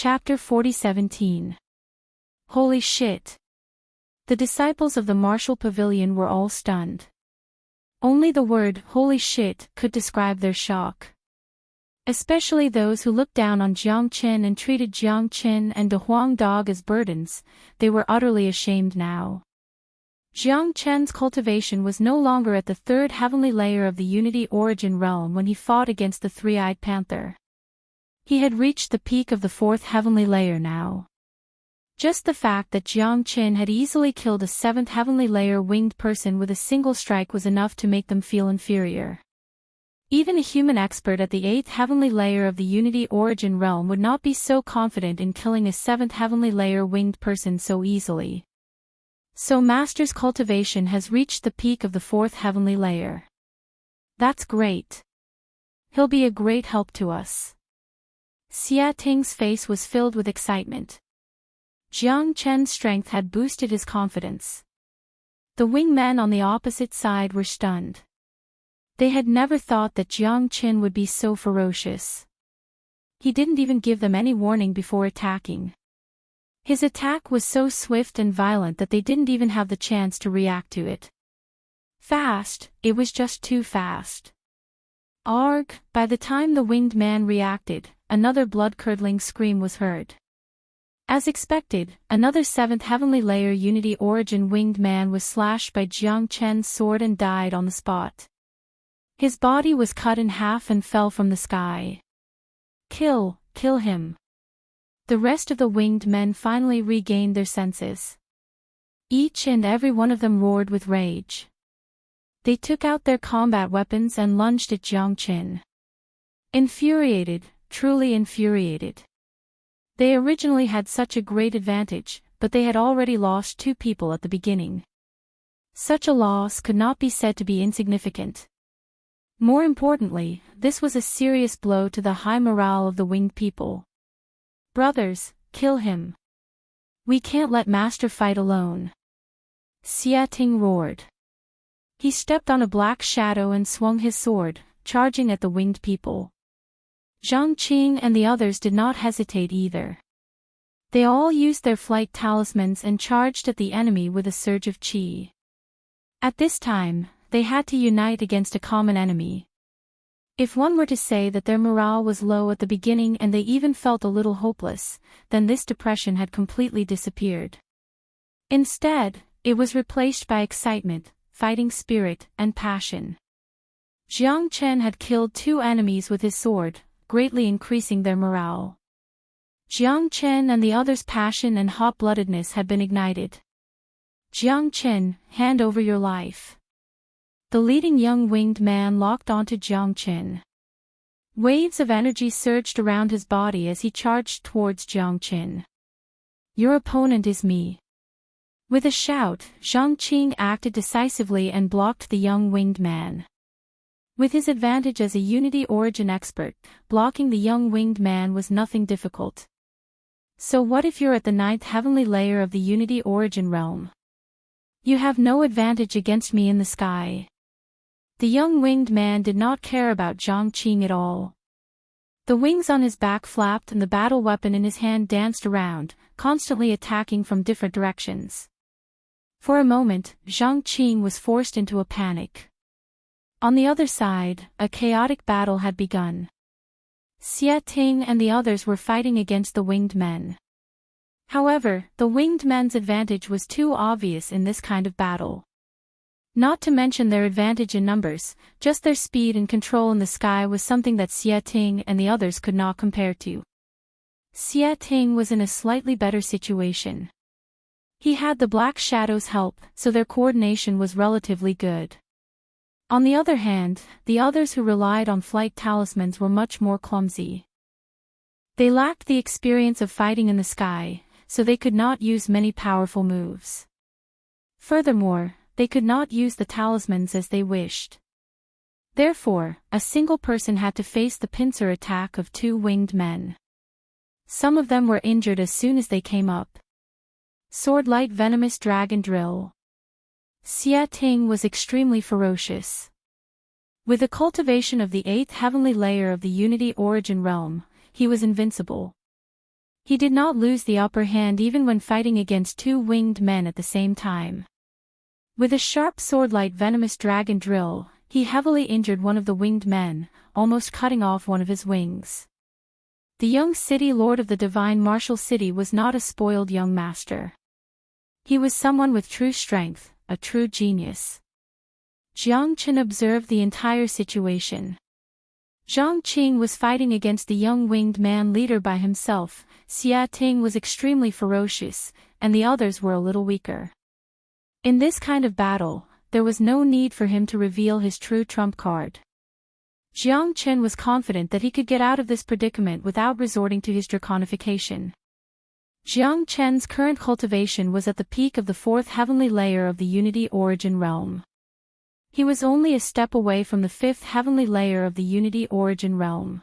Chapter 40:17. Holy shit! The disciples of the martial pavilion were all stunned. Only the word, holy shit, could describe their shock. Especially those who looked down on Jiang Qin and treated Jiang Qin and De Huang Dog as burdens. They were utterly ashamed now. Jiang Qin's cultivation was no longer at the third heavenly layer of the unity origin realm when he fought against the three-eyed panther. He had reached the peak of the fourth heavenly layer now. Just the fact that Jiang Qin had easily killed a seventh heavenly layer winged person with a single strike was enough to make them feel inferior. Even a human expert at the eighth heavenly layer of the unity origin realm would not be so confident in killing a seventh heavenly layer winged person so easily. So Master's cultivation has reached the peak of the fourth heavenly layer. That's great. He'll be a great help to us. Xia Ting's face was filled with excitement. Jiang Qin's strength had boosted his confidence. The wingmen on the opposite side were stunned. They had never thought that Jiang Qin would be so ferocious. He didn't even give them any warning before attacking. His attack was so swift and violent that they didn't even have the chance to react to it. Fast, it was just too fast. Arg! By the time the winged man reacted, another blood-curdling scream was heard. As expected, another seventh heavenly layer unity origin winged man was slashed by Jiang Qin's sword and died on the spot. His body was cut in half and fell from the sky. Kill him. The rest of the winged men finally regained their senses. Each and every one of them roared with rage. They took out their combat weapons and lunged at Jiang Qin. Infuriated, truly infuriated. They originally had such a great advantage, but they had already lost 2 people at the beginning. Such a loss could not be said to be insignificant. More importantly, this was a serious blow to the high morale of the winged people. Brothers, kill him. We can't let Master fight alone. Xia Ting roared. He stepped on a black shadow and swung his sword, charging at the winged people. Zhang Qing and the others did not hesitate either. They all used their flight talismans and charged at the enemy with a surge of qi. At this time, they had to unite against a common enemy. If one were to say that their morale was low at the beginning and they even felt a little hopeless, then this depression had completely disappeared. Instead, it was replaced by excitement, fighting spirit, and passion. Jiang Qin had killed 2 enemies with his sword, greatly increasing their morale. Jiang Qin and the others' passion and hot-bloodedness had been ignited. Jiang Qin, hand over your life. The leading young winged man locked onto Jiang Qin. Waves of energy surged around his body as he charged towards Jiang Qin. Your opponent is me. With a shout, Zhang Qing acted decisively and blocked the young winged man. With his advantage as a unity origin expert, blocking the young winged man was nothing difficult. So what if you're at the 9th heavenly layer of the unity origin realm? You have no advantage against me in the sky. The young winged man did not care about Zhang Qing at all. The wings on his back flapped and the battle weapon in his hand danced around, constantly attacking from different directions. For a moment, Zhang Qing was forced into a panic. On the other side, a chaotic battle had begun. Xia Ting and the others were fighting against the winged men. However, the winged men's advantage was too obvious in this kind of battle. Not to mention their advantage in numbers, just their speed and control in the sky was something that Xia Ting and the others could not compare to. Xia Ting was in a slightly better situation. He had the Black Shadow's help, so their coordination was relatively good. On the other hand, the others who relied on flight talismans were much more clumsy. They lacked the experience of fighting in the sky, so they could not use many powerful moves. Furthermore, they could not use the talismans as they wished. Therefore, a single person had to face the pincer attack of 2 winged men. Some of them were injured as soon as they came up. Sword-light venomous dragon drill. Xia Ting was extremely ferocious. With the cultivation of the 8th heavenly layer of the unity origin realm, he was invincible. He did not lose the upper hand even when fighting against two winged men at the same time. With a sharp sword-like venomous dragon drill, he heavily injured one of the winged men, almost cutting off one of his wings. The young city lord of the divine martial city was not a spoiled young master. He was someone with true strength, a true genius. Jiang Qin observed the entire situation. Zhang Qing was fighting against the young winged man leader by himself, Xia Ting was extremely ferocious, and the others were a little weaker. In this kind of battle, there was no need for him to reveal his true trump card. Jiang Qin was confident that he could get out of this predicament without resorting to his draconification. Jiang Qin's current cultivation was at the peak of the fourth heavenly layer of the Unity Origin realm. He was only a step away from the fifth heavenly layer of the Unity Origin realm.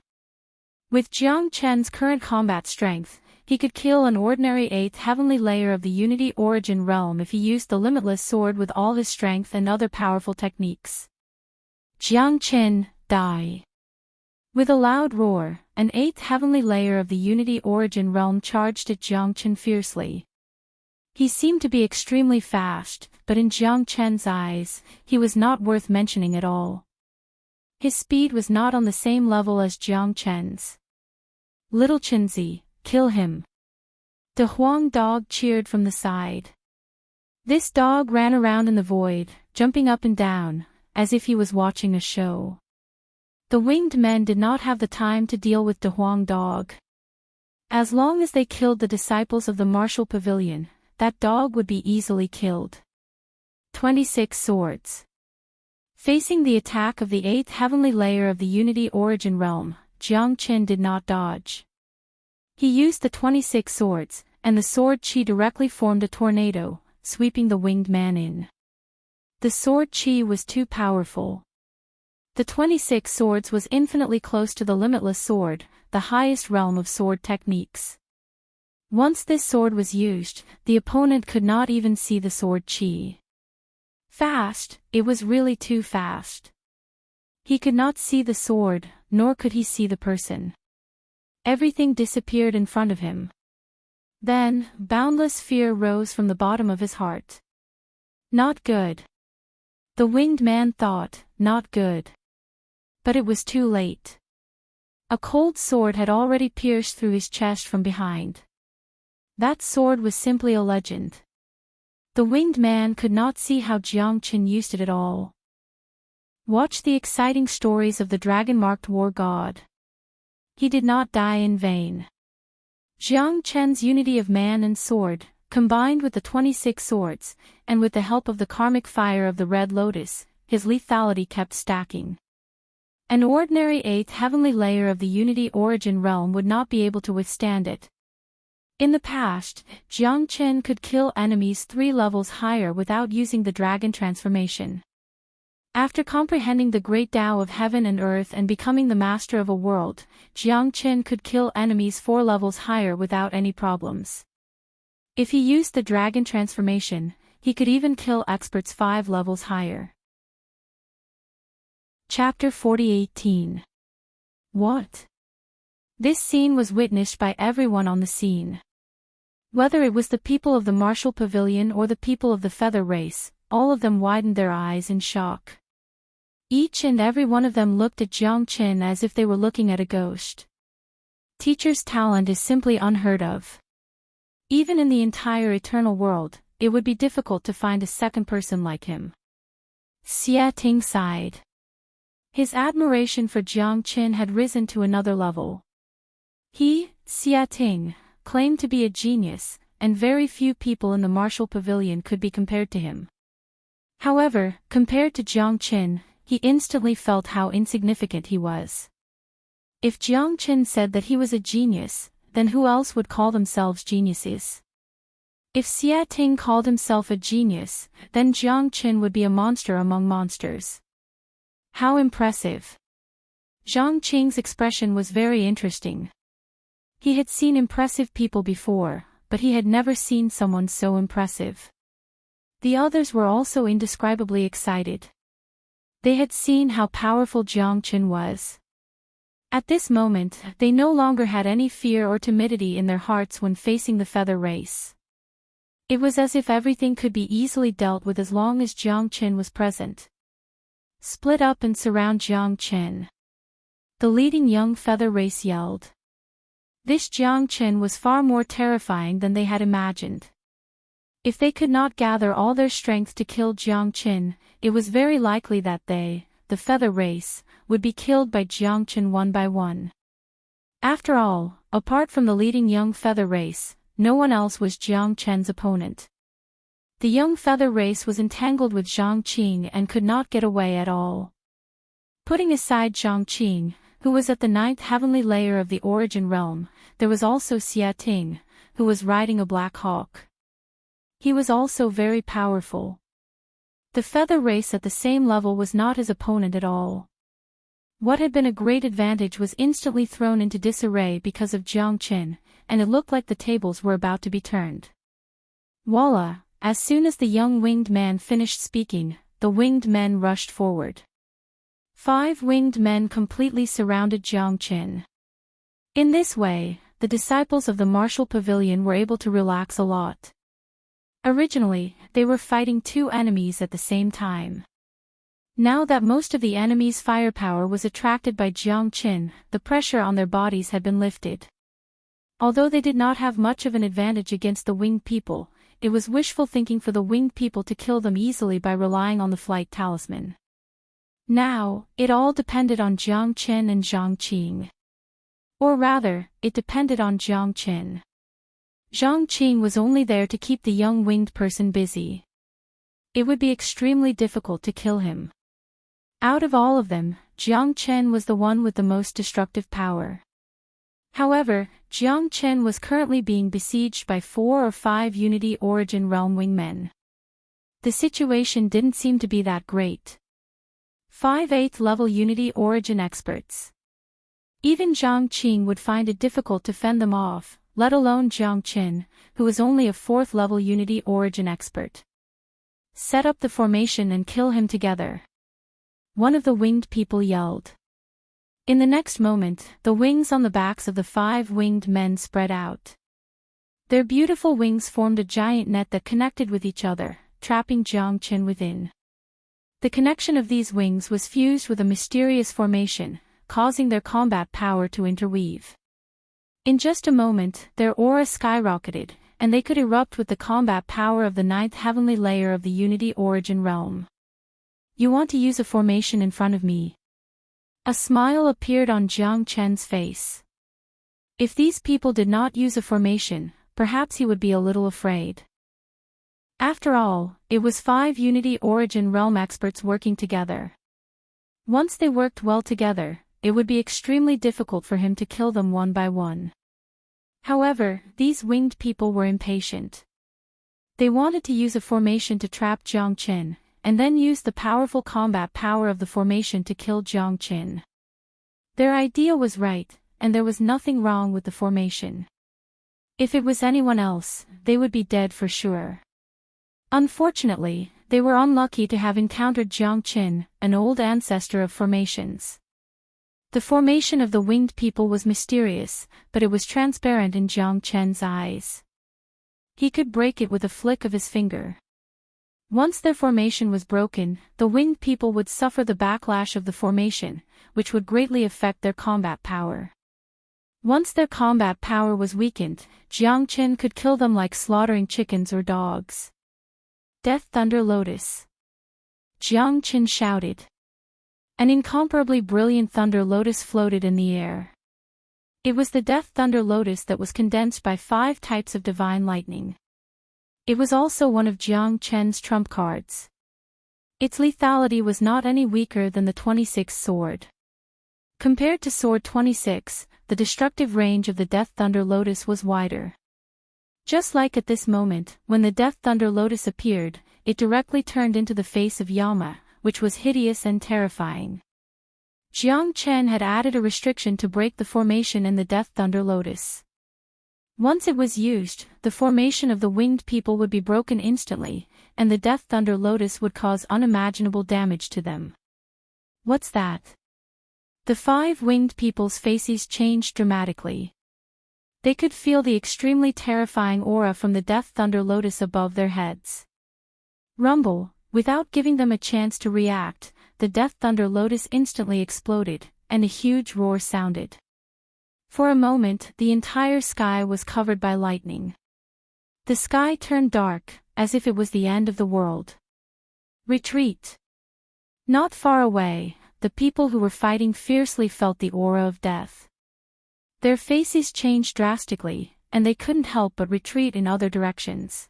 With Jiang Qin's current combat strength, he could kill an ordinary eighth heavenly layer of the Unity Origin realm if he used the limitless sword with all his strength and other powerful techniques. Jiang Qin, die! With a loud roar, an eighth heavenly layer of the Unity Origin realm charged at Jiang Qin fiercely. He seemed to be extremely fast, but in Jiang Qin's eyes, he was not worth mentioning at all. His speed was not on the same level as Jiang Qin's. Little Qinzi, kill him! The Huang dog cheered from the side. This dog ran around in the void, jumping up and down, as if he was watching a show. The winged men did not have the time to deal with the Huang dog. As long as they killed the disciples of the martial pavilion, that dog would be easily killed. 26 swords. Facing the attack of the eighth heavenly layer of the Unity Origin realm, Jiang Qin did not dodge. He used the 26 swords, and the sword chi directly formed a tornado, sweeping the winged man in. The sword chi was too powerful. The 26 swords was infinitely close to the limitless sword, the highest realm of sword techniques. Once this sword was used, the opponent could not even see the sword chi. Fast, it was really too fast. He could not see the sword, nor could he see the person. Everything disappeared in front of him. Then, boundless fear rose from the bottom of his heart. Not good. The winged man thought, not good. But it was too late. A cold sword had already pierced through his chest from behind. That sword was simply a legend. The winged man could not see how Jiang Qin used it at all. Watch the exciting stories of the dragon-marked war god. He did not die in vain. Jiang Qin's unity of man and sword, combined with the 26 swords, and with the help of the karmic fire of the red lotus, his lethality kept stacking. An ordinary eighth heavenly layer of the Unity Origin realm would not be able to withstand it. In the past, Jiang Qin could kill enemies 3 levels higher without using the dragon transformation. After comprehending the great Tao of heaven and earth and becoming the master of a world, Jiang Qin could kill enemies 4 levels higher without any problems. If he used the dragon transformation, he could even kill experts 5 levels higher. Chapter 40:18. What? This scene was witnessed by everyone on the scene. Whether it was the people of the martial pavilion or the people of the feather race, all of them widened their eyes in shock. Each and every one of them looked at Jiang Qin as if they were looking at a ghost. Teacher's talent is simply unheard of. Even in the entire eternal world, it would be difficult to find a second person like him. Xia Ting sighed. His admiration for Jiang Qin had risen to another level. He, Xia Ting, claimed to be a genius, and very few people in the martial pavilion could be compared to him. However, compared to Jiang Qin, he instantly felt how insignificant he was. If Jiang Qin said that he was a genius, then who else would call themselves geniuses? If Xia Ting called himself a genius, then Jiang Qin would be a monster among monsters. How impressive! Zhang Qing's expression was very interesting. He had seen impressive people before, but he had never seen someone so impressive. The others were also indescribably excited. They had seen how powerful Jiang Qin was. At this moment, they no longer had any fear or timidity in their hearts when facing the feather race. It was as if everything could be easily dealt with as long as Jiang Qin was present. Split up and surround Jiang Qin. The leading young feather race yelled. This Jiang Qin was far more terrifying than they had imagined. If they could not gather all their strength to kill Jiang Qin, it was very likely that they, the feather race, would be killed by Jiang Qin one by one. After all, apart from the leading young feather race, no one else was Jiang Qin's opponent. The young feather race was entangled with Jiang Qing and could not get away at all. Putting aside Jiang Qing, who was at the 9th heavenly layer of the origin realm, there was also Xia Ting, who was riding a black hawk. He was also very powerful. The feather race at the same level was not his opponent at all. What had been a great advantage was instantly thrown into disarray because of Jiang Qin, and it looked like the tables were about to be turned. Voila! As soon as the young winged man finished speaking, the winged men rushed forward. 5 winged men completely surrounded Jiang Qin. In this way, the disciples of the martial pavilion were able to relax a lot. Originally, they were fighting 2 enemies at the same time. Now that most of the enemy's firepower was attracted by Jiang Qin, the pressure on their bodies had been lifted. Although they did not have much of an advantage against the winged people, it was wishful thinking for the winged people to kill them easily by relying on the flight talisman. Now, it all depended on Jiang Qin and Jiang Qing. Or rather, it depended on Jiang Qin. Jiang Qing was only there to keep the young winged person busy. It would be extremely difficult to kill him. Out of all of them, Jiang Qin was the one with the most destructive power. However, Jiang Qin was currently being besieged by 4 or 5 Unity Origin Realm wingmen. The situation didn't seem to be that great. 5 8th level Unity Origin experts. Even Jiang Qing would find it difficult to fend them off, let alone Jiang Qin, who was only a 4th level Unity Origin expert. Set up the formation and kill him together. One of the winged people yelled. In the next moment, the wings on the backs of the 5 winged men spread out. Their beautiful wings formed a giant net that connected with each other, trapping Jiang Qin within. The connection of these wings was fused with a mysterious formation, causing their combat power to interweave. In just a moment, their aura skyrocketed, and they could erupt with the combat power of the 9th heavenly layer of the Unity Origin Realm. You want to use a formation in front of me? A smile appeared on Jiang Qin's face. If these people did not use a formation, perhaps he would be a little afraid. After all, it was 5 Unity Origin Realm experts working together. Once they worked well together, it would be extremely difficult for him to kill them one by one. However, these winged people were impatient. They wanted to use a formation to trap Jiang Qin, and then use the powerful combat power of the formation to kill Jiang Qin. Their idea was right, and there was nothing wrong with the formation. If it was anyone else, they would be dead for sure. Unfortunately, they were unlucky to have encountered Jiang Qin, an old ancestor of formations. The formation of the winged people was mysterious, but it was transparent in Jiang Qin's eyes. He could break it with a flick of his finger. Once their formation was broken, the winged people would suffer the backlash of the formation, which would greatly affect their combat power. Once their combat power was weakened, Jiang Qin could kill them like slaughtering chickens or dogs. Death Thunder Lotus. Jiang Qin shouted. An incomparably brilliant thunder lotus floated in the air. It was the Death Thunder Lotus that was condensed by 5 types of divine lightning. It was also one of Jiang Qin's trump cards. Its lethality was not any weaker than the 26th sword. Compared to Sword 26, the destructive range of the Death Thunder Lotus was wider. Just like at this moment, when the Death Thunder Lotus appeared, it directly turned into the face of Yama, which was hideous and terrifying. Jiang Qin had added a restriction to break the formation in the Death Thunder Lotus. Once it was used, the formation of the winged people would be broken instantly, and the Death Thunder Lotus would cause unimaginable damage to them. What's that? The 5 winged people's faces changed dramatically. They could feel the extremely terrifying aura from the Death Thunder Lotus above their heads. Rumble, without giving them a chance to react, the Death Thunder Lotus instantly exploded, and a huge roar sounded. For a moment, the entire sky was covered by lightning. The sky turned dark, as if it was the end of the world. Retreat. Not far away, the people who were fighting fiercely felt the aura of death. Their faces changed drastically, and they couldn't help but retreat in other directions.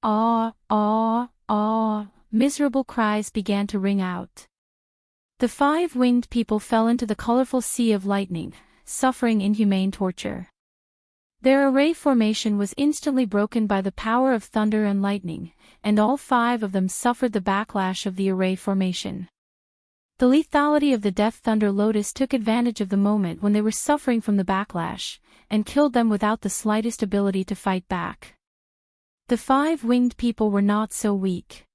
Ah, ah, ah, miserable cries began to ring out. The 5 winged people fell into the colorful sea of lightning, suffering inhumane torture. Their array formation was instantly broken by the power of thunder and lightning, and all 5 of them suffered the backlash of the array formation. The lethality of the Death Thunder Lotus took advantage of the moment when they were suffering from the backlash, and killed them without the slightest ability to fight back. The 5 winged people were not so weak.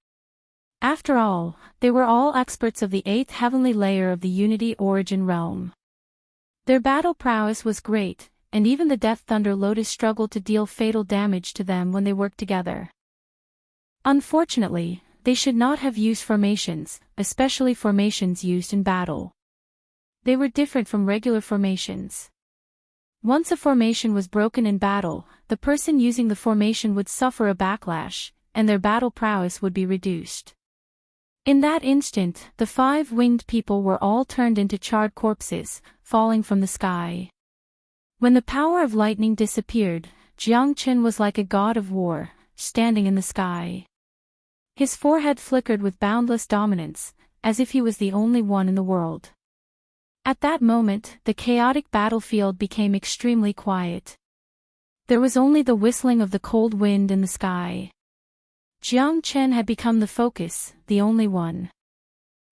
After all, they were all experts of the 8th heavenly layer of the Unity Origin realm. Their battle prowess was great, and even the Death Thunder Lotus struggled to deal fatal damage to them when they worked together. Unfortunately, they should not have used formations, especially formations used in battle. They were different from regular formations. Once a formation was broken in battle, the person using the formation would suffer a backlash, and their battle prowess would be reduced. In that instant, the 5 winged people were all turned into charred corpses, falling from the sky. When the power of lightning disappeared, Jiang Qin was like a god of war, standing in the sky. His forehead flickered with boundless dominance, as if he was the only one in the world. At that moment, the chaotic battlefield became extremely quiet. There was only the whistling of the cold wind in the sky. Jiang Chen had become the focus, the only one.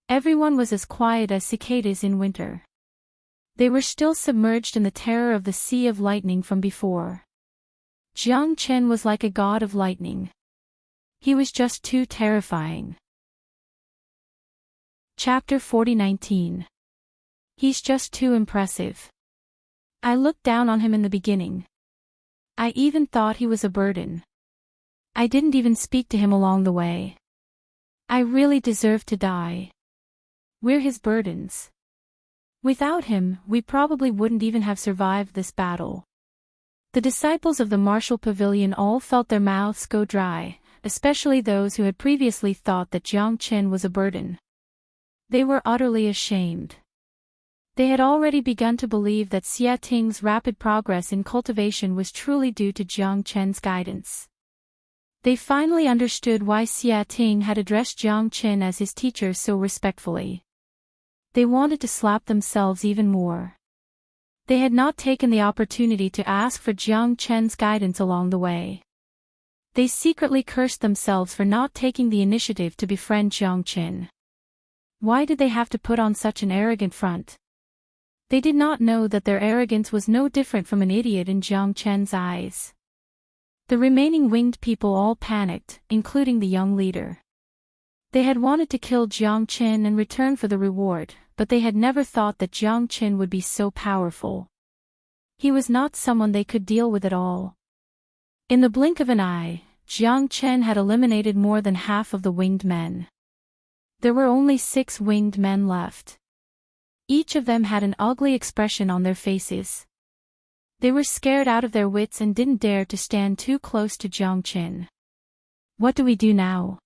Everyone was as quiet as cicadas in winter. They were still submerged in the terror of the sea of lightning from before. Jiang Chen was like a god of lightning. He was just too terrifying. Chapter 40:19. He's just too impressive. I looked down on him in the beginning. I even thought he was a burden. I didn't even speak to him along the way. I really deserved to die. We're his burdens. Without him, we probably wouldn't even have survived this battle. The disciples of the martial pavilion all felt their mouths go dry, especially those who had previously thought that Jiang Qin was a burden. They were utterly ashamed. They had already begun to believe that Xia Ting's rapid progress in cultivation was truly due to Jiang Qin's guidance. They finally understood why Xia Ting had addressed Jiang Qin as his teacher so respectfully. They wanted to slap themselves even more. They had not taken the opportunity to ask for Jiang Qin's guidance along the way. They secretly cursed themselves for not taking the initiative to befriend Jiang Qin. Why did they have to put on such an arrogant front? They did not know that their arrogance was no different from an idiot in Jiang Qin's eyes. The remaining winged people all panicked, including the young leader. They had wanted to kill Jiang Qin in return for the reward, but they had never thought that Jiang Qin would be so powerful. He was not someone they could deal with at all. In the blink of an eye, Jiang Qin had eliminated more than half of the winged men. There were only 6 winged men left. Each of them had an ugly expression on their faces. They were scared out of their wits and didn't dare to stand too close to Jiang Qin. What do we do now?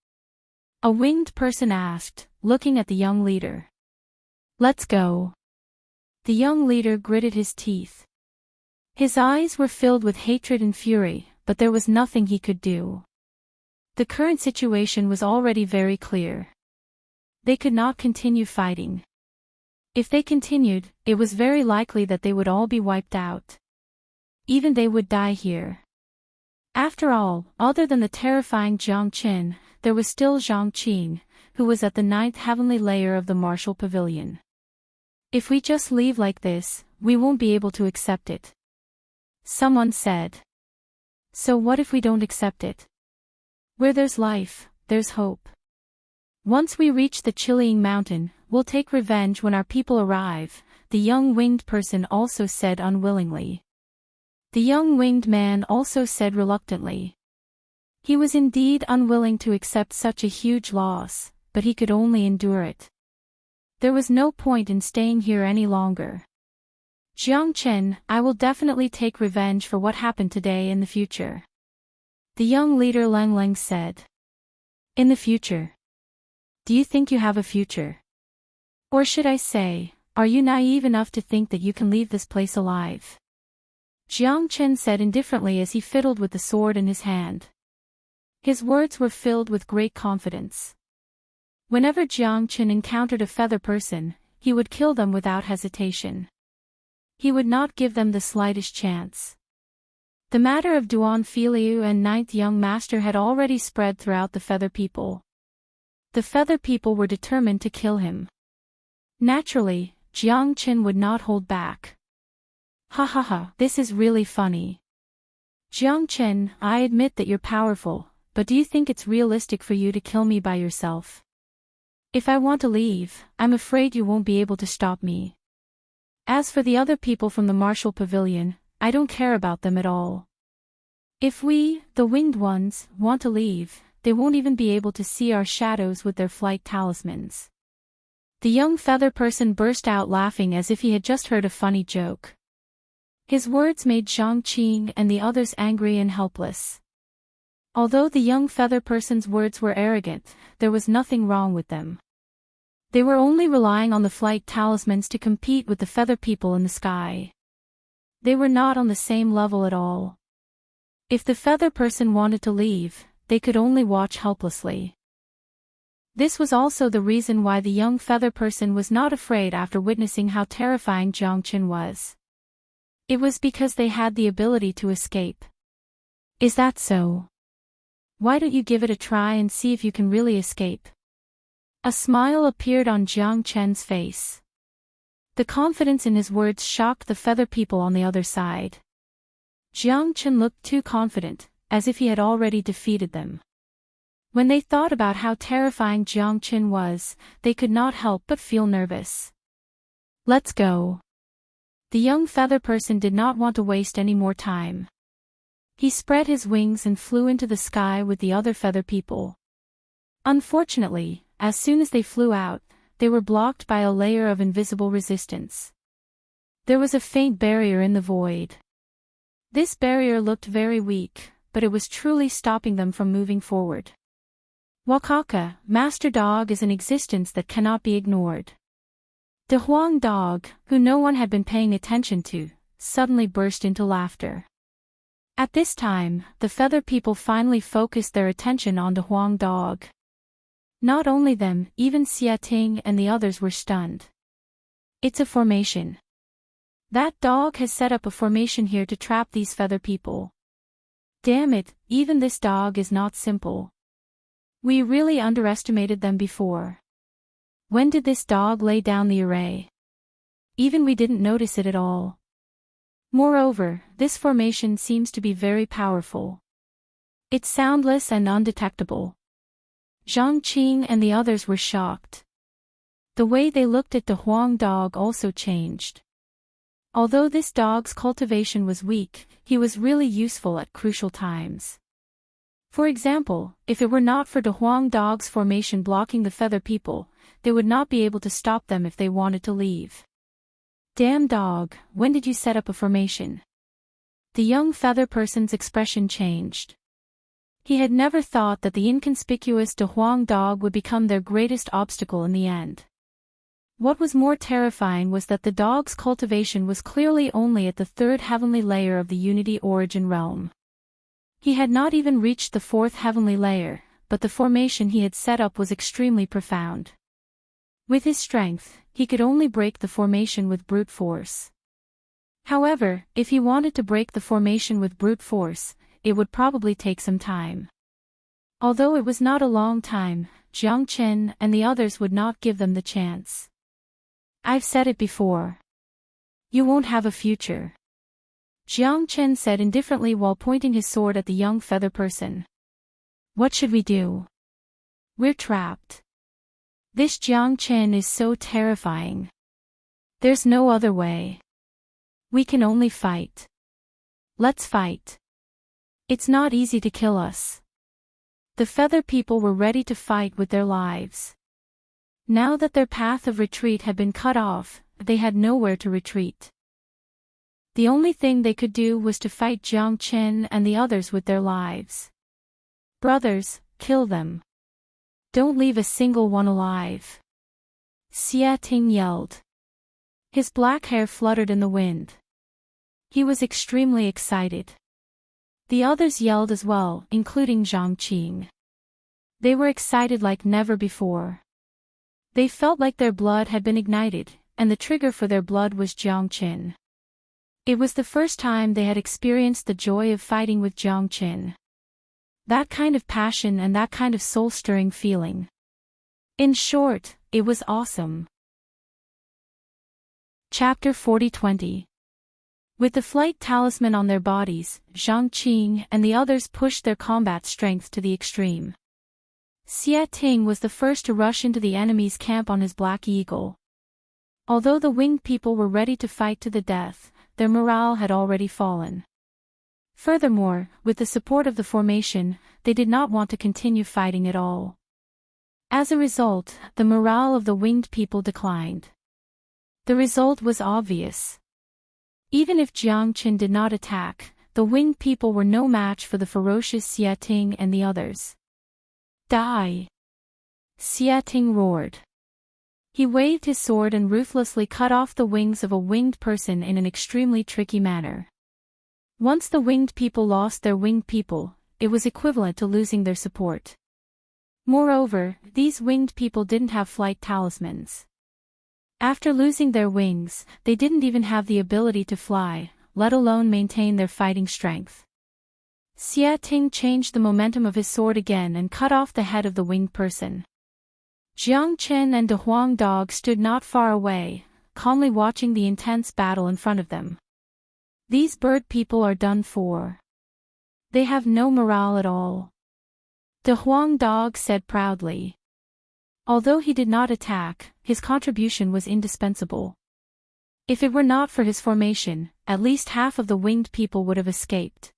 A winged person asked, looking at the young leader. Let's go. The young leader gritted his teeth. His eyes were filled with hatred and fury, but there was nothing he could do. The current situation was already very clear. They could not continue fighting. If they continued, it was very likely that they would all be wiped out. Even they would die here. After all, other than the terrifying Jiang Qin, there was still Zhang Qing, who was at the 9th heavenly layer of the martial pavilion. If we just leave like this, we won't be able to accept it. Someone said. So what if we don't accept it? Where there's life, there's hope. Once we reach the Chilling Mountain, we'll take revenge when our people arrive, the young winged person also said unwillingly. The young winged man also said reluctantly. He was indeed unwilling to accept such a huge loss, but he could only endure it. There was no point in staying here any longer. Jiang Chen, I will definitely take revenge for what happened today in the future. The young leader Leng Leng said. In the future? Do you think you have a future? Or should I say, are you naive enough to think that you can leave this place alive? Jiang Chen said indifferently as he fiddled with the sword in his hand. His words were filled with great confidence. Whenever Jiang Chen encountered a feather person, he would kill them without hesitation. He would not give them the slightest chance. The matter of Duan Filiu and Ninth Young Master had already spread throughout the feather people. The feather people were determined to kill him. Naturally, Jiang Chen would not hold back. Ha ha ha, this is really funny. Jiang Chen, I admit that you're powerful, but do you think it's realistic for you to kill me by yourself? If I want to leave, I'm afraid you won't be able to stop me. As for the other people from the martial pavilion, I don't care about them at all. If we, the winged ones, want to leave, they won't even be able to see our shadows with their flight talismans. The young feather person burst out laughing as if he had just heard a funny joke. His words made Zhang Qing and the others angry and helpless. Although the young feather person's words were arrogant, there was nothing wrong with them. They were only relying on the flight talismans to compete with the feather people in the sky. They were not on the same level at all. If the feather person wanted to leave, they could only watch helplessly. This was also the reason why the young feather person was not afraid after witnessing how terrifying Jiang Chen was. It was because they had the ability to escape. Is that so? Why don't you give it a try and see if you can really escape? A smile appeared on Jiang Chen's face. The confidence in his words shocked the feather people on the other side. Jiang Chen looked too confident, as if he had already defeated them. When they thought about how terrifying Jiang Chen was, they could not help but feel nervous. Let's go. The young feather person did not want to waste any more time. He spread his wings and flew into the sky with the other feather people. Unfortunately, as soon as they flew out, they were blocked by a layer of invisible resistance. There was a faint barrier in the void. This barrier looked very weak, but it was truly stopping them from moving forward. Wakaka, Master Dog, is an existence that cannot be ignored. The Huang Dog, who no one had been paying attention to, suddenly burst into laughter. At this time, the feather people finally focused their attention on the Huang Dog. Not only them, even Xia Ting and the others were stunned. It's a formation. That dog has set up a formation here to trap these feather people. Damn it, even this dog is not simple. We really underestimated them before. When did this dog lay down the array? Even we didn't notice it at all. Moreover, this formation seems to be very powerful. It's soundless and undetectable. Zhang Qing and the others were shocked. The way they looked at the Huang Dog also changed. Although this dog's cultivation was weak, he was really useful at crucial times. For example, if it were not for the Huang Dog's formation blocking the feather people, they would not be able to stop them if they wanted to leave. Damn dog, when did you set up a formation? The young feather person's expression changed. He had never thought that the inconspicuous De Huang Dog would become their greatest obstacle in the end. What was more terrifying was that the dog's cultivation was clearly only at the third heavenly layer of the Unity Origin realm. He had not even reached the fourth heavenly layer, but the formation he had set up was extremely profound. With his strength, he could only break the formation with brute force. However, if he wanted to break the formation with brute force, it would probably take some time. Although it was not a long time, Jiang Chen and the others would not give them the chance. I've said it before. You won't have a future. Jiang Chen said indifferently while pointing his sword at the young feather person. What should we do? We're trapped. This Jiang Chen is so terrifying. There's no other way. We can only fight. Let's fight. It's not easy to kill us. The feather people were ready to fight with their lives. Now that their path of retreat had been cut off, they had nowhere to retreat. The only thing they could do was to fight Jiang Chen and the others with their lives. Brothers, kill them. Don't leave a single one alive. Xia Ting yelled. His black hair fluttered in the wind. He was extremely excited. The others yelled as well, including Zhang Qing. They were excited like never before. They felt like their blood had been ignited, and the trigger for their blood was Jiang Chen. It was the first time they had experienced the joy of fighting with Jiang Chen. That kind of passion and that kind of soul-stirring feeling. In short, it was awesome. Chapter 40-20. With the flight talisman on their bodies, Zhang Qing and the others pushed their combat strength to the extreme. Xia Ting was the first to rush into the enemy's camp on his black eagle. Although the winged people were ready to fight to the death, their morale had already fallen. Furthermore, with the support of the formation, they did not want to continue fighting at all. As a result, the morale of the winged people declined. The result was obvious. Even if Jiang Chen did not attack, the winged people were no match for the ferocious Xia Ting and the others. Die! Xia Ting roared. He waved his sword and ruthlessly cut off the wings of a winged person in an extremely tricky manner. Once the winged people lost their winged people, it was equivalent to losing their support. Moreover, these winged people didn't have flight talismans. After losing their wings, they didn't even have the ability to fly, let alone maintain their fighting strength. Xia Ting changed the momentum of his sword again and cut off the head of the winged person. Jiang Chen and De Huang Dog stood not far away, calmly watching the intense battle in front of them. These bird people are done for. They have no morale at all. De Huang Dog said proudly. Although he did not attack, his contribution was indispensable. If it were not for his formation, at least half of the winged people would have escaped.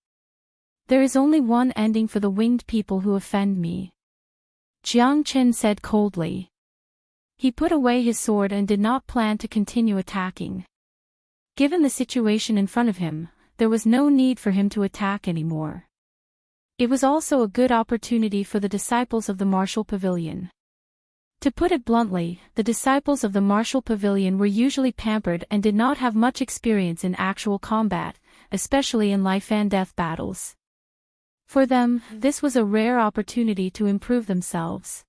There is only one ending for the winged people who offend me. Jiang Chen said coldly. He put away his sword and did not plan to continue attacking. Given the situation in front of him, there was no need for him to attack anymore. It was also a good opportunity for the disciples of the martial pavilion. To put it bluntly, the disciples of the martial pavilion were usually pampered and did not have much experience in actual combat, especially in life and death battles. For them, this was a rare opportunity to improve themselves.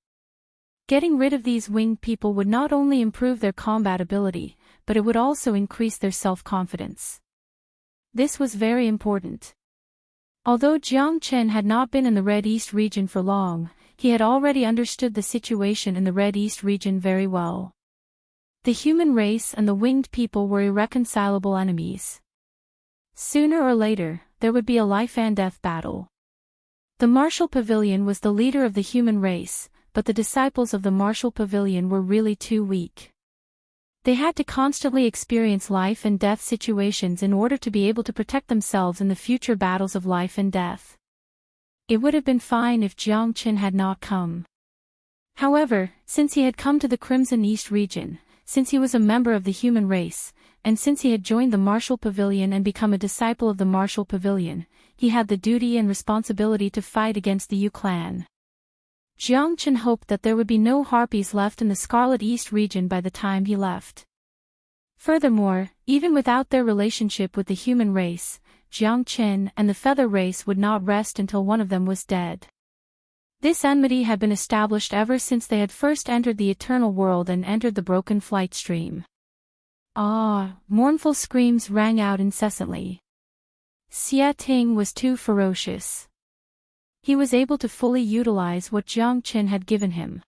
Getting rid of these winged people would not only improve their combat ability, but it would also increase their self-confidence. This was very important. Although Jiang Chen had not been in the Red East region for long, he had already understood the situation in the Red East region very well. The human race and the winged people were irreconcilable enemies. Sooner or later, there would be a life and death battle. The martial pavilion was the leader of the human race, but the disciples of the martial pavilion were really too weak. They had to constantly experience life and death situations in order to be able to protect themselves in the future battles of life and death. It would have been fine if Jiang Chen had not come. However, since he had come to the Crimson East region, since he was a member of the human race, and since he had joined the martial pavilion and become a disciple of the martial pavilion, he had the duty and responsibility to fight against the Yu clan. Jiang Chen hoped that there would be no harpies left in the Scarlet East region by the time he left. Furthermore, even without their relationship with the human race, Jiang Chen and the feather race would not rest until one of them was dead. This enmity had been established ever since they had first entered the eternal world and entered the broken flight stream. Ah, mournful screams rang out incessantly. Xia Ting was too ferocious. He was able to fully utilize what Jiang Chen had given him.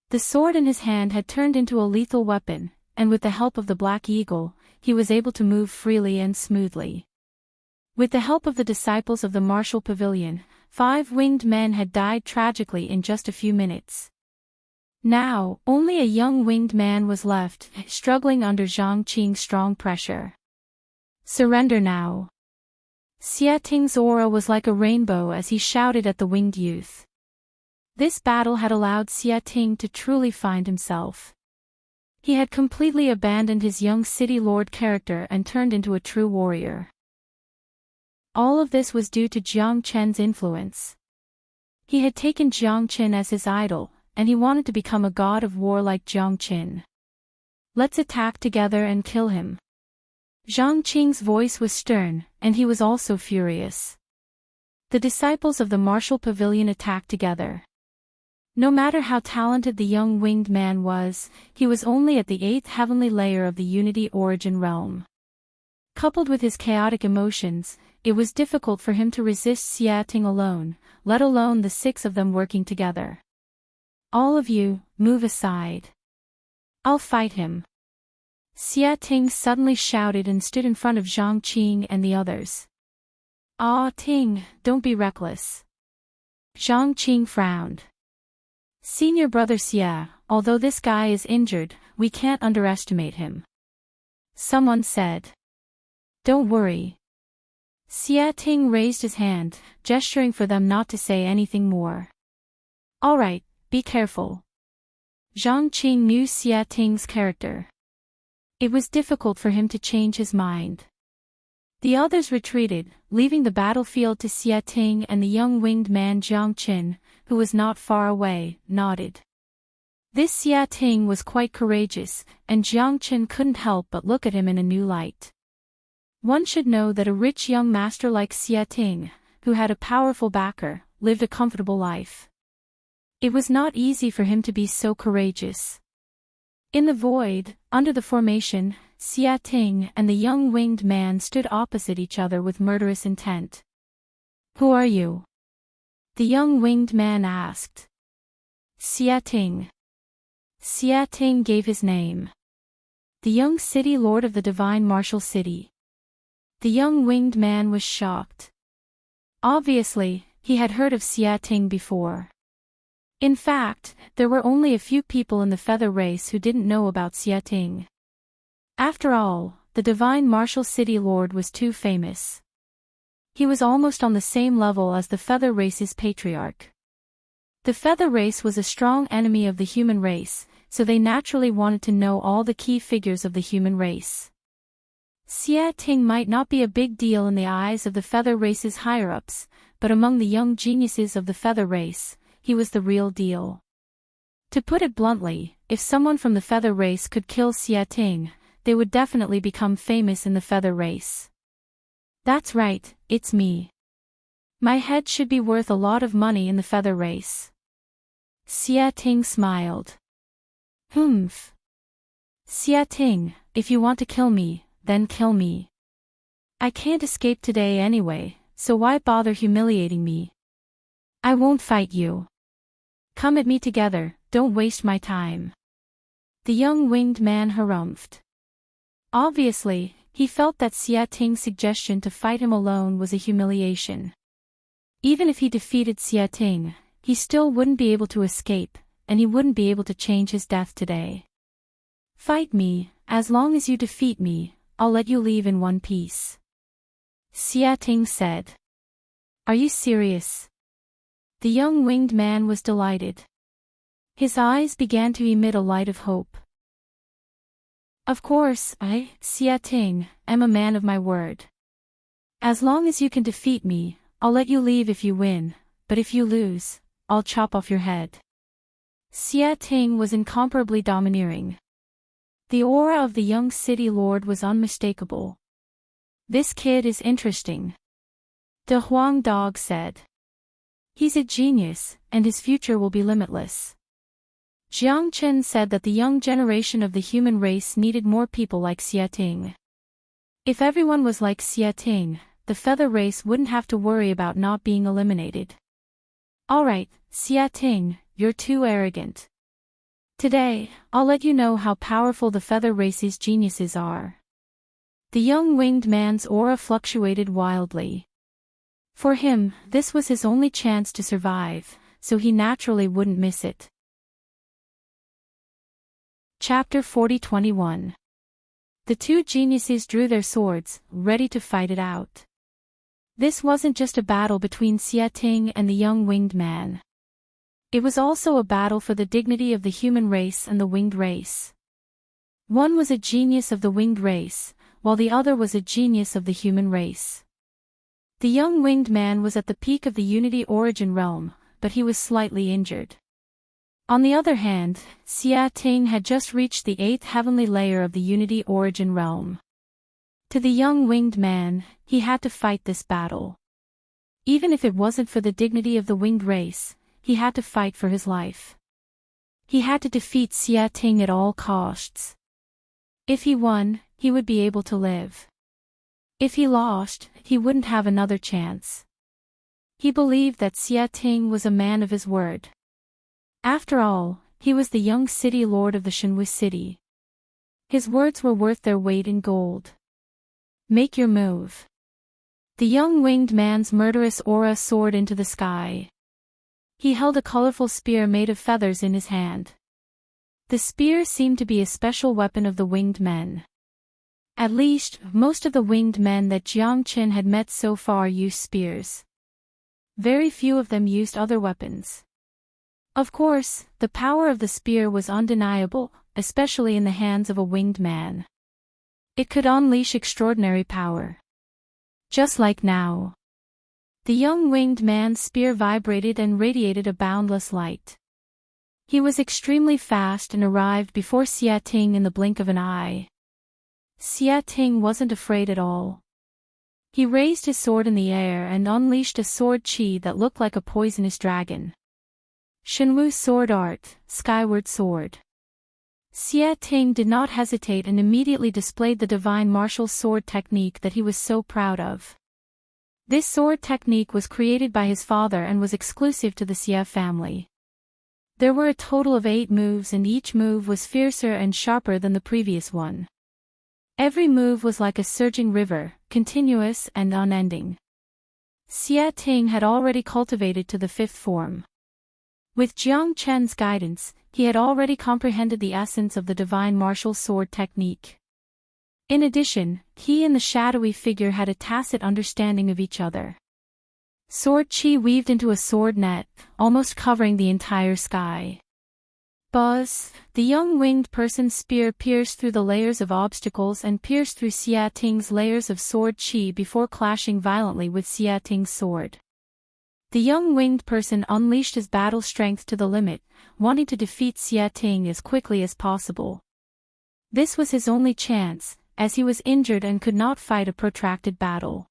The sword in his hand had turned into a lethal weapon, and with the help of the Black Eagle, he was able to move freely and smoothly. With the help of the disciples of the martial pavilion, 5 winged men had died tragically in just a few minutes. Now, only a young winged man was left, struggling under Zhang Qing's strong pressure. Surrender now. Xia Ting's aura was like a rainbow as he shouted at the winged youth. This battle had allowed Xia Ting to truly find himself. He had completely abandoned his young city lord character and turned into a true warrior. All of this was due to Jiang Chen's influence. He had taken Jiang Chen as his idol, and he wanted to become a god of war like Jiang Chen. Let's attack together and kill him. Zhang Qing's voice was stern, and he was also furious. The disciples of the martial pavilion attacked together. No matter how talented the young winged man was, he was only at the 8th heavenly layer of the unity origin realm. Coupled with his chaotic emotions, it was difficult for him to resist Xia Ting alone, let alone the 6 of them working together. All of you, move aside. I'll fight him. Xia Ting suddenly shouted and stood in front of Zhang Qing and the others. Ah, Ting, don't be reckless. Zhang Qing frowned. Senior brother Xia, although this guy is injured, we can't underestimate him. Someone said. Don't worry. Xia Ting raised his hand, gesturing for them not to say anything more. All right, be careful. Zhang Qing knew Xia Ting's character. It was difficult for him to change his mind. The others retreated, leaving the battlefield to Xia Ting, and the young winged man Jiang Chen, who was not far away, nodded. This Xia Ting was quite courageous, and Jiang Chen couldn't help but look at him in a new light. One should know that a rich young master like Xia Ting, who had a powerful backer, lived a comfortable life. It was not easy for him to be so courageous. In the void, under the formation, Xia Ting and the young winged man stood opposite each other with murderous intent. Who are you? The young winged man asked. Xia Ting. Xia Ting gave his name. The young city lord of the divine martial city. The young winged man was shocked. Obviously, he had heard of Xia Ting before. In fact, there were only a few people in the feather race who didn't know about Xia Ting. After all, the divine martial city lord was too famous. He was almost on the same level as the feather race's patriarch. The feather race was a strong enemy of the human race, so they naturally wanted to know all the key figures of the human race. Xia Ting might not be a big deal in the eyes of the feather race's higher-ups, but among the young geniuses of the feather race, he was the real deal. To put it bluntly, if someone from the feather race could kill Xia Ting, they would definitely become famous in the feather race. That's right, it's me. My head should be worth a lot of money in the feather race. Xia Ting smiled. Humph. Xia Ting, if you want to kill me, then kill me. I can't escape today anyway, so why bother humiliating me? I won't fight you. Come at me together, don't waste my time. The young winged man harumphed. Obviously, he felt that Xia Ting's suggestion to fight him alone was a humiliation. Even if he defeated Xia Ting, he still wouldn't be able to escape, and he wouldn't be able to change his death today. Fight me, as long as you defeat me, I'll let you leave in one piece. Xia Ting said. Are you serious? The young winged man was delighted. His eyes began to emit a light of hope. Of course, I, Xia Ting, am a man of my word. As long as you can defeat me, I'll let you leave if you win, but if you lose, I'll chop off your head. Xia Ting was incomparably domineering. The aura of the young city lord was unmistakable. This kid is interesting. De Huang Dog said. He's a genius, and his future will be limitless. Jiang Chen said that the young generation of the human race needed more people like Xia Ting. If everyone was like Xia Ting, the feather race wouldn't have to worry about not being eliminated. Alright, Xia Ting, you're too arrogant. Today, I'll let you know how powerful the feather race's geniuses are. The young winged man's aura fluctuated wildly. For him, this was his only chance to survive, so he naturally wouldn't miss it. Chapter 40-21. The two geniuses drew their swords, ready to fight it out. This wasn't just a battle between Xia Ting and the young winged man. It was also a battle for the dignity of the human race and the winged race. One was a genius of the winged race, while the other was a genius of the human race. The young winged man was at the peak of the Unity Origin realm, but he was slightly injured. On the other hand, Xia Ting had just reached the 8th heavenly layer of the Unity Origin realm. To the young winged man, he had to fight this battle. Even if it wasn't for the dignity of the winged race, he had to fight for his life. He had to defeat Xia Ting at all costs. If he won, he would be able to live. If he lost, he wouldn't have another chance. He believed that Xia Ting was a man of his word. After all, he was the young city lord of the Shenwu city. His words were worth their weight in gold. Make your move. The young winged man's murderous aura soared into the sky. He held a colorful spear made of feathers in his hand. The spear seemed to be a special weapon of the winged men. At least, most of the winged men that Jiang Qin had met so far used spears. Very few of them used other weapons. Of course, the power of the spear was undeniable, especially in the hands of a winged man. It could unleash extraordinary power. Just like now. The young winged man's spear vibrated and radiated a boundless light. He was extremely fast and arrived before Xia Ting in the blink of an eye. Xia Ting wasn't afraid at all. He raised his sword in the air and unleashed a sword chi that looked like a poisonous dragon. Shenwu sword art, skyward sword. Xia Ting did not hesitate and immediately displayed the divine martial sword technique that he was so proud of. This sword technique was created by his father and was exclusive to the Xia family. There were a total of 8 moves and each move was fiercer and sharper than the previous one. Every move was like a surging river, continuous and unending. Xia Ting had already cultivated to the 5th form. With Jiang Chen's guidance, he had already comprehended the essence of the divine martial sword technique. In addition, he and the shadowy figure had a tacit understanding of each other. Sword chi weaved into a sword net, almost covering the entire sky. Buzz, the young winged person's spear pierced through the layers of obstacles and pierced through Xia Ting's layers of sword chi before clashing violently with Xia Ting's sword. The young winged person unleashed his battle strength to the limit, wanting to defeat Xia Ting as quickly as possible. This was his only chance, as he was injured and could not fight a protracted battle.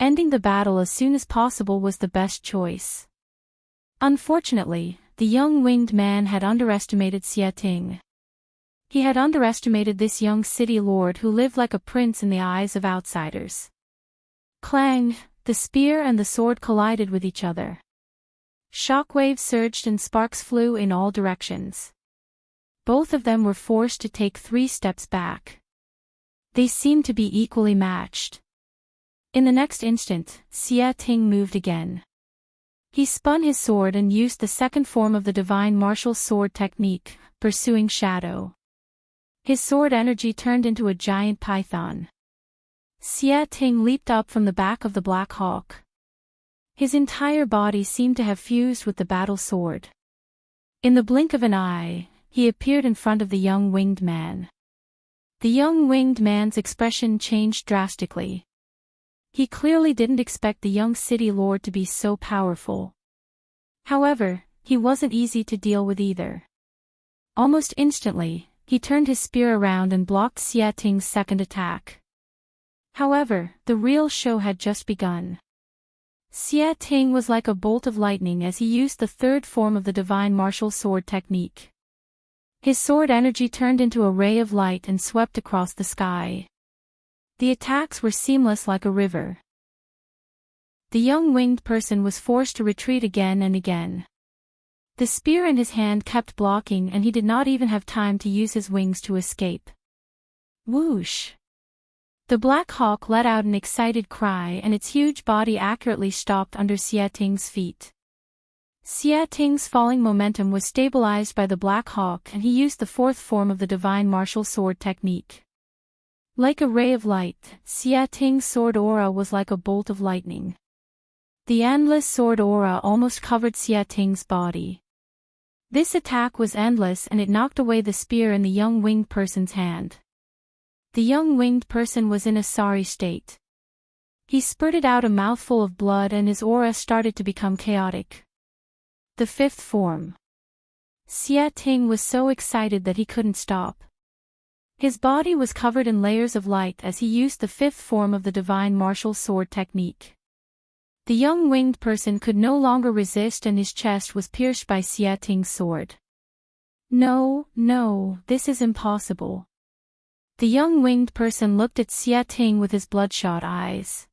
Ending the battle as soon as possible was the best choice. Unfortunately, the young winged man had underestimated Xia Ting. He had underestimated this young city lord who lived like a prince in the eyes of outsiders. Clang! The spear and the sword collided with each other. Shockwaves surged and sparks flew in all directions. Both of them were forced to take 3 steps back. They seemed to be equally matched. In the next instant, Xia Ting moved again. He spun his sword and used the 2nd form of the divine martial sword technique, pursuing shadow. His sword energy turned into a giant python. Xia Ting leaped up from the back of the Black Hawk. His entire body seemed to have fused with the battle sword. In the blink of an eye, he appeared in front of the young winged man. The young winged man's expression changed drastically. He clearly didn't expect the young city lord to be so powerful. However, he wasn't easy to deal with either. Almost instantly, he turned his spear around and blocked Xia Ting's 2nd attack. However, the real show had just begun. Xia Ting was like a bolt of lightning as he used the 3rd form of the divine martial sword technique. His sword energy turned into a ray of light and swept across the sky. The attacks were seamless like a river. The young winged person was forced to retreat again and again. The spear in his hand kept blocking and he did not even have time to use his wings to escape. Whoosh! The Black Hawk let out an excited cry and its huge body accurately stopped under Xia Ting's feet. Xia Ting's falling momentum was stabilized by the Black Hawk, and he used the fourth form of the divine martial sword technique. Like a ray of light, Xia Ting's sword aura was like a bolt of lightning. The endless sword aura almost covered Xia Ting's body. This attack was endless, and it knocked away the spear in the young winged person's hand. The young winged person was in a sorry state. He spurted out a mouthful of blood and his aura started to become chaotic. The fifth form. Xia Ting was so excited that he couldn't stop. His body was covered in layers of light as he used the fifth form of the divine martial sword technique. The young winged person could no longer resist and his chest was pierced by Xia Ting's sword. No, this is impossible. The young winged person looked at Xia Ting with his bloodshot eyes.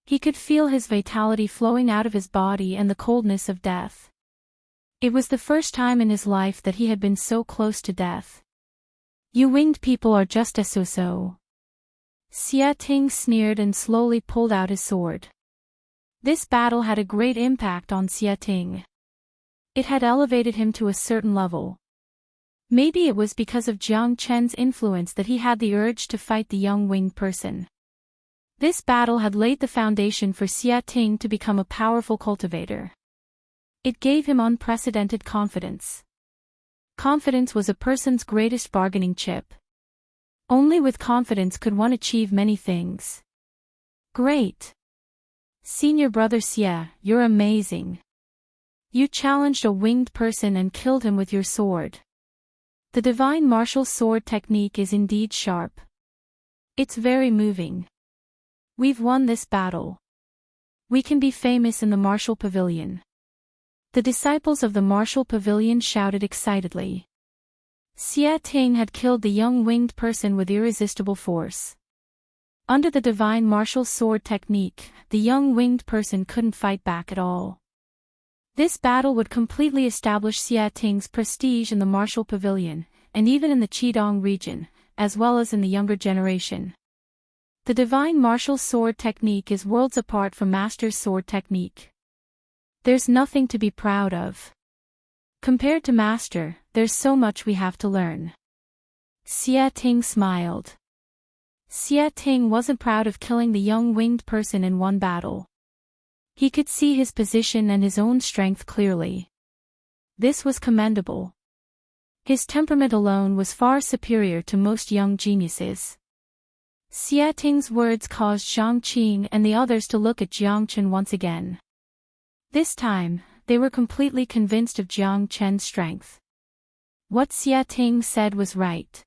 He could feel his vitality flowing out of his body and the coldness of death. It was the first time in his life that he had been so close to death. You winged people are just as so. Xia Ting sneered and slowly pulled out his sword. This battle had a great impact on Xia Ting. It had elevated him to a certain level. Maybe it was because of Jiang Chen's influence that he had the urge to fight the young winged person. This battle had laid the foundation for Xia Ting to become a powerful cultivator. It gave him unprecedented confidence. Confidence was a person's greatest bargaining chip. Only with confidence could one achieve many things. Great! Senior brother Xia, you're amazing. You challenged a winged person and killed him with your sword. The divine martial sword technique is indeed sharp. It's very moving. We've won this battle. We can be famous in the martial pavilion. The disciples of the martial pavilion shouted excitedly. Xia Ting had killed the young winged person with irresistible force. Under the divine martial sword technique, the young winged person couldn't fight back at all. This battle would completely establish Xia Ting's prestige in the martial pavilion, and even in the Qidong region, as well as in the younger generation. The divine martial sword technique is worlds apart from Master's sword technique. There's nothing to be proud of. Compared to Master, there's so much we have to learn. Xia Ting smiled. Xia Ting wasn't proud of killing the young winged person in one battle. He could see his position and his own strength clearly. This was commendable. His temperament alone was far superior to most young geniuses. Xia Ting's words caused Zhang Qing and the others to look at Jiang Chen once again. This time, they were completely convinced of Jiang Chen's strength. What Xia Ting said was right.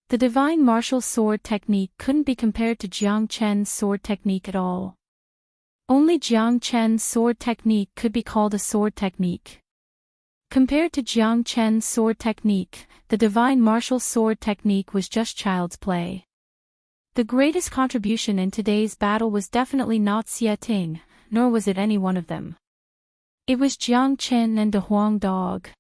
The divine martial sword technique couldn't be compared to Jiang Chen's sword technique at all. Only Jiang Chen's sword technique could be called a sword technique. Compared to Jiang Chen's sword technique, the divine martial sword technique was just child's play. The greatest contribution in today's battle was definitely not Xia Ting, nor was it any one of them. It was Jiang Chen and De Huang Dog.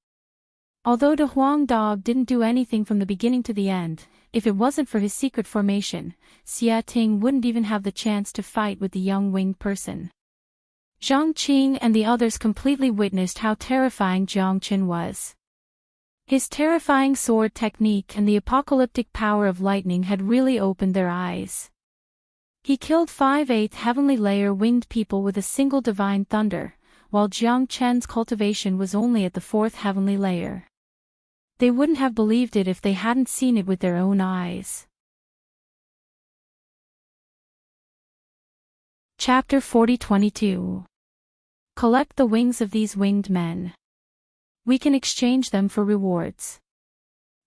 Although De Huang Dog didn't do anything from the beginning to the end, if it wasn't for his secret formation, Xia Ting wouldn't even have the chance to fight with the young winged person. Zhang Qing and the others completely witnessed how terrifying Jiang Chen was. His terrifying sword technique and the apocalyptic power of lightning had really opened their eyes. He killed 5/8 heavenly layer winged people with a single divine thunder, while Jiang Chen's cultivation was only at the 4th heavenly layer. They wouldn't have believed it if they hadn't seen it with their own eyes. Chapter 40-22. Collect the wings of these winged men. We can exchange them for rewards.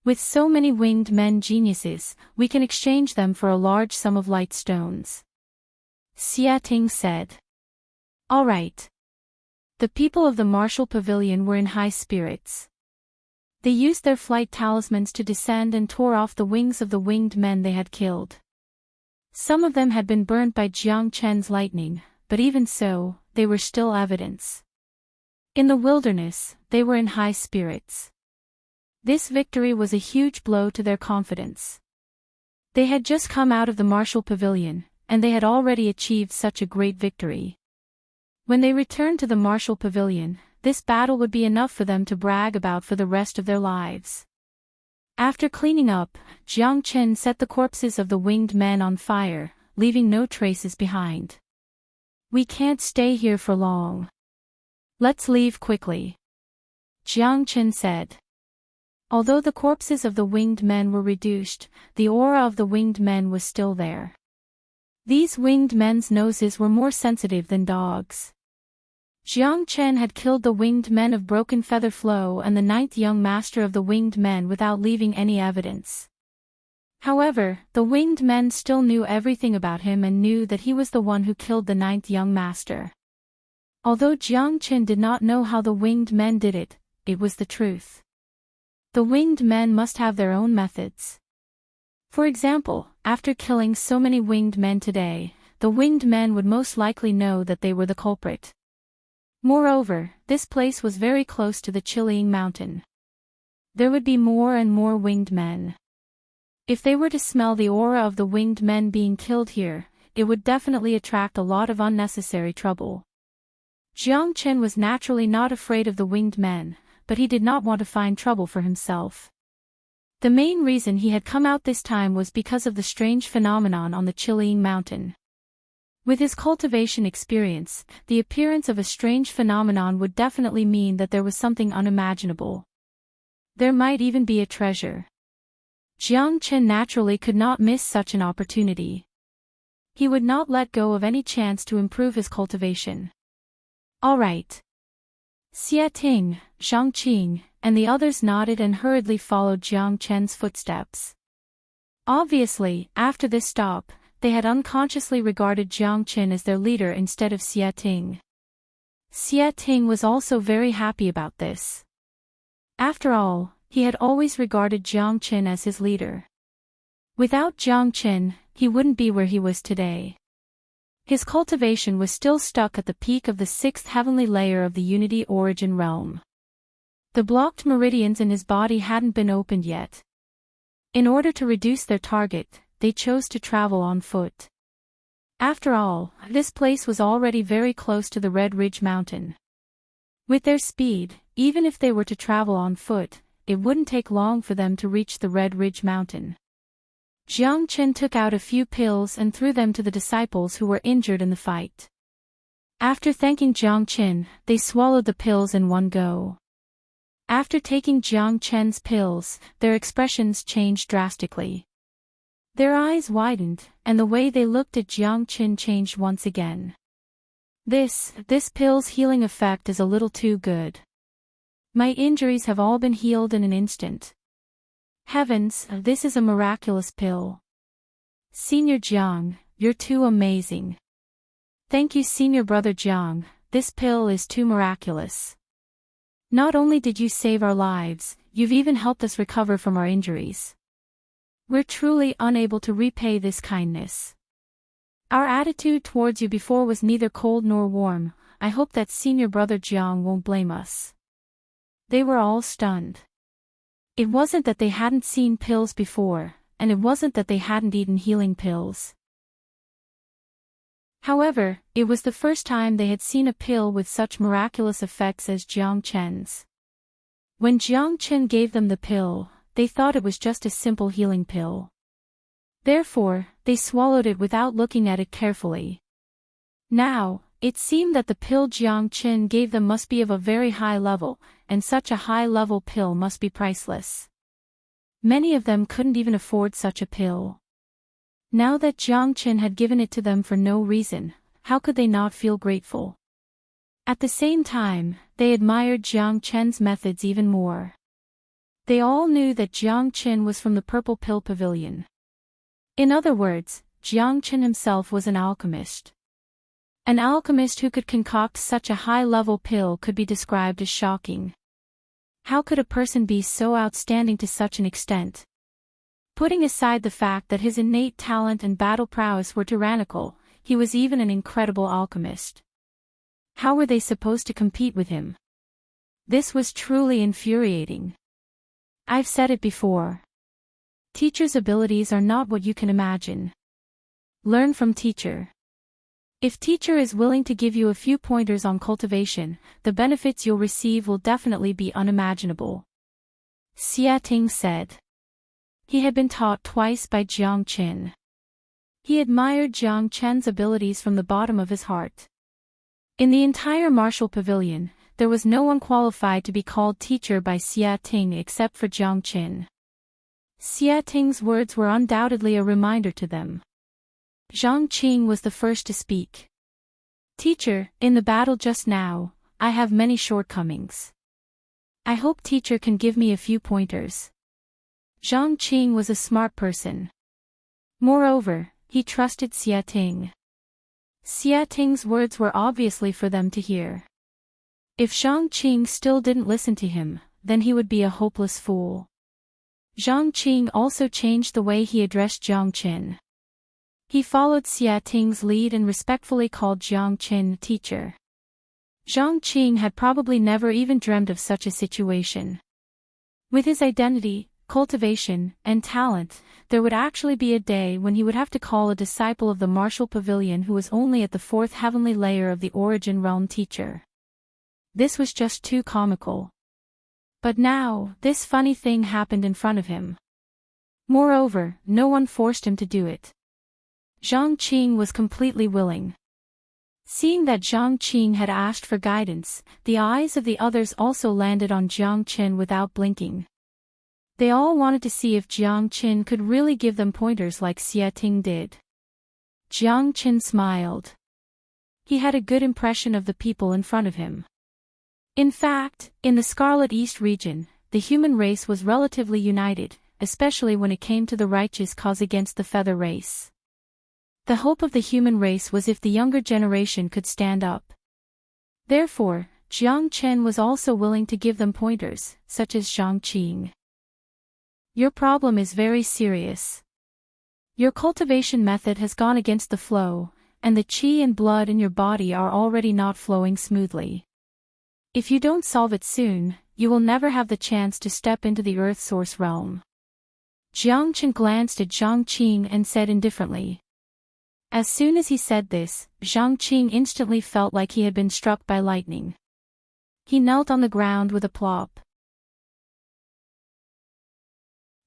With so many winged men geniuses, we can exchange them for a large sum of light stones. Xia Ting said. All right. The people of the martial pavilion were in high spirits. They used their flight talismans to descend and tore off the wings of the winged men they had killed. Some of them had been burnt by Jiang Chen's lightning, but even so, they were still evidence. In the wilderness, they were in high spirits. This victory was a huge blow to their confidence. They had just come out of the martial pavilion, and they had already achieved such a great victory. When they returned to the martial pavilion, this battle would be enough for them to brag about for the rest of their lives. After cleaning up, Jiang Chen set the corpses of the winged men on fire, leaving no traces behind. "We can't stay here for long. Let's leave quickly," Jiang Chen said. Although the corpses of the winged men were reduced, the aura of the winged men was still there. These winged men's noses were more sensitive than dogs. Jiang Chen had killed the winged men of Broken Feather Flow and the 9th young master of the winged men without leaving any evidence. However, the winged men still knew everything about him and knew that he was the one who killed the 9th young master. Although Jiang Chen did not know how the winged men did it, it was the truth. The winged men must have their own methods. For example, after killing so many winged men today, the winged men would most likely know that they were the culprit. Moreover, this place was very close to the Chilling Mountain. There would be more and more winged men. If they were to smell the aura of the winged men being killed here, it would definitely attract a lot of unnecessary trouble. Jiang Chen was naturally not afraid of the winged men, but he did not want to find trouble for himself. The main reason he had come out this time was because of the strange phenomenon on the Chilling Mountain. With his cultivation experience, the appearance of a strange phenomenon would definitely mean that there was something unimaginable. There might even be a treasure. Jiang Chen naturally could not miss such an opportunity. He would not let go of any chance to improve his cultivation. All right. Xie Ting, Zhang Qing, and the others nodded and hurriedly followed Jiang Chen's footsteps. Obviously, after this stop, they had unconsciously regarded Jiang Chen as their leader instead of Xie Ting. Xie Ting was also very happy about this. After all, he had always regarded Jiang Chen as his leader. Without Jiang Chen, he wouldn't be where he was today. His cultivation was still stuck at the peak of the 6th heavenly layer of the Unity Origin realm. The blocked meridians in his body hadn't been opened yet. In order to reduce their target, they chose to travel on foot. After all, this place was already very close to the Red Ridge Mountain. With their speed, even if they were to travel on foot, it wouldn't take long for them to reach the Red Ridge Mountain. Jiang Chen took out a few pills and threw them to the disciples who were injured in the fight. After thanking Jiang Chen, they swallowed the pills in one go. After taking Jiang Chen's pills, their expressions changed drastically. Their eyes widened, and the way they looked at Jiang Chen changed once again. This pill's healing effect is a little too good. My injuries have all been healed in an instant. Heavens, this is a miraculous pill. Senior Jiang, you're too amazing. Thank you, Senior Brother Jiang, this pill is too miraculous. Not only did you save our lives, you've even helped us recover from our injuries. We're truly unable to repay this kindness. Our attitude towards you before was neither cold nor warm. I hope that Senior Brother Jiang won't blame us. They were all stunned. It wasn't that they hadn't seen pills before, and it wasn't that they hadn't eaten healing pills. However, it was the first time they had seen a pill with such miraculous effects as Jiang Chen's. When Jiang Chen gave them the pill, they thought it was just a simple healing pill. Therefore, they swallowed it without looking at it carefully. Now, it seemed that the pill Jiang Chen gave them must be of a very high level, and such a high-level pill must be priceless. Many of them couldn't even afford such a pill. Now that Jiang Chen had given it to them for no reason, how could they not feel grateful? At the same time, they admired Jiang Chen's methods even more. They all knew that Jiang Chen was from the Purple Pill Pavilion. In other words, Jiang Chen himself was an alchemist. An alchemist who could concoct such a high-level pill could be described as shocking. How could a person be so outstanding to such an extent? Putting aside the fact that his innate talent and battle prowess were tyrannical, he was even an incredible alchemist. How were they supposed to compete with him? This was truly infuriating. I've said it before. Teacher's abilities are not what you can imagine. Learn from teacher. If teacher is willing to give you a few pointers on cultivation, the benefits you'll receive will definitely be unimaginable. Xia Ting said. He had been taught twice by Jiang Qin. He admired Jiang Chen's abilities from the bottom of his heart. In the entire martial pavilion, there was no one qualified to be called teacher by Xia Ting except for Jiang Qin. Xia Ting's words were undoubtedly a reminder to them. Zhang Qing was the first to speak. Teacher, in the battle just now, I have many shortcomings. I hope teacher can give me a few pointers. Zhang Qing was a smart person. Moreover, he trusted Xia Ting. Xia Ting's words were obviously for them to hear. If Zhang Qing still didn't listen to him, then he would be a hopeless fool. Zhang Qing also changed the way he addressed Jiang Qin. He followed Xia Ting's lead and respectfully called Jiang Qin teacher. Zhang Qing had probably never even dreamed of such a situation. With his identity, cultivation, and talent, there would actually be a day when he would have to call a disciple of the martial pavilion who was only at the fourth heavenly layer of the origin realm teacher. This was just too comical. But now, this funny thing happened in front of him. Moreover, no one forced him to do it. Zhang Qing was completely willing. Seeing that Zhang Qing had asked for guidance, the eyes of the others also landed on Jiang Qin without blinking. They all wanted to see if Jiang Qin could really give them pointers like Xia Ting did. Jiang Qin smiled. He had a good impression of the people in front of him. In fact, in the Scarlet East region, the human race was relatively united, especially when it came to the righteous cause against the feather race. The hope of the human race was if the younger generation could stand up. Therefore, Jiang Chen was also willing to give them pointers, such as Zhang Qing. Your problem is very serious. Your cultivation method has gone against the flow, and the qi and blood in your body are already not flowing smoothly. If you don't solve it soon, you will never have the chance to step into the earth source realm. Jiang Chen glanced at Zhang Qing and said indifferently. As soon as he said this, Zhang Qing instantly felt like he had been struck by lightning. He knelt on the ground with a plop.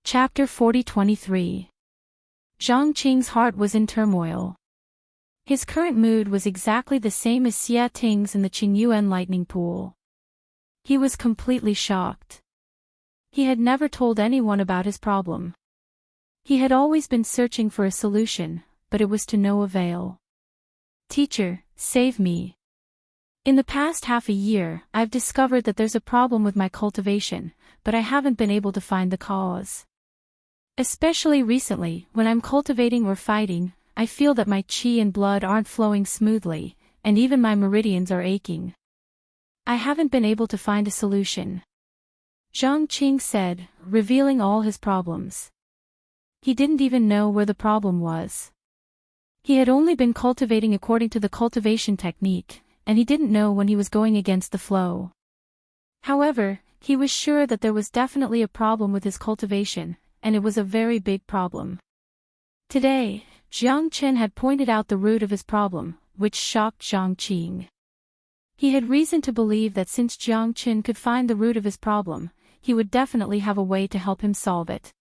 Chapter 40-23. Zhang Qing's heart was in turmoil. His current mood was exactly the same as Xia Ting's in the Qingyuan lightning pool. He was completely shocked. He had never told anyone about his problem. He had always been searching for a solution, but it was to no avail. Teacher, save me. In the past half a year, I've discovered that there's a problem with my cultivation, but I haven't been able to find the cause. Especially recently, when I'm cultivating or fighting, I feel that my qi and blood aren't flowing smoothly, and even my meridians are aching. I haven't been able to find a solution. Zhang Qing said, revealing all his problems. He didn't even know where the problem was. He had only been cultivating according to the cultivation technique, and he didn't know when he was going against the flow. However, he was sure that there was definitely a problem with his cultivation, and it was a very big problem. Today, Jiang Chen had pointed out the root of his problem, which shocked Zhang Qing. He had reason to believe that since Jiang Chen could find the root of his problem, he would definitely have a way to help him solve it.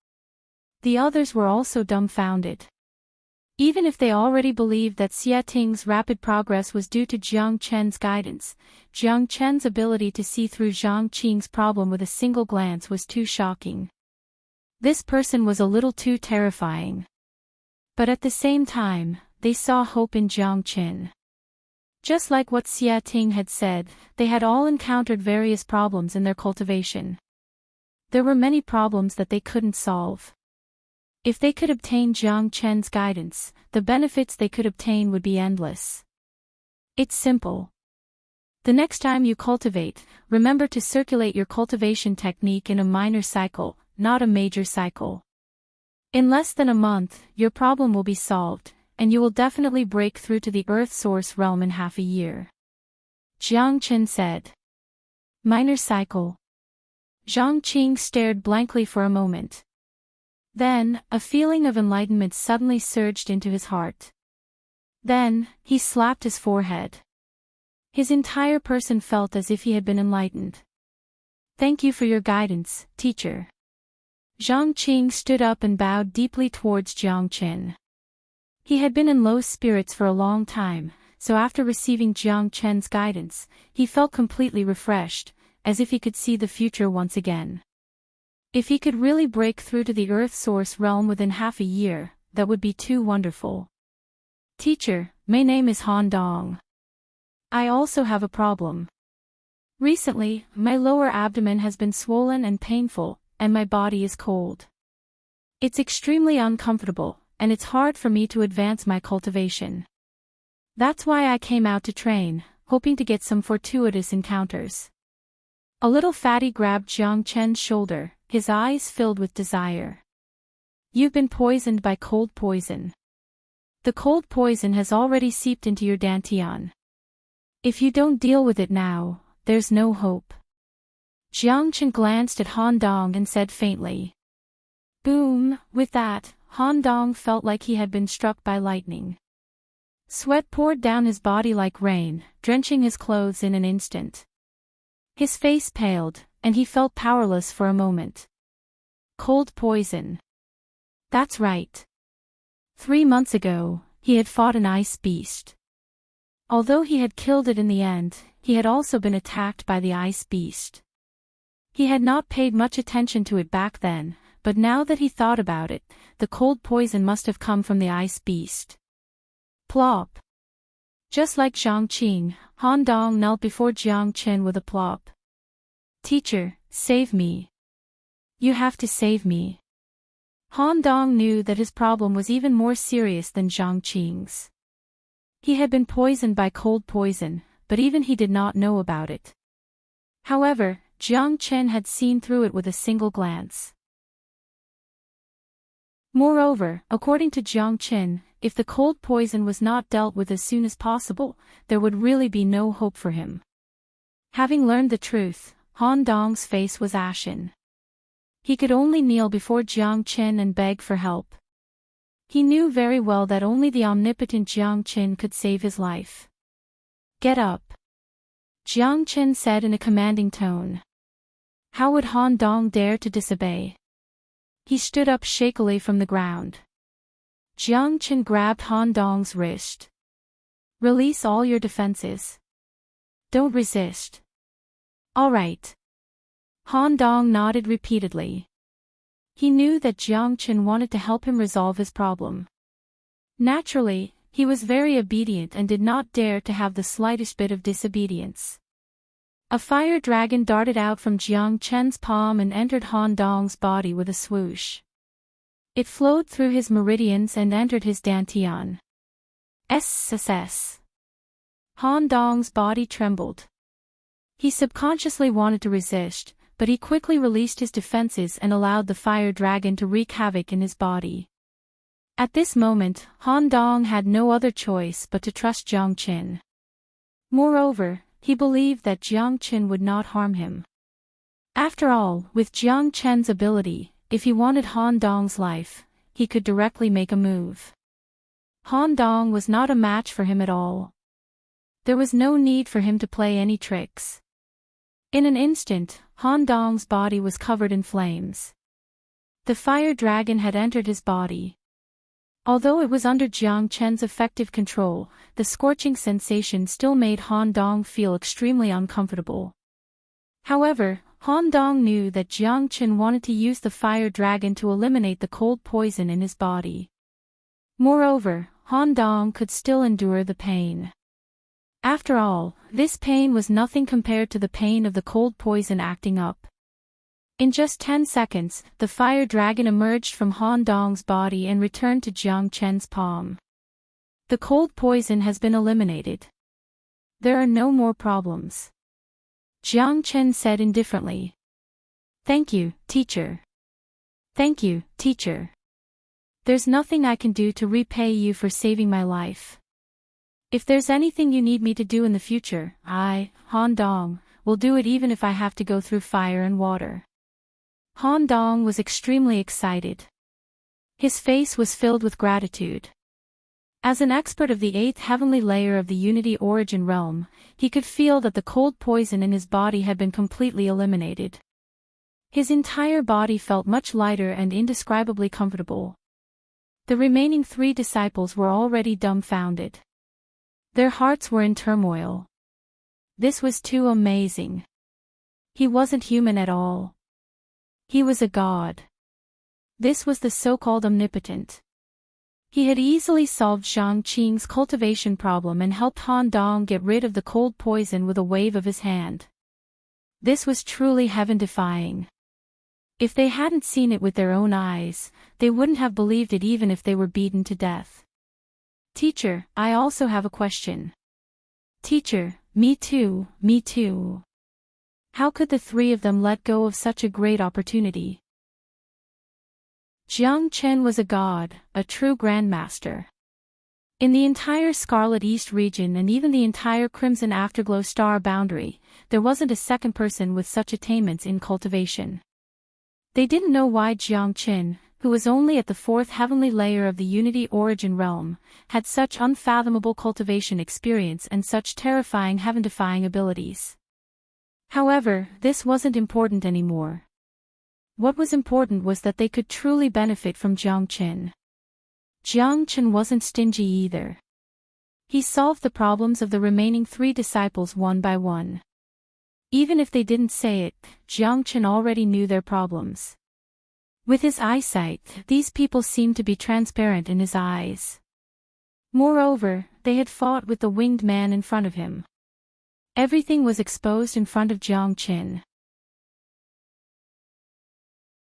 The others were also dumbfounded. Even if they already believed that Xia Ting's rapid progress was due to Jiang Chen's guidance, Jiang Chen's ability to see through Zhang Qing's problem with a single glance was too shocking. This person was a little too terrifying. But at the same time, they saw hope in Jiang Qin. Just like what Xia Ting had said, they had all encountered various problems in their cultivation. There were many problems that they couldn't solve. If they could obtain Jiang Chen's guidance, the benefits they could obtain would be endless. It's simple. The next time you cultivate, remember to circulate your cultivation technique in a minor cycle, not a major cycle. In less than a month, your problem will be solved, and you will definitely break through to the earth source realm in half a year. Jiang Chen said. Minor cycle. Zhang Qing stared blankly for a moment. Then, a feeling of enlightenment suddenly surged into his heart. Then, he slapped his forehead. His entire person felt as if he had been enlightened. Thank you for your guidance, teacher. Zhang Qing stood up and bowed deeply towards Jiang Chen. He had been in low spirits for a long time, so after receiving Jiang Chen's guidance, he felt completely refreshed, as if he could see the future once again. If he could really break through to the Earth Source realm within half a year, that would be too wonderful. Teacher, my name is Han Dong. I also have a problem. Recently, my lower abdomen has been swollen and painful, and my body is cold. It's extremely uncomfortable, and it's hard for me to advance my cultivation. That's why I came out to train, hoping to get some fortuitous encounters. A little fatty grabbed Jiang Chen's shoulder, his eyes filled with desire. You've been poisoned by cold poison. The cold poison has already seeped into your dantian. If you don't deal with it now, there's no hope. Jiang Chen glanced at Han Dong and said faintly. Boom! With that, Han Dong felt like he had been struck by lightning. Sweat poured down his body like rain, drenching his clothes in an instant. His face paled, and he felt powerless for a moment. Cold poison. That's right. 3 months ago, he had fought an ice beast. Although he had killed it in the end, he had also been attacked by the ice beast. He had not paid much attention to it back then, but now that he thought about it, the cold poison must have come from the ice beast. Plop. Just like Zhang Qing, Han Dong knelt before Jiang Chen with a plop. Teacher, save me. You have to save me. Han Dong knew that his problem was even more serious than Zhang Qing's. He had been poisoned by cold poison, but even he did not know about it. However, Jiang Chen had seen through it with a single glance. Moreover, according to Jiang Chen, if the cold poison was not dealt with as soon as possible, there would really be no hope for him. Having learned the truth, Han Dong's face was ashen. He could only kneel before Jiang Chen and beg for help. He knew very well that only the omnipotent Jiang Chen could save his life. Get up. Jiang Chen said in a commanding tone. How would Han Dong dare to disobey? He stood up shakily from the ground. Jiang Chen grabbed Han Dong's wrist. Release all your defenses. Don't resist. All right. Han Dong nodded repeatedly. He knew that Jiang Chen wanted to help him resolve his problem. Naturally, he was very obedient and did not dare to have the slightest bit of disobedience. A fire dragon darted out from Jiang Chen's palm and entered Han Dong's body with a swoosh. It flowed through his meridians and entered his dantian. SSS. Han Dong's body trembled. He subconsciously wanted to resist, but he quickly released his defenses and allowed the fire dragon to wreak havoc in his body. At this moment, Han Dong had no other choice but to trust Jiang Chen. Moreover, he believed that Jiang Chen would not harm him. After all, with Jiang Chen's ability, if he wanted Han Dong's life, he could directly make a move. Han Dong was not a match for him at all. There was no need for him to play any tricks. In an instant, Han Dong's body was covered in flames. The fire dragon had entered his body. Although it was under Jiang Chen's effective control, the scorching sensation still made Han Dong feel extremely uncomfortable. However, Han Dong knew that Jiang Chen wanted to use the fire dragon to eliminate the cold poison in his body. Moreover, Han Dong could still endure the pain. After all, this pain was nothing compared to the pain of the cold poison acting up. In just 10 seconds, the fire dragon emerged from Han Dong's body and returned to Jiang Chen's palm. The cold poison has been eliminated. There are no more problems. Jiang Chen said indifferently. Thank you, teacher. Thank you, teacher. There's nothing I can do to repay you for saving my life. If there's anything you need me to do in the future, I, Han Dong, will do it even if I have to go through fire and water. Han Dong was extremely excited. His face was filled with gratitude. As an expert of the 8th heavenly layer of the Unity Origin realm, he could feel that the cold poison in his body had been completely eliminated. His entire body felt much lighter and indescribably comfortable. The remaining 3 disciples were already dumbfounded. Their hearts were in turmoil. This was too amazing. He wasn't human at all. He was a god. This was the so-called omnipotent. He had easily solved Zhang Qing's cultivation problem and helped Han Dong get rid of the cold poison with a wave of his hand. This was truly heaven-defying. If they hadn't seen it with their own eyes, they wouldn't have believed it even if they were beaten to death. Teacher, I also have a question. Teacher, me too, me too. How could the 3 of them let go of such a great opportunity? Jiang Chen was a god, a true grandmaster. In the entire Scarlet East region and even the entire Crimson Afterglow star boundary, there wasn't a second person with such attainments in cultivation. They didn't know why Jiang Chen, who was only at the 4th heavenly layer of the Unity Origin realm, had such unfathomable cultivation experience and such terrifying heaven-defying abilities. However, this wasn't important anymore. What was important was that they could truly benefit from Jiang Chen. Jiang Chen wasn't stingy either. He solved the problems of the remaining 3 disciples one by one. Even if they didn't say it, Jiang Chen already knew their problems. With his eyesight, these people seemed to be transparent in his eyes. Moreover, they had fought with the winged man in front of him. Everything was exposed in front of Jiang Chen.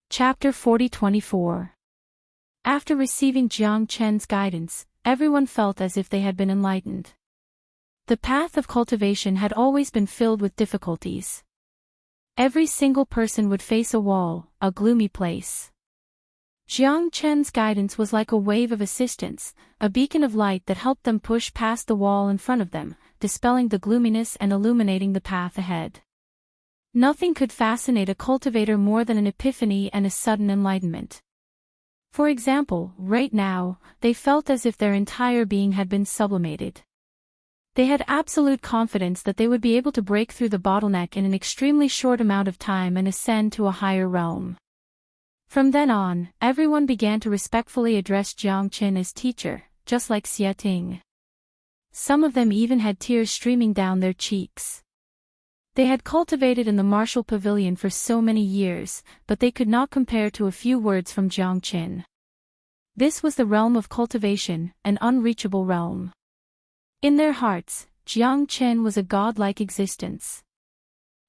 Chapter 40-24. After receiving Jiang Chen's guidance, everyone felt as if they had been enlightened. The path of cultivation had always been filled with difficulties. Every single person would face a wall, a gloomy place. Jiang Chen's guidance was like a wave of assistance, a beacon of light that helped them push past the wall in front of them, dispelling the gloominess and illuminating the path ahead. Nothing could fascinate a cultivator more than an epiphany and a sudden enlightenment. For example, right now, they felt as if their entire being had been sublimated. They had absolute confidence that they would be able to break through the bottleneck in an extremely short amount of time and ascend to a higher realm. From then on, everyone began to respectfully address Jiang Chen as teacher, just like Xie Ting. Some of them even had tears streaming down their cheeks. They had cultivated in the martial pavilion for so many years, but they could not compare to a few words from Jiang Chen. This was the realm of cultivation, an unreachable realm. In their hearts, Jiang Chen was a godlike existence.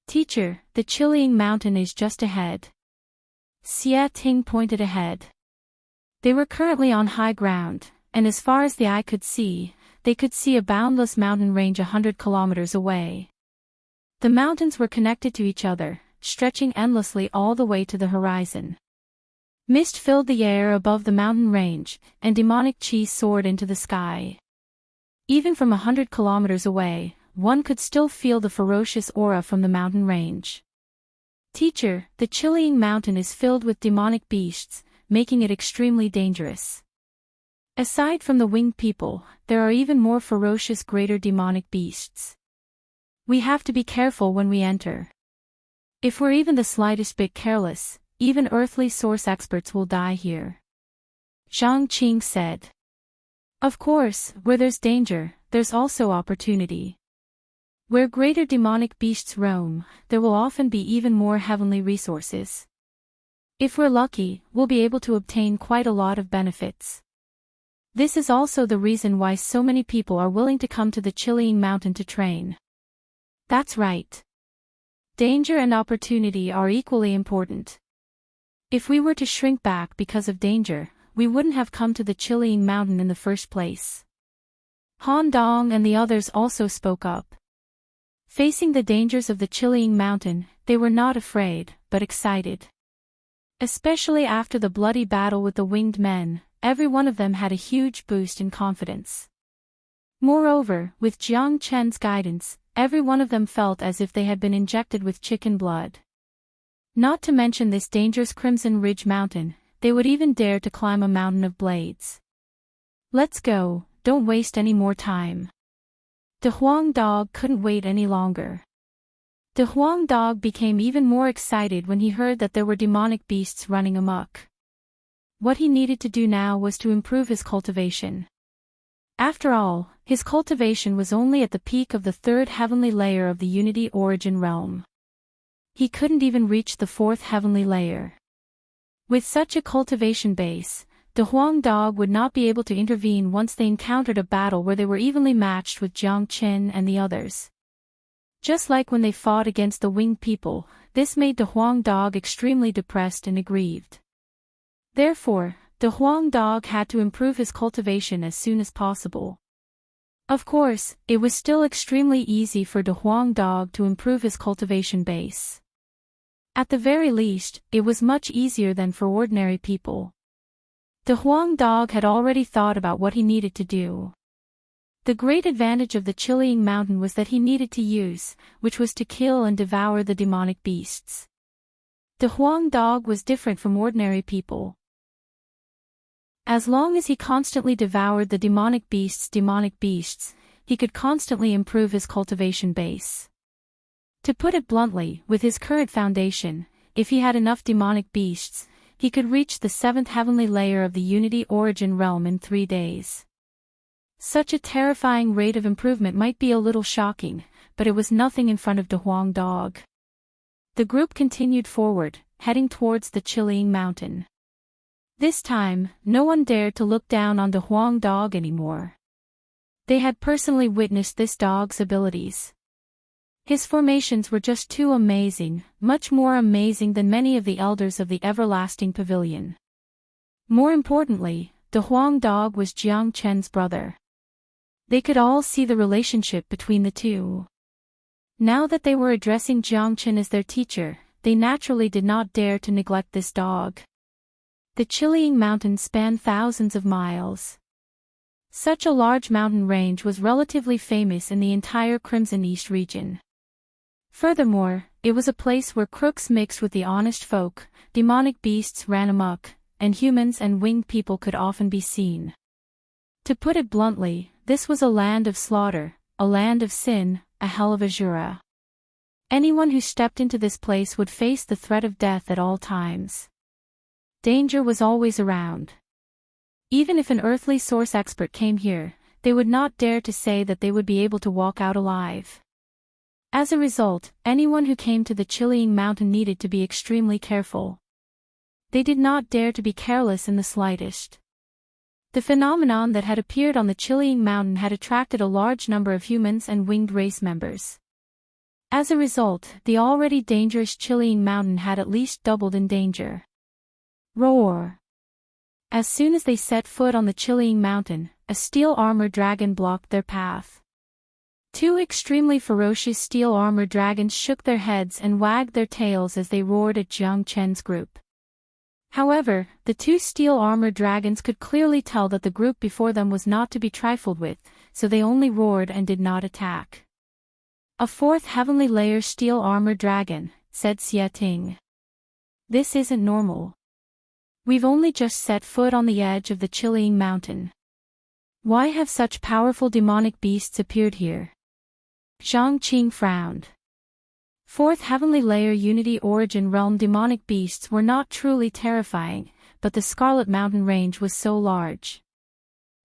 Teacher, the Chilling Mountain is just ahead. Xie Ting pointed ahead. They were currently on high ground, and as far as the eye could see, they could see a boundless mountain range 100 kilometers away. The mountains were connected to each other, stretching endlessly all the way to the horizon. Mist filled the air above the mountain range, and demonic chi soared into the sky. Even from 100 kilometers away, one could still feel the ferocious aura from the mountain range. Teacher, the Chilling Mountain is filled with demonic beasts, making it extremely dangerous. Aside from the winged people, there are even more ferocious greater demonic beasts. We have to be careful when we enter. If we're even the slightest bit careless, even earthly source experts will die here. Zhang Qing said. Of course, where there's danger, there's also opportunity. Where greater demonic beasts roam, there will often be even more heavenly resources. If we're lucky, we'll be able to obtain quite a lot of benefits. This is also the reason why so many people are willing to come to the Chilling Mountain to train. That's right. Danger and opportunity are equally important. If we were to shrink back because of danger, we wouldn't have come to the Chilling Mountain in the first place. Han Dong and the others also spoke up. Facing the dangers of the Chilling Mountain, they were not afraid, but excited. Especially after the bloody battle with the winged men, every one of them had a huge boost in confidence. Moreover, with Jiang Chen's guidance, every one of them felt as if they had been injected with chicken blood. Not to mention this dangerous Crimson Ridge Mountain, they would even dare to climb a mountain of blades. Let's go, don't waste any more time." The Huang dog couldn't wait any longer. The Huang dog became even more excited when he heard that there were demonic beasts running amok. What he needed to do now was to improve his cultivation. After all, his cultivation was only at the peak of the third heavenly layer of the unity origin realm. He couldn't even reach the fourth heavenly layer. With such a cultivation base, the Huang dog would not be able to intervene once they encountered a battle where they were evenly matched with Jiang Qin and the others. Just like when they fought against the winged people, this made the Huang dog extremely depressed and aggrieved. Therefore, the Huang dog had to improve his cultivation as soon as possible. Of course, it was still extremely easy for the Huang dog to improve his cultivation base. At the very least, it was much easier than for ordinary people. The Huang dog had already thought about what he needed to do. The great advantage of the Chilling Mountain was that he needed to use, which was to kill and devour the demonic beasts. The Huang dog was different from ordinary people. As long as he constantly devoured the demonic beasts, he could constantly improve his cultivation base. To put it bluntly, with his current foundation, if he had enough demonic beasts, he could reach the seventh heavenly layer of the unity origin realm in 3 days. Such a terrifying rate of improvement might be a little shocking, but it was nothing in front of the Huang dog. The group continued forward, heading towards the Chilling Mountain. This time, no one dared to look down on the Huang dog anymore. They had personally witnessed this dog's abilities. His formations were just too amazing, much more amazing than many of the elders of the everlasting pavilion. More importantly, the Huang dog was Jiang Chen's brother. They could all see the relationship between the two. Now that they were addressing Jiang Chen as their teacher, they naturally did not dare to neglect this dog. The Chilling Mountain spanned thousands of miles. Such a large mountain range was relatively famous in the entire Crimson East region. Furthermore, it was a place where crooks mixed with the honest folk, demonic beasts ran amok, and humans and winged people could often be seen. To put it bluntly, this was a land of slaughter, a land of sin, a hell of Azura. Anyone who stepped into this place would face the threat of death at all times. Danger was always around. Even if an earthly source expert came here, they would not dare to say that they would be able to walk out alive. As a result, anyone who came to the Chilling Mountain needed to be extremely careful. They did not dare to be careless in the slightest. The phenomenon that had appeared on the Chilling Mountain had attracted a large number of humans and winged race members. As a result, the already dangerous Chilling Mountain had at least doubled in danger. Roar! As soon as they set foot on the Chilling Mountain, a steel-armored dragon blocked their path. 2 extremely ferocious steel-armored dragons shook their heads and wagged their tails as they roared at Jiang Chen's group. However, the 2 steel-armored dragons could clearly tell that the group before them was not to be trifled with, so they only roared and did not attack. "A 4th heavenly layer steel-armored dragon," said Xie Ting. "This isn't normal. We've only just set foot on the edge of the Chilling Mountain. Why have such powerful demonic beasts appeared here?" Zhang Qing frowned. 4th heavenly layer unity origin realm demonic beasts were not truly terrifying, but the Scarlet Mountain range was so large.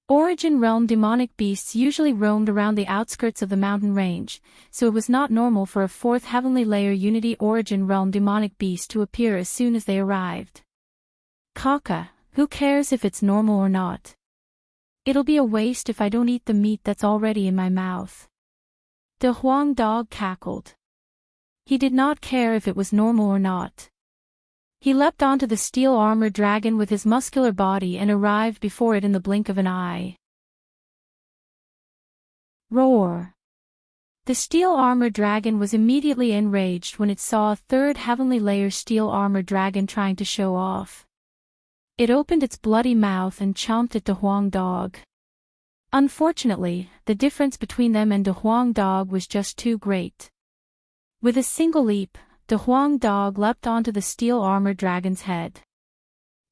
Origin realm demonic beasts usually roamed around the outskirts of the mountain range, so it was not normal for a 4th heavenly layer unity origin realm demonic beast to appear as soon as they arrived. "Kaka, who cares if it's normal or not? It'll be a waste if I don't eat the meat that's already in my mouth." The Huang dog cackled. He did not care if it was normal or not. He leapt onto the steel-armored dragon with his muscular body and arrived before it in the blink of an eye. Roar! The steel-armored dragon was immediately enraged when it saw a 3rd heavenly layer steel-armored dragon trying to show off. It opened its bloody mouth and chomped at the Huang dog. Unfortunately, the difference between them and the Huang dog was just too great. With a single leap, the Huang dog leapt onto the steel-armored dragon's head.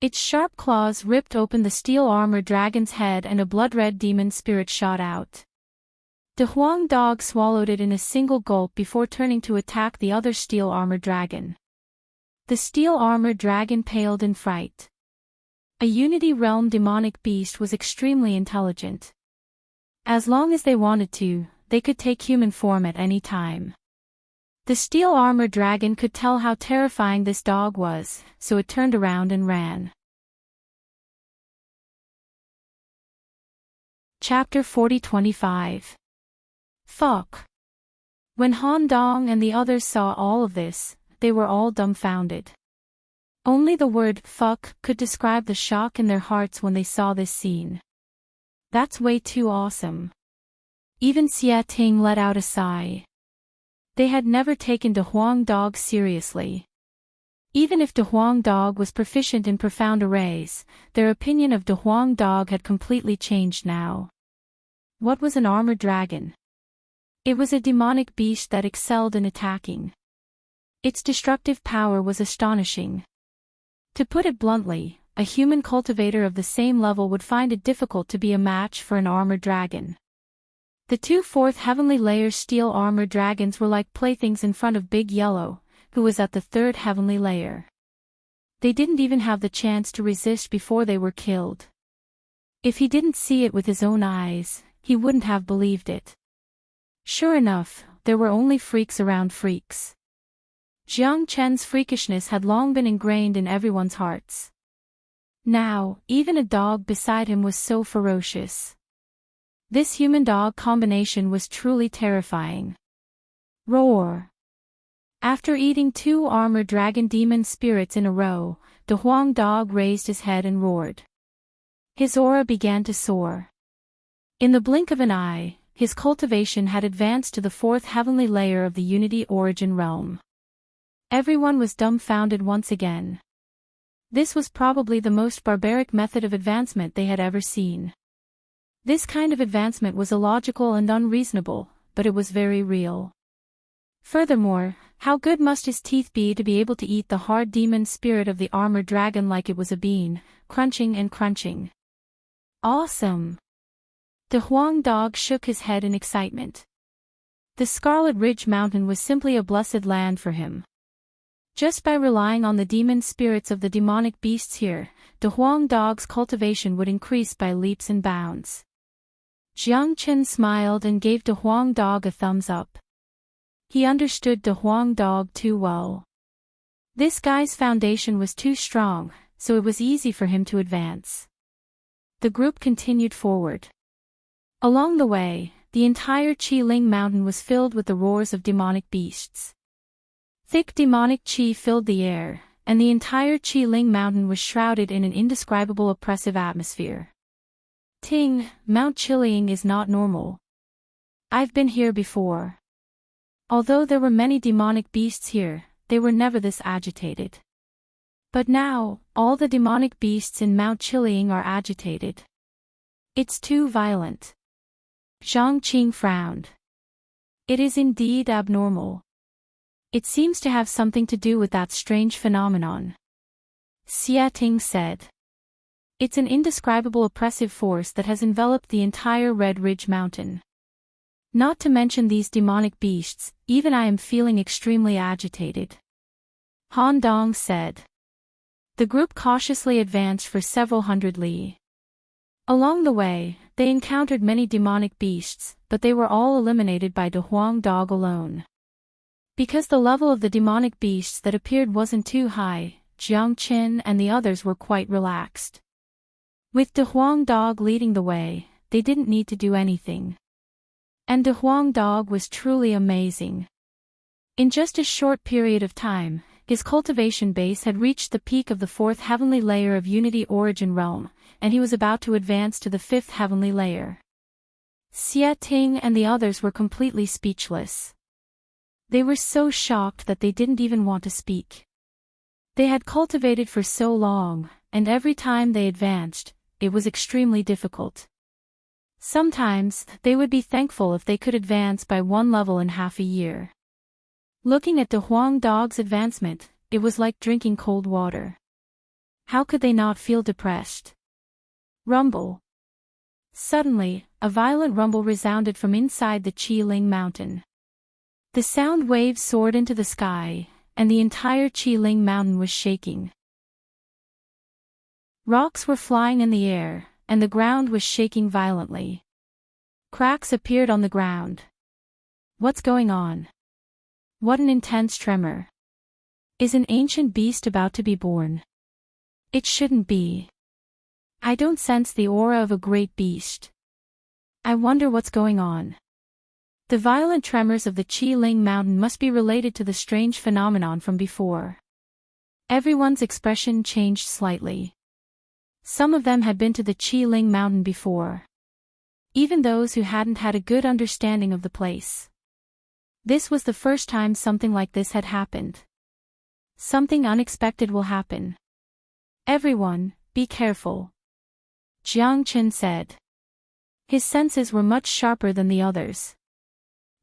Its sharp claws ripped open the steel armor dragon's head and a blood-red demon spirit shot out. The Huang dog swallowed it in a single gulp before turning to attack the other steel armor dragon. The steel armor dragon paled in fright. A Unity Realm demonic beast was extremely intelligent. As long as they wanted to, they could take human form at any time. The steel armor dragon could tell how terrifying this dog was, so it turned around and ran. Chapter 40-25. Fuck. When Han Dong and the others saw all of this, they were all dumbfounded. Only the word fuck could describe the shock in their hearts when they saw this scene. That's way too awesome. Even Xia Ting let out a sigh. They had never taken De Huang Dog seriously. Even if De Huang Dog was proficient in profound arrays, their opinion of De Huang Dog had completely changed now. What was an armored dragon? It was a demonic beast that excelled in attacking. Its destructive power was astonishing. To put it bluntly, a human cultivator of the same level would find it difficult to be a match for an armored dragon. The two fourth heavenly layer steel armor dragons were like playthings in front of Big Yellow, who was at the third heavenly layer. They didn't even have the chance to resist before they were killed. If he didn't see it with his own eyes, he wouldn't have believed it. Sure enough, there were only freaks around freaks. Jiang Chen's freakishness had long been ingrained in everyone's hearts. Now, even a dog beside him was so ferocious. This human-dog combination was truly terrifying. Roar! After eating 2 armored dragon demon spirits in a row, the Huang dog raised his head and roared. His aura began to soar. In the blink of an eye, his cultivation had advanced to the 4th heavenly layer of the Unity Origin realm. Everyone was dumbfounded once again. This was probably the most barbaric method of advancement they had ever seen. This kind of advancement was illogical and unreasonable, but it was very real. Furthermore, how good must his teeth be to be able to eat the hard demon spirit of the armored dragon like it was a bean, crunching and crunching? Awesome! The Huang dog shook his head in excitement. The Scarlet Ridge Mountain was simply a blessed land for him. Just by relying on the demon spirits of the demonic beasts here, the Huang dog's cultivation would increase by leaps and bounds. Jiang Chen smiled and gave De Huang dog a thumbs up. He understood De Huang dog too well. This guy's foundation was too strong, so it was easy for him to advance. The group continued forward. Along the way, the entire Qiling mountain was filled with the roars of demonic beasts. Thick demonic qi filled the air, and the entire Qiling mountain was shrouded in an indescribable oppressive atmosphere. Ting, Mount Qiling is not normal. I've been here before. Although there were many demonic beasts here, they were never this agitated. But now, all the demonic beasts in Mount Qiling are agitated. It's too violent. Zhang Qing frowned. It is indeed abnormal. It seems to have something to do with that strange phenomenon. Xia Ting said. It's an indescribable oppressive force that has enveloped the entire Red Ridge Mountain. Not to mention these demonic beasts, even I am feeling extremely agitated. Han Dong said. The group cautiously advanced for several hundred li. Along the way, they encountered many demonic beasts, but they were all eliminated by De Huang dog alone. Because the level of the demonic beasts that appeared wasn't too high, Jiang Qin and the others were quite relaxed. With De Huang dog leading the way, they didn't need to do anything. And De Huang dog was truly amazing. In just a short period of time, his cultivation base had reached the peak of the 4th heavenly layer of Unity Origin realm, and he was about to advance to the 5th heavenly layer. Xia Ting and the others were completely speechless. They were so shocked that they didn't even want to speak. They had cultivated for so long, and every time they advanced, it was extremely difficult. Sometimes, they would be thankful if they could advance by 1 level in half a year. Looking at De Huang dog's advancement, it was like drinking cold water. How could they not feel depressed? Rumble. Suddenly, a violent rumble resounded from inside the Qiling mountain. The sound waves soared into the sky, and the entire Qiling mountain was shaking. Rocks were flying in the air, and the ground was shaking violently. Cracks appeared on the ground. What's going on? What an intense tremor. Is an ancient beast about to be born? It shouldn't be. I don't sense the aura of a great beast. I wonder what's going on. The violent tremors of the Qiling mountain must be related to the strange phenomenon from before. Everyone's expression changed slightly. Some of them had been to the Qiling mountain before. Even those who hadn't had a good understanding of the place. This was the first time something like this had happened. Something unexpected will happen. Everyone, be careful, Jiang Chen said. His senses were much sharper than the others.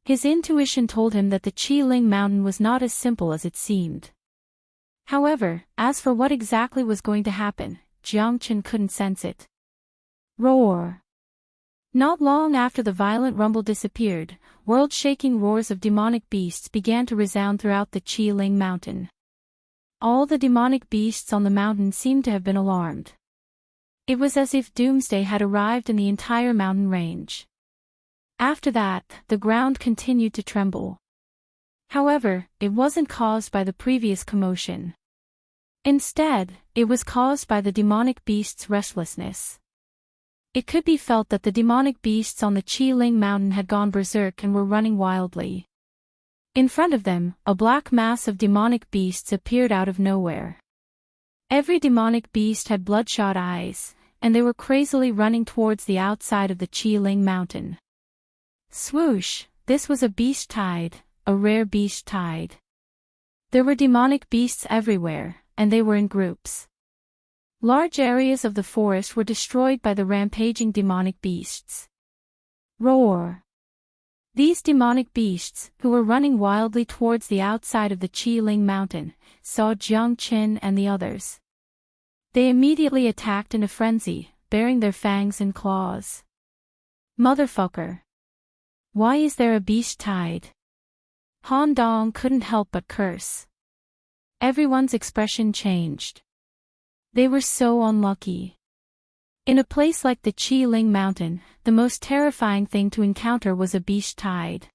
His intuition told him that the Qiling mountain was not as simple as it seemed. However, as for what exactly was going to happen, Jiang Chen couldn't sense it. Roar. Not long after the violent rumble disappeared, world-shaking roars of demonic beasts began to resound throughout the Qiling mountain. All the demonic beasts on the mountain seemed to have been alarmed. It was as if doomsday had arrived in the entire mountain range. After that, the ground continued to tremble. However, it wasn't caused by the previous commotion. Instead, it was caused by the demonic beasts' restlessness. It could be felt that the demonic beasts on the Qiling mountain had gone berserk and were running wildly. In front of them, a black mass of demonic beasts appeared out of nowhere. Every demonic beast had bloodshot eyes, and they were crazily running towards the outside of the Qiling mountain. Swoosh, this was a beast tide, a rare beast tide. There were demonic beasts everywhere, and they were in groups. Large areas of the forest were destroyed by the rampaging demonic beasts. Roar. These demonic beasts, who were running wildly towards the outside of the Qiling mountain, saw Jiang Chen and the others. They immediately attacked in a frenzy, baring their fangs and claws. Motherfucker. Why is there a beast tide? Han Dong couldn't help but curse. Everyone's expression changed. They were so unlucky. In a place like the Qiling mountain, the most terrifying thing to encounter was a beast tide.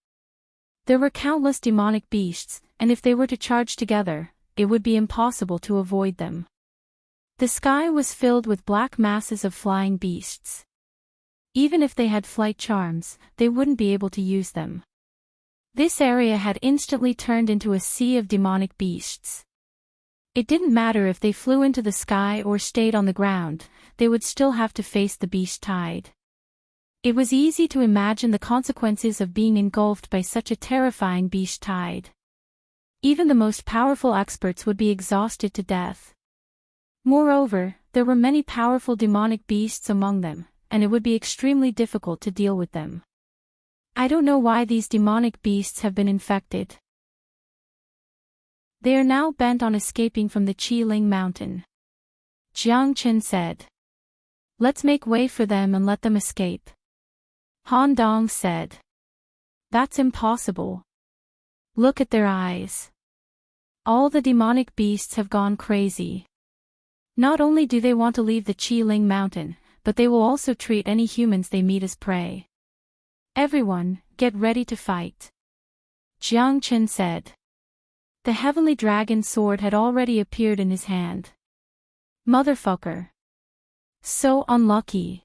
There were countless demonic beasts, and if they were to charge together, it would be impossible to avoid them. The sky was filled with black masses of flying beasts. Even if they had flight charms, they wouldn't be able to use them. This area had instantly turned into a sea of demonic beasts. It didn't matter if they flew into the sky or stayed on the ground, they would still have to face the beast tide. It was easy to imagine the consequences of being engulfed by such a terrifying beast tide. Even the most powerful experts would be exhausted to death. Moreover, there were many powerful demonic beasts among them, and it would be extremely difficult to deal with them. I don't know why these demonic beasts have been infected. They are now bent on escaping from the Qiling mountain. Jiang Chen said. Let's make way for them and let them escape. Han Dong said. That's impossible. Look at their eyes. All the demonic beasts have gone crazy. Not only do they want to leave the Qiling mountain, but they will also treat any humans they meet as prey. Everyone, get ready to fight. Jiang Chen said. The heavenly dragon sword had already appeared in his hand. Motherfucker. So unlucky.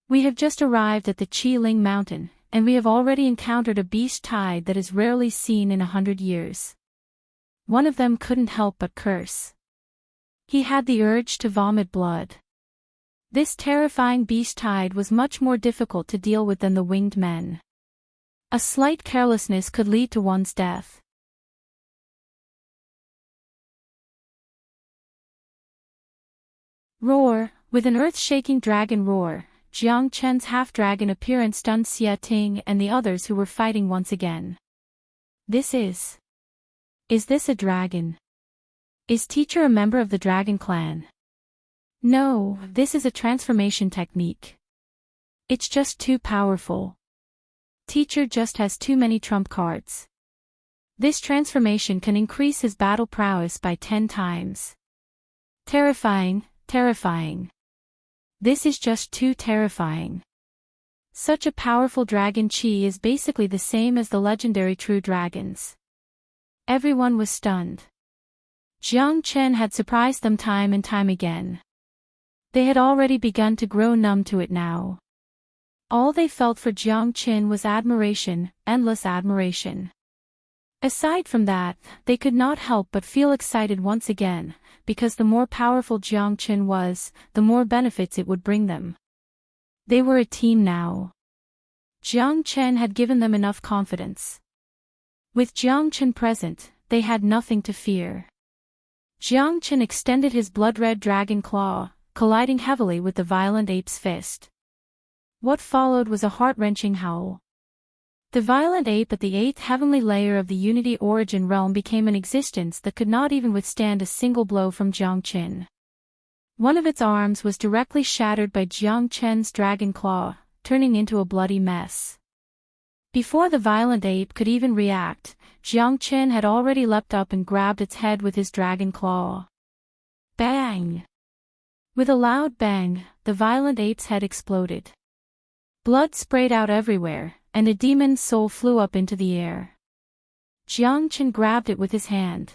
We have just arrived at the Qiling mountain, and we have already encountered a beast tide that is rarely seen in 100 years. One of them couldn't help but curse. He had the urge to vomit blood. This terrifying beast tide was much more difficult to deal with than the winged men. A slight carelessness could lead to one's death. Roar, with an earth-shaking dragon roar, Jiang Chen's half-dragon appearance stunned Xia Ting and the others who were fighting once again. Is this a dragon? Is teacher a member of the dragon clan? No, this is a transformation technique. It's just too powerful. Teacher just has too many trump cards. This transformation can increase his battle prowess by 10 times. Terrifying, terrifying. This is just too terrifying. Such a powerful dragon chi is basically the same as the legendary true dragons. Everyone was stunned. Jiang Chen had surprised them time and time again. They had already begun to grow numb to it now. All they felt for Jiang Chen was admiration, endless admiration. Aside from that, they could not help but feel excited once again, because the more powerful Jiang Chen was, the more benefits it would bring them. They were a team now. Jiang Chen had given them enough confidence. With Jiang Chen present, they had nothing to fear. Jiang Chen extended his blood-red dragon claw, colliding heavily with the violent ape's fist. What followed was a heart-wrenching howl. The violent ape at the 8th heavenly layer of the Unity Origin realm became an existence that could not even withstand a single blow from Jiang Chen. One of its arms was directly shattered by Jiang Chen's dragon claw, turning into a bloody mess. Before the violent ape could even react, Jiang Chen had already leapt up and grabbed its head with his dragon claw. Bang! With a loud bang, the violent ape's head exploded. Blood sprayed out everywhere, and a demon's soul flew up into the air. Jiang Chen grabbed it with his hand.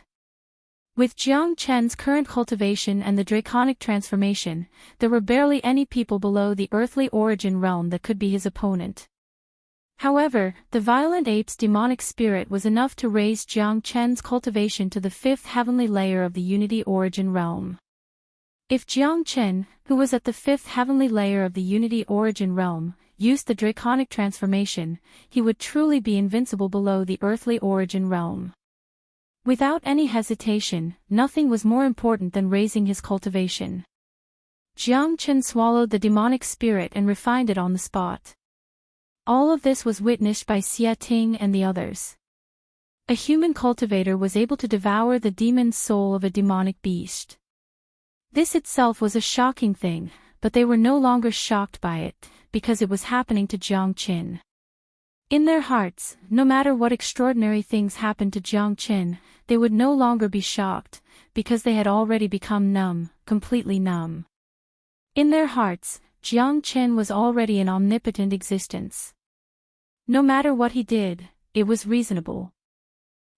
With Jiang Chen's current cultivation and the draconic transformation, there were barely any people below the earthly origin realm that could be his opponent. However, the violent ape's demonic spirit was enough to raise Jiang Chen's cultivation to the 5th heavenly layer of the Unity Origin realm. If Jiang Chen, who was at the 5th heavenly layer of the Unity Origin realm, used the draconic transformation, he would truly be invincible below the earthly origin realm. Without any hesitation, nothing was more important than raising his cultivation. Jiang Chen swallowed the demonic spirit and refined it on the spot. All of this was witnessed by Xia Ting and the others. A human cultivator was able to devour the demon's soul of a demonic beast. This itself was a shocking thing, but they were no longer shocked by it, because it was happening to Jiang Chen. In their hearts, no matter what extraordinary things happened to Jiang Chen, they would no longer be shocked, because they had already become numb, completely numb. In their hearts, Jiang Chen was already an omnipotent existence. No matter what he did, it was reasonable.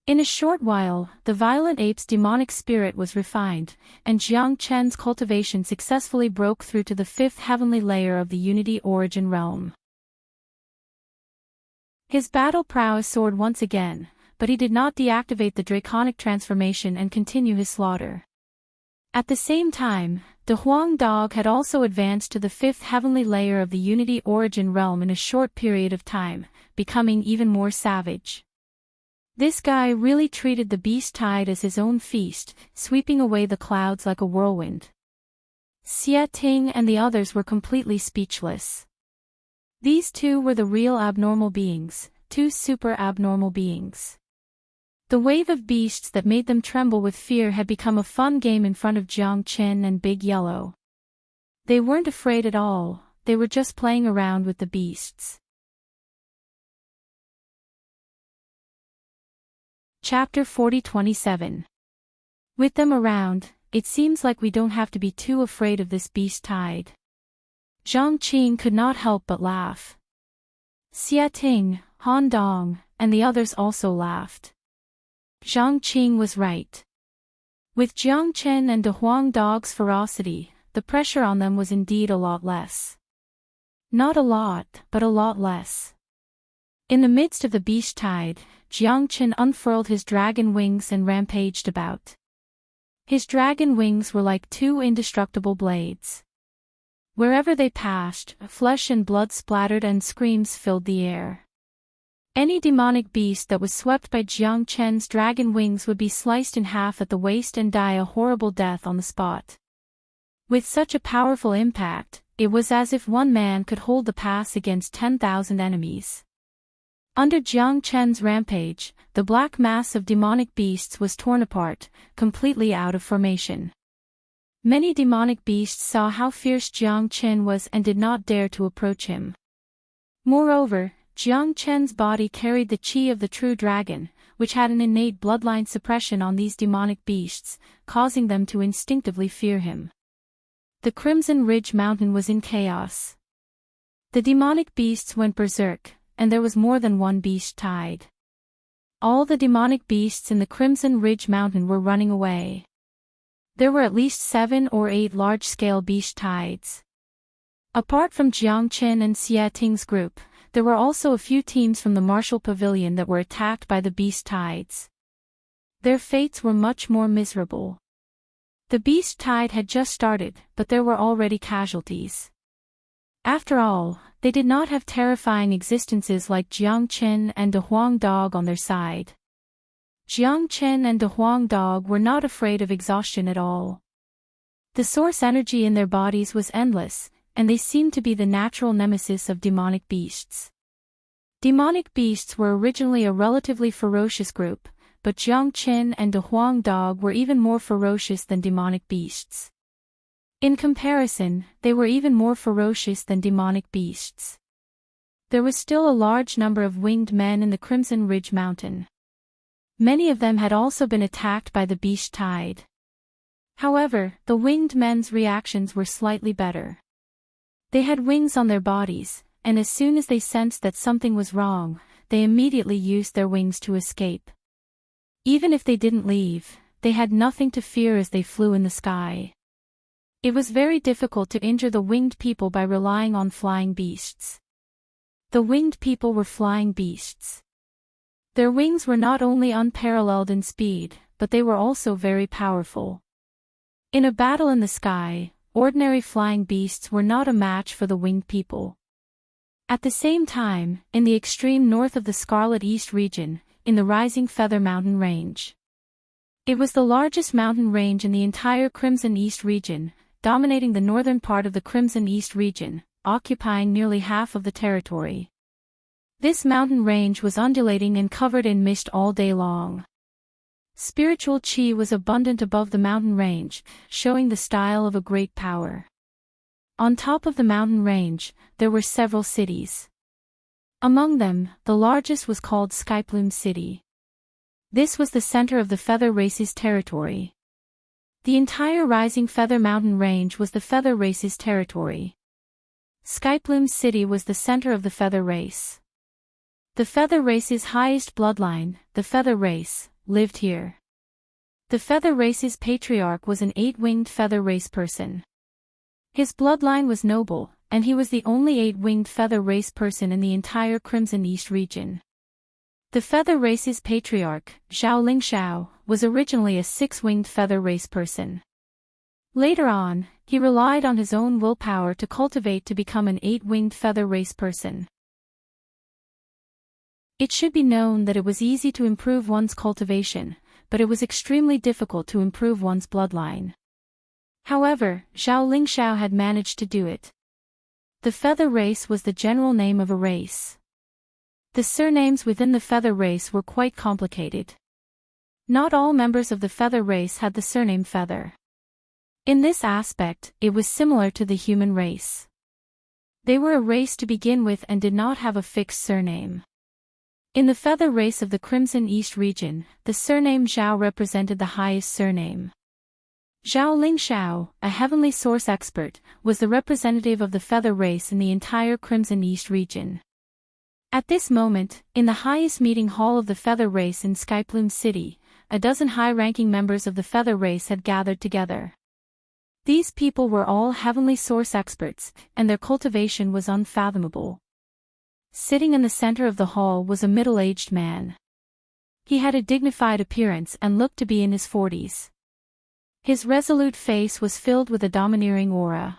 In a short while, the violent ape's demonic spirit was refined, and Jiang Chen's cultivation successfully broke through to the 5th heavenly layer of the Unity Origin realm. His battle prowess soared once again, but he did not deactivate the draconic transformation and continue his slaughter. At the same time, the Huang dog had also advanced to the 5th heavenly layer of the Unity Origin realm in a short period of time, becoming even more savage. This guy really treated the beast tide as his own feast, sweeping away the clouds like a whirlwind. Xia Ting and the others were completely speechless. These two were the real abnormal beings, two super abnormal beings. The wave of beasts that made them tremble with fear had become a fun game in front of Jiang Chen and Big Yellow. They weren't afraid at all, they were just playing around with the beasts. Chapter 40-27. With them around, it seems like we don't have to be too afraid of this beast tide. Zhang Qing could not help but laugh. Xia Ting, Han Dong, and the others also laughed. Zhang Qing was right. With Jiang Chen and De Huang Dog's ferocity, the pressure on them was indeed a lot less. Not a lot, but a lot less. In the midst of the beast tide, Jiang Chen unfurled his dragon wings and rampaged about. His dragon wings were like two indestructible blades. Wherever they passed, flesh and blood splattered and screams filled the air. Any demonic beast that was swept by Jiang Chen's dragon wings would be sliced in half at the waist and die a horrible death on the spot. With such a powerful impact, it was as if one man could hold the pass against 10,000 enemies. Under Jiang Chen's rampage, the black mass of demonic beasts was torn apart, completely out of formation. Many demonic beasts saw how fierce Jiang Chen was and did not dare to approach him. Moreover, Jiang Chen's body carried the qi of the true dragon, which had an innate bloodline suppression on these demonic beasts, causing them to instinctively fear him. The Crimson Ridge Mountain was in chaos. The demonic beasts went berserk, and there was more than one beast tied. All the demonic beasts in the Crimson Ridge Mountain were running away. There were at least 7 or 8 large-scale beast tides. Apart from Jiang Chen and Xie Ting's group, there were also a few teams from the martial pavilion that were attacked by the beast tides. Their fates were much more miserable. The beast tide had just started, but there were already casualties. After all, they did not have terrifying existences like Jiang Chen and De Huang Dog on their side. Jiang Chen and De Huang Dog were not afraid of exhaustion at all. The source energy in their bodies was endless, and they seemed to be the natural nemesis of demonic beasts. Demonic beasts were originally a relatively ferocious group, but Jiang Chen and De Huang Dog were even more ferocious than demonic beasts. In comparison, they were even more ferocious than demonic beasts. There was still a large number of winged men in the Crimson Ridge Mountain. Many of them had also been attacked by the beast tide. However, the winged men's reactions were slightly better. They had wings on their bodies, and as soon as they sensed that something was wrong, they immediately used their wings to escape. Even if they didn't leave, they had nothing to fear as they flew in the sky. It was very difficult to injure the winged people by relying on flying beasts. The winged people were flying beasts. Their wings were not only unparalleled in speed, but they were also very powerful. In a battle in the sky, ordinary flying beasts were not a match for the winged people. At the same time, in the extreme north of the Scarlet East region, in the Rising Feather Mountain Range. It was the largest mountain range in the entire Crimson East region, dominating the northern part of the Crimson East region, occupying nearly half of the territory. This mountain range was undulating and covered in mist all day long. Spiritual qi was abundant above the mountain range, showing the style of a great power. On top of the mountain range, there were several cities. Among them, the largest was called Skyplume City. This was the center of the Feather Race's territory. The entire Rising Feather Mountain Range was the Feather Race's territory. Skyplume City was the center of the Feather Race. The Feather Race's highest bloodline, the Feather Race, lived here. The Feather Race's patriarch was an 8-winged Feather Race person. His bloodline was noble, and he was the only 8-winged Feather Race person in the entire Crimson East region. The Feather Race's patriarch, Zhao Lingxiao, was originally a 6-winged Feather Race person. Later on, he relied on his own willpower to cultivate to become an 8-winged Feather Race person. It should be known that it was easy to improve one's cultivation, but it was extremely difficult to improve one's bloodline. However, Zhao Lingxiao had managed to do it. The Feather Race was the general name of a race. The surnames within the Feather Race were quite complicated. Not all members of the Feather Race had the surname Feather. In this aspect, it was similar to the human race. They were a race to begin with and did not have a fixed surname. In the Feather Race of the Crimson East region, the surname Zhao represented the highest surname. Zhao Lingxiao, a heavenly source expert, was the representative of the Feather Race in the entire Crimson East region. At this moment, in the highest meeting hall of the Feather Race in Skyplume City, a dozen high-ranking members of the Feather Race had gathered together. These people were all heavenly source experts, and their cultivation was unfathomable. Sitting in the center of the hall was a middle-aged man. He had a dignified appearance and looked to be in his 40s. His resolute face was filled with a domineering aura.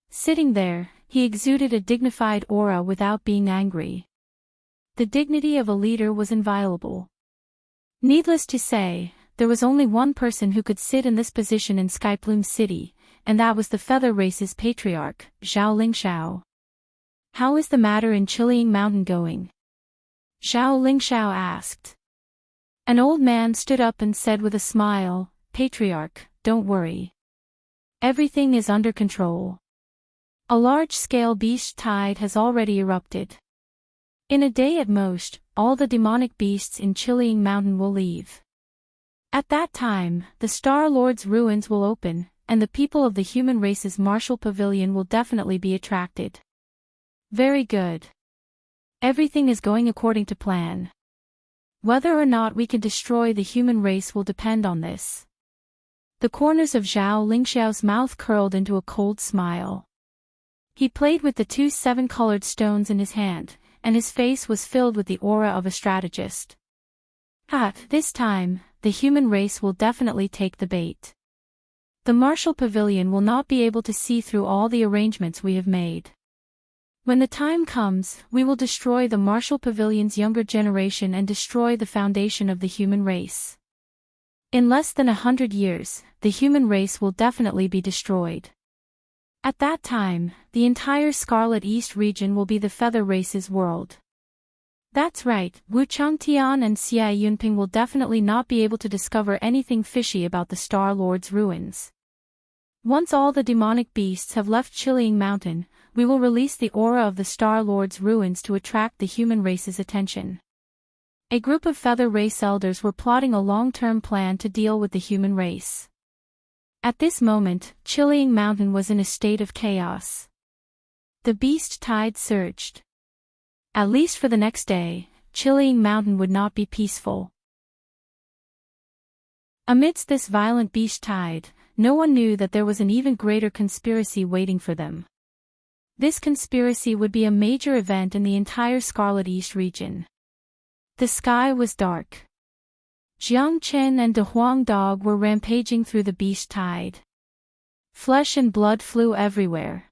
Sitting there, he exuded a dignified aura without being angry. The dignity of a leader was inviolable. Needless to say, there was only one person who could sit in this position in Skyplume City, and that was the Feather Race's patriarch, Zhao Lingxiao. "How is the matter in Chilean Mountain going?" Zhao Lingxiao asked. An old man stood up and said with a smile, "Patriarch, don't worry. Everything is under control. A large-scale beast tide has already erupted. In a day at most, all the demonic beasts in Chilling Mountain will leave. At that time, the Star Lord's ruins will open, and the people of the human race's martial pavilion will definitely be attracted. Very good. Everything is going according to plan. Whether or not we can destroy the human race will depend on this. The corners of Zhao Lingxiao's mouth curled into a cold smile. He played with the two seven-colored stones in his hand, and his face was filled with the aura of a strategist. This time, the human race will definitely take the bait. The martial pavilion will not be able to see through all the arrangements we have made. When the time comes, we will destroy the martial pavilion's younger generation and destroy the foundation of the human race. In less than 100 years, the human race will definitely be destroyed. At that time, the entire Scarlet East region will be the feather race's world. That's right, Wu Changtian and Xia Yunping will definitely not be able to discover anything fishy about the Star Lord's ruins. Once all the demonic beasts have left Chilling Mountain, we will release the aura of the Star Lord's ruins to attract the human race's attention. A group of feather race elders were plotting a long-term plan to deal with the human race. At this moment, Chilling Mountain was in a state of chaos. The beast tide surged. At least for the next day, Chilling Mountain would not be peaceful. Amidst this violent beast tide, no one knew that there was an even greater conspiracy waiting for them. This conspiracy would be a major event in the entire Scarlet East region. The sky was dark. Jiang Chen and De Huang Dog were rampaging through the beast tide. Flesh and blood flew everywhere.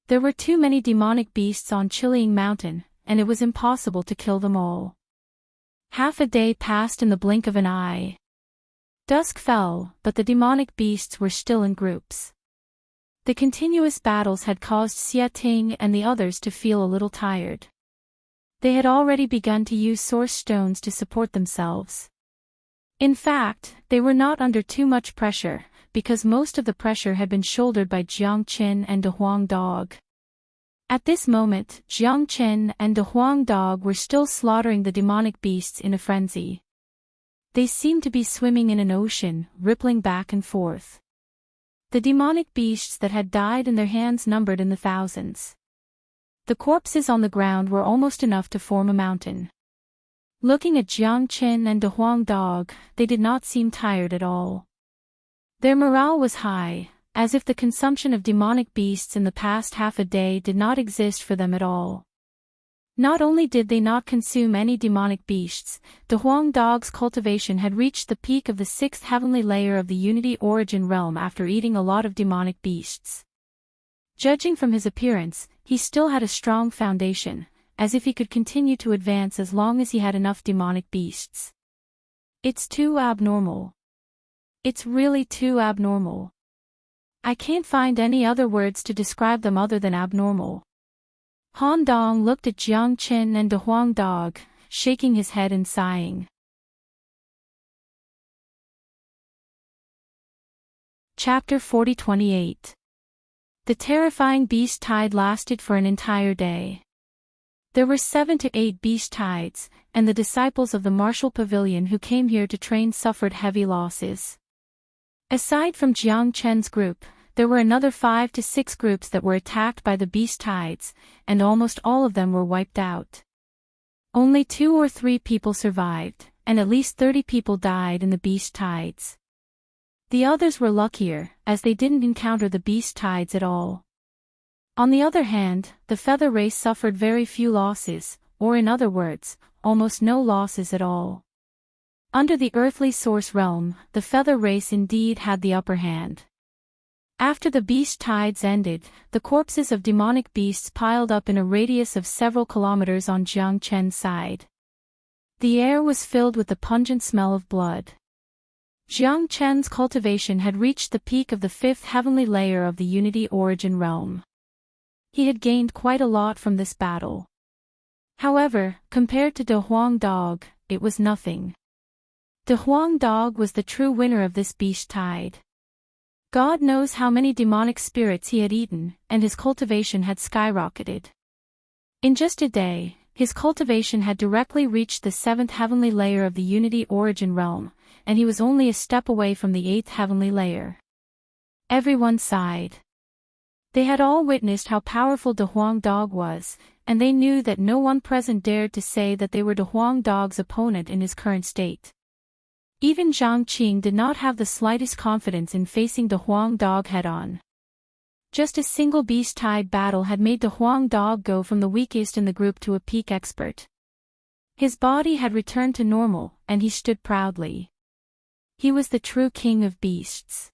There were too many demonic beasts on Chilling Mountain, and it was impossible to kill them all. Half a day passed in the blink of an eye. Dusk fell, but the demonic beasts were still in groups. The continuous battles had caused Xia Ting and the others to feel a little tired. They had already begun to use source stones to support themselves. In fact, they were not under too much pressure, because most of the pressure had been shouldered by Jiang Chen and De Huang Dog. At this moment, Jiang Chen and De Huang Dog were still slaughtering the demonic beasts in a frenzy. They seemed to be swimming in an ocean, rippling back and forth. The demonic beasts that had died in their hands numbered in the thousands. The corpses on the ground were almost enough to form a mountain. Looking at Jiang Chen and De Huang Dog, they did not seem tired at all. Their morale was high, as if the consumption of demonic beasts in the past half a day did not exist for them at all. Not only did they not consume any demonic beasts, De Huang Dog's cultivation had reached the peak of the 6th heavenly layer of the Unity Origin realm after eating a lot of demonic beasts. Judging from his appearance, he still had a strong foundation, as if he could continue to advance as long as he had enough demonic beasts. It's too abnormal. It's really too abnormal. I can't find any other words to describe them other than abnormal. Han Dong looked at Jiang Chen and De Huang Dog, shaking his head and sighing. Chapter 40-28. The terrifying beast tide lasted for an entire day. There were 7 to 8 beast tides, and the disciples of the martial pavilion who came here to train suffered heavy losses. Aside from Jiang Chen's group, there were another 5 to 6 groups that were attacked by the beast tides, and almost all of them were wiped out. Only 2 or 3 people survived, and at least 30 people died in the beast tides. The others were luckier, as they didn't encounter the beast tides at all. On the other hand, the feather race suffered very few losses, or in other words, almost no losses at all. Under the earthly source realm, the feather race indeed had the upper hand. After the beast tides ended, the corpses of demonic beasts piled up in a radius of several kilometers on Jiang Chen's side. The air was filled with the pungent smell of blood. Jiang Chen's cultivation had reached the peak of the 5th heavenly layer of the Unity Origin realm. He had gained quite a lot from this battle. However, compared to De Huang Dog, it was nothing. De Huang Dog was the true winner of this beast tide. God knows how many demonic spirits he had eaten, and his cultivation had skyrocketed. In just a day, his cultivation had directly reached the 7th heavenly layer of the unity origin realm, and he was only a step away from the 8th heavenly layer. Everyone sighed. They had all witnessed how powerful De Huang Dog was, and they knew that no one present dared to say that they were De Huang Dog's opponent in his current state. Even Zhang Qing did not have the slightest confidence in facing De Huang Dog head-on. Just a single beast-tied battle had made De Huang Dog go from the weakest in the group to a peak expert. His body had returned to normal, and he stood proudly. He was the true king of beasts.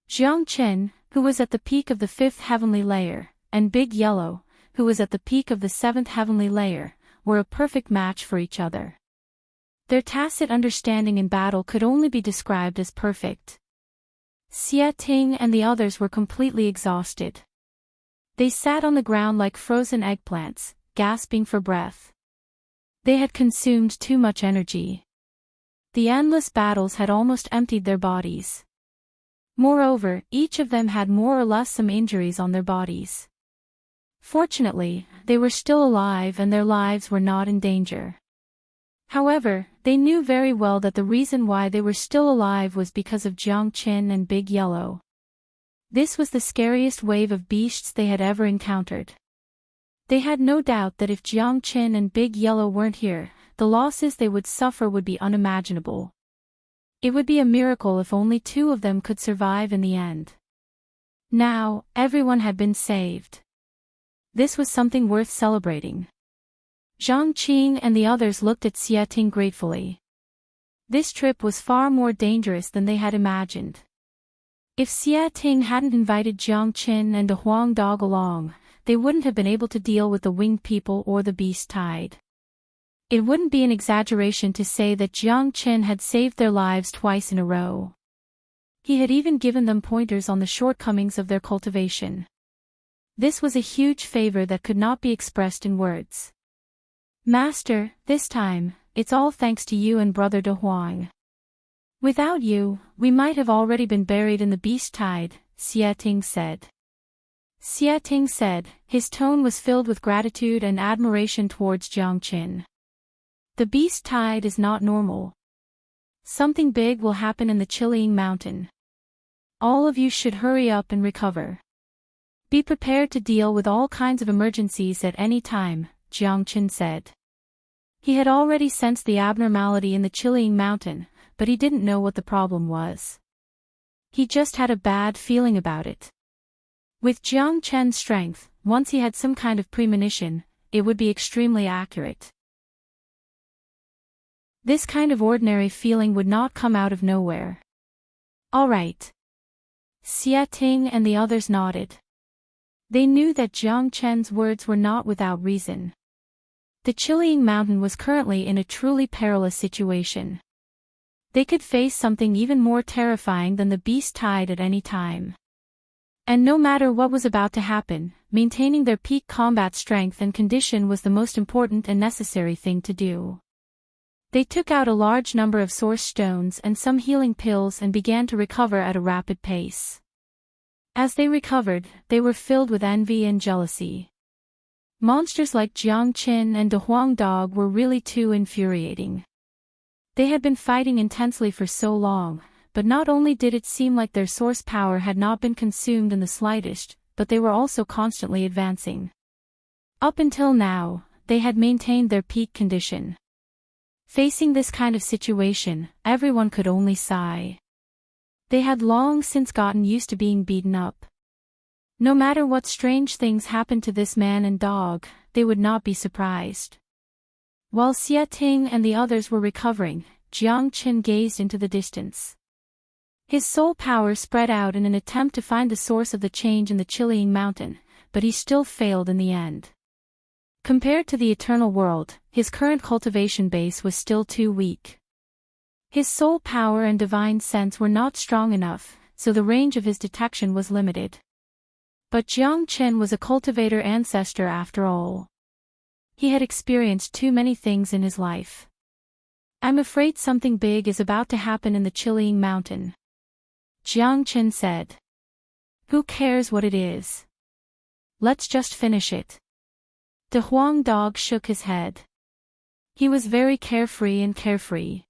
Jiang Chen, who was at the peak of the 5th heavenly layer, and Big Yellow, who was at the peak of the 7th heavenly layer, were a perfect match for each other. Their tacit understanding in battle could only be described as perfect. Xia Ting and the others were completely exhausted. They sat on the ground like frozen eggplants, gasping for breath. They had consumed too much energy. The endless battles had almost emptied their bodies. Moreover, each of them had more or less some injuries on their bodies. Fortunately, they were still alive and their lives were not in danger. However, they knew very well that the reason why they were still alive was because of Jiang Qin and Big Yellow. This was the scariest wave of beasts they had ever encountered. They had no doubt that if Jiang Qin and Big Yellow weren't here, the losses they would suffer would be unimaginable. It would be a miracle if only 2 of them could survive in the end. Now, everyone had been saved. This was something worth celebrating. Zhang Qing and the others looked at Xia Ting gratefully. This trip was far more dangerous than they had imagined. If Xia Ting hadn't invited Jiang Qin and De Huang Dog along, they wouldn't have been able to deal with the winged people or the beast tide. It wouldn't be an exaggeration to say that Jiang Qin had saved their lives twice in a row. He had even given them pointers on the shortcomings of their cultivation. This was a huge favor that could not be expressed in words. Master, this time, it's all thanks to you and Brother De Huang. Without you, we might have already been buried in the beast tide, Xia Ting said. Xia Ting said, his tone was filled with gratitude and admiration towards Jiang Qin. The beast tide is not normal. Something big will happen in the Chiliang mountain. All of you should hurry up and recover. Be prepared to deal with all kinds of emergencies at any time, Jiang Qin said. He had already sensed the abnormality in the Chiliang mountain, but he didn't know what the problem was. He just had a bad feeling about it. With Jiang Chen's strength, once he had some kind of premonition, it would be extremely accurate. This kind of ordinary feeling would not come out of nowhere. All right. Xia Ting and the others nodded. They knew that Jiang Chen's words were not without reason. The Chiliang mountain was currently in a truly perilous situation. They could face something even more terrifying than the beast tide at any time. And no matter what was about to happen, maintaining their peak combat strength and condition was the most important and necessary thing to do. They took out a large number of source stones and some healing pills and began to recover at a rapid pace. As they recovered, they were filled with envy and jealousy. Monsters like Jiang Qin and De Huang Dog were really too infuriating. They had been fighting intensely for so long, but not only did it seem like their source power had not been consumed in the slightest, but they were also constantly advancing. Up until now, they had maintained their peak condition. Facing this kind of situation, everyone could only sigh. They had long since gotten used to being beaten up. No matter what strange things happened to this man and dog, they would not be surprised. While Xia Ting and the others were recovering, Jiang Qin gazed into the distance. His soul power spread out in an attempt to find the source of the change in the Chiliang mountain, but he still failed in the end. Compared to the eternal world, his current cultivation base was still too weak. His soul power and divine sense were not strong enough, so the range of his detection was limited. But Jiang Qin was a cultivator ancestor after all. He had experienced too many things in his life. I'm afraid something big is about to happen in the Chiliang mountain. Jiang Chen said. Who cares what it is? Let's just finish it. De Huang Dog shook his head. He was very carefree.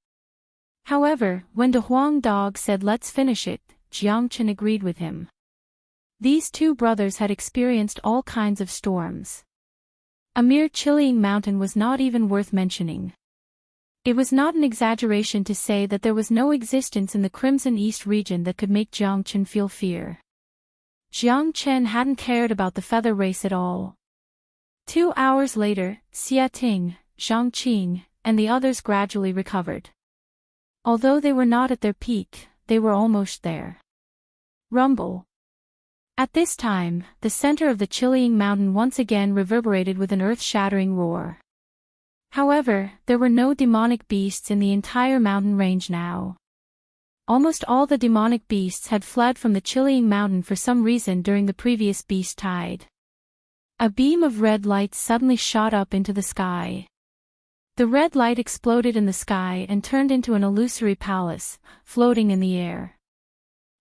However, when De Huang Dog said let's finish it, Jiang Chen agreed with him. These two brothers had experienced all kinds of storms. A mere chilling mountain was not even worth mentioning. It was not an exaggeration to say that there was no existence in the Crimson East region that could make Jiang Chen feel fear. Jiang Chen hadn't cared about the feather race at all. 2 hours later, Xia Ting, Zhang Qing, and the others gradually recovered. Although they were not at their peak, they were almost there. Rumble. At this time, the center of the Chilling Mountain once again reverberated with an earth-shattering roar. However, there were no demonic beasts in the entire mountain range now. Almost all the demonic beasts had fled from the Chilling Mountain for some reason during the previous beast tide. A beam of red light suddenly shot up into the sky. The red light exploded in the sky and turned into an illusory palace, floating in the air.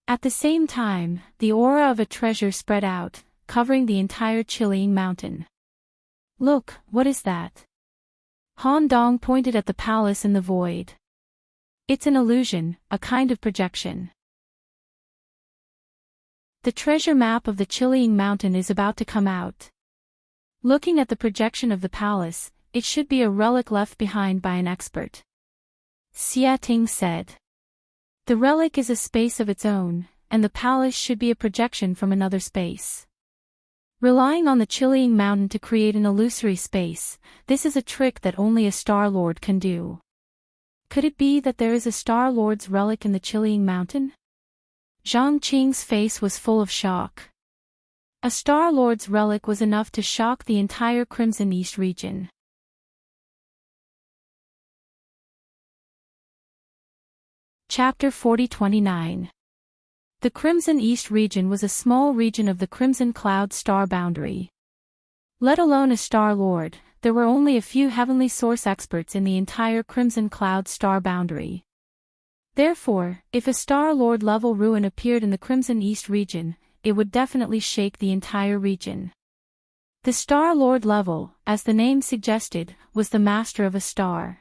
At the same time, the aura of a treasure spread out, covering the entire Chilling Mountain. Look, what is that? Han Dong pointed at the palace in the void. It's an illusion, a kind of projection. The treasure map of the Chilling Mountain is about to come out. Looking at the projection of the palace, it should be a relic left behind by an expert. Xia Ting said. The relic is a space of its own, and the palace should be a projection from another space. Relying on the Chilling Mountain to create an illusory space, this is a trick that only a Star Lord can do. Could it be that there is a Star Lord's relic in the Chilling Mountain? Zhang Qing's face was full of shock. A Star Lord's relic was enough to shock the entire Crimson East region. Chapter 40-29. The Crimson East region was a small region of the Crimson Cloud star boundary. Let alone a Star Lord, there were only a few heavenly source experts in the entire Crimson Cloud star boundary. Therefore, if a Star Lord level ruin appeared in the Crimson East region, it would definitely shake the entire region. The Star Lord level, as the name suggested, was the master of a star.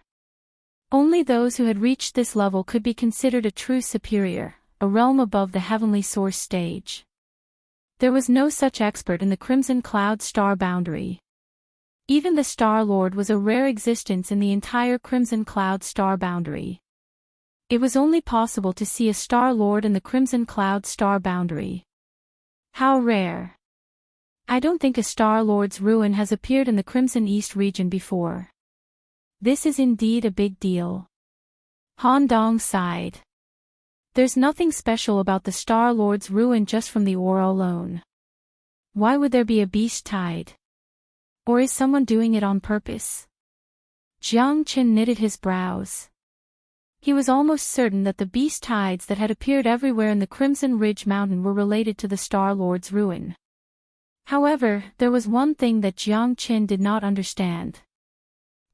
Only those who had reached this level could be considered a true superior, a realm above the heavenly source stage. There was no such expert in the Crimson Cloud star boundary. Even the Star Lord was a rare existence in the entire Crimson Cloud star boundary. It was only possible to see a Star Lord in the Crimson Cloud star boundary. How rare! I don't think a Star Lord's ruin has appeared in the Crimson East region before. This is indeed a big deal. Han Dong sighed. There's nothing special about the Star Lord's ruin just from the aura alone. Why would there be a beast tide? Or is someone doing it on purpose? Jiang Chen knitted his brows. He was almost certain that the beast tides that had appeared everywhere in the Crimson Ridge Mountain were related to the Star Lord's ruin. However, there was one thing that Jiang Chen did not understand.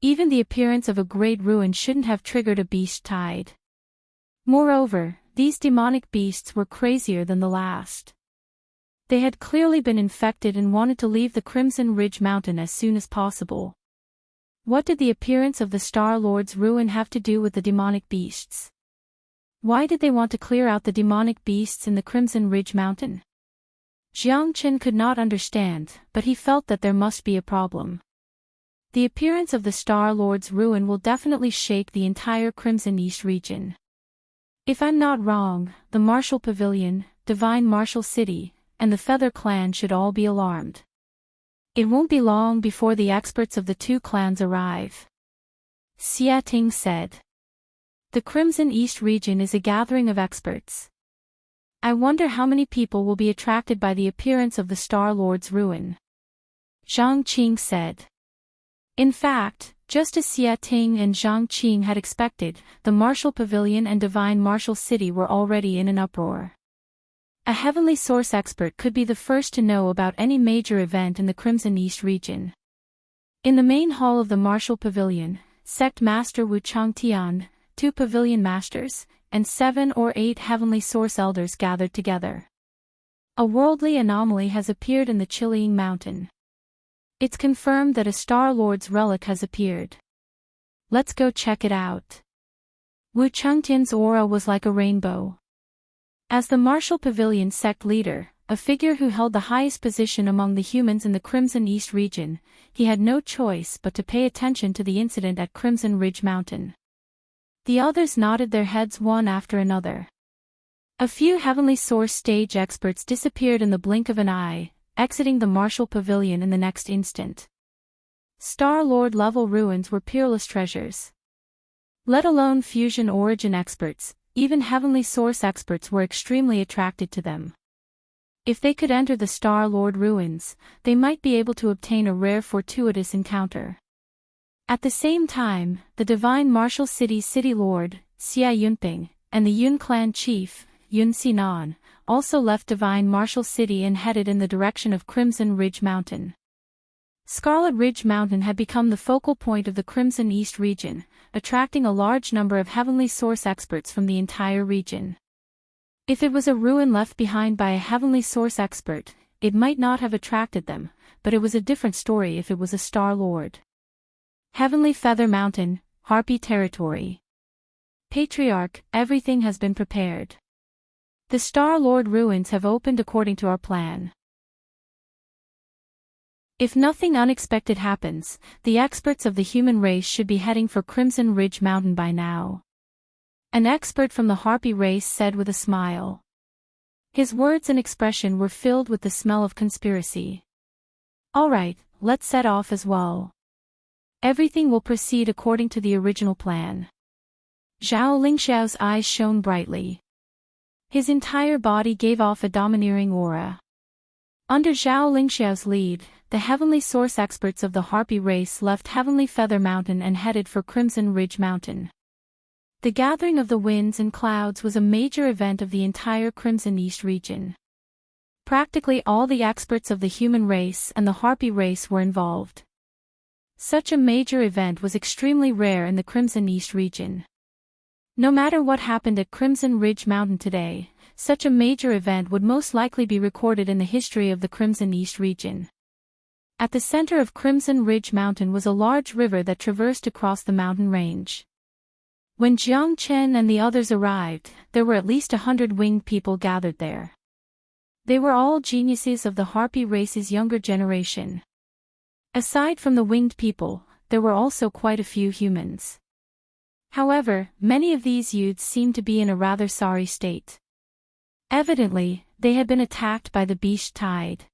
Even the appearance of a great ruin shouldn't have triggered a beast tide. Moreover, these demonic beasts were crazier than the last. They had clearly been infected and wanted to leave the Crimson Ridge Mountain as soon as possible. What did the appearance of the Star Lord's ruin have to do with the demonic beasts? Why did they want to clear out the demonic beasts in the Crimson Ridge Mountain? Jiang Chen could not understand, but he felt that there must be a problem. The appearance of the Star Lord's ruin will definitely shake the entire Crimson East region. If I'm not wrong, the Martial Pavilion, Divine Martial City, and the Feather Clan should all be alarmed. It won't be long before the experts of the two clans arrive. Xia Ting said. The Crimson East region is a gathering of experts. I wonder how many people will be attracted by the appearance of the Star Lord's ruin. Zhang Qing said. In fact, just as Xia Ting and Zhang Qing had expected, the Martial Pavilion and Divine Martial City were already in an uproar. A heavenly source expert could be the first to know about any major event in the Crimson East region. In the main hall of the Martial Pavilion, Sect Master Wu Changtian, two pavilion masters, and 7 or 8 heavenly source elders gathered together. A worldly anomaly has appeared in the Chilean mountain. It's confirmed that a Star Lord's relic has appeared. Let's go check it out. Wu Chengtian's aura was like a rainbow. As the martial pavilion sect leader, a figure who held the highest position among the humans in the Crimson East region, he had no choice but to pay attention to the incident at Crimson Ridge Mountain. The others nodded their heads one after another. A few heavenly source stage experts disappeared in the blink of an eye, exiting the martial pavilion in the next instant. Star Lord level ruins were peerless treasures. Let alone fusion origin experts, even heavenly source experts were extremely attracted to them. If they could enter the Star Lord ruins, they might be able to obtain a rare fortuitous encounter. At the same time, the divine martial city's city lord, Xia Yunping, and the Yun clan chief, Yun Sinan, also left divine martial city and headed in the direction of Crimson Ridge Mountain. Scarlet Ridge Mountain had become the focal point of the Crimson East region, attracting a large number of heavenly source experts from the entire region. If it was a ruin left behind by a heavenly source expert, it might not have attracted them, but it was a different story if it was a Star Lord. Heavenly Feather Mountain, Harpy Territory. Patriarch, everything has been prepared. The Star Lord ruins have opened according to our plan. If nothing unexpected happens, the experts of the human race should be heading for Crimson Ridge Mountain by now. An expert from the Harpy race said with a smile. His words and expression were filled with the smell of conspiracy. All right, let's set off as well. Everything will proceed according to the original plan. Zhao Lingxiao's eyes shone brightly. His entire body gave off a domineering aura. Under Zhao Lingxiao's lead, the heavenly source experts of the Harpy race left Heavenly Feather Mountain and headed for Crimson Ridge Mountain. The gathering of the winds and clouds was a major event of the entire Crimson East region. Practically all the experts of the human race and the Harpy race were involved. Such a major event was extremely rare in the Crimson East region. No matter what happened at Crimson Ridge Mountain today, such a major event would most likely be recorded in the history of the Crimson East region. At the center of Crimson Ridge Mountain was a large river that traversed across the mountain range. When Jiang Chen and the others arrived, there were at least 100 winged people gathered there. They were all geniuses of the Harpy race's younger generation. Aside from the winged people, there were also quite a few humans. However, many of these youths seemed to be in a rather sorry state. Evidently, they had been attacked by the beast tide.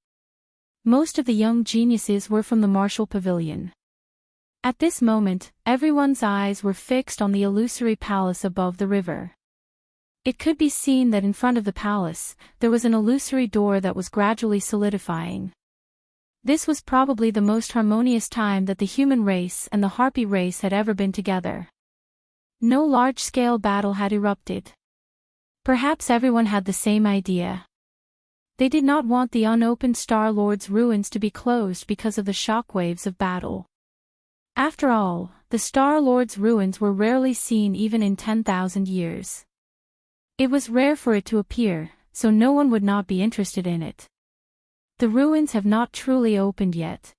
Most of the young geniuses were from the martial pavilion. At this moment, everyone's eyes were fixed on the illusory palace above the river. It could be seen that in front of the palace, there was an illusory door that was gradually solidifying. This was probably the most harmonious time that the human race and the Harpy race had ever been together. No large-scale battle had erupted. Perhaps everyone had the same idea. They did not want the unopened Star Lord's ruins to be closed because of the shockwaves of battle. After all, the Star Lord's ruins were rarely seen even in 10,000 years. It was rare for it to appear, so no one would not be interested in it. The ruins have not truly opened yet.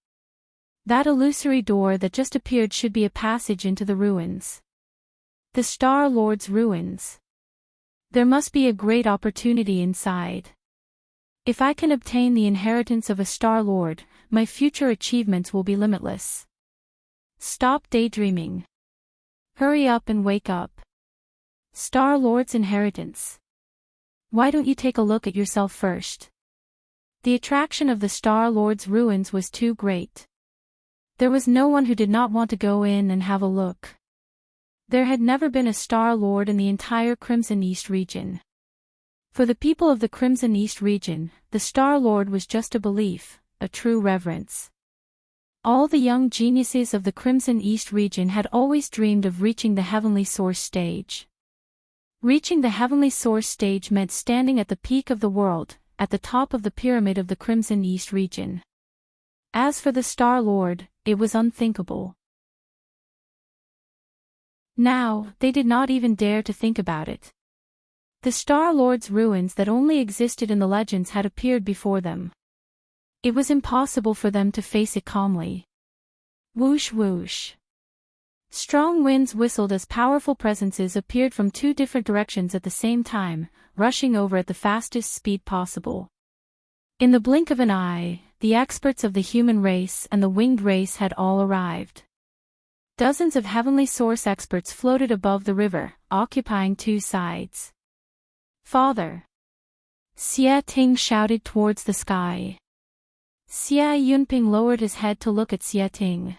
That illusory door that just appeared should be a passage into the ruins. The Star Lord's ruins. There must be a great opportunity inside. If I can obtain the inheritance of a Star Lord, my future achievements will be limitless. Stop daydreaming. Hurry up and wake up. Star Lord's inheritance. Why don't you take a look at yourself first? The attraction of the Star Lord's ruins was too great. There was no one who did not want to go in and have a look. There had never been a Star Lord in the entire Crimson East region. For the people of the Crimson East region, the Star Lord was just a belief, a true reverence. All the young geniuses of the Crimson East region had always dreamed of reaching the Heavenly Source stage. Reaching the Heavenly Source stage meant standing at the peak of the world, at the top of the pyramid of the Crimson East region. As for the Star Lord, it was unthinkable. Now, they did not even dare to think about it. The Star Lord's ruins that only existed in the legends had appeared before them. It was impossible for them to face it calmly. Whoosh whoosh. Strong winds whistled as powerful presences appeared from two different directions at the same time, rushing over at the fastest speed possible. In the blink of an eye, the experts of the human race and the winged race had all arrived. Dozens of heavenly source experts floated above the river, occupying two sides. Father! Xia Ting shouted towards the sky. Xia Yunping lowered his head to look at Xia Ting.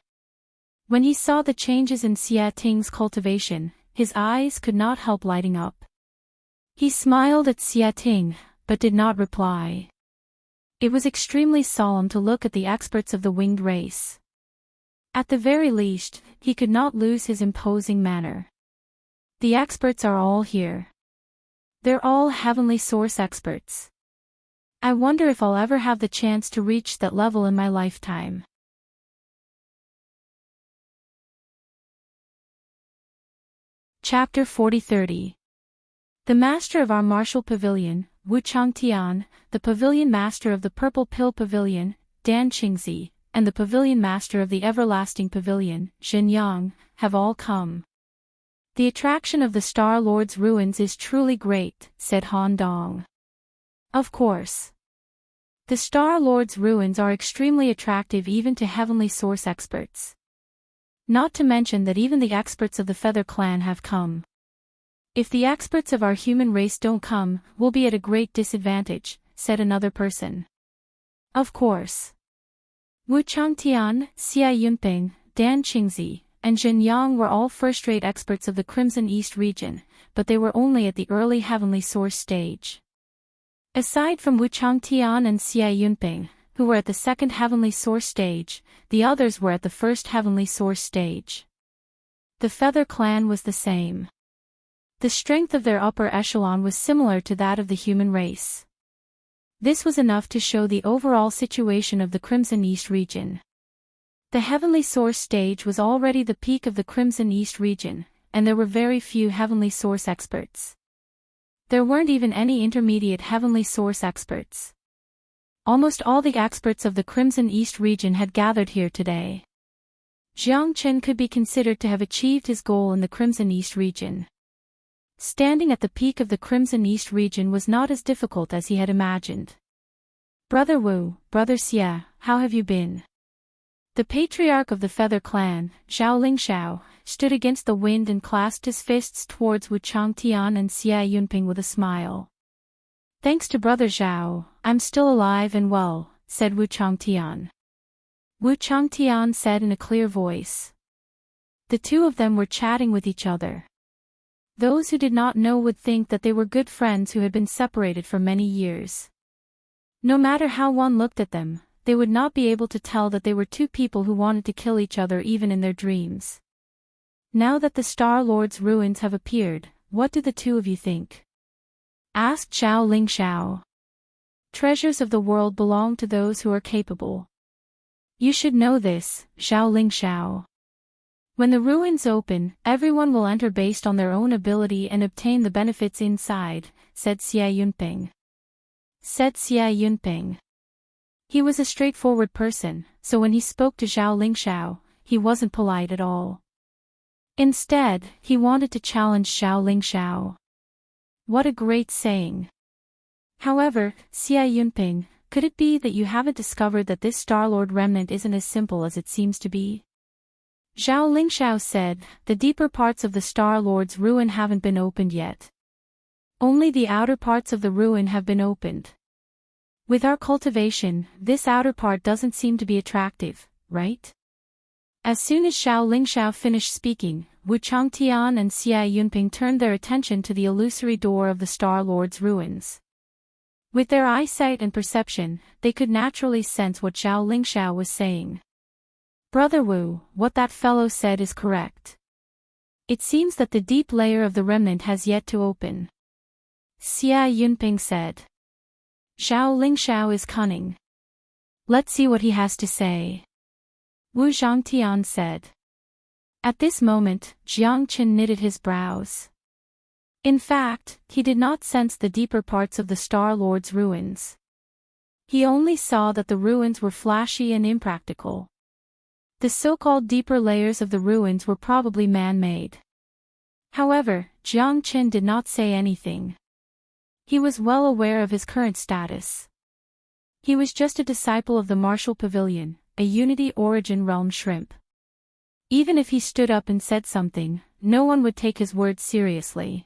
When he saw the changes in Xia Ting's cultivation, his eyes could not help lighting up. He smiled at Xia Ting, but did not reply. It was extremely solemn to look at the experts of the winged race. At the very least, he could not lose his imposing manner. The experts are all here. They're all heavenly source experts. I wonder if I'll ever have the chance to reach that level in my lifetime. Chapter 40-30. The master of our martial pavilion, Wu Changtian, the pavilion master of the Purple Pill Pavilion, Dan Qingzi, and the pavilion master of the Everlasting Pavilion, Xinyang, have all come. The attraction of the Star Lord's ruins is truly great, said Han Dong. Of course. The Star Lord's ruins are extremely attractive even to heavenly source experts. Not to mention that even the experts of the Feather Clan have come. If the experts of our human race don't come, we'll be at a great disadvantage, said another person. Of course. Wu Changtian, Xia Yunping, Dan Qingzi, and Jin Yang were all first-rate experts of the Crimson East region, but they were only at the early heavenly source stage. Aside from Wu Changtian and Xia Yunping, who were at the second heavenly source stage, the others were at the first heavenly source stage. The Feather Clan was the same. The strength of their upper echelon was similar to that of the human race. This was enough to show the overall situation of the Crimson East region. The heavenly source stage was already the peak of the Crimson East region, and there were very few heavenly source experts. There weren't even any intermediate heavenly source experts. Almost all the experts of the Crimson East region had gathered here today. Jiang Chen could be considered to have achieved his goal in the Crimson East region. Standing at the peak of the Crimson East region was not as difficult as he had imagined. Brother Wu, Brother Xia, how have you been? The patriarch of the Feather Clan, Zhao Lingxiao, stood against the wind and clasped his fists towards Wu Changtian and Xia Yunping with a smile. Thanks to Brother Zhao, I'm still alive and well, said Wu Changtian. Wu Changtian said in a clear voice. The two of them were chatting with each other. Those who did not know would think that they were good friends who had been separated for many years. No matter how one looked at them, they would not be able to tell that they were two people who wanted to kill each other even in their dreams. Now that the Star Lord's ruins have appeared, what do the two of you think? Asked Zhao Lingxiao. Treasures of the world belong to those who are capable. You should know this, Zhao Lingxiao. When the ruins open, everyone will enter based on their own ability and obtain the benefits inside, said Xia Yunping. He was a straightforward person, so when he spoke to Zhao Lingxiao, he wasn't polite at all. Instead, he wanted to challenge Zhao Lingxiao. What a great saying. However, Xia Yunping, could it be that you haven't discovered that this Star-Lord remnant isn't as simple as it seems to be? Zhao Lingxiao said, the deeper parts of the Star-Lord's ruin haven't been opened yet. Only the outer parts of the ruin have been opened. With our cultivation, this outer part doesn't seem to be attractive, right? As soon as Zhao Lingxiao finished speaking, Wu Changtian and Xia Yunping turned their attention to the illusory door of the Star-Lord's ruins. With their eyesight and perception, they could naturally sense what Zhao Lingxiao was saying. Brother Wu, what that fellow said is correct. It seems that the deep layer of the remnant has yet to open. Xia Yunping said. Zhao Lingxiao is cunning. Let's see what he has to say. Wu Zhangtian said. At this moment, Jiang Chen knitted his brows. In fact, he did not sense the deeper parts of the Star Lord's ruins. He only saw that the ruins were flashy and impractical. The so-called deeper layers of the ruins were probably man-made. However, Jiang Qin did not say anything. He was well aware of his current status. He was just a disciple of the Martial Pavilion, a Unity Origin Realm shrimp. Even if he stood up and said something, no one would take his words seriously.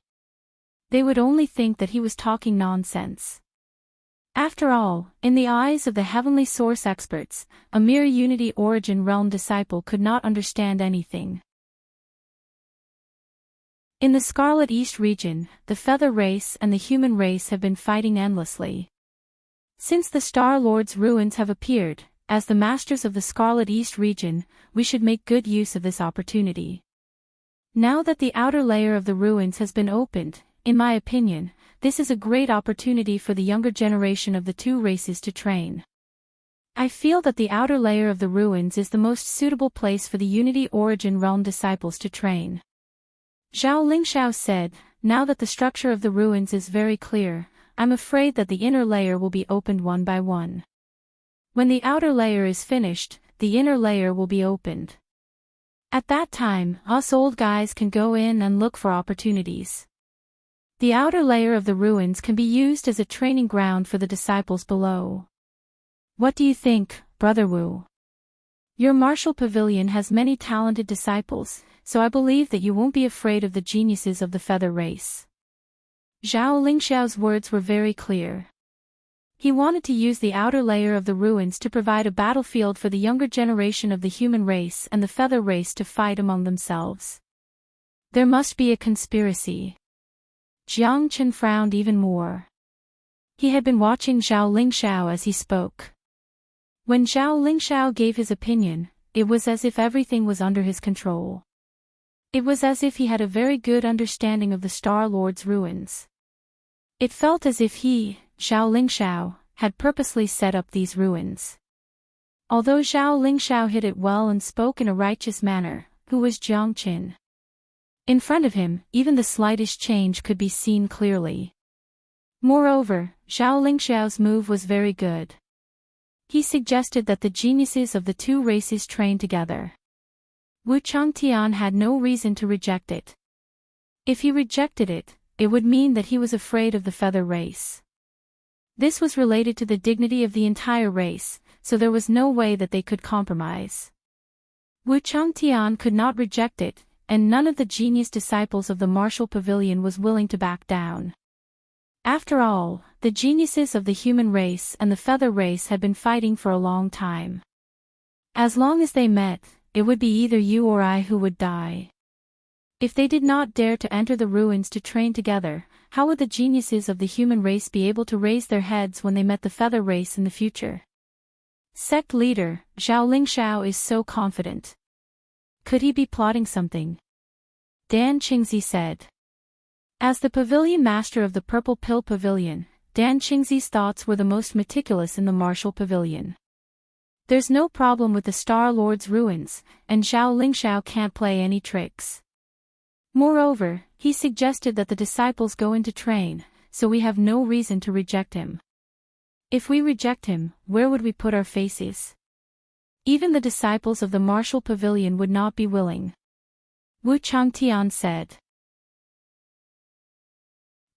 They would only think that he was talking nonsense. After all, in the eyes of the Heavenly Source experts, a mere Unity Origin Realm disciple could not understand anything. In the Scarlet East region, the Feather race and the human race have been fighting endlessly. Since the Star Lord's ruins have appeared, as the masters of the Scarlet East region, we should make good use of this opportunity. Now that the outer layer of the ruins has been opened, in my opinion, this is a great opportunity for the younger generation of the two races to train. I feel that the outer layer of the ruins is the most suitable place for the Unity Origin Realm disciples to train. Zhao Lingxiao said, now that the structure of the ruins is very clear, I'm afraid that the inner layer will be opened one by one. When the outer layer is finished, the inner layer will be opened. At that time, us old guys can go in and look for opportunities. The outer layer of the ruins can be used as a training ground for the disciples below. What do you think, Brother Wu? Your Martial Pavilion has many talented disciples, so I believe that you won't be afraid of the geniuses of the Feather race. Zhao Lingxiao's words were very clear. He wanted to use the outer layer of the ruins to provide a battlefield for the younger generation of the human race and the Feather race to fight among themselves. There must be a conspiracy. Jiang Qin frowned even more. He had been watching Zhao Lingxiao as he spoke. When Zhao Lingxiao gave his opinion, it was as if everything was under his control. It was as if he had a very good understanding of the Star Lord's ruins. It felt as if he, Zhao Lingxiao, had purposely set up these ruins. Although Zhao Lingxiao hid it well and spoke in a righteous manner, who was Jiang Qin? In front of him, even the slightest change could be seen clearly. Moreover, Zhao Lingxiao's move was very good. He suggested that the geniuses of the two races train together. Wu Changtian had no reason to reject it. If he rejected it, it would mean that he was afraid of the Feather race. This was related to the dignity of the entire race, so there was no way that they could compromise. Wu Changtian could not reject it, and none of the genius disciples of the Martial Pavilion was willing to back down. After all, the geniuses of the human race and the Feather race had been fighting for a long time. As long as they met, it would be either you or I who would die. If they did not dare to enter the ruins to train together, how would the geniuses of the human race be able to raise their heads when they met the Feather race in the future? Sect leader, Zhao Lingxiao is so confident. Could he be plotting something? Dan Qingzi said. As the pavilion master of the Purple Pill Pavilion, Dan Qingzi's thoughts were the most meticulous in the Martial Pavilion. There's no problem with the Star Lord's ruins, and Zhao Lingxiao can't play any tricks. Moreover, he suggested that the disciples go in to train, so we have no reason to reject him. If we reject him, where would we put our faces? Even the disciples of the Martial Pavilion would not be willing. Wu Changtian said.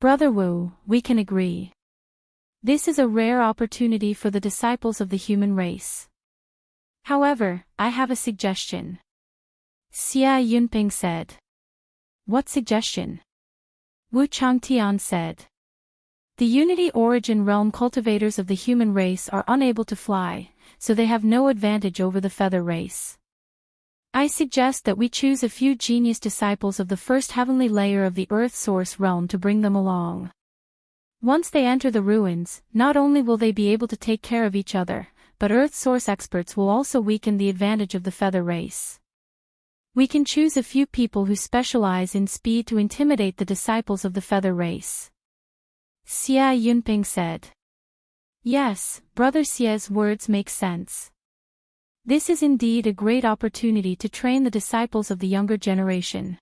Brother Wu, we can agree. This is a rare opportunity for the disciples of the human race. However, I have a suggestion. Xia Yunping said. What suggestion? Wu Changtian said. The Unity Origin Realm cultivators of the human race are unable to fly, so they have no advantage over the Feather race. I suggest that we choose a few genius disciples of the first heavenly layer of the Earth Source realm to bring them along. Once they enter the ruins, not only will they be able to take care of each other, but Earth Source experts will also weaken the advantage of the Feather race. We can choose a few people who specialize in speed to intimidate the disciples of the Feather race. Xia Yunping said. Yes, Brother Xia's words make sense. This is indeed a great opportunity to train the disciples of the younger generation.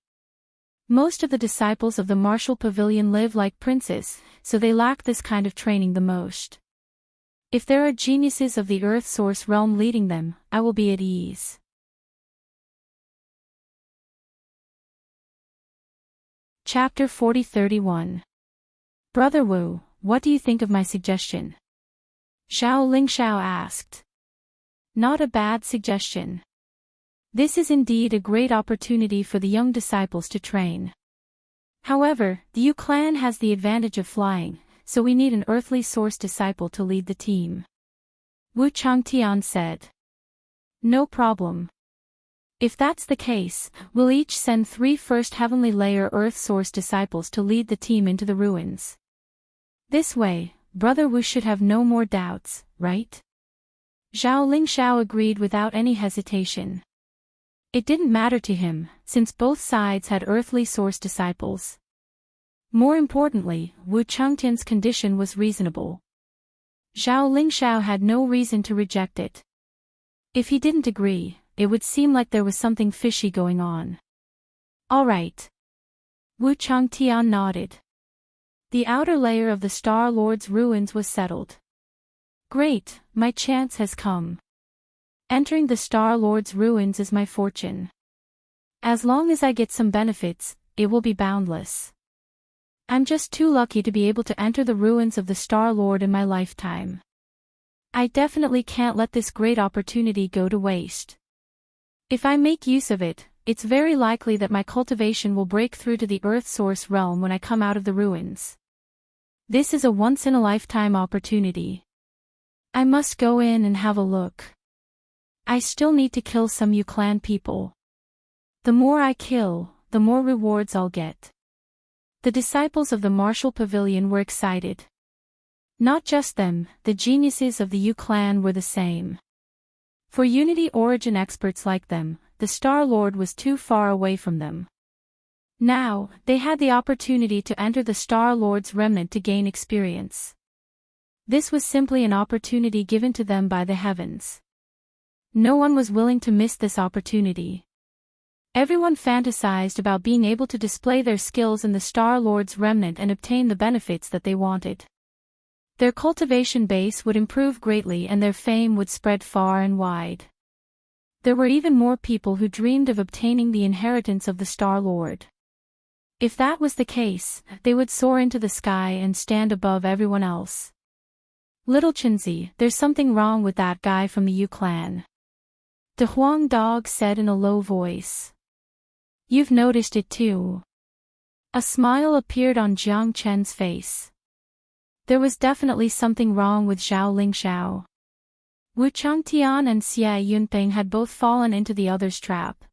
Most of the disciples of the martial pavilion live like princes, so they lack this kind of training the most. If there are geniuses of the earth source realm leading them, I will be at ease. Chapter 40-31. Brother Wu, what do you think of my suggestion? Zhao Lingshao asked. Not a bad suggestion. This is indeed a great opportunity for the young disciples to train. However, the Yu clan has the advantage of flying, so we need an earthly source disciple to lead the team. Wu Changtian said. No problem. If that's the case, we'll each send 3 first heavenly layer earth source disciples to lead the team into the ruins. This way, Brother Wu should have no more doubts, right? Zhao Lingshao agreed without any hesitation. It didn't matter to him, since both sides had earthly source disciples. More importantly, Wu Changtian's condition was reasonable. Zhao Lingshao had no reason to reject it. If he didn't agree, it would seem like there was something fishy going on. All right. Wu Changtian nodded. The outer layer of the Star Lord's ruins was settled. Great, my chance has come. Entering the Star Lord's ruins is my fortune. As long as I get some benefits, it will be boundless. I'm just too lucky to be able to enter the ruins of the Star Lord in my lifetime. I definitely can't let this great opportunity go to waste. If I make use of it, it's very likely that my cultivation will break through to the Earth Source realm when I come out of the ruins. This is a once-in-a-lifetime opportunity. I must go in and have a look. I still need to kill some Yu clan people. The more I kill, the more rewards I'll get. The disciples of the martial pavilion were excited. Not just them, the geniuses of the Yu clan were the same. For Unity Origin experts like them, the Star Lord was too far away from them. Now, they had the opportunity to enter the Star Lord's remnant to gain experience. This was simply an opportunity given to them by the heavens. No one was willing to miss this opportunity. Everyone fantasized about being able to display their skills in the Star Lord's remnant and obtain the benefits that they wanted. Their cultivation base would improve greatly and their fame would spread far and wide. There were even more people who dreamed of obtaining the inheritance of the Star Lord. If that was the case, they would soar into the sky and stand above everyone else. Little Chenzi, there's something wrong with that guy from the Yu clan. The Huang dog said in a low voice. You've noticed it too. A smile appeared on Jiang Chen's face. There was definitely something wrong with Zhao Lingshao. Wu Changtian and Xie Yunpeng had both fallen into the other's trap.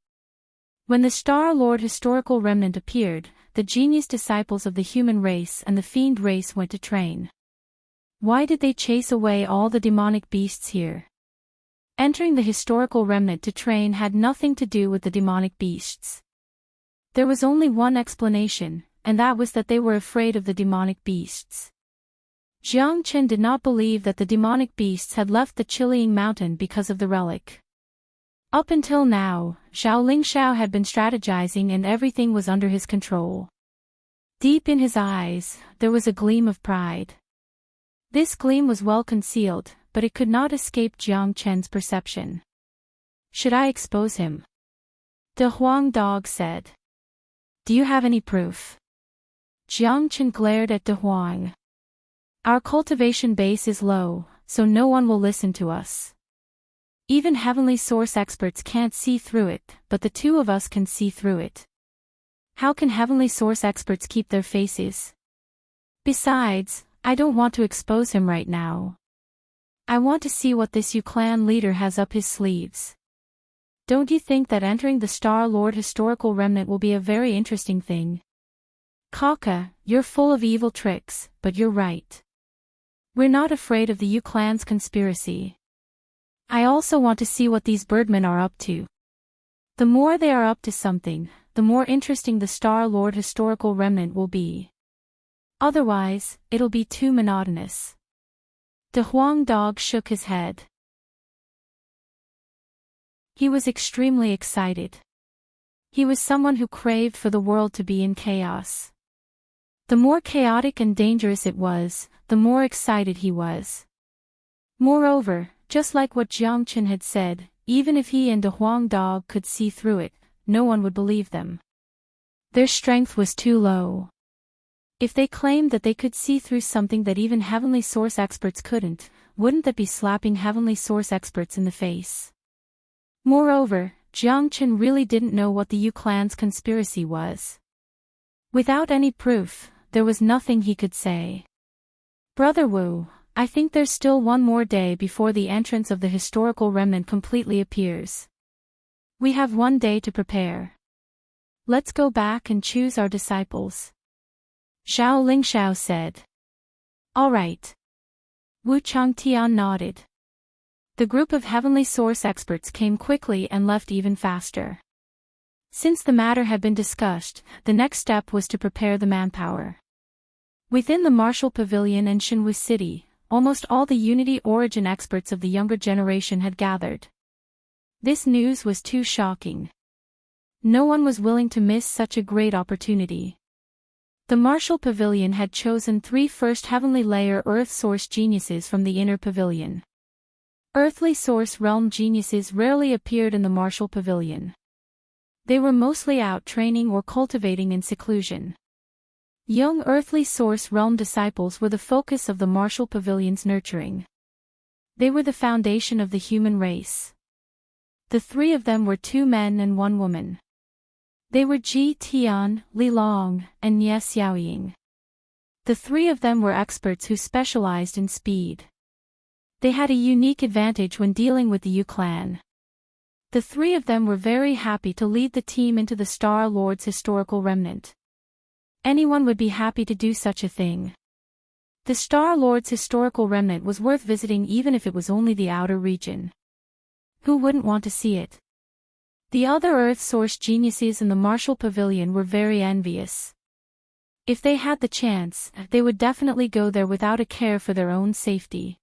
When the Star Lord historical remnant appeared, the genius disciples of the human race and the fiend race went to train. Why did they chase away all the demonic beasts here? Entering the historical remnant to train had nothing to do with the demonic beasts. There was only one explanation, and that was that they were afraid of the demonic beasts. Jiang Chen did not believe that the demonic beasts had left the Chilling Mountain because of the relic. Up until now, Zhao Lingshao had been strategizing and everything was under his control. Deep in his eyes, there was a gleam of pride. This gleam was well concealed, but it could not escape Jiang Chen's perception. Should I expose him? The Huang dog said. Do you have any proof? Jiang Chen glared at De Huang. Our cultivation base is low, so no one will listen to us. Even heavenly source experts can't see through it, but the two of us can see through it. How can heavenly source experts keep their faces? Besides, I don't want to expose him right now. I want to see what this Yu clan leader has up his sleeves. Don't you think that entering the Star Lord historical remnant will be a very interesting thing? Kaka, you're full of evil tricks, but you're right. We're not afraid of the Yu clan's conspiracy. I also want to see what these birdmen are up to. The more they are up to something, the more interesting the Star Lord historical remnant will be. Otherwise, it'll be too monotonous. The Huang dog shook his head. He was extremely excited. He was someone who craved for the world to be in chaos. The more chaotic and dangerous it was, the more excited he was. Moreover, just like what Jiang Chen had said, even if he and De Huang Dog could see through it, no one would believe them. Their strength was too low. If they claimed that they could see through something that even Heavenly Source experts couldn't, wouldn't that be slapping Heavenly Source experts in the face? Moreover, Jiang Chen really didn't know what the Yu clan's conspiracy was. Without any proof, there was nothing he could say. Brother Wu, I think there's still one more day before the entrance of the historical remnant completely appears. We have one day to prepare. Let's go back and choose our disciples. Zhao Lingshao said. All right. Wu Changtian nodded. The group of Heavenly Source experts came quickly and left even faster. Since the matter had been discussed, the next step was to prepare the manpower. Within the Martial Pavilion in Shenwu City, almost all the Unity Origin experts of the younger generation had gathered. This news was too shocking. No one was willing to miss such a great opportunity. The Martial Pavilion had chosen 3 first Heavenly Layer Earth Source geniuses from the Inner Pavilion. Earthly Source Realm geniuses rarely appeared in the Martial Pavilion. They were mostly out training or cultivating in seclusion. Young Earthly Source Realm disciples were the focus of the Martial Pavilion's nurturing. They were the foundation of the human race. The 3 of them were 2 men and 1 woman. They were Ji Tian, Li Long, and Nye Xiaoying. The 3 of them were experts who specialized in speed. They had a unique advantage when dealing with the Yu clan. The 3 of them were very happy to lead the team into the Star Lord's historical remnant. Anyone would be happy to do such a thing. The Star Lord's historical remnant was worth visiting even if it was only the outer region. Who wouldn't want to see it? The other Earth Source geniuses in the Martial Pavilion were very envious. If they had the chance, they would definitely go there without a care for their own safety.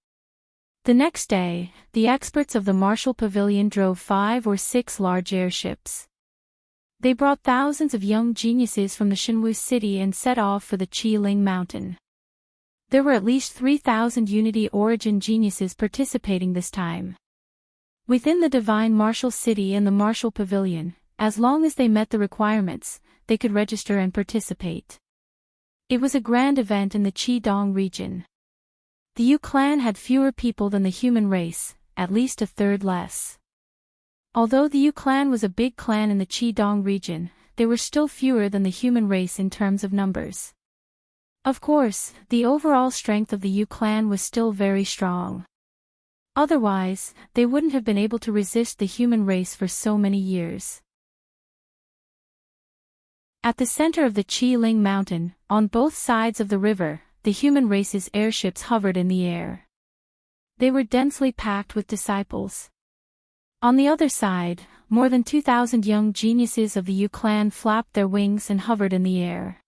The next day, the experts of the Martial Pavilion drove 5 or 6 large airships. They brought thousands of young geniuses from the Shenwu city and set off for the Qiling Mountain. There were at least 3,000 Unity Origin geniuses participating this time. Within the Divine Martial City and the Martial Pavilion, as long as they met the requirements, they could register and participate. It was a grand event in the Qidong region. The Yu clan had fewer people than the human race, at least a third less. Although the Yu clan was a big clan in the Qidong region, they were still fewer than the human race in terms of numbers. Of course, the overall strength of the Yu clan was still very strong. Otherwise, they wouldn't have been able to resist the human race for so many years. At the center of the Qiling Mountain, on both sides of the river, the human race's airships hovered in the air. They were densely packed with disciples. On the other side, more than 2,000 young geniuses of the Yu clan flapped their wings and hovered in the air.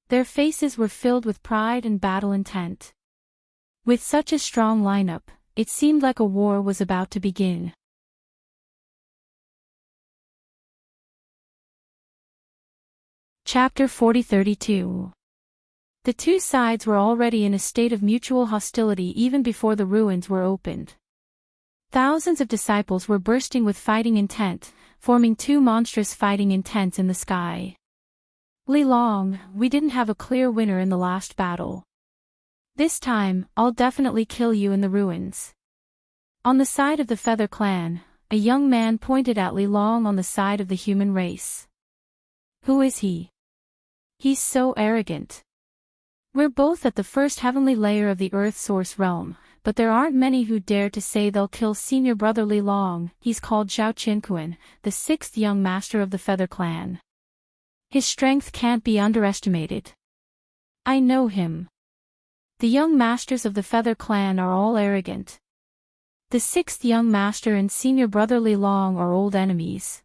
Their faces were filled with pride and battle intent. With such a strong lineup, it seemed like a war was about to begin. Chapter 40-32. The 2 sides were already in a state of mutual hostility even before the ruins were opened. Thousands of disciples were bursting with fighting intent, forming 2 monstrous fighting intents in the sky. Li Long, we didn't have a clear winner in the last battle. This time, I'll definitely kill you in the ruins. On the side of the Feather Clan, a young man pointed at Li Long on the side of the human race. Who is he? He's so arrogant. We're both at the first heavenly layer of the Earth Source realm, but there aren't many who dare to say they'll kill senior brother Li Long. He's called Zhao Qinquan, the 6th young master of the Feather Clan. His strength can't be underestimated. I know him. The young masters of the Feather Clan are all arrogant. The 6th young master and senior brother Li Long are old enemies.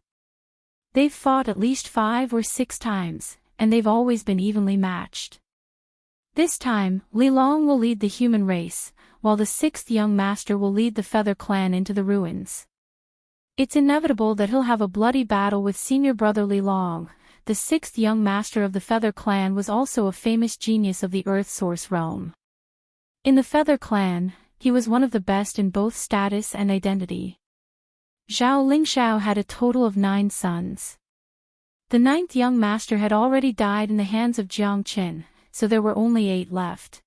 They've fought at least 5 or 6 times, and they've always been evenly matched. This time, Li Long will lead the human race, while the 6th young master will lead the Feather Clan into the ruins. It's inevitable that he'll have a bloody battle with senior brother Li Long. The sixth young master of the Feather Clan was also a famous genius of the Earth Source realm. In the Feather Clan, he was one of the best in both status and identity. Zhao Lingxiao had a total of 9 sons. The ninth young master had already died in the hands of Jiang Qin, so there were only 8 left.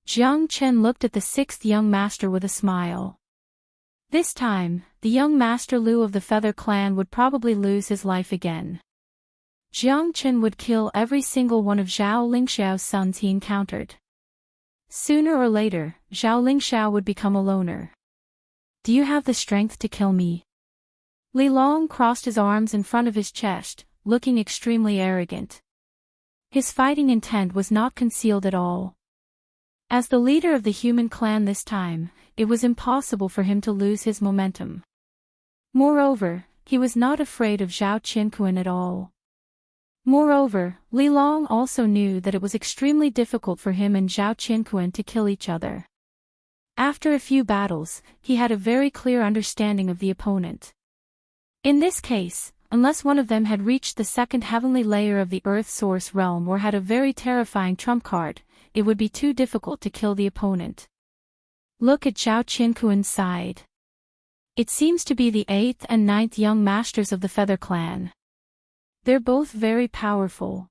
Jiang Qin looked at the sixth young master with a smile. This time, the young master Liu of the Feather Clan would probably lose his life again. Jiang Qin would kill every single one of Zhao Lingxiao's sons he encountered. Sooner or later, Zhao Lingxiao would become a loner. Do you have the strength to kill me? Li Long crossed his arms in front of his chest, looking extremely arrogant. His fighting intent was not concealed at all. As the leader of the human clan this time, it was impossible for him to lose his momentum. Moreover, he was not afraid of Zhao Qinquan at all. Moreover, Li Long also knew that it was extremely difficult for him and Zhao Qinquan to kill each other. After a few battles, he had a very clear understanding of the opponent. In this case, unless one of them had reached the second heavenly layer of the Earth Source realm or had a very terrifying trump card, it would be too difficult to kill the opponent. Look at Zhao Qinquan's side. It seems to be the 8th and 9th young masters of the Feather Clan. They're both very powerful.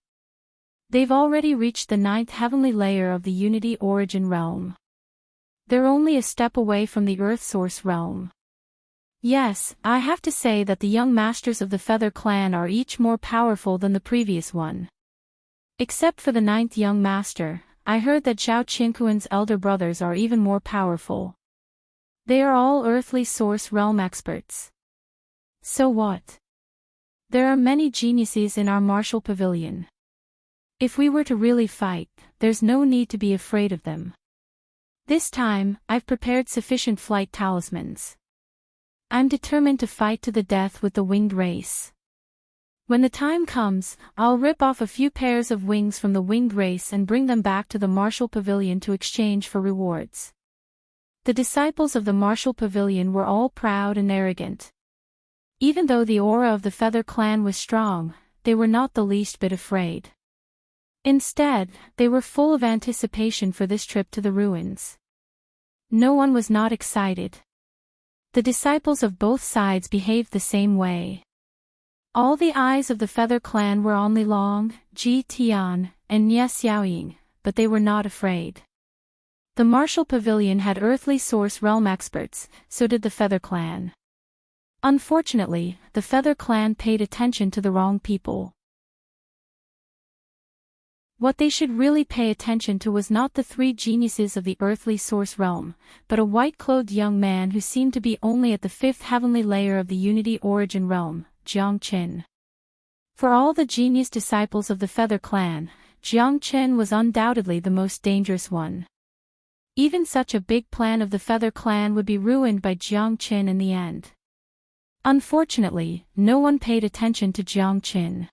They've already reached the 9th heavenly layer of the Unity Origin realm. They're only a step away from the Earth Source realm. Yes, I have to say that the young masters of the Feather Clan are each more powerful than the previous one. Except for the 9th young master, I heard that Zhao Qinquan's elder brothers are even more powerful. They are all earthly source realm experts. So what? There are many geniuses in our martial pavilion. If we were to really fight, there's no need to be afraid of them. This time, I've prepared sufficient flight talismans. I'm determined to fight to the death with the winged race. When the time comes, I'll rip off a few pairs of wings from the winged race and bring them back to the martial pavilion to exchange for rewards. The disciples of the martial pavilion were all proud and arrogant. Even though the aura of the Feather Clan was strong, they were not the least bit afraid. Instead, they were full of anticipation for this trip to the ruins. No one was not excited. The disciples of both sides behaved the same way. All the eyes of the Feather Clan were on Li Long, Ji Tian, and Nie Xiaoying, but they were not afraid. The martial pavilion had earthly source realm experts, so did the Feather Clan. Unfortunately, the Feather Clan paid attention to the wrong people. What they should really pay attention to was not the 3 geniuses of the earthly source realm, but a white-clothed young man who seemed to be only at the 5th heavenly layer of the Unity Origin realm, Jiang Qin. For all the genius disciples of the Feather Clan, Jiang Qin was undoubtedly the most dangerous one. Even such a big plan of the Feather Clan would be ruined by Jiang Qin in the end. Unfortunately, no one paid attention to Jiang Qin.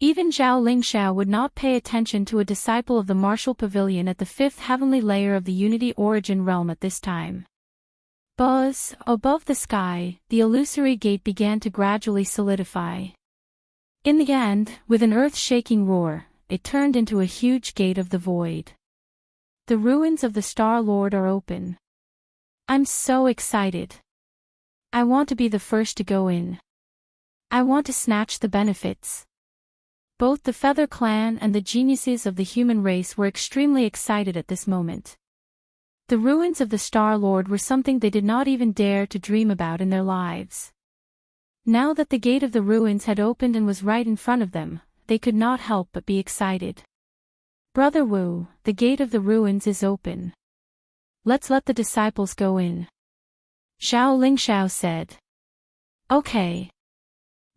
Even Zhao Lingxiao would not pay attention to a disciple of the martial pavilion at the 5th heavenly layer of the Unity Origin realm at this time. Buzz, above the sky, the illusory gate began to gradually solidify. In the end, with an earth-shaking roar, it turned into a huge gate of the void. The ruins of the Star Lord are open. I'm so excited. I want to be the first to go in. I want to snatch the benefits. Both the Feather Clan and the geniuses of the human race were extremely excited at this moment. The ruins of the Star Lord were something they did not even dare to dream about in their lives. Now that the gate of the ruins had opened and was right in front of them, they could not help but be excited. Brother Wu, the gate of the ruins is open. Let's let the disciples go in. Zhao Lingxiao said. Okay.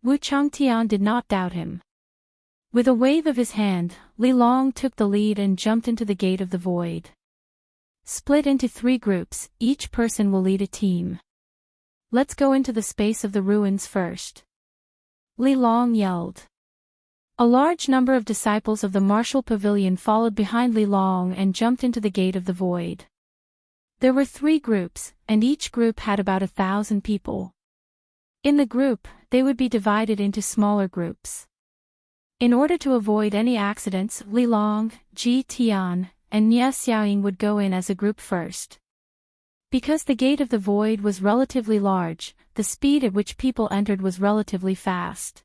Wu Changtian did not doubt him. With a wave of his hand, Li Long took the lead and jumped into the gate of the void. Split into 3 groups, each person will lead a team. Let's go into the space of the ruins first. Li Long yelled. A large number of disciples of the martial pavilion followed behind Li Long and jumped into the gate of the void. There were 3 groups, and each group had about 1,000 people. In the group, they would be divided into smaller groups. In order to avoid any accidents, Li Long, Ji Tian, and Nie Xiaoying would go in as a group first. Because the gate of the void was relatively large, the speed at which people entered was relatively fast.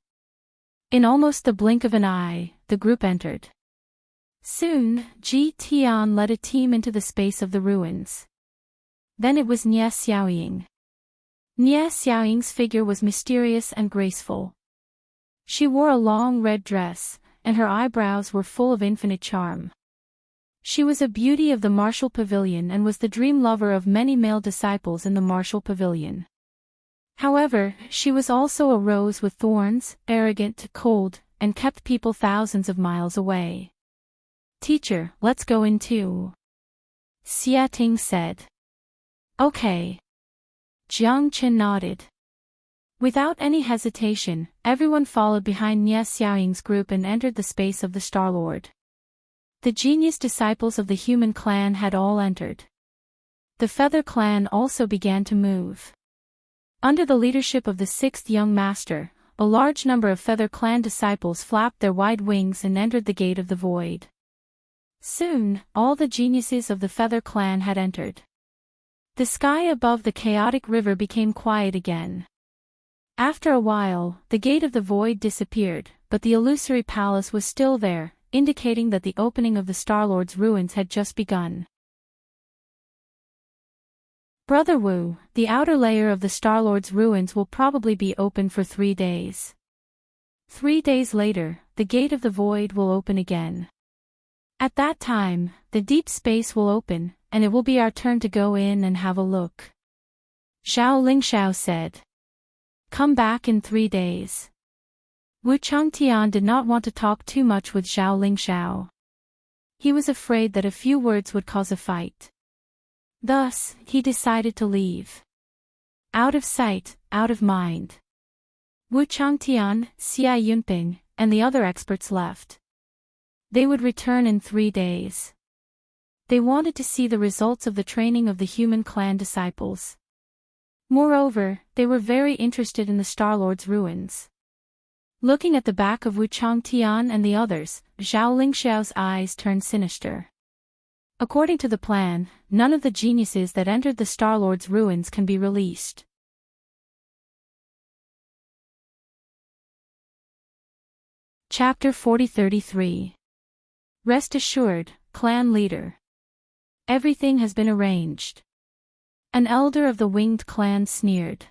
In almost the blink of an eye, the group entered. Soon, Ji Tian led a team into the space of the ruins. Then it was Nie Xiaoying. Nie Xiaoying's figure was mysterious and graceful. She wore a long red dress, and her eyebrows were full of infinite charm. She was a beauty of the martial pavilion and was the dream lover of many male disciples in the martial pavilion. However, she was also a rose with thorns, arrogant, cold, and kept people thousands of miles away. "Teacher, let's go in too," Xia Ting said. "Okay." Jiang Chen nodded. Without any hesitation, everyone followed behind Nie Xiaoying's group and entered the space of the Star Lord. The genius disciples of the human clan had all entered. The feather clan also began to move. Under the leadership of the sixth young master, a large number of feather clan disciples flapped their wide wings and entered the gate of the void. Soon, all the geniuses of the feather clan had entered. The sky above the chaotic river became quiet again. After a while, the gate of the void disappeared, but the illusory palace was still there, indicating that the opening of the Star-Lord's ruins had just begun. Brother Wu, the outer layer of the Star-Lord's ruins will probably be open for 3 days. 3 days later, the gate of the void will open again. At that time, the deep space will open, and it will be our turn to go in and have a look. Zhao Lingshao said. "Come back in 3 days." Wu Changtian did not want to talk too much with Zhao Lingshao. He was afraid that a few words would cause a fight. Thus, he decided to leave. Out of sight, out of mind. Wu Changtian, Xia Yunping, and the other experts left. They would return in 3 days. They wanted to see the results of the training of the human clan disciples. Moreover, they were very interested in the Star-Lord's ruins. Looking at the back of Wu Changtian and the others, Zhao Lingshao's eyes turned sinister. According to the plan, none of the geniuses that entered the Star-Lord's ruins can be released. Chapter 40-33. Rest assured, clan leader. Everything has been arranged. An elder of the winged clan sneered.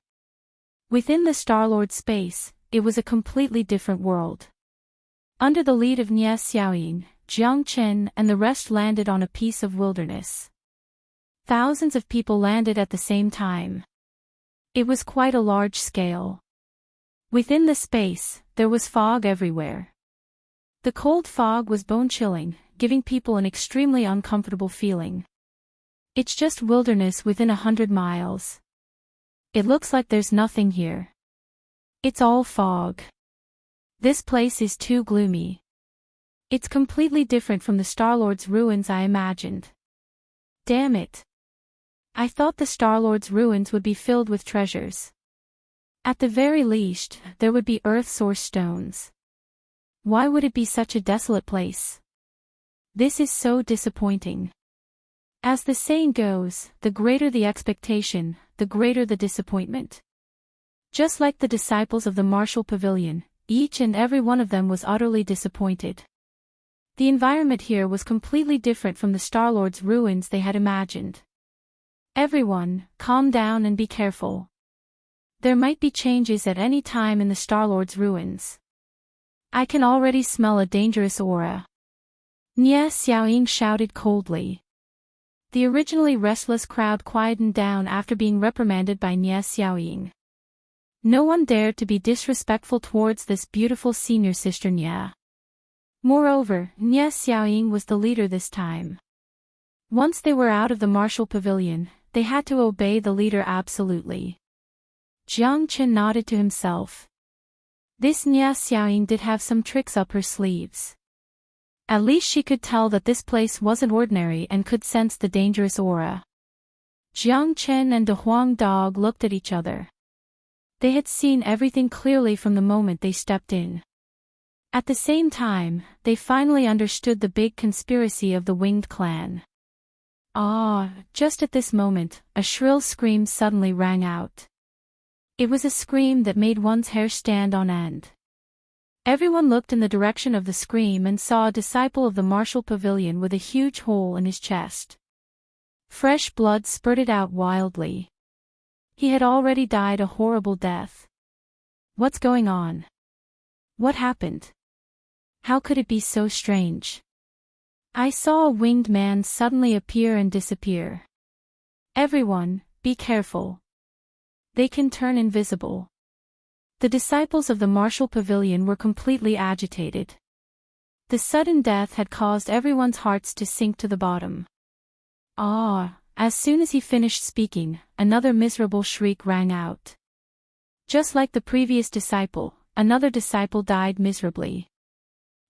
Within the Star-Lord's space, it was a completely different world. Under the lead of Nie Xiaoying, Jiang Chen and the rest landed on a piece of wilderness. Thousands of people landed at the same time. It was quite a large scale. Within the space, there was fog everywhere. The cold fog was bone-chilling, giving people an extremely uncomfortable feeling. It's just wilderness within 100 miles. It looks like there's nothing here. It's all fog. This place is too gloomy. It's completely different from the Star-Lord's ruins I imagined. Damn it. I thought the Star-Lord's ruins would be filled with treasures. At the very least, there would be earth-source stones. Why would it be such a desolate place? This is so disappointing. As the saying goes, the greater the expectation, the greater the disappointment. Just like the disciples of the martial pavilion, each and every one of them was utterly disappointed. The environment here was completely different from the Star-Lord's ruins they had imagined. Everyone, calm down and be careful. There might be changes at any time in the Star-Lord's ruins. I can already smell a dangerous aura. Nie Xiaoying shouted coldly. The originally restless crowd quietened down after being reprimanded by Nie Xiaoying. No one dared to be disrespectful towards this beautiful senior sister Nie. Moreover, Nie Xiaoying was the leader this time. Once they were out of the martial pavilion, they had to obey the leader absolutely. Jiang Chen nodded to himself. This Nie Xiaoying did have some tricks up her sleeves. At least she could tell that this place wasn't ordinary and could sense the dangerous aura. Jiang Chen and De Huang Dog looked at each other. They had seen everything clearly from the moment they stepped in. At the same time, they finally understood the big conspiracy of the winged clan. Just at this moment, a shrill scream suddenly rang out. It was a scream that made one's hair stand on end. Everyone looked in the direction of the scream and saw a disciple of the martial pavilion with a huge hole in his chest. Fresh blood spurted out wildly. He had already died a horrible death. What's going on? What happened? How could it be so strange? I saw a winged man suddenly appear and disappear. Everyone, be careful. They can turn invisible. The disciples of the martial pavilion were completely agitated. The sudden death had caused everyone's hearts to sink to the bottom. As soon as he finished speaking, another miserable shriek rang out. Just like the previous disciple, another disciple died miserably.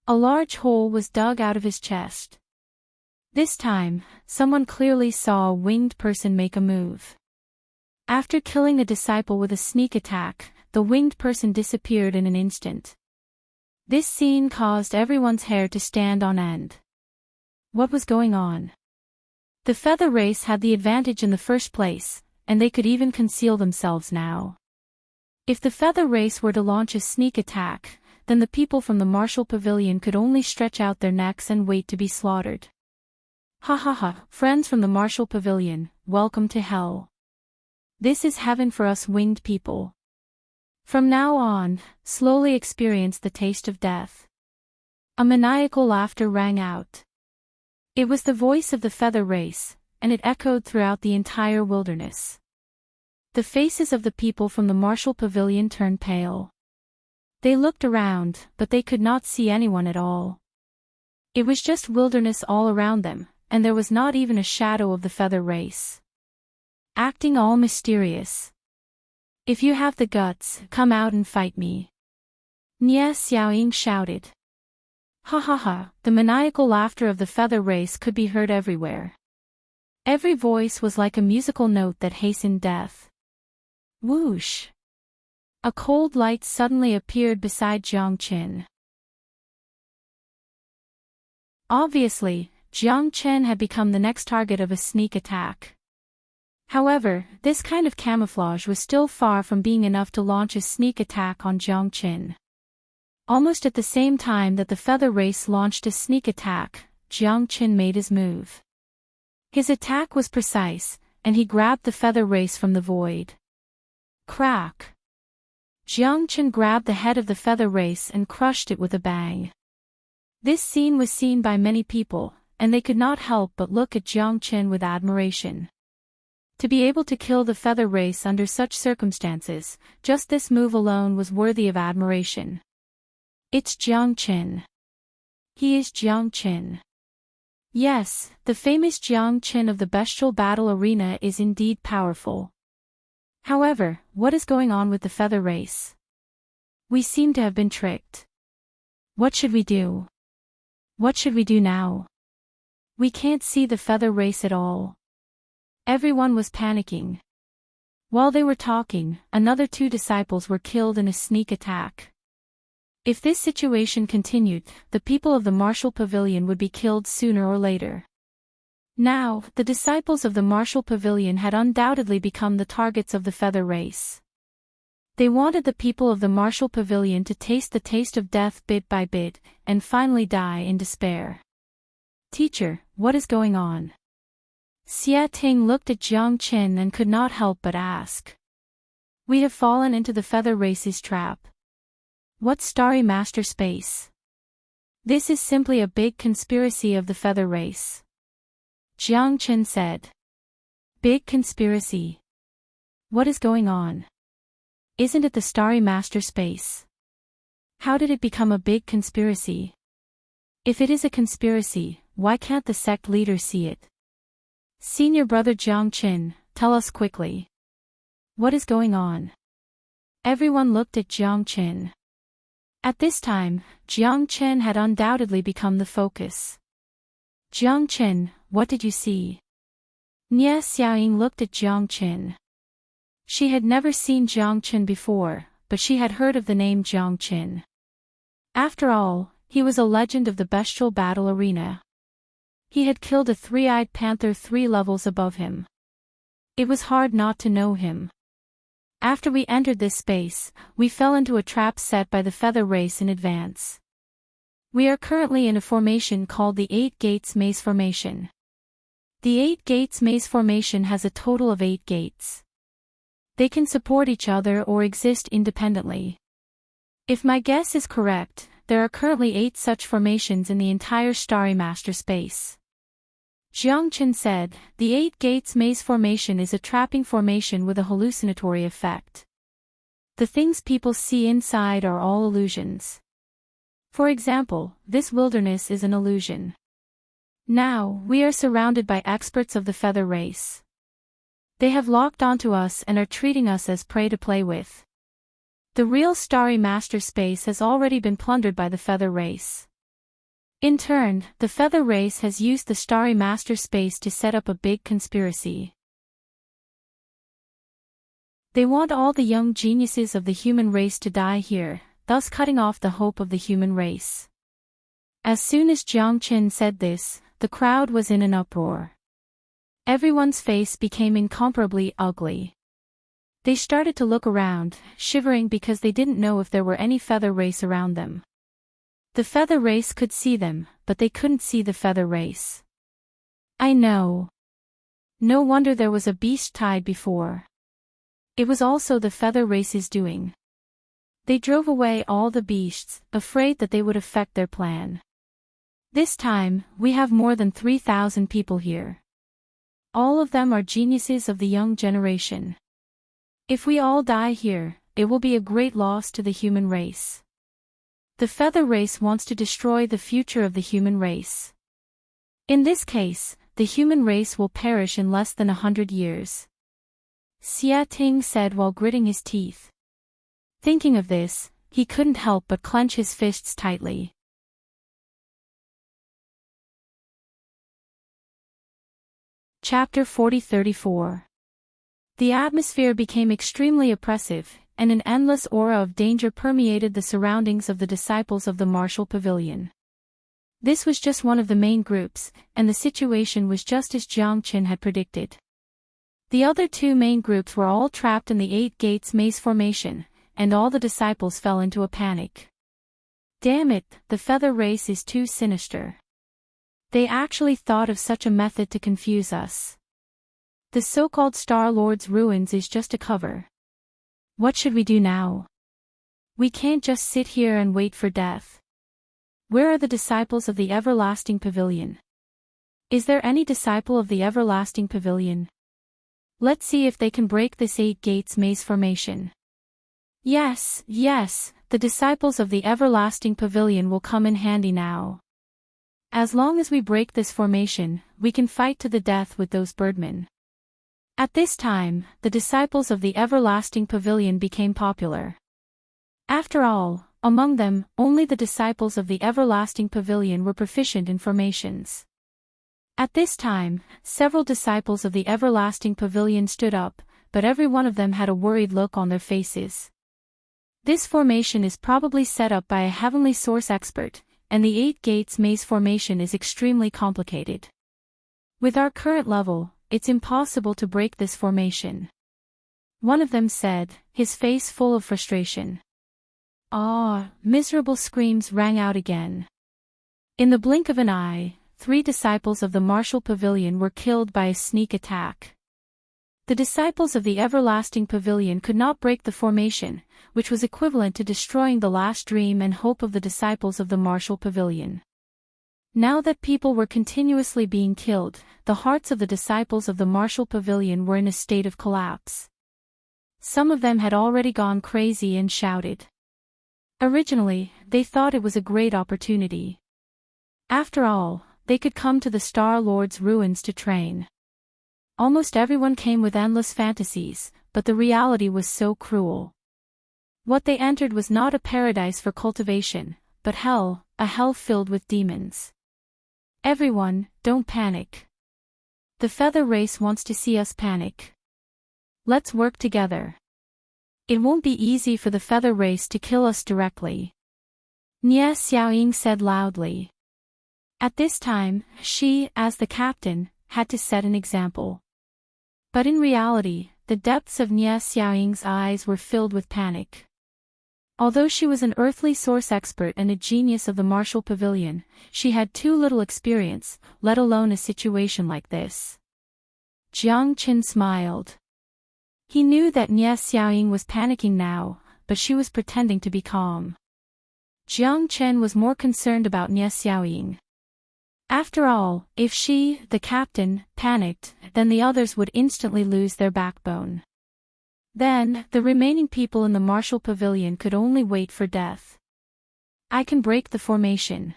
A large hole was dug out of his chest. This time, someone clearly saw a winged person make a move. After killing a disciple with a sneak attack, the winged person disappeared in an instant. This scene caused everyone's hair to stand on end. What was going on? The feather race had the advantage in the first place, and they could even conceal themselves now. If the feather race were to launch a sneak attack, then the people from the martial pavilion could only stretch out their necks and wait to be slaughtered. Ha ha ha, friends from the martial pavilion, welcome to hell. This is heaven for us winged people. From now on, slowly experience the taste of death. A maniacal laughter rang out. It was the voice of the feather race, and it echoed throughout the entire wilderness. The faces of the people from the martial pavilion turned pale. They looked around, but they could not see anyone at all. It was just wilderness all around them, and there was not even a shadow of the feather race. Acting all mysterious. If you have the guts, come out and fight me. Nie Xiaoying shouted. Ha ha ha, the maniacal laughter of the feather race could be heard everywhere. Every voice was like a musical note that hastened death. Whoosh! A cold light suddenly appeared beside Jiang Qin. Obviously, Jiang Qin had become the next target of a sneak attack. However, this kind of camouflage was still far from being enough to launch a sneak attack on Jiang Qin. Almost at the same time that the feather race launched a sneak attack, Jiang Qin made his move. His attack was precise, and he grabbed the feather race from the void. Crack! Jiang Qin grabbed the head of the feather race and crushed it with a bang. This scene was seen by many people, and they could not help but look at Jiang Qin with admiration. To be able to kill the feather race under such circumstances, just this move alone was worthy of admiration. It's Jiang Qin. He is Jiang Qin. Yes, the famous Jiang Qin of the bestial battle arena is indeed powerful. However, what is going on with the feather race? We seem to have been tricked. What should we do? What should we do now? We can't see the feather race at all. Everyone was panicking. While they were talking, another 2 disciples were killed in a sneak attack. If this situation continued, the people of the martial pavilion would be killed sooner or later. Now, the disciples of the martial pavilion had undoubtedly become the targets of the feather race. They wanted the people of the martial pavilion to taste the taste of death bit by bit, and finally die in despair. Teacher, what is going on? Xia Ting looked at Jiang Qin and could not help but ask. We have fallen into the feather race's trap. What starry master space? This is simply a big conspiracy of the feather race. Jiang Qin said. Big conspiracy. What is going on? Isn't it the starry master space? How did it become a big conspiracy? If it is a conspiracy, why can't the sect leader see it? Senior brother Jiang Qin, tell us quickly. What is going on? Everyone looked at Jiang Qin. At this time, Jiang Qin had undoubtedly become the focus. Jiang Qin, what did you see? Nie Xiaoying looked at Jiang Qin. She had never seen Jiang Qin before, but she had heard of the name Jiang Qin. After all, he was a legend of the bestial battle arena. He had killed a three-eyed panther 3 levels above him. It was hard not to know him. After we entered this space, we fell into a trap set by the feather race in advance. We are currently in a formation called the 8 Gates Maze Formation. The 8 Gates Maze Formation has a total of 8 gates. They can support each other or exist independently. If my guess is correct, there are currently 8 such formations in the entire Starry Master space. Jiang Qin said, the 8 Gates Maze Formation is a trapping formation with a hallucinatory effect. The things people see inside are all illusions. For example, this wilderness is an illusion. Now, we are surrounded by experts of the feather race. They have locked onto us and are treating us as prey to play with. The real Starry Master space has already been plundered by the feather race. In turn, the feather race has used the Starry Master space to set up a big conspiracy. They want all the young geniuses of the human race to die here, thus cutting off the hope of the human race. As soon as Jiang Qin said this, the crowd was in an uproar. Everyone's face became incomparably ugly. They started to look around, shivering because they didn't know if there were any feather race around them. The feather race could see them, but they couldn't see the feather race. I know. No wonder there was a beast tied before. It was also the feather race's doing. They drove away all the beasts, afraid that they would affect their plan. This time, we have more than 3,000 people here. All of them are geniuses of the young generation. If we all die here, it will be a great loss to the human race. The feather race wants to destroy the future of the human race. In this case, the human race will perish in less than 100 years. Xia Ting said while gritting his teeth. Thinking of this, he couldn't help but clench his fists tightly. Chapter 40-34. The atmosphere became extremely oppressive, and an endless aura of danger permeated the surroundings of the disciples of the Martial Pavilion. This was just one of the main groups, and the situation was just as Jiang Qin had predicted. The other 2 main groups were all trapped in the 8 Gates Maze Formation, and all the disciples fell into a panic. Damn it, the feather race is too sinister. They actually thought of such a method to confuse us. The so-called Star Lord's ruins is just a cover. What should we do now? We can't just sit here and wait for death. Where are the disciples of the Everlasting Pavilion? Is there any disciple of the Everlasting Pavilion? Let's see if they can break this 8 Gates Maze Formation. Yes, the disciples of the Everlasting Pavilion will come in handy now. As long as we break this formation, we can fight to the death with those birdmen. At this time, the disciples of the Everlasting Pavilion became popular. After all, among them, only the disciples of the Everlasting Pavilion were proficient in formations. At this time, several disciples of the Everlasting Pavilion stood up, but every one of them had a worried look on their faces. This formation is probably set up by a heavenly source expert, and the 8 Gates Maze Formation is extremely complicated. With our current level, it's impossible to break this formation. One of them said, his face full of frustration. Ah, miserable screams rang out again. In the blink of an eye, 3 disciples of the Martial Pavilion were killed by a sneak attack. The disciples of the Everlasting Pavilion could not break the formation, which was equivalent to destroying the last dream and hope of the disciples of the Martial Pavilion. Now that people were continuously being killed, the hearts of the disciples of the Martial Pavilion were in a state of collapse. Some of them had already gone crazy and shouted. Originally, they thought it was a great opportunity. After all, they could come to the Star Lord's ruins to train. Almost everyone came with endless fantasies, but the reality was so cruel. What they entered was not a paradise for cultivation, but hell, a hell filled with demons. Everyone, don't panic. The feather race wants to see us panic. Let's work together. It won't be easy for the feather race to kill us directly. Nie Xiaoying said loudly. At this time, she, as the captain, had to set an example. But in reality, the depths of Nie Xiaoying's eyes were filled with panic. Although she was an earthly source expert and a genius of the martial pavilion, she had too little experience, let alone a situation like this. Jiang Qin smiled. He knew that Nie Xiaoying was panicking now, but she was pretending to be calm. Jiang Chen was more concerned about Nie Xiaoying. After all, if she, the captain, panicked, then the others would instantly lose their backbone. Then, the remaining people in the martial pavilion could only wait for death. I can break the formation,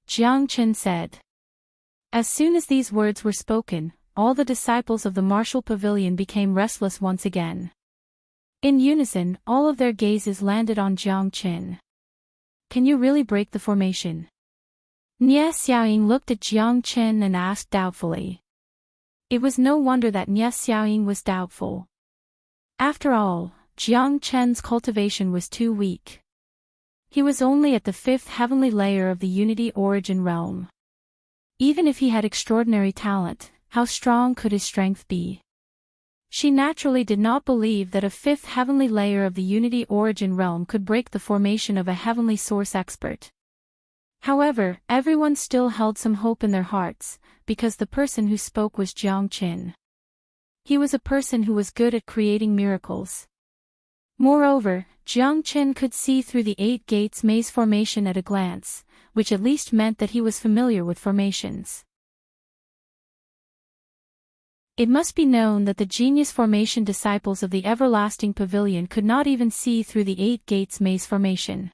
Jiang Chen said. As soon as these words were spoken, all the disciples of the martial pavilion became restless once again. In unison, all of their gazes landed on Jiang Chen. Can you really break the formation? Nie Xiaoying looked at Jiang Chen and asked doubtfully. It was no wonder that Nie Xiaoying was doubtful. After all, Jiang Chen's cultivation was too weak. He was only at the 5th heavenly layer of the unity origin realm. Even if he had extraordinary talent, how strong could his strength be? She naturally did not believe that a 5th heavenly layer of the unity origin realm could break the formation of a heavenly source expert. However, everyone still held some hope in their hearts, because the person who spoke was Jiang Qin. He was a person who was good at creating miracles. Moreover, Jiang Qin could see through the 8 gates maze formation at a glance, which at least meant that he was familiar with formations. It must be known that the genius formation disciples of the everlasting pavilion could not even see through the 8 gates maze formation.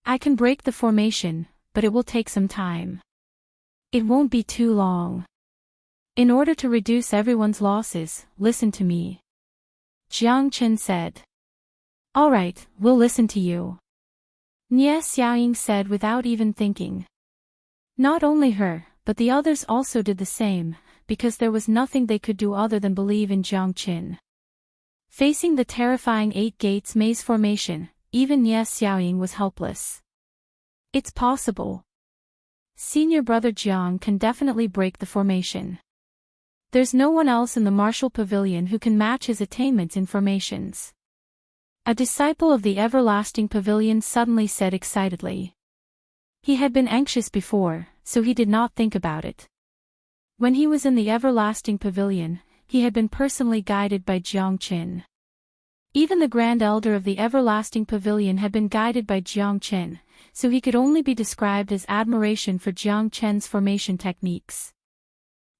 I can break the formation, but it will take some time. It won't be too long. In order to reduce everyone's losses, listen to me, Jiang Chen said. All right, we'll listen to you, Nie Xiaoying said without even thinking. Not only her, but the others also did the same, because there was nothing they could do other than believe in Jiang Qin. Facing the terrifying 8 gates maze formation, even Nie Xiaoying was helpless. It's possible. Senior brother Jiang can definitely break the formation. There's no one else in the martial pavilion who can match his attainments in formations. A disciple of the everlasting pavilion suddenly said excitedly. He had been anxious before, so he did not think about it. When he was in the everlasting pavilion, he had been personally guided by Jiang Qin. Even the Grand Elder of the everlasting pavilion had been guided by Jiang Qin, so he could only be described as admiration for Jiang Qin's formation techniques.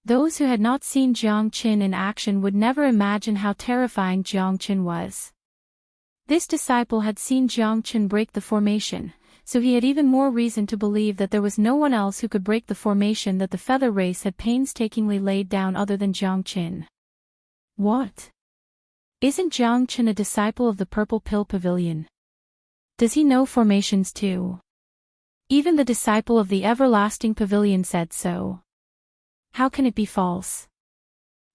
Those who had not seen Jiang Qin in action would never imagine how terrifying Jiang Qin was. This disciple had seen Jiang Qin break the formation, so he had even more reason to believe that there was no one else who could break the formation that the feather race had painstakingly laid down other than Jiang Qin. What? Isn't Jiang Qin a disciple of the Purple Pill Pavilion? Does he know formations too? Even the disciple of the everlasting pavilion said so. How can it be false?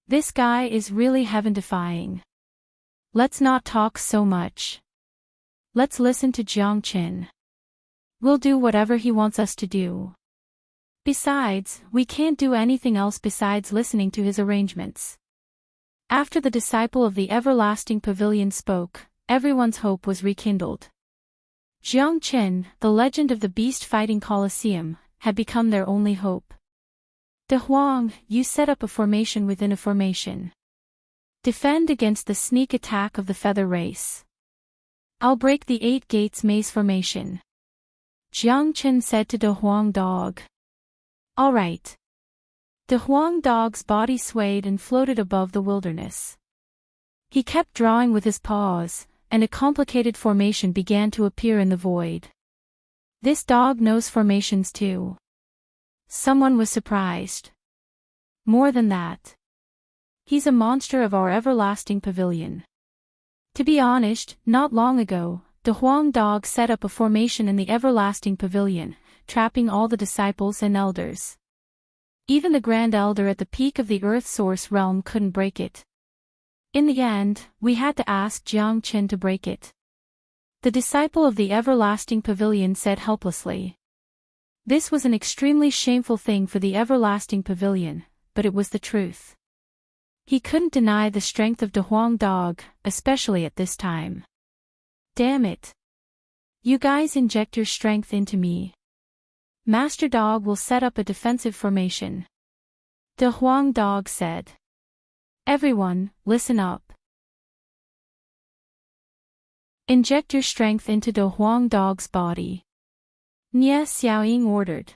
This guy is really heaven-defying. Let's not talk so much. Let's listen to Jiang Qin. We'll do whatever he wants us to do. Besides, we can't do anything else besides listening to his arrangements. After the disciple of the everlasting pavilion spoke, everyone's hope was rekindled. Jiang Qin, the legend of the beast fighting Colosseum, had become their only hope. De Huang, you set up a formation within a formation. Defend against the sneak attack of the feather race. I'll break the 8 gates maze formation, Jiang Qin said to De Huang Dog. All right. De Huang Dog's body swayed and floated above the wilderness. He kept drawing with his paws, and a complicated formation began to appear in the void. This dog knows formations too. Someone was surprised. More than that. He's a monster of our everlasting pavilion. To be honest, not long ago, De Huang Dog set up a formation in the everlasting pavilion, trapping all the disciples and elders. Even the Grand Elder at the peak of the Earth Source realm couldn't break it. In the end, we had to ask Jiang Qin to break it. The disciple of the everlasting pavilion said helplessly. This was an extremely shameful thing for the everlasting pavilion, but it was the truth. He couldn't deny the strength of De Huang Dog, especially at this time. Damn it. You guys inject your strength into me. Master Dog will set up a defensive formation. De Huang Dog said. Everyone, listen up. Inject your strength into De Huang Dog's body. Nie Xiaoying ordered.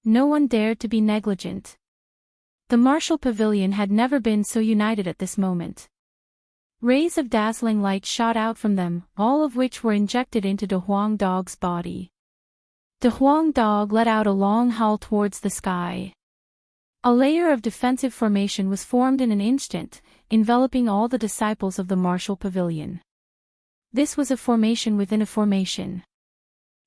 No one dared to be negligent. The martial pavilion had never been so united at this moment. Rays of dazzling light shot out from them, all of which were injected into De Huang Dog's body. De Huang Dog let out a long howl towards the sky. A layer of defensive formation was formed in an instant, enveloping all the disciples of the martial pavilion. This was a formation within a formation.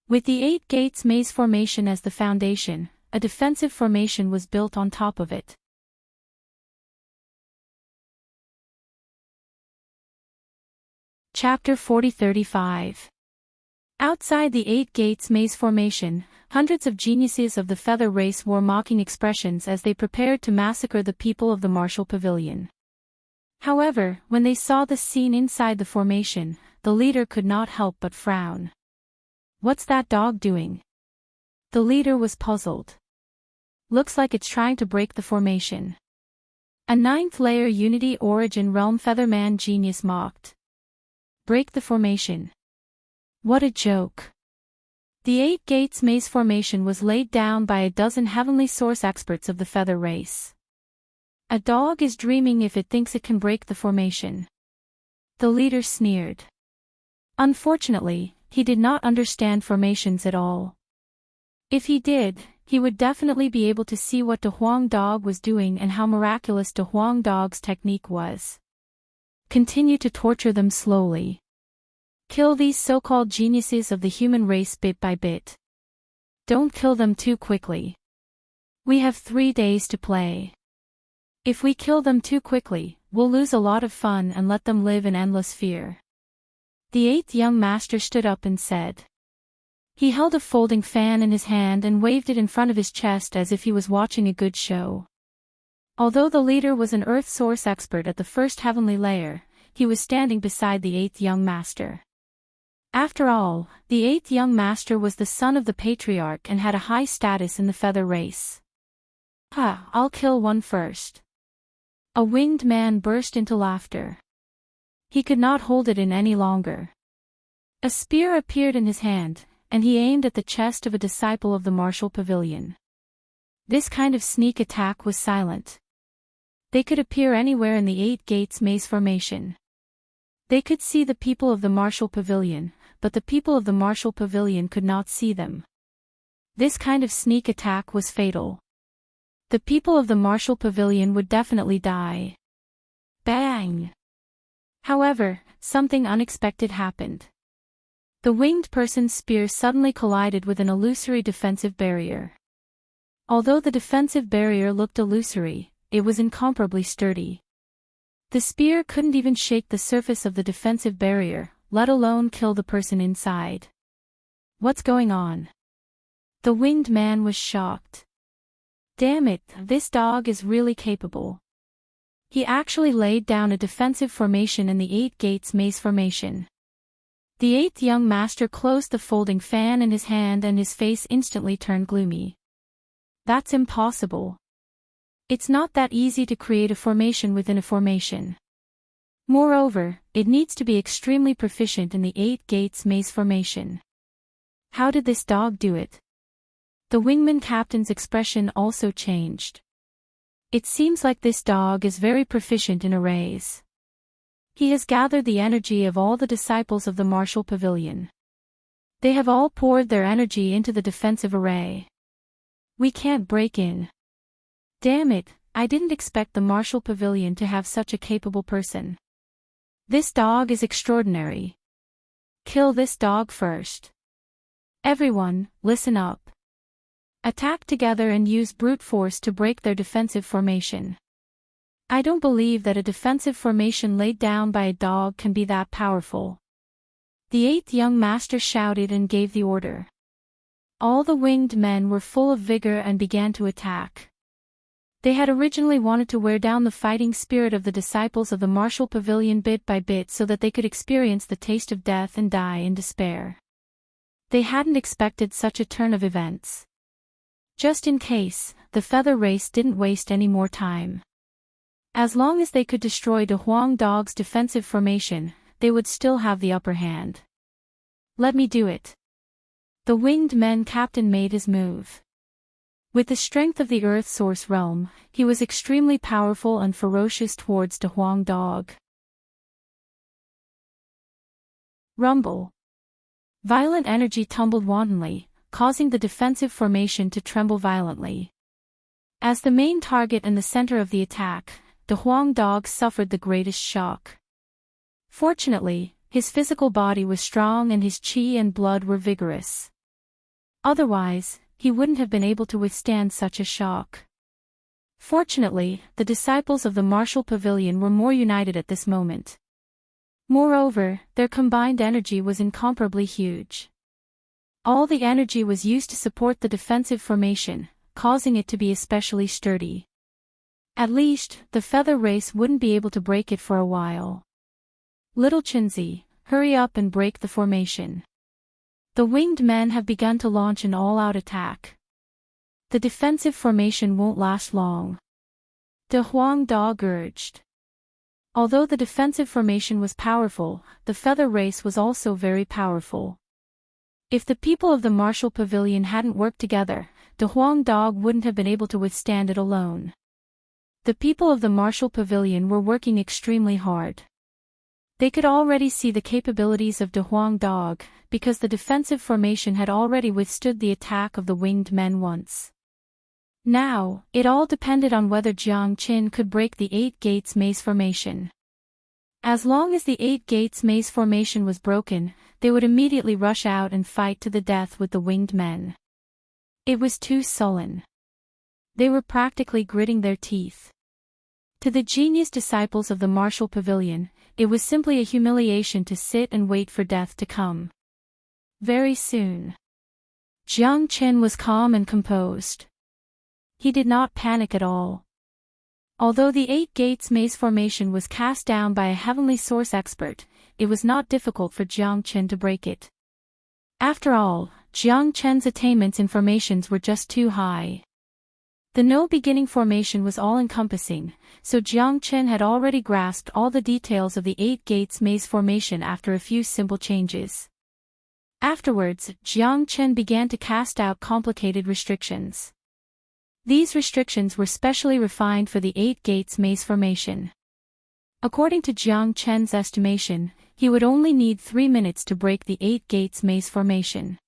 With the 8 gates maze formation as the foundation, a defensive formation was built on top of it. Chapter 40-35. Outside the 8 gates maze formation, hundreds of geniuses of the feather race wore mocking expressions as they prepared to massacre the people of the martial pavilion. However, when they saw the scene inside the formation, the leader could not help but frown. What's that dog doing? The leader was puzzled. Looks like it's trying to break the formation. A 9th layer Unity Origin Realm Featherman genius mocked. Break the formation. What a joke. The 8 gates maze formation was laid down by a dozen heavenly source experts of the feather race. A dog is dreaming if it thinks it can break the formation. The leader sneered. Unfortunately, he did not understand formations at all. If he did, he would definitely be able to see what De Huang Dog was doing and how miraculous De Huang Dog's technique was. Continue to torture them slowly. Kill these so-called geniuses of the human race bit by bit. Don't kill them too quickly. We have 3 days to play. If we kill them too quickly, we'll lose a lot of fun and let them live in endless fear. The 8th young master stood up and said. He held a folding fan in his hand and waved it in front of his chest as if he was watching a good show. Although the leader was an earth source expert at the first heavenly layer, he was standing beside the 8th young master. After all, the 8th young master was the son of the patriarch and had a high status in the feather race. I'll kill one first. A winged man burst into laughter. He could not hold it in any longer. A spear appeared in his hand, and he aimed at the chest of a disciple of the martial pavilion. This kind of sneak attack was silent. They could appear anywhere in the 8 gates maze formation. They could see the people of the martial pavilion, but the people of the martial pavilion could not see them. This kind of sneak attack was fatal. The people of the martial pavilion would definitely die. Bang! However, something unexpected happened. The winged person's spear suddenly collided with an illusory defensive barrier. Although the defensive barrier looked illusory, it was incomparably sturdy. The spear couldn't even shake the surface of the defensive barrier, let alone kill the person inside. What's going on? The winged man was shocked. Damn it, this dog is really capable. He actually laid down a defensive formation in the 8 gates maze formation. The 8th young master closed the folding fan in his hand and his face instantly turned gloomy. That's impossible. It's not that easy to create a formation within a formation. Moreover, it needs to be extremely proficient in the 8 gates maze formation. How did this dog do it? The wingman captain's expression also changed. It seems like this dog is very proficient in arrays. He has gathered the energy of all the disciples of the martial pavilion. They have all poured their energy into the defensive array. We can't break in. Damn it, I didn't expect the martial pavilion to have such a capable person. This dog is extraordinary. Kill this dog first. Everyone, listen up. Attack together and use brute force to break their defensive formation. I don't believe that a defensive formation laid down by a dog can be that powerful. The eighth young master shouted and gave the order. All the winged men were full of vigor and began to attack. They had originally wanted to wear down the fighting spirit of the disciples of the martial pavilion bit by bit so that they could experience the taste of death and die in despair. They hadn't expected such a turn of events. Just in case, the feather race didn't waste any more time. As long as they could destroy De Huang Dog's defensive formation, they would still have the upper hand. Let me do it. The winged men captain made his move. With the strength of the Earth Source realm, he was extremely powerful and ferocious towards De Huang Dog. Rumble. Violent energy tumbled wantonly, causing the defensive formation to tremble violently. As the main target and the center of the attack, De Huang Dog suffered the greatest shock. Fortunately, his physical body was strong and his qi and blood were vigorous. Otherwise, he wouldn't have been able to withstand such a shock. Fortunately, the disciples of the martial pavilion were more united at this moment. Moreover, their combined energy was incomparably huge. All the energy was used to support the defensive formation, causing it to be especially sturdy. At least, the feather race wouldn't be able to break it for a while. Little Chinzi, hurry up and break the formation. The winged men have begun to launch an all-out attack. The defensive formation won't last long. De Huang Dog urged. Although the defensive formation was powerful, the feather race was also very powerful. If the people of the martial pavilion hadn't worked together, De Huang Dog wouldn't have been able to withstand it alone. The people of the martial pavilion were working extremely hard. They could already see the capabilities of De Huang Dog, because the defensive formation had already withstood the attack of the winged men once. Now, it all depended on whether Jiang Qin could break the Eight Gates maze formation. As long as the Eight Gates maze formation was broken, they would immediately rush out and fight to the death with the winged men. It was too sullen. They were practically gritting their teeth. To the genius disciples of the martial pavilion, it was simply a humiliation to sit and wait for death to come. Very soon. Jiang Qin was calm and composed. He did not panic at all. Although the Eight Gates maze formation was cast down by a heavenly source expert, it was not difficult for Jiang Qin to break it. After all, Jiang Qin's attainments in formations were just too high. The no-beginning formation was all-encompassing, so Jiang Qin had already grasped all the details of the Eight Gates maze formation after a few simple changes. Afterwards, Jiang Qin began to cast out complicated restrictions. These restrictions were specially refined for the Eight Gates maze formation. According to Jiang Qin's estimation, he would only need 3 minutes to break the Eight Gates maze formation.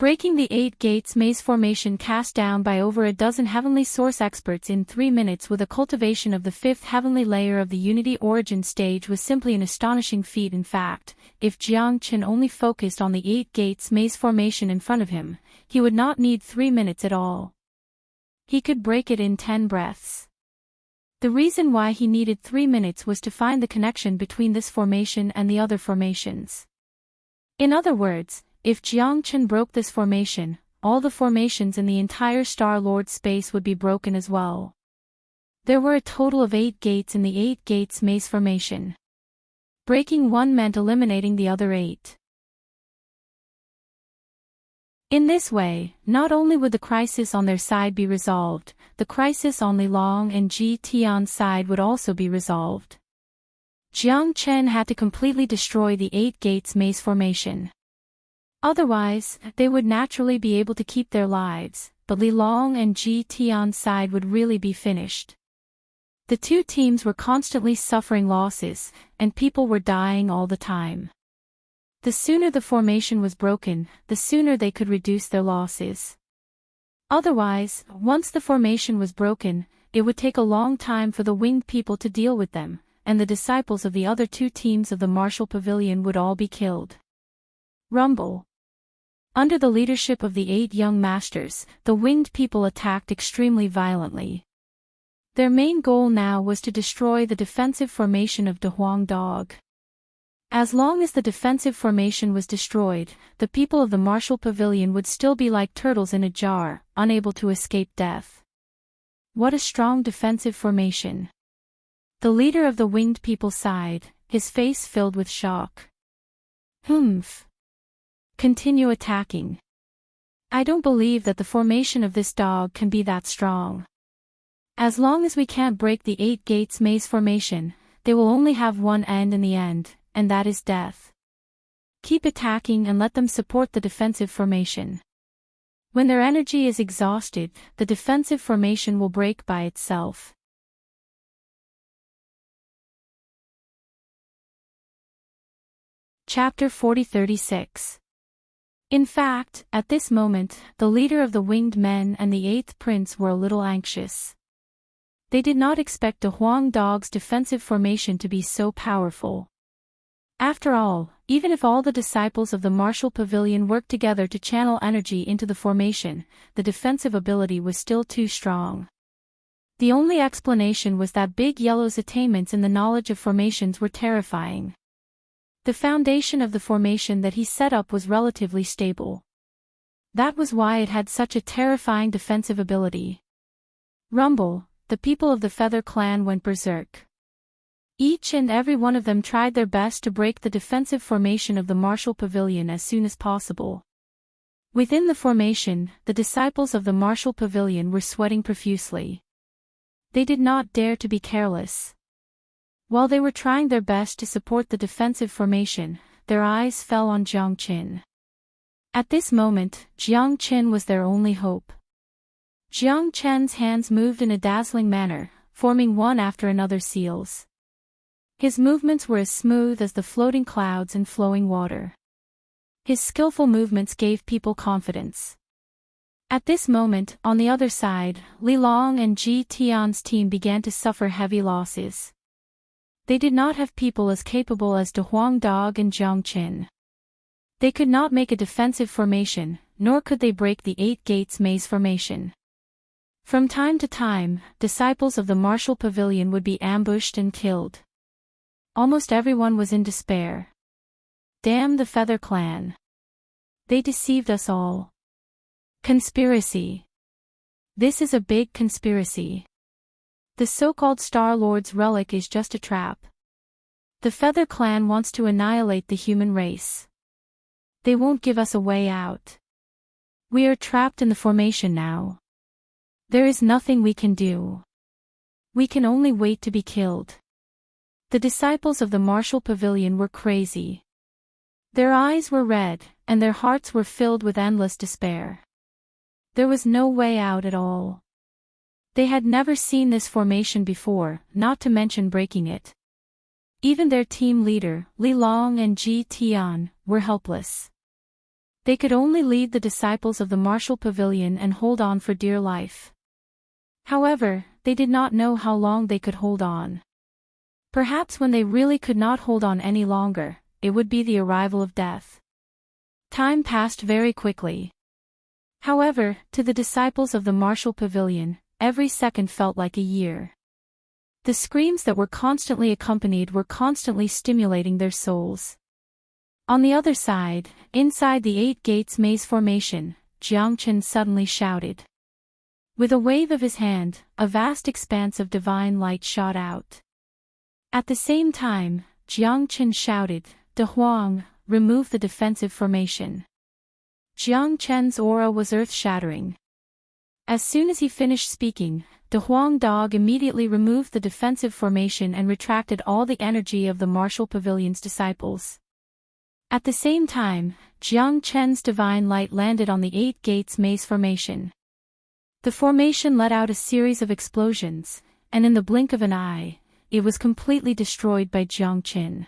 Breaking the Eight Gates maze formation cast down by over a dozen heavenly source experts in 3 minutes with a cultivation of the fifth heavenly layer of the unity origin stage was simply an astonishing feat. In fact, if Jiang Qin only focused on the Eight Gates maze formation in front of him, he would not need 3 minutes at all. He could break it in 10 breaths. The reason why he needed 3 minutes was to find the connection between this formation and the other formations. In other words, if Jiang Qin broke this formation, all the formations in the entire Star-Lord space would be broken as well. There were a total of 8 gates in the Eight Gates maze formation. Breaking one meant eliminating the other 8. In this way, not only would the crisis on their side be resolved, the crisis on Li Long and Ji Tian's side would also be resolved. Jiang Qin had to completely destroy the Eight Gates maze formation. Otherwise, they would naturally be able to keep their lives, but Li Long and Ji Tian's side would really be finished. The two teams were constantly suffering losses, and people were dying all the time. The sooner the formation was broken, the sooner they could reduce their losses. Otherwise, once the formation was broken, it would take a long time for the winged people to deal with them, and the disciples of the other two teams of the martial pavilion would all be killed. Rumble. Under the leadership of the 8 young masters, the winged people attacked extremely violently. Their main goal now was to destroy the defensive formation of Dehuang Dog. As long as the defensive formation was destroyed, the people of the martial pavilion would still be like turtles in a jar, unable to escape death. What a strong defensive formation. The leader of the winged people sighed, his face filled with shock. Humph. Continue attacking. I don't believe that the formation of this dog can be that strong. As long as we can't break the 8 gates maze formation, they will only have one end in the end, and that is death. Keep attacking and let them support the defensive formation. When their energy is exhausted, the defensive formation will break by itself. Chapter 40-36. In fact, at this moment, the leader of the winged men and the 8th prince were a little anxious. They did not expect Dehuang Dog's defensive formation to be so powerful. After all, even if all the disciples of the martial pavilion worked together to channel energy into the formation, the defensive ability was still too strong. The only explanation was that Big Yellow's attainments in the knowledge of formations were terrifying. The foundation of the formation that he set up was relatively stable. That was why it had such a terrifying defensive ability. Rumble, the people of the Feather Clan went berserk. Each and every one of them tried their best to break the defensive formation of the martial pavilion as soon as possible. Within the formation, the disciples of the martial pavilion were sweating profusely. They did not dare to be careless. While they were trying their best to support the defensive formation, their eyes fell on Jiang Qin. At this moment, Jiang Qin was their only hope. Jiang Qin's hands moved in a dazzling manner, forming one after another seals. His movements were as smooth as the floating clouds and flowing water. His skillful movements gave people confidence. At this moment, on the other side, Li Long and Ji Tian's team began to suffer heavy losses. They did not have people as capable as Dehuang Dog and Jiang Qin. They could not make a defensive formation, nor could they break the 8 gates maze formation. From time to time, disciples of the martial pavilion would be ambushed and killed. Almost everyone was in despair. Damn the Feather Clan. They deceived us all. Conspiracy. This is a big conspiracy. The so-called Star Lord's relic is just a trap. The Feather Clan wants to annihilate the human race. They won't give us a way out. We are trapped in the formation now. There is nothing we can do. We can only wait to be killed. The disciples of the martial pavilion were crazy. Their eyes were red, and their hearts were filled with endless despair. There was no way out at all. They had never seen this formation before, not to mention breaking it. Even their team leader, Li Long and Ji Tian, were helpless. They could only lead the disciples of the martial pavilion and hold on for dear life. However, they did not know how long they could hold on. Perhaps when they really could not hold on any longer, it would be the arrival of death. Time passed very quickly. However, to the disciples of the martial pavilion, every second felt like a year. The screams that were constantly accompanied were constantly stimulating their souls. On the other side, inside the 8 gates maze formation, Jiang Qin suddenly shouted. With a wave of his hand, a vast expanse of divine light shot out. At the same time, Jiang Qin shouted, Dehuang, remove the defensive formation. Jiang Qin's aura was earth-shattering. As soon as he finished speaking, Dehuang Dog immediately removed the defensive formation and retracted all the energy of the martial pavilion's disciples. At the same time, Jiang Qin's divine light landed on the 8 gates maze formation. The formation let out a series of explosions, and in the blink of an eye, it was completely destroyed by Jiang Qin.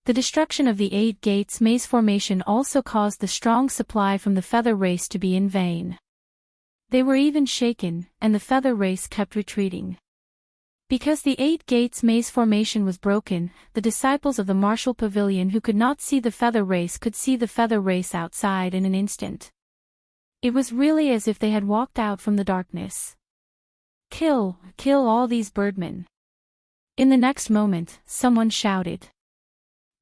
The destruction of the 8 gates maze formation also caused the strong supply from the feather race to be in vain. They were even shaken, and the feather race kept retreating. Because the 8 gates maze formation was broken, the disciples of the martial pavilion who could not see the feather race could see the feather race outside in an instant. It was really as if they had walked out from the darkness. Kill all these birdmen. In the next moment, someone shouted.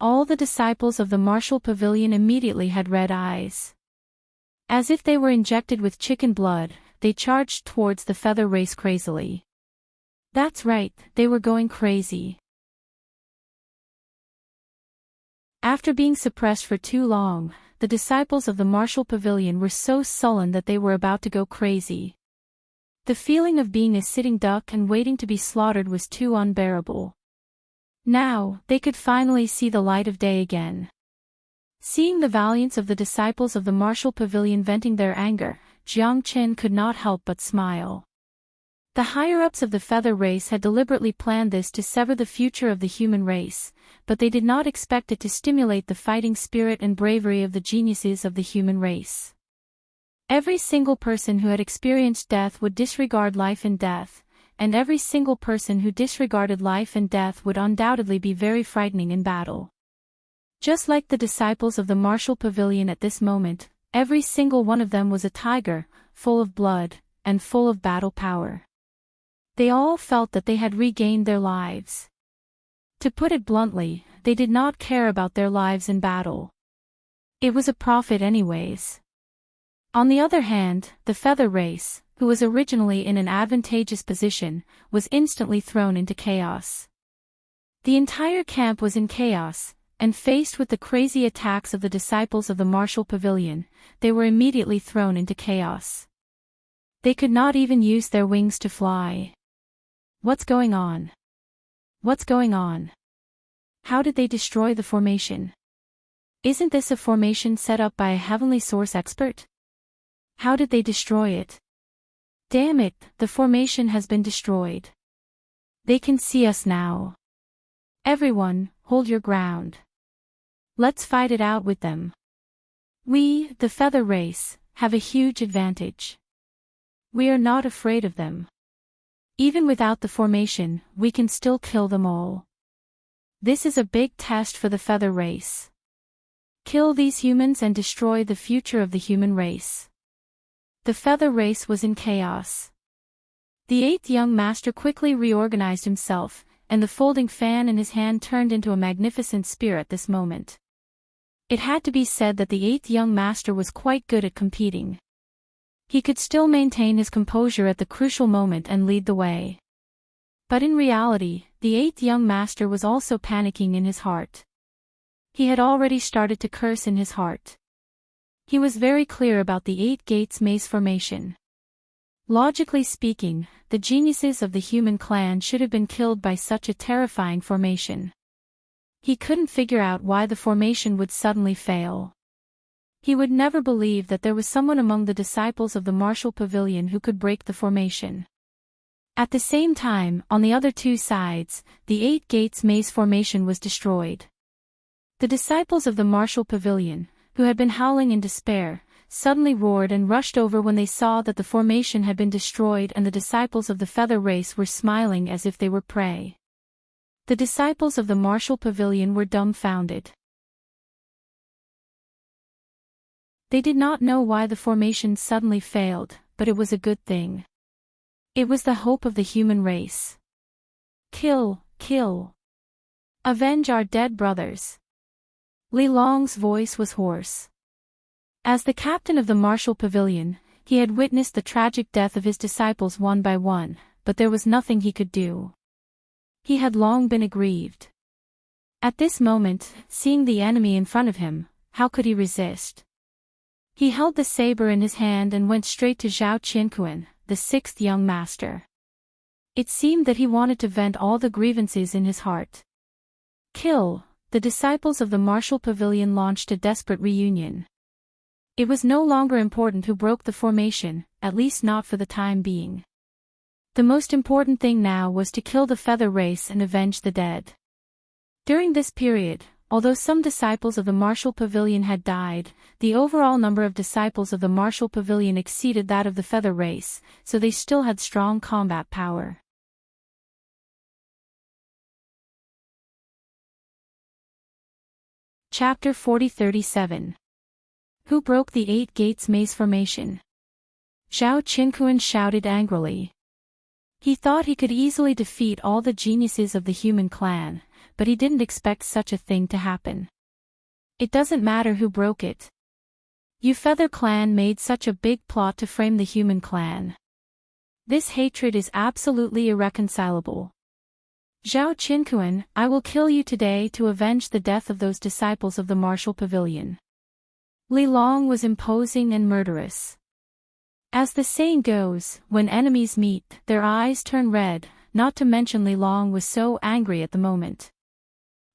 All the disciples of the martial pavilion immediately had red eyes. As if they were injected with chicken blood, they charged towards the feather race crazily. That's right, they were going crazy. After being suppressed for too long, the disciples of the martial pavilion were so sullen that they were about to go crazy. The feeling of being a sitting duck and waiting to be slaughtered was too unbearable. Now, they could finally see the light of day again. Seeing the valiance of the disciples of the martial pavilion venting their anger, Jiang Qin could not help but smile. The higher-ups of the feather race had deliberately planned this to sever the future of the human race, but they did not expect it to stimulate the fighting spirit and bravery of the geniuses of the human race. Every single person who had experienced death would disregard life and death, and every single person who disregarded life and death would undoubtedly be very frightening in battle. Just like the disciples of the martial pavilion at this moment, every single one of them was a tiger, full of blood, and full of battle power. They all felt that they had regained their lives. To put it bluntly, they did not care about their lives in battle. It was a profit anyways. On the other hand, the feather race, who was originally in an advantageous position, was instantly thrown into chaos. The entire camp was in chaos, and faced with the crazy attacks of the disciples of the martial pavilion, they were immediately thrown into chaos. They could not even use their wings to fly. What's going on? What's going on? How did they destroy the formation? Isn't this a formation set up by a heavenly source expert? How did they destroy it? Damn it, the formation has been destroyed. They can see us now. Everyone, hold your ground. Let's fight it out with them. We, the feather race, have a huge advantage. We are not afraid of them. Even without the formation, we can still kill them all. This is a big test for the feather race. Kill these humans and destroy the future of the human race. The feather race was in chaos. The eighth young master quickly reorganized himself, and the folding fan in his hand turned into a magnificent spear at this moment. It had to be said that the eighth young master was quite good at competing. He could still maintain his composure at the crucial moment and lead the way. But in reality, the eighth young master was also panicking in his heart. He had already started to curse in his heart. He was very clear about the eight gates maze formation. Logically speaking, the geniuses of the human clan should have been killed by such a terrifying formation. He couldn't figure out why the formation would suddenly fail. He would never believe that there was someone among the disciples of the martial pavilion who could break the formation. At the same time, on the other two sides, the eight gates maze formation was destroyed. The disciples of the martial pavilion, who had been howling in despair, suddenly roared and rushed over when they saw that the formation had been destroyed, and the disciples of the feather race were smiling as if they were prey. The disciples of the martial pavilion were dumbfounded. They did not know why the formation suddenly failed, but it was a good thing. It was the hope of the human race. Kill, kill. Avenge our dead brothers. Li Long's voice was hoarse. As the captain of the martial pavilion, he had witnessed the tragic death of his disciples one by one, but there was nothing he could do. He had long been aggrieved. At this moment, seeing the enemy in front of him, how could he resist? He held the saber in his hand and went straight to Zhao Qinquan, the sixth young master. It seemed that he wanted to vent all the grievances in his heart. Kill. The disciples of the martial pavilion launched a desperate reunion. It was no longer important who broke the formation, at least not for the time being. The most important thing now was to kill the feather race and avenge the dead. During this period, although some disciples of the martial pavilion had died, the overall number of disciples of the martial pavilion exceeded that of the feather race, so they still had strong combat power. Chapter 40-37. Who broke the eight gates maze formation? Zhao Qinquan shouted angrily. He thought he could easily defeat all the geniuses of the human clan, but he didn't expect such a thing to happen. It doesn't matter who broke it. You Feather Clan made such a big plot to frame the human clan. This hatred is absolutely irreconcilable. Zhao Qinquan, I will kill you today to avenge the death of those disciples of the martial pavilion. Li Long was imposing and murderous. As the saying goes, when enemies meet, their eyes turn red, not to mention Li Long was so angry at the moment.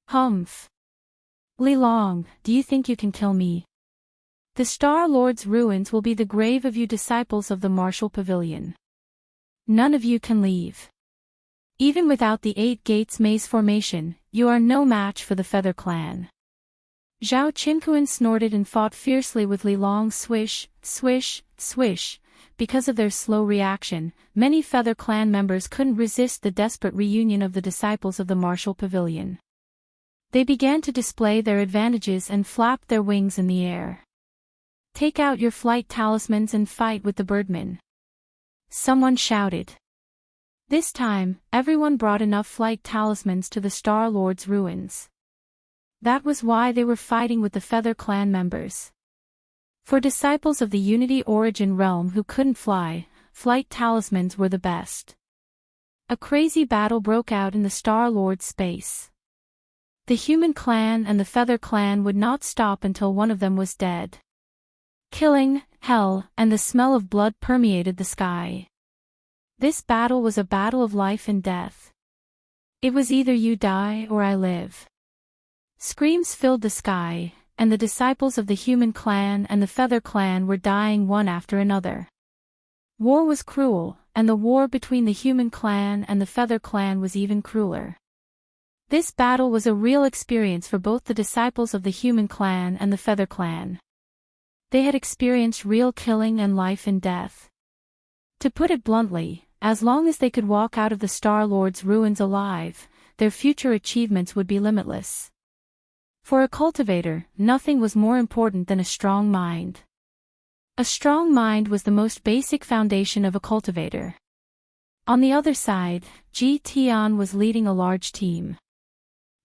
Humph. Li Long, do you think you can kill me? The Star Lord's ruins will be the grave of you disciples of the martial pavilion. None of you can leave. Even without the 8 Gates maze formation, you are no match for the Feather Clan. Zhao Qinquan snorted and fought fiercely with Li Long. Swish, swish, swish. Because of their slow reaction, many Feather Clan members couldn't resist the desperate reunion of the disciples of the martial pavilion. They began to display their advantages and flapped their wings in the air. Take out your flight talismans and fight with the birdmen. Someone shouted. This time, everyone brought enough flight talismans to the Star Lord's ruins. That was why they were fighting with the Feather Clan members. For disciples of the Unity Origin realm who couldn't fly, flight talismans were the best. A crazy battle broke out in the Star Lord's space. The Human Clan and the Feather Clan would not stop until one of them was dead. Killing, hell, and the smell of blood permeated the sky. This battle was a battle of life and death. It was either you die or I live. Screams filled the sky, and the disciples of the Human Clan and the Feather Clan were dying one after another. War was cruel, and the war between the Human Clan and the Feather Clan was even crueler. This battle was a real experience for both the disciples of the Human Clan and the Feather Clan. They had experienced real killing and life and death. To put it bluntly, as long as they could walk out of the Star Lord's ruins alive, their future achievements would be limitless. For a cultivator, nothing was more important than a strong mind. A strong mind was the most basic foundation of a cultivator. On the other side, Ji Tian was leading a large team.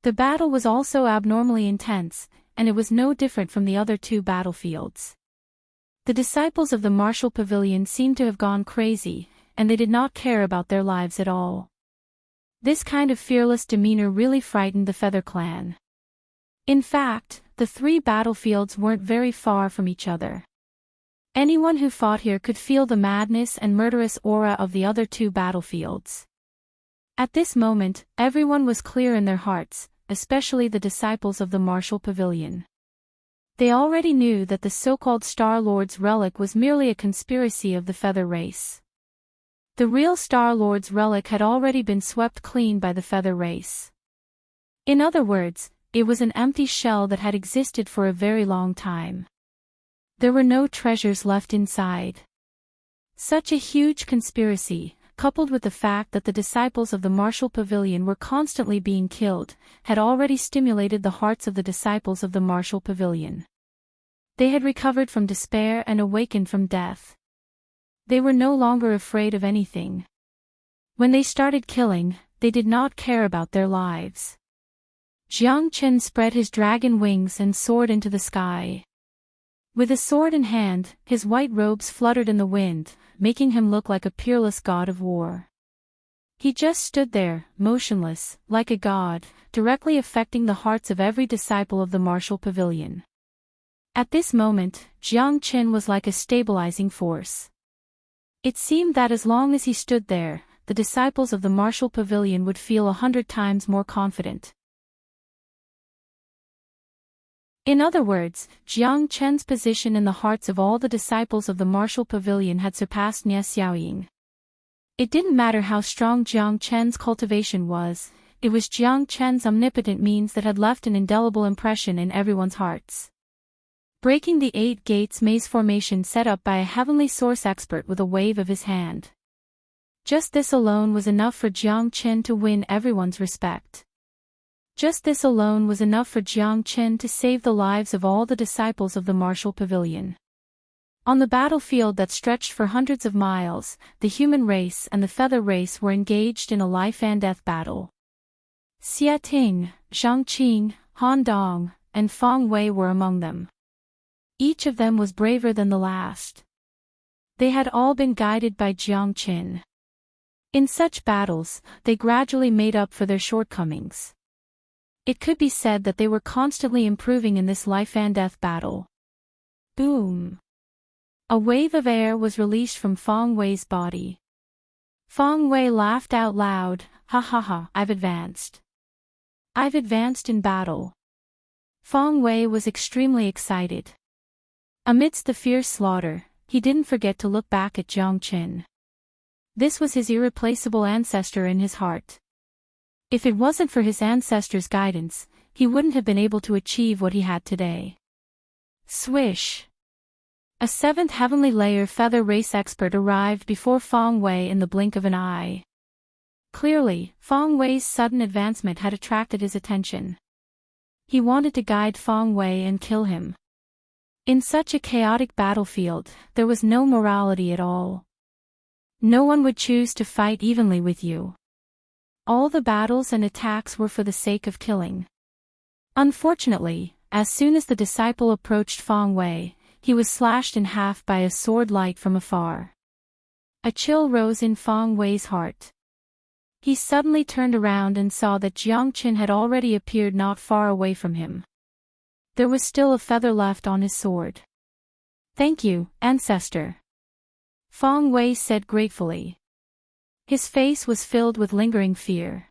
The battle was also abnormally intense, and it was no different from the other 2 battlefields. The disciples of the martial pavilion seemed to have gone crazy, and they did not care about their lives at all. This kind of fearless demeanor really frightened the Feather Clan. In fact, the 3 battlefields weren't very far from each other. Anyone who fought here could feel the madness and murderous aura of the other 2 battlefields. At this moment, everyone was clear in their hearts, especially the disciples of the martial pavilion. They already knew that the so-called Star Lord's relic was merely a conspiracy of the Feather race. The real Star Lord's relic had already been swept clean by the Feather race. In other words, it was an empty shell that had existed for a very long time. There were no treasures left inside. Such a huge conspiracy, coupled with the fact that the disciples of the martial pavilion were constantly being killed, had already stimulated the hearts of the disciples of the martial pavilion. They had recovered from despair and awakened from death. They were no longer afraid of anything. When they started killing, they did not care about their lives. Jiang Chen spread his dragon wings and soared into the sky. With a sword in hand, his white robes fluttered in the wind, making him look like a peerless god of war. He just stood there, motionless, like a god, directly affecting the hearts of every disciple of the martial pavilion. At this moment, Jiang Chen was like a stabilizing force. It seemed that as long as he stood there, the disciples of the martial pavilion would feel 100 times more confident. In other words, Jiang Chen's position in the hearts of all the disciples of the martial pavilion had surpassed Nie Xiaoying. It didn't matter how strong Jiang Chen's cultivation was, it was Jiang Chen's omnipotent means that had left an indelible impression in everyone's hearts. Breaking the 8 gates maze formation set up by a heavenly source expert with a wave of his hand. Just this alone was enough for Jiang Chen to win everyone's respect. Just this alone was enough for Jiang Chen to save the lives of all the disciples of the martial pavilion. On the battlefield that stretched for hundreds of miles, the human race and the feather race were engaged in a life-and-death battle. Xia Ting, Zhang Qing, Han Dong, and Feng Wei were among them. Each of them was braver than the last. They had all been guided by Jiang Qin. In such battles, they gradually made up for their shortcomings. It could be said that they were constantly improving in this life-and-death battle. Boom! A wave of air was released from Feng Wei's body. Feng Wei laughed out loud, "Ha ha ha, I've advanced. I've advanced in battle." Feng Wei was extremely excited. Amidst the fierce slaughter, he didn't forget to look back at Jiang Qin. This was his irreplaceable ancestor in his heart. If it wasn't for his ancestor's guidance, he wouldn't have been able to achieve what he had today. Swish! A seventh heavenly layer feather race expert arrived before Feng Wei in the blink of an eye. Clearly, Feng Wei's sudden advancement had attracted his attention. He wanted to guide Feng Wei and kill him. In such a chaotic battlefield, there was no morality at all. No one would choose to fight evenly with you. All the battles and attacks were for the sake of killing. Unfortunately, as soon as the disciple approached Feng Wei, he was slashed in half by a sword light from afar. A chill rose in Feng Wei's heart. He suddenly turned around and saw that Jiang Qin had already appeared not far away from him. There was still a feather left on his sword. "Thank you, ancestor," Feng Wei said gratefully. His face was filled with lingering fear.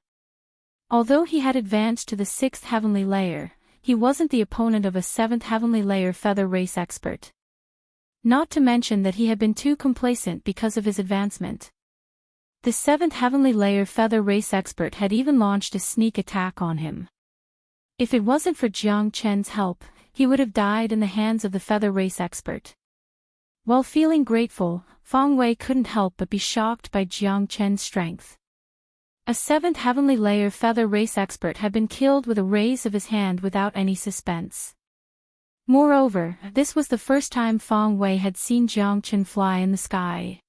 Although he had advanced to the sixth heavenly layer, he wasn't the opponent of a seventh heavenly layer feather race expert. Not to mention that he had been too complacent because of his advancement. The seventh heavenly layer feather race expert had even launched a sneak attack on him. If it wasn't for Jiang Qin's help, he would have died in the hands of the feather race expert. While feeling grateful, Feng Wei couldn't help but be shocked by Jiang Qin's strength. A seventh heavenly layer feather race expert had been killed with a raise of his hand without any suspense. Moreover, this was the first time Feng Wei had seen Jiang Qin fly in the sky.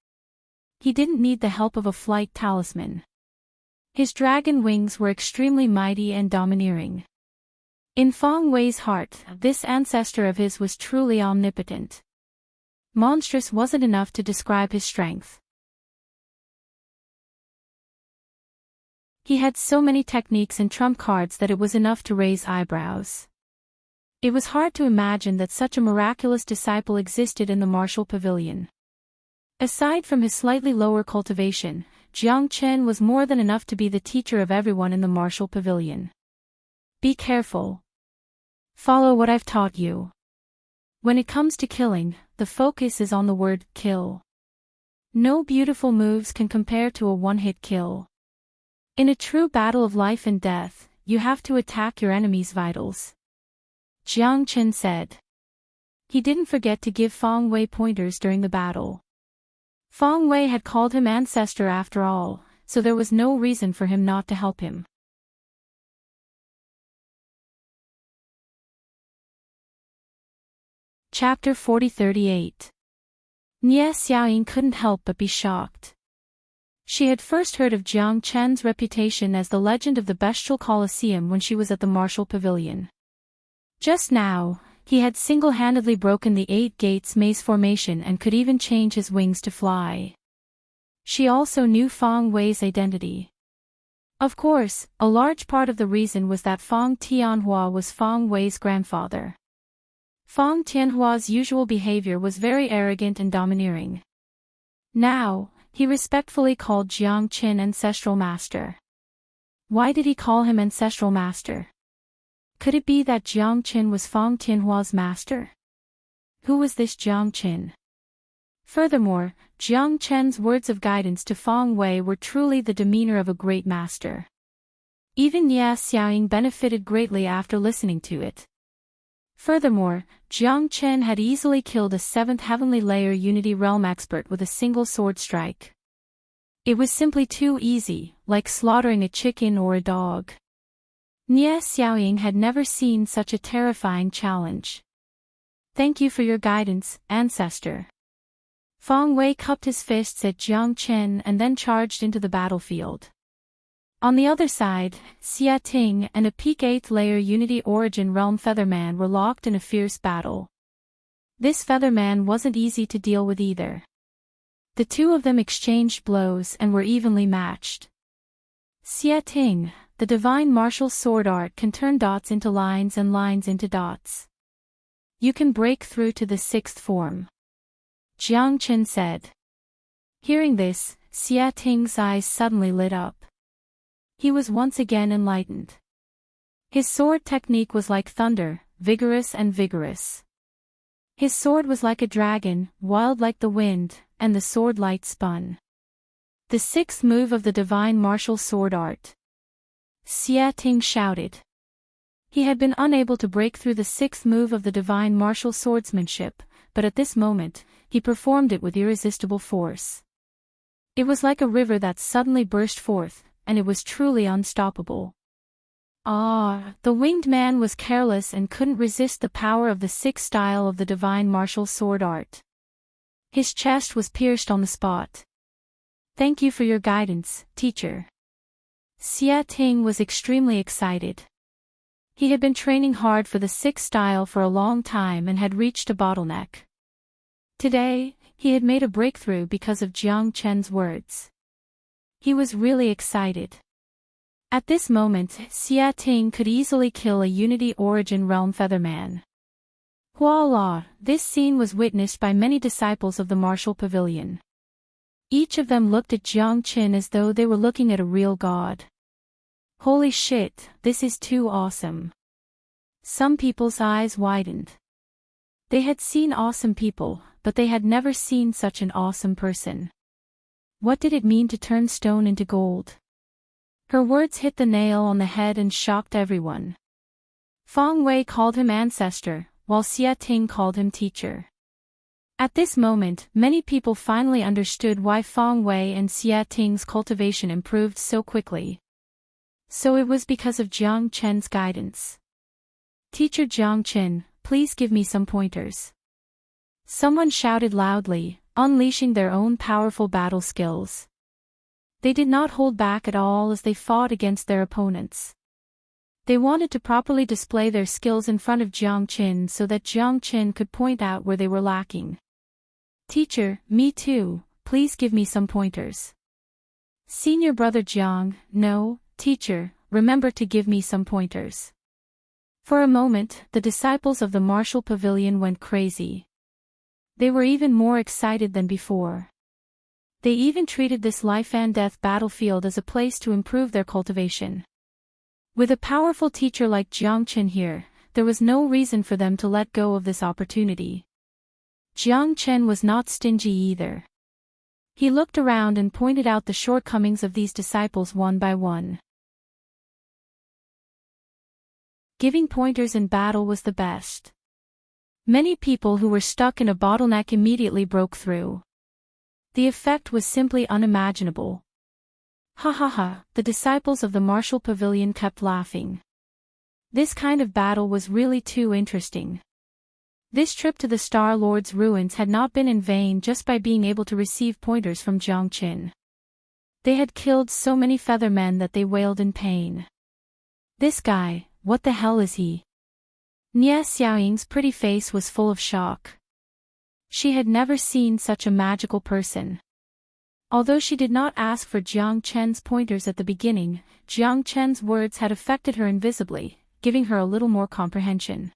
He didn't need the help of a flight talisman. His dragon wings were extremely mighty and domineering. In Feng Wei's heart, this ancestor of his was truly omnipotent. Monstrous wasn't enough to describe his strength. He had so many techniques and trump cards that it was enough to raise eyebrows. It was hard to imagine that such a miraculous disciple existed in the martial pavilion. Aside from his slightly lower cultivation, Jiang Qin was more than enough to be the teacher of everyone in the martial pavilion. Be careful. Follow what I've taught you. When it comes to killing, the focus is on the word kill. No beautiful moves can compare to a one-hit kill. In a true battle of life and death, you have to attack your enemy's vitals. Jiang Qin said. He didn't forget to give Feng Wei pointers during the battle. Feng Wei had called him ancestor after all, so there was no reason for him not to help him. Chapter 4038. Nie Xiaoying couldn't help but be shocked. She had first heard of Jiang Qin's reputation as the legend of the bestial Colosseum when she was at the martial pavilion. Just now, he had single-handedly broken the 8 gates maze formation and could even change his wings to fly. She also knew Feng Wei's identity. Of course, a large part of the reason was that Feng Tianhua was Feng Wei's grandfather. Feng Tianhua's usual behavior was very arrogant and domineering. Now, he respectfully called Jiang Qin Ancestral Master. Why did he call him Ancestral Master? Could it be that Jiang Qin was Feng Tianhua's master? Who was this Jiang Qin? Furthermore, Jiang Qin's words of guidance to Feng Wei were truly the demeanor of a great master. Even Nie Xiaoying benefited greatly after listening to it. Furthermore, Jiang Qin had easily killed a 7th heavenly layer unity realm expert with a single sword strike. It was simply too easy, like slaughtering a chicken or a dog. Nie Xiaoying had never seen such a terrifying challenge. Thank you for your guidance, ancestor. Feng Wei cupped his fists at Jiang Chen and then charged into the battlefield. On the other side, Xia Ting and a peak 8th layer Unity Origin Realm Featherman were locked in a fierce battle. This Featherman wasn't easy to deal with either. The two of them exchanged blows and were evenly matched. Xia Ting, the divine martial sword art, can turn dots into lines and lines into dots. You can break through to the 6th form, Jiang Chen said. Hearing this, Xia Ting's eyes suddenly lit up. He was once again enlightened. His sword technique was like thunder, vigorous and vigorous. His sword was like a dragon, wild like the wind, and the sword light spun. The 6th move of the divine martial sword art. Xia Ting shouted. He had been unable to break through the 6th move of the divine martial swordsmanship, but at this moment, he performed it with irresistible force. It was like a river that suddenly burst forth, and it was truly unstoppable. The winged man was careless and couldn't resist the power of the 6th style of the divine martial sword art. His chest was pierced on the spot. Thank you for your guidance, teacher. Xia Ting was extremely excited. He had been training hard for the 6th style for a long time and had reached a bottleneck. Today, he had made a breakthrough because of Jiang Chen's words. He was really excited. At this moment, Xia Ting could easily kill a Unity Origin Realm Featherman. Voila! This scene was witnessed by many disciples of the martial pavilion. Each of them looked at Jiang Chen as though they were looking at a real god. Holy shit, this is too awesome. Some people's eyes widened. They had seen awesome people, but they had never seen such an awesome person. What did it mean to turn stone into gold? Her words hit the nail on the head and shocked everyone. Feng Wei called him ancestor, while Xia Ting called him teacher. At this moment, many people finally understood why Feng Wei and Xia Ting's cultivation improved so quickly. So it was because of Jiang Chen's guidance. Teacher Jiang Chen, please give me some pointers. Someone shouted loudly, unleashing their own powerful battle skills. They did not hold back at all as they fought against their opponents. They wanted to properly display their skills in front of Jiang Chen so that Jiang Chen could point out where they were lacking. Teacher, me too, please give me some pointers. Senior brother Jiang, no, teacher, remember to give me some pointers. For a moment, the disciples of the martial pavilion went crazy. They were even more excited than before. They even treated this life and death battlefield as a place to improve their cultivation. With a powerful teacher like Jiang Chen here, there was no reason for them to let go of this opportunity. Jiang Chen was not stingy either. He looked around and pointed out the shortcomings of these disciples one by one. Giving pointers in battle was the best. Many people who were stuck in a bottleneck immediately broke through. The effect was simply unimaginable. Ha ha ha, the disciples of the martial pavilion kept laughing. This kind of battle was really too interesting. This trip to the Star Lord's ruins had not been in vain just by being able to receive pointers from Jiang Chen. They had killed so many feathermen that they wailed in pain. This guy, what the hell is he? Nie Xiaoying's pretty face was full of shock. She had never seen such a magical person. Although she did not ask for Jiang Chen's pointers at the beginning, Jiang Chen's words had affected her invisibly, giving her a little more comprehension.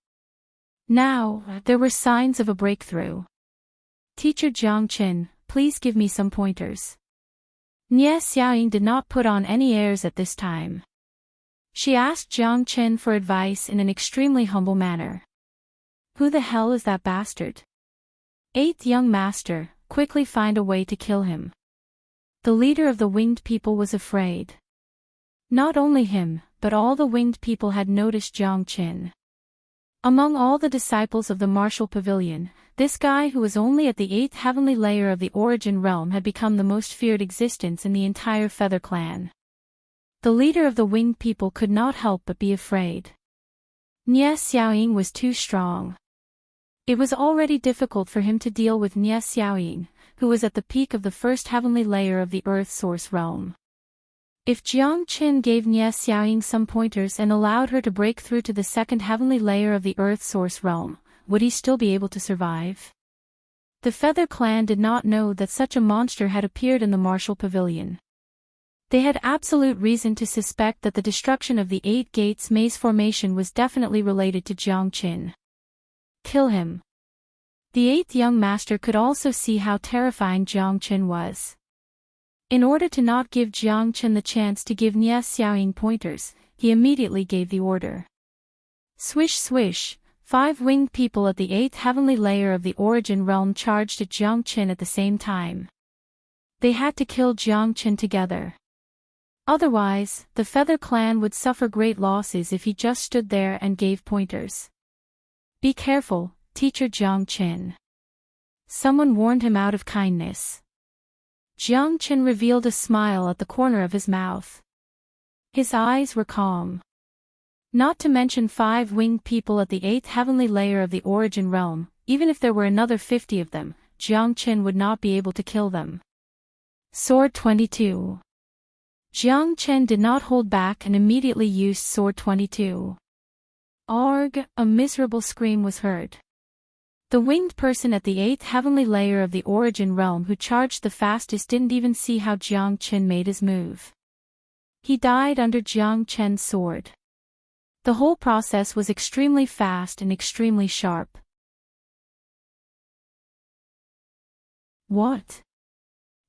Now, there were signs of a breakthrough. Teacher Jiang Chen, please give me some pointers. Nie Xiaoying did not put on any airs at this time. She asked Jiang Chen for advice in an extremely humble manner. Who the hell is that bastard? 8th young master, quickly find a way to kill him. The leader of the winged people was afraid. Not only him, but all the winged people had noticed Jiang Chen. Among all the disciples of the martial pavilion, this guy who was only at the 8th heavenly layer of the origin realm had become the most feared existence in the entire Feather Clan. The leader of the winged people could not help but be afraid. Nie Xiaoying was too strong. It was already difficult for him to deal with Nie Xiaoying, who was at the peak of the first heavenly layer of the Earth source realm. If Jiang Qin gave Nie Xiaoying some pointers and allowed her to break through to the second heavenly layer of the Earth source realm, would he still be able to survive? The Feather Clan did not know that such a monster had appeared in the martial pavilion. They had absolute reason to suspect that the destruction of the Eight Gates maze formation was definitely related to Jiang Qin. Kill him. The eighth young master could also see how terrifying Jiang Qin was. In order to not give Jiang Qin the chance to give Nie Xiaoying pointers, he immediately gave the order. Swish swish, 5 winged people at the 8th heavenly layer of the origin realm charged at Jiang Qin at the same time. They had to kill Jiang Qin together. Otherwise, the Feather Clan would suffer great losses if he just stood there and gave pointers. Be careful, teacher Jiang Qin. Someone warned him out of kindness. Jiang Qin revealed a smile at the corner of his mouth. His eyes were calm. Not to mention 5 winged people at the 8th heavenly layer of the origin realm, even if there were another 50 of them, Jiang Qin would not be able to kill them. Sword 22. Jiang Qin did not hold back and immediately used Sword 22. Arg! A miserable scream was heard. The winged person at the 8th heavenly layer of the origin realm who charged the fastest didn't even see how Jiang Qin made his move. He died under Jiang Qin's sword. The whole process was extremely fast and extremely sharp. What?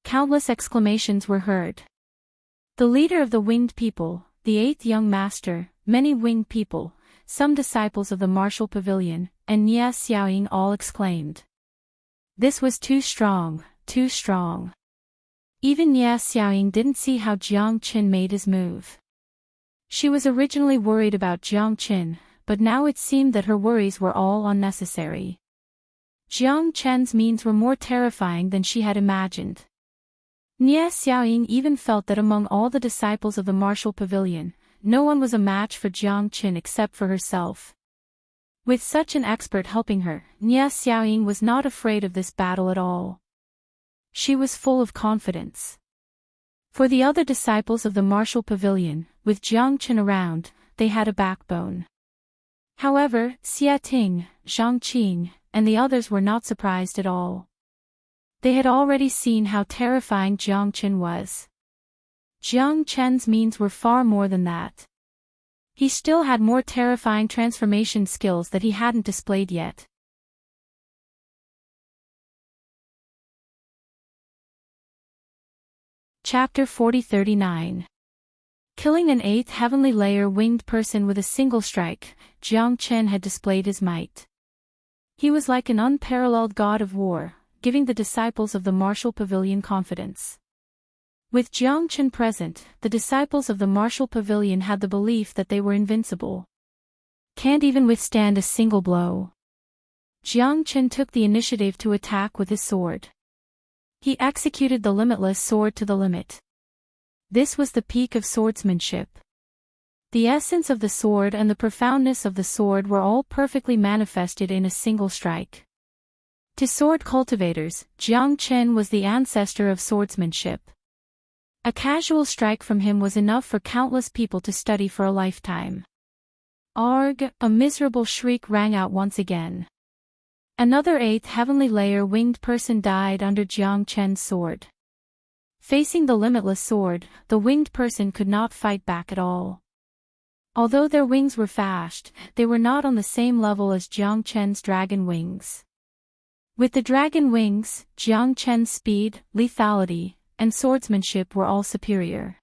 Countless exclamations were heard. The leader of the winged people, the 8th young master, many winged people, some disciples of the martial pavilion, and Nie Xiaoying all exclaimed. This was too strong, too strong. Even Nie Xiaoying didn't see how Jiang Qin made his move. She was originally worried about Jiang Qin, but now it seemed that her worries were all unnecessary. Jiang Qin's means were more terrifying than she had imagined. Nie Xiaoying even felt that among all the disciples of the martial pavilion, no one was a match for Jiang Qin except for herself. With such an expert helping her, Nie Xiaoying was not afraid of this battle at all. She was full of confidence. For the other disciples of the martial pavilion, with Jiang Qin around, they had a backbone. However, Xie Ting, Zhang Qing, and the others were not surprised at all. They had already seen how terrifying Jiang Qin was. Jiang Qin's means were far more than that. He still had more terrifying transformation skills that he hadn't displayed yet. Chapter 4039. Killing an 8th heavenly layer winged person with a single strike, Jiang Qin had displayed his might. He was like an unparalleled god of war, giving the disciples of the martial pavilion confidence. With Jiang Qin present, the disciples of the martial pavilion had the belief that they were invincible. Can't even withstand a single blow. Jiang Qin took the initiative to attack with his sword. He executed the limitless sword to the limit. This was the peak of swordsmanship. The essence of the sword and the profoundness of the sword were all perfectly manifested in a single strike. To sword cultivators, Jiang Qin was the ancestor of swordsmanship. A casual strike from him was enough for countless people to study for a lifetime. Arg! A miserable shriek rang out once again. Another 8th heavenly layer winged person died under Jiang Qin's sword. Facing the limitless sword, the winged person could not fight back at all. Although their wings were fast, they were not on the same level as Jiang Qin's dragon wings. With the dragon wings, Jiang Qin's speed, lethality, and swordsmanship were all superior.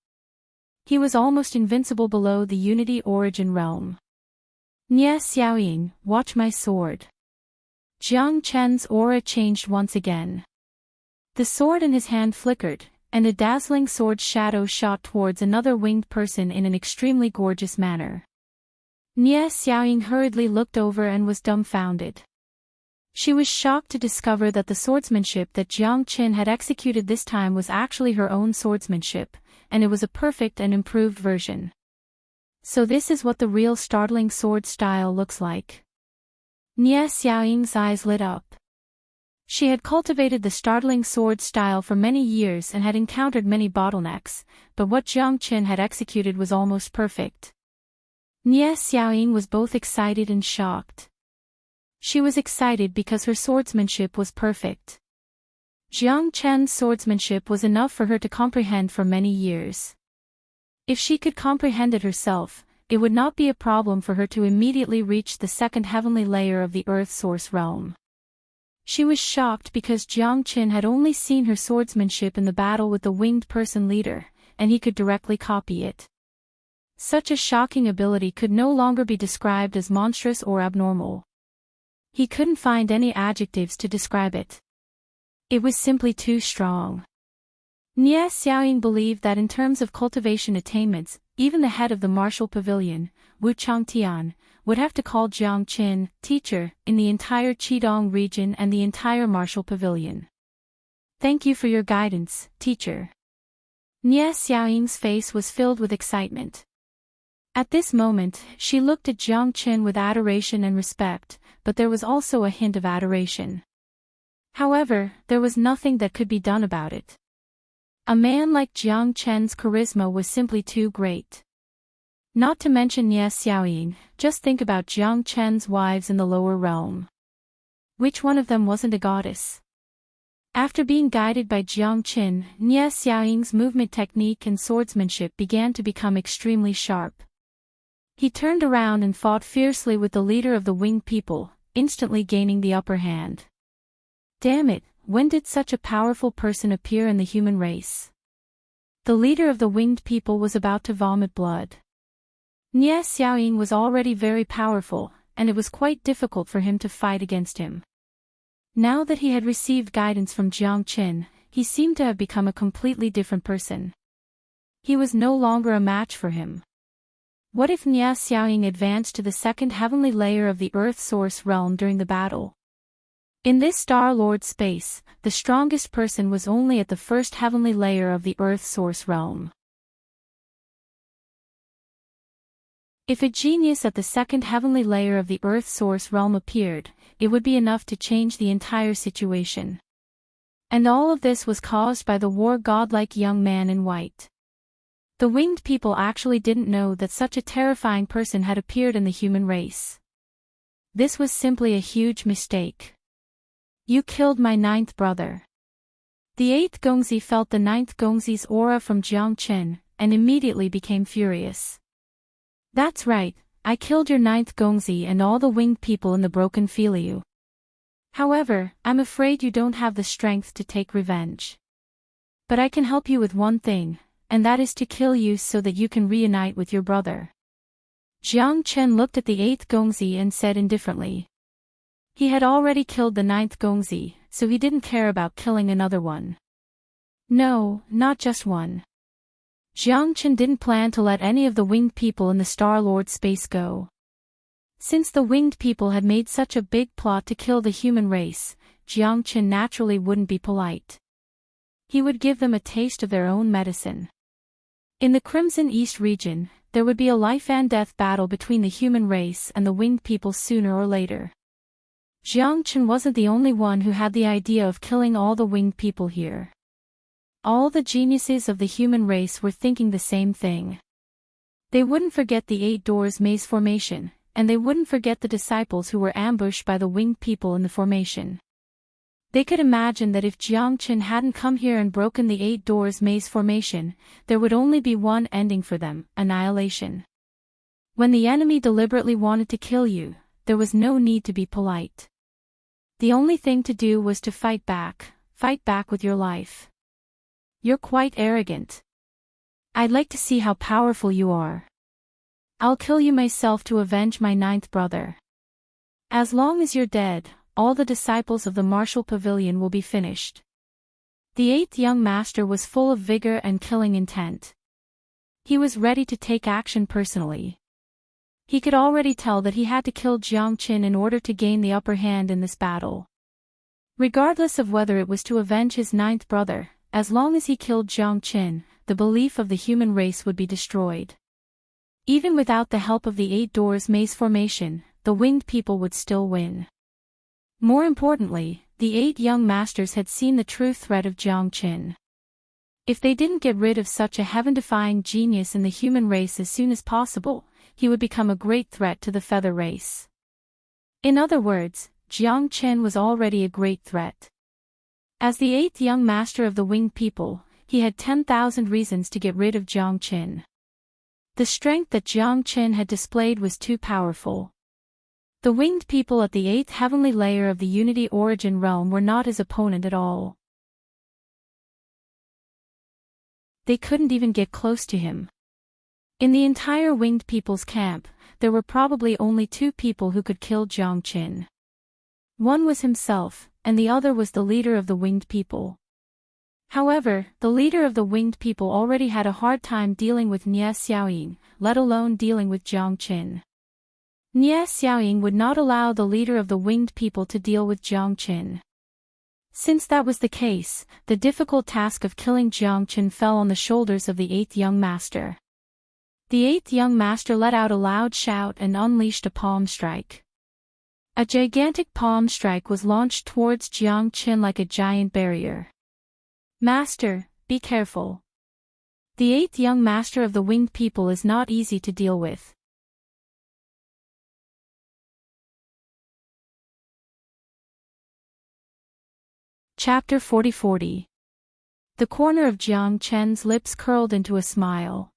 He was almost invincible below the Unity Origin realm. Nie Xiaoying, watch my sword. Jiang Qin's aura changed once again. The sword in his hand flickered, and a dazzling sword shadow shot towards another winged person in an extremely gorgeous manner. Nie Xiaoying hurriedly looked over and was dumbfounded. She was shocked to discover that the swordsmanship that Jiang Qin had executed this time was actually her own swordsmanship, and it was a perfect and improved version. So this is what the real startling sword style looks like. Nie Xiaoying's eyes lit up. She had cultivated the startling sword style for many years and had encountered many bottlenecks, but what Jiang Qin had executed was almost perfect. Nie Xiaoying was both excited and shocked. She was excited because her swordsmanship was perfect. Jiang Qin's swordsmanship was enough for her to comprehend for many years. If she could comprehend it herself, it would not be a problem for her to immediately reach the second heavenly layer of the Earth Source realm. She was shocked because Jiang Qin had only seen her swordsmanship in the battle with the winged person leader, and he could directly copy it. Such a shocking ability could no longer be described as monstrous or abnormal. He couldn't find any adjectives to describe it. It was simply too strong. Nie Xiaoying believed that in terms of cultivation attainments, even the head of the martial pavilion, Wu Changtian, would have to call Jiang Qin teacher in the entire Qidong region and the entire martial pavilion. Thank you for your guidance, teacher. Nie Xiaoying's face was filled with excitement. At this moment, she looked at Jiang Qin with adoration and respect, but there was also a hint of adoration. However, there was nothing that could be done about it. A man like Jiang Qin's charisma was simply too great. Not to mention Nie Xiaoying, just think about Jiang Qin's wives in the lower realm. Which one of them wasn't a goddess? After being guided by Jiang Qin, Nie Xiaoying's movement technique and swordsmanship began to become extremely sharp. He turned around and fought fiercely with the leader of the winged people, instantly gaining the upper hand. Damn it, when did such a powerful person appear in the human race? The leader of the winged people was about to vomit blood. Nie Xiaoying was already very powerful, and it was quite difficult for him to fight against him. Now that he had received guidance from Jiang Qin, he seemed to have become a completely different person. He was no longer a match for him. What if Nie Xiaoying advanced to the second heavenly layer of the Earth Source realm during the battle? In this Star Lord space, the strongest person was only at the first heavenly layer of the Earth Source realm. If a genius at the second heavenly layer of the Earth Source realm appeared, it would be enough to change the entire situation. And all of this was caused by the war godlike young man in white. The winged people actually didn't know that such a terrifying person had appeared in the human race. This was simply a huge mistake. You killed my ninth brother. The eighth Gongzi felt the ninth Gongzi's aura from Jiang Qin, and immediately became furious. That's right, I killed your ninth Gongzi and all the winged people in the broken Filiu. However, I'm afraid you don't have the strength to take revenge. But I can help you with one thing, and that is to kill you so that you can reunite with your brother. Jiang Qin looked at the eighth Gongzi and said indifferently. He had already killed the ninth Gongzi, so he didn't care about killing another one. No, not just one. Jiang Qin didn't plan to let any of the winged people in the Star Lord space go. Since the winged people had made such a big plot to kill the human race, Jiang Qin naturally wouldn't be polite. He would give them a taste of their own medicine. In the Crimson East region, there would be a life and death battle between the human race and the winged people sooner or later. Jiang Qin wasn't the only one who had the idea of killing all the winged people here. All the geniuses of the human race were thinking the same thing. They wouldn't forget the 8 Doors maze formation, and they wouldn't forget the disciples who were ambushed by the winged people in the formation. They could imagine that if Jiang Qin hadn't come here and broken the 8 Doors maze formation, there would only be one ending for them: annihilation. When the enemy deliberately wanted to kill you, there was no need to be polite. The only thing to do was to fight back with your life. You're quite arrogant. I'd like to see how powerful you are. I'll kill you myself to avenge my ninth brother. As long as you're dead, all the disciples of the martial pavilion will be finished. The eighth young master was full of vigor and killing intent. He was ready to take action personally. He could already tell that he had to kill Jiang Qin in order to gain the upper hand in this battle. Regardless of whether it was to avenge his ninth brother, as long as he killed Jiang Qin, the belief of the human race would be destroyed. Even without the help of the 8 Doors maze formation, the winged people would still win. More importantly, the 8 young masters had seen the true threat of Jiang Qin. If they didn't get rid of such a heaven-defying genius in the human race as soon as possible, he would become a great threat to the feather race. In other words, Jiang Qin was already a great threat. As the 8th young master of the winged people, he had 10,000 reasons to get rid of Jiang Qin. The strength that Jiang Qin had displayed was too powerful. The winged people at the 8th heavenly layer of the Unity Origin realm were not his opponent at all. They couldn't even get close to him. In the entire winged people's camp, there were probably only 2 people who could kill Jiang Qin. One was himself, and the other was the leader of the winged people. However, the leader of the winged people already had a hard time dealing with Nie Xiaoying, let alone dealing with Jiang Qin. Nie Xiaoying would not allow the leader of the winged people to deal with Jiang Qin. Since that was the case, the difficult task of killing Jiang Qin fell on the shoulders of the 8th young master. The 8th young master let out a loud shout and unleashed a palm strike. A gigantic palm strike was launched towards Jiang Qin like a giant barrier. Master, be careful. The 8th young master of the winged people is not easy to deal with. Chapter 40. The corner of Jiang Qin's lips curled into a smile.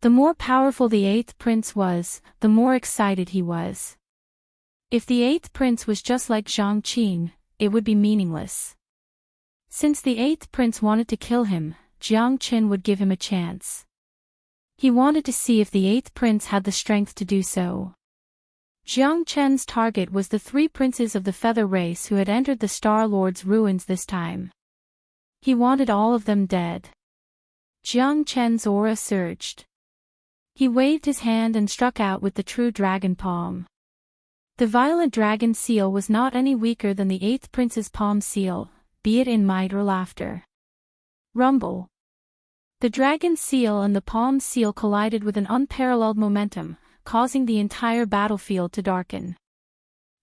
The more powerful the 8th prince was, the more excited he was. If the 8th prince was just like Jiang Qin, it would be meaningless. Since the 8th prince wanted to kill him, Jiang Qin would give him a chance. He wanted to see if the 8th prince had the strength to do so. Jiang Qin's target was the 3 princes of the feather race who had entered the Star Lord's ruins this time. He wanted all of them dead. Jiang Qin's aura surged. He waved his hand and struck out with the true dragon palm. The violent dragon seal was not any weaker than the 8th prince's palm seal, be it in might or laughter. Rumble. The dragon seal and the palm seal collided with an unparalleled momentum, causing the entire battlefield to darken.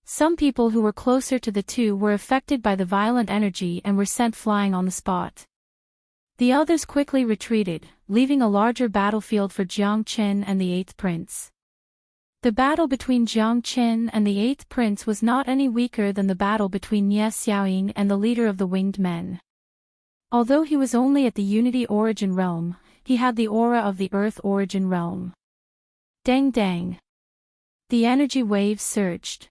Some people who were closer to the two were affected by the violent energy and were sent flying on the spot. The others quickly retreated, leaving a larger battlefield for Jiang Qin and the 8th prince. The battle between Jiang Qin and the 8th prince was not any weaker than the battle between Nie Xiaoying and the leader of the winged men. Although he was only at the Unity Origin realm, he had the aura of the Earth Origin realm. Dang dang. The energy waves surged.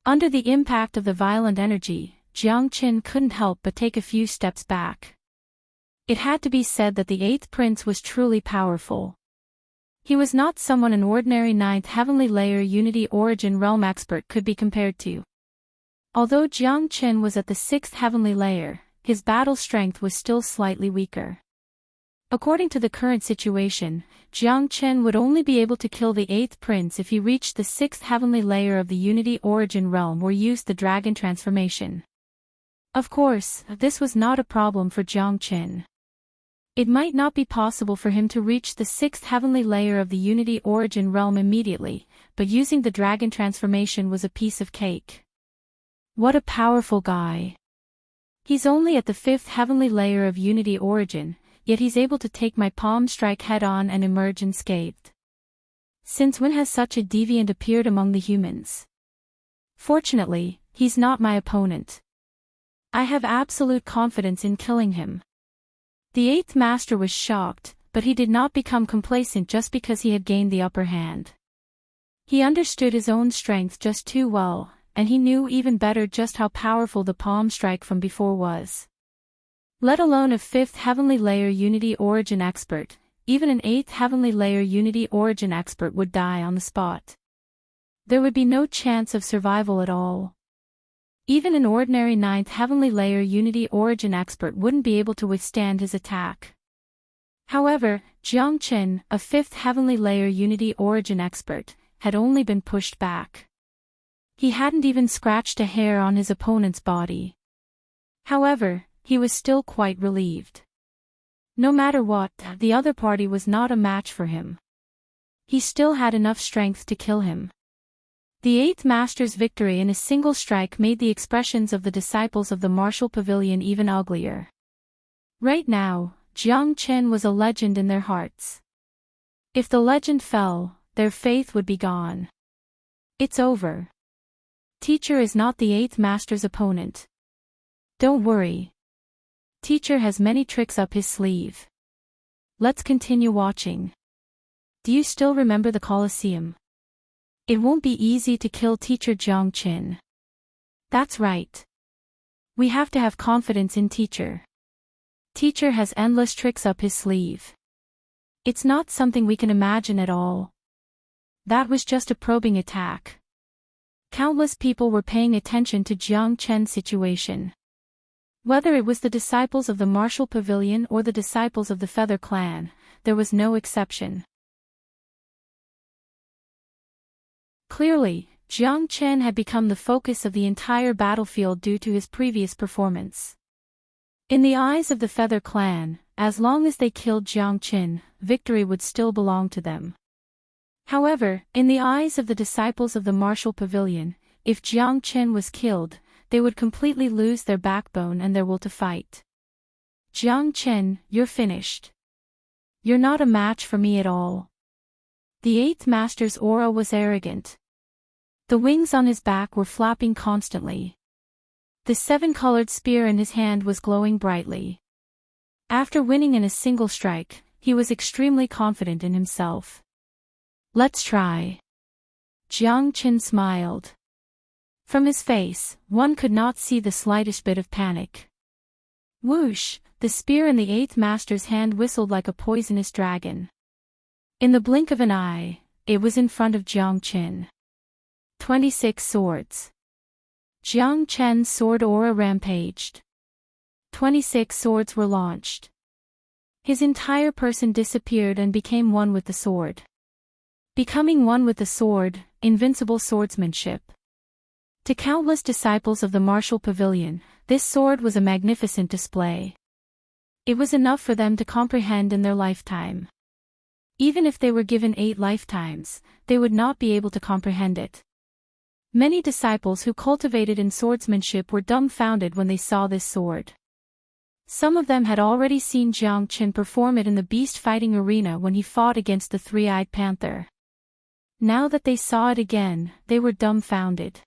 Under the impact of the violent energy, Jiang Qin couldn't help but take a few steps back. It had to be said that the 8th prince was truly powerful. He was not someone an ordinary 9th heavenly layer Unity Origin realm expert could be compared to. Although Jiang Qin was at the 6th heavenly layer, his battle strength was still slightly weaker. According to the current situation, Jiang Qin would only be able to kill the 8th prince if he reached the 6th heavenly layer of the Unity Origin realm or used the dragon transformation. Of course, this was not a problem for Jiang Qin. It might not be possible for him to reach the 6th heavenly layer of the Unity Origin realm immediately, but using the dragon transformation was a piece of cake. What a powerful guy. He's only at the 5th heavenly layer of Unity Origin, yet he's able to take my palm strike head-on and emerge unscathed. Since when has such a deviant appeared among the humans? Fortunately, he's not my opponent. I have absolute confidence in killing him. The 8th master was shocked, but he did not become complacent just because he had gained the upper hand. He understood his own strength just too well, and he knew even better just how powerful the palm strike from before was. Let alone a 5th heavenly layer Unity Origin expert, even an 8th heavenly layer Unity Origin expert would die on the spot. There would be no chance of survival at all. Even an ordinary 9th heavenly layer Unity Origin expert wouldn't be able to withstand his attack. However, Jiang Qin, a 5th heavenly layer Unity Origin expert, had only been pushed back. He hadn't even scratched a hair on his opponent's body. However, he was still quite relieved. No matter what, the other party was not a match for him. He still had enough strength to kill him. The eighth master's victory in a single strike made the expressions of the disciples of the martial pavilion even uglier. Right now, Jiang Chen was a legend in their hearts. If the legend fell, their faith would be gone. It's over. Teacher is not the eighth master's opponent. Don't worry. Teacher has many tricks up his sleeve. Let's continue watching. Do you still remember the Colosseum? It won't be easy to kill Teacher Jiang Chen. That's right. We have to have confidence in Teacher. Teacher has endless tricks up his sleeve. It's not something we can imagine at all. That was just a probing attack. Countless people were paying attention to Jiang Chen's situation. Whether it was the disciples of the martial pavilion or the disciples of the Feather Clan, there was no exception. Clearly, Jiang Chen had become the focus of the entire battlefield due to his previous performance. In the eyes of the Feather Clan, as long as they killed Jiang Chen, victory would still belong to them. However, in the eyes of the disciples of the martial pavilion, if Jiang Chen was killed, they would completely lose their backbone and their will to fight. Jiang Chen, you're finished. You're not a match for me at all. The eighth master's aura was arrogant. The wings on his back were flapping constantly. The seven-colored spear in his hand was glowing brightly. After winning in a single strike, he was extremely confident in himself. Let's try. Jiang Chen smiled. From his face, one could not see the slightest bit of panic. Whoosh, the spear in the eighth master's hand whistled like a poisonous dragon. In the blink of an eye, it was in front of Jiang Chen. 26 swords. Jiang Chen's sword aura rampaged. 26 swords were launched. His entire person disappeared and became one with the sword. Becoming one with the sword, invincible swordsmanship. To countless disciples of the martial pavilion, this sword was a magnificent display. It was enough for them to comprehend in their lifetime. Even if they were given 8 lifetimes, they would not be able to comprehend it. Many disciples who cultivated in swordsmanship were dumbfounded when they saw this sword. Some of them had already seen Jiang Chen perform it in the beast fighting arena when he fought against the three-eyed panther. Now that they saw it again, they were dumbfounded.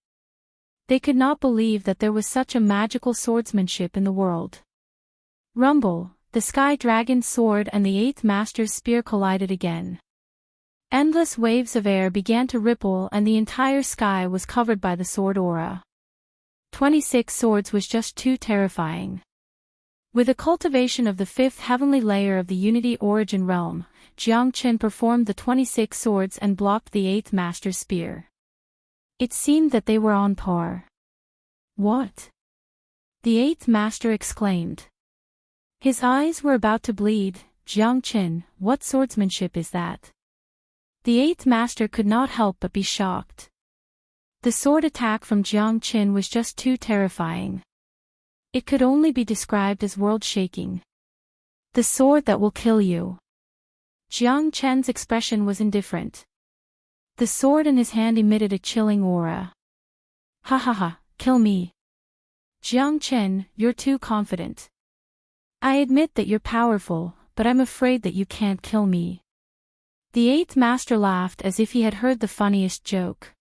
They could not believe that there was such a magical swordsmanship in the world. Rumble, the sky dragon's sword and the eighth master's spear collided again. Endless waves of air began to ripple and the entire sky was covered by the sword aura. 26 swords was just too terrifying. With the cultivation of the 5th heavenly layer of the Unity Origin Realm, Jiang Chen performed the 26 swords and blocked the 8th Master's spear. It seemed that they were on par. What? The 8th Master exclaimed. His eyes were about to bleed. Jiang Chen, what swordsmanship is that? The 8th Master could not help but be shocked. The sword attack from Jiang Chen was just too terrifying. It could only be described as world-shaking. The sword that will kill you. Jiang Chen's expression was indifferent. The sword in his hand emitted a chilling aura. Ha ha ha, kill me. Jiang Chen, you're too confident. I admit that you're powerful, but I'm afraid that you can't kill me. The 8th Master laughed as if he had heard the funniest joke.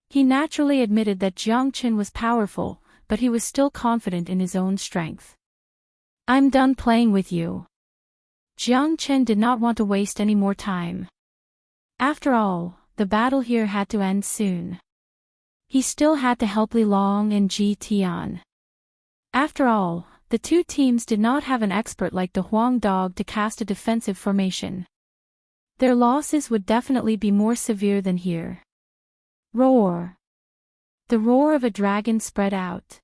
He naturally admitted that Jiang Chen was powerful, but he was still confident in his own strength. I'm done playing with you. Jiang Chen did not want to waste any more time. After all, the battle here had to end soon. He still had to help Li Long and Ji Tian. After all, the two teams did not have an expert like the Huang Dog to cast a defensive formation. Their losses would definitely be more severe than here. Roar! The roar of a dragon spread out.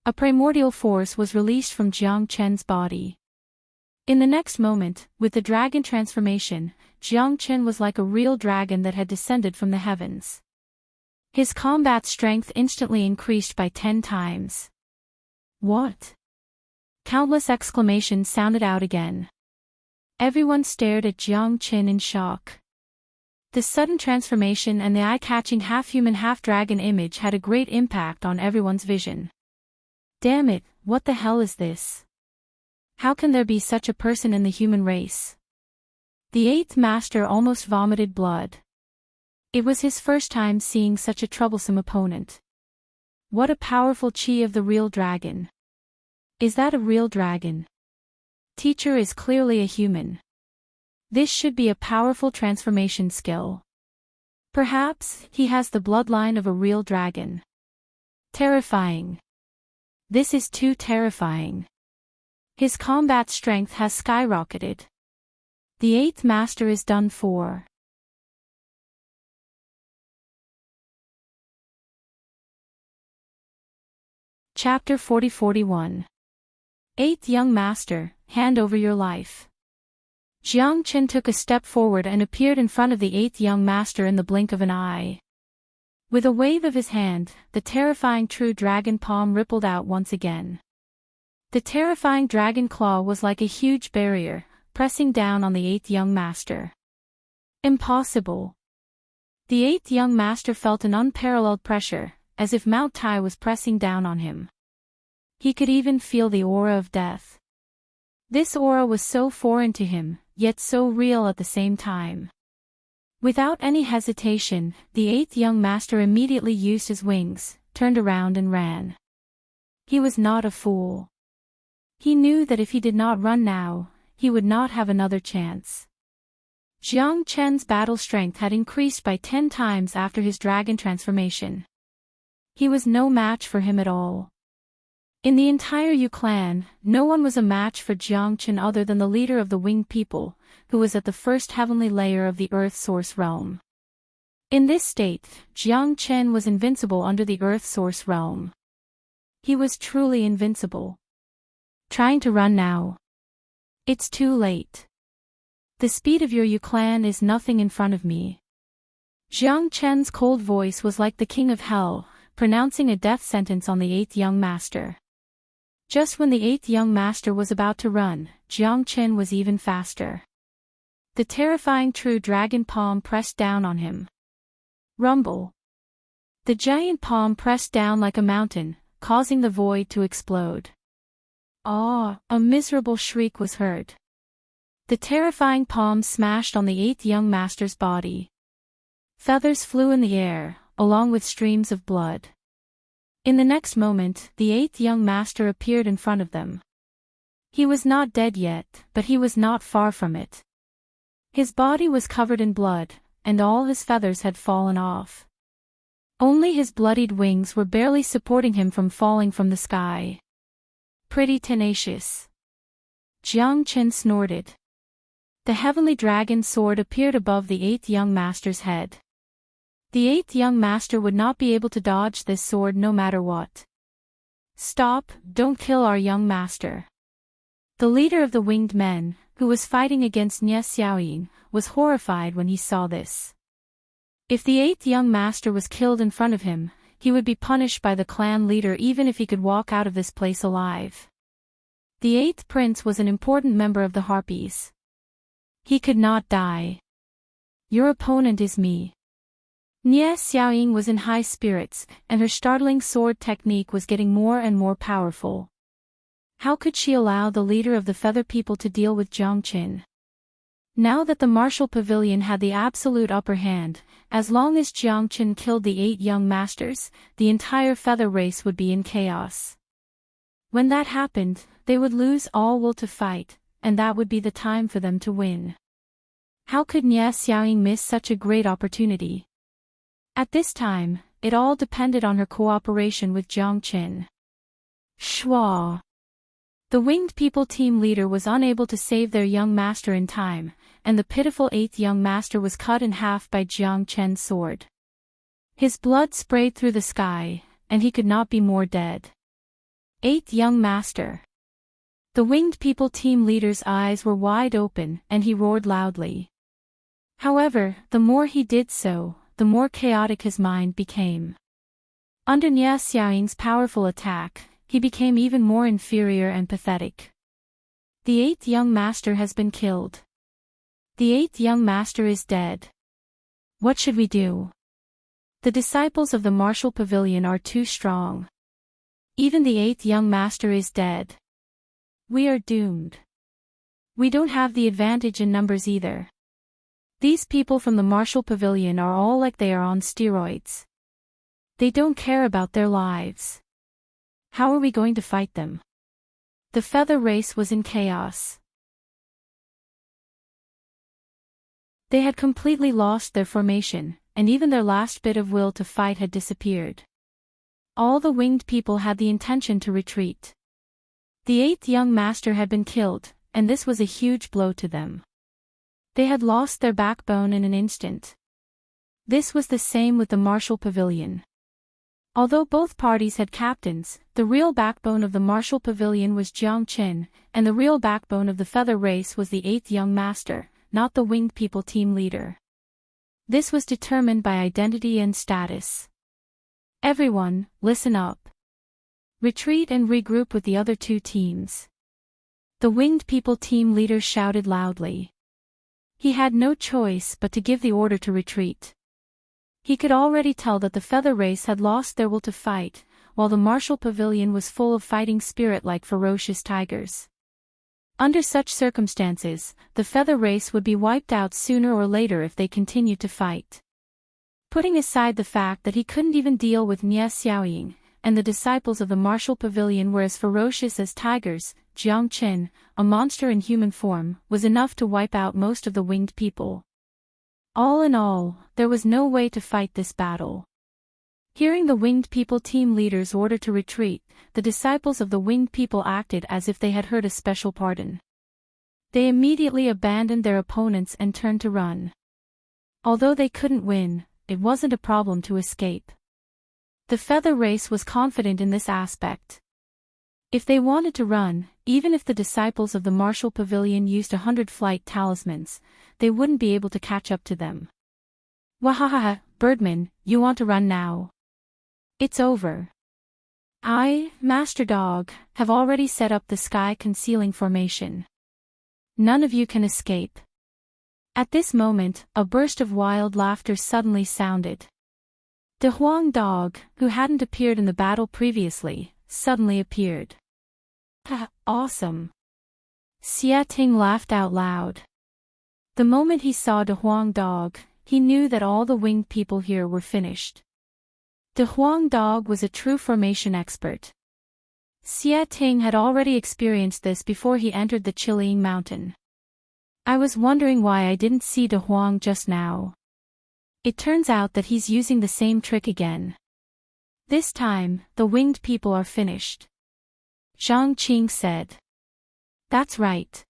A primordial force was released from Jiang Chen's body. In the next moment, with the dragon transformation, Jiang Chen was like a real dragon that had descended from the heavens. His combat strength instantly increased by 10 times. What? Countless exclamations sounded out again. Everyone stared at Jiang Chen in shock. This sudden transformation and the eye-catching half-human half-dragon image had a great impact on everyone's vision. Damn it, what the hell is this? How can there be such a person in the human race? The eighth master almost vomited blood. It was his first time seeing such a troublesome opponent. What a powerful chi of the real dragon. Is that a real dragon? Teacher is clearly a human. This should be a powerful transformation skill. Perhaps he has the bloodline of a real dragon. Terrifying. This is too terrifying. His combat strength has skyrocketed. The eighth master is done for. Chapter 40-41. Eighth young master, hand over your life. Jiang Chen took a step forward and appeared in front of the eighth young master in the blink of an eye. With a wave of his hand, the terrifying true dragon palm rippled out once again. The terrifying dragon claw was like a huge barrier, pressing down on the eighth young master. Impossible. The eighth young master felt an unparalleled pressure, as if Mount Tai was pressing down on him. He could even feel the aura of death. This aura was so foreign to him, yet so real at the same time. Without any hesitation, the eighth young master immediately used his wings, turned around and ran. He was not a fool. He knew that if he did not run now, he would not have another chance. Jiang Chen's battle strength had increased by 10 times after his dragon transformation. He was no match for him at all. In the entire Yu clan, no one was a match for Jiang Chen other than the leader of the winged people, who was at the first heavenly layer of the earth source realm. In this state, Jiang Chen was invincible under the earth source realm. He was truly invincible. Trying to run now. It's too late. The speed of your Yu clan is nothing in front of me. Jiang Chen's cold voice was like the king of hell, pronouncing a death sentence on the eighth young master. Just when the eighth young master was about to run, Jiang Chen was even faster. The terrifying true dragon palm pressed down on him. Rumble. The giant palm pressed down like a mountain, causing the void to explode. Ah! A miserable shriek was heard. The terrifying palm smashed on the eighth young master's body. Feathers flew in the air, along with streams of blood. In the next moment, the eighth young master appeared in front of them. He was not dead yet, but he was not far from it. His body was covered in blood, and all his feathers had fallen off. Only his bloodied wings were barely supporting him from falling from the sky. Pretty tenacious. Jiang Chen snorted. The heavenly dragon sword appeared above the eighth young master's head. The eighth young master would not be able to dodge this sword no matter what. Stop, don't kill our young master. The leader of the winged men, who was fighting against Nie Xiaoying, was horrified when he saw this. If the eighth young master was killed in front of him, he would be punished by the clan leader even if he could walk out of this place alive. The eighth prince was an important member of the Harpies. He could not die. Your opponent is me. Nie Xiaoying was in high spirits, and her startling sword technique was getting more and more powerful. How could she allow the leader of the feather people to deal with Jiang Chen? Now that the martial pavilion had the absolute upper hand, as long as Jiang Chen killed the 8 young masters, the entire feather race would be in chaos. When that happened, they would lose all will to fight, and that would be the time for them to win. How could Nie Xiaoying miss such a great opportunity? At this time, it all depended on her cooperation with Jiang Chen. Shua. The winged people team leader was unable to save their young master in time, and the pitiful 8th young master was cut in half by Jiang Chen's sword. His blood sprayed through the sky, and he could not be more dead. 8th young master. The winged people team leader's eyes were wide open, and he roared loudly. However, the more he did so, the more chaotic his mind became. Under Nie Xiaoying's powerful attack, he became even more inferior and pathetic. The 8th young master has been killed. The 8th young master is dead. What should we do? The disciples of the martial pavilion are too strong. Even the 8th young master is dead. We are doomed. We don't have the advantage in numbers either. These people from the martial pavilion are all like they are on steroids. They don't care about their lives. How are we going to fight them? The feather race was in chaos. They had completely lost their formation, and even their last bit of will to fight had disappeared. All the winged people had the intention to retreat. The 8th young master had been killed, and this was a huge blow to them. They had lost their backbone in an instant. This was the same with the martial pavilion. Although both parties had captains, the real backbone of the martial pavilion was Jiang Qin, and the real backbone of the feather race was the 8th young master, not the winged people team leader. This was determined by identity and status. Everyone, listen up. Retreat and regroup with the other two teams. The winged people team leader shouted loudly. He had no choice but to give the order to retreat. He could already tell that the feather race had lost their will to fight, while the martial pavilion was full of fighting spirit like ferocious tigers. Under such circumstances, the feather race would be wiped out sooner or later if they continued to fight. Putting aside the fact that he couldn't even deal with Nie Xiaoying, and the disciples of the martial pavilion were as ferocious as tigers, Jiang Qin, a monster in human form, was enough to wipe out most of the winged people. All in all, there was no way to fight this battle. Hearing the winged people team leader's order to retreat, the disciples of the winged people acted as if they had heard a special pardon. They immediately abandoned their opponents and turned to run. Although they couldn't win, it wasn't a problem to escape. The feather race was confident in this aspect. If they wanted to run, even if the disciples of the martial pavilion used 100 flight talismans, they wouldn't be able to catch up to them. Wahahaha, Birdman, you want to run now? It's over. I, Master Dog, have already set up the sky-concealing formation. None of you can escape. At this moment, a burst of wild laughter suddenly sounded. De Huang Dog, who hadn't appeared in the battle previously, suddenly appeared. Awesome. Xia Ting laughed out loud. The moment he saw De Huang Dog, he knew that all the winged people here were finished. De Huang Dog was a true formation expert. Xia Ting had already experienced this before he entered the Chilean mountain. I was wondering why I didn't see De Huang just now. It turns out that he's using the same trick again. This time, the winged people are finished. Zhang Qing said. That's right.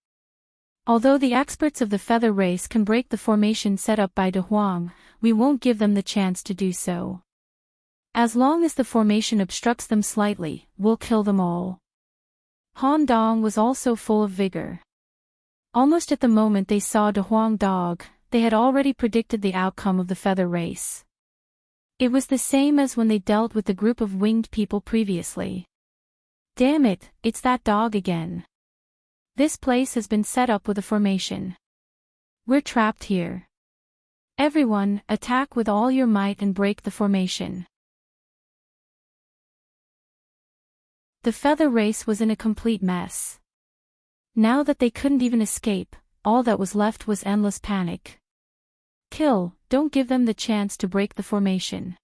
Although the experts of the feather race can break the formation set up by De Huang, we won't give them the chance to do so. As long as the formation obstructs them slightly, we'll kill them all. Han Dong was also full of vigor. Almost at the moment they saw De Huang Dog, they had already predicted the outcome of the feather race. It was the same as when they dealt with the group of winged people previously. Damn it, it's that dog again. This place has been set up with a formation. We're trapped here. Everyone, attack with all your might and break the formation. The feather race was in a complete mess. Now that they couldn't even escape, all that was left was endless panic. Kill, don't give them the chance to break the formation.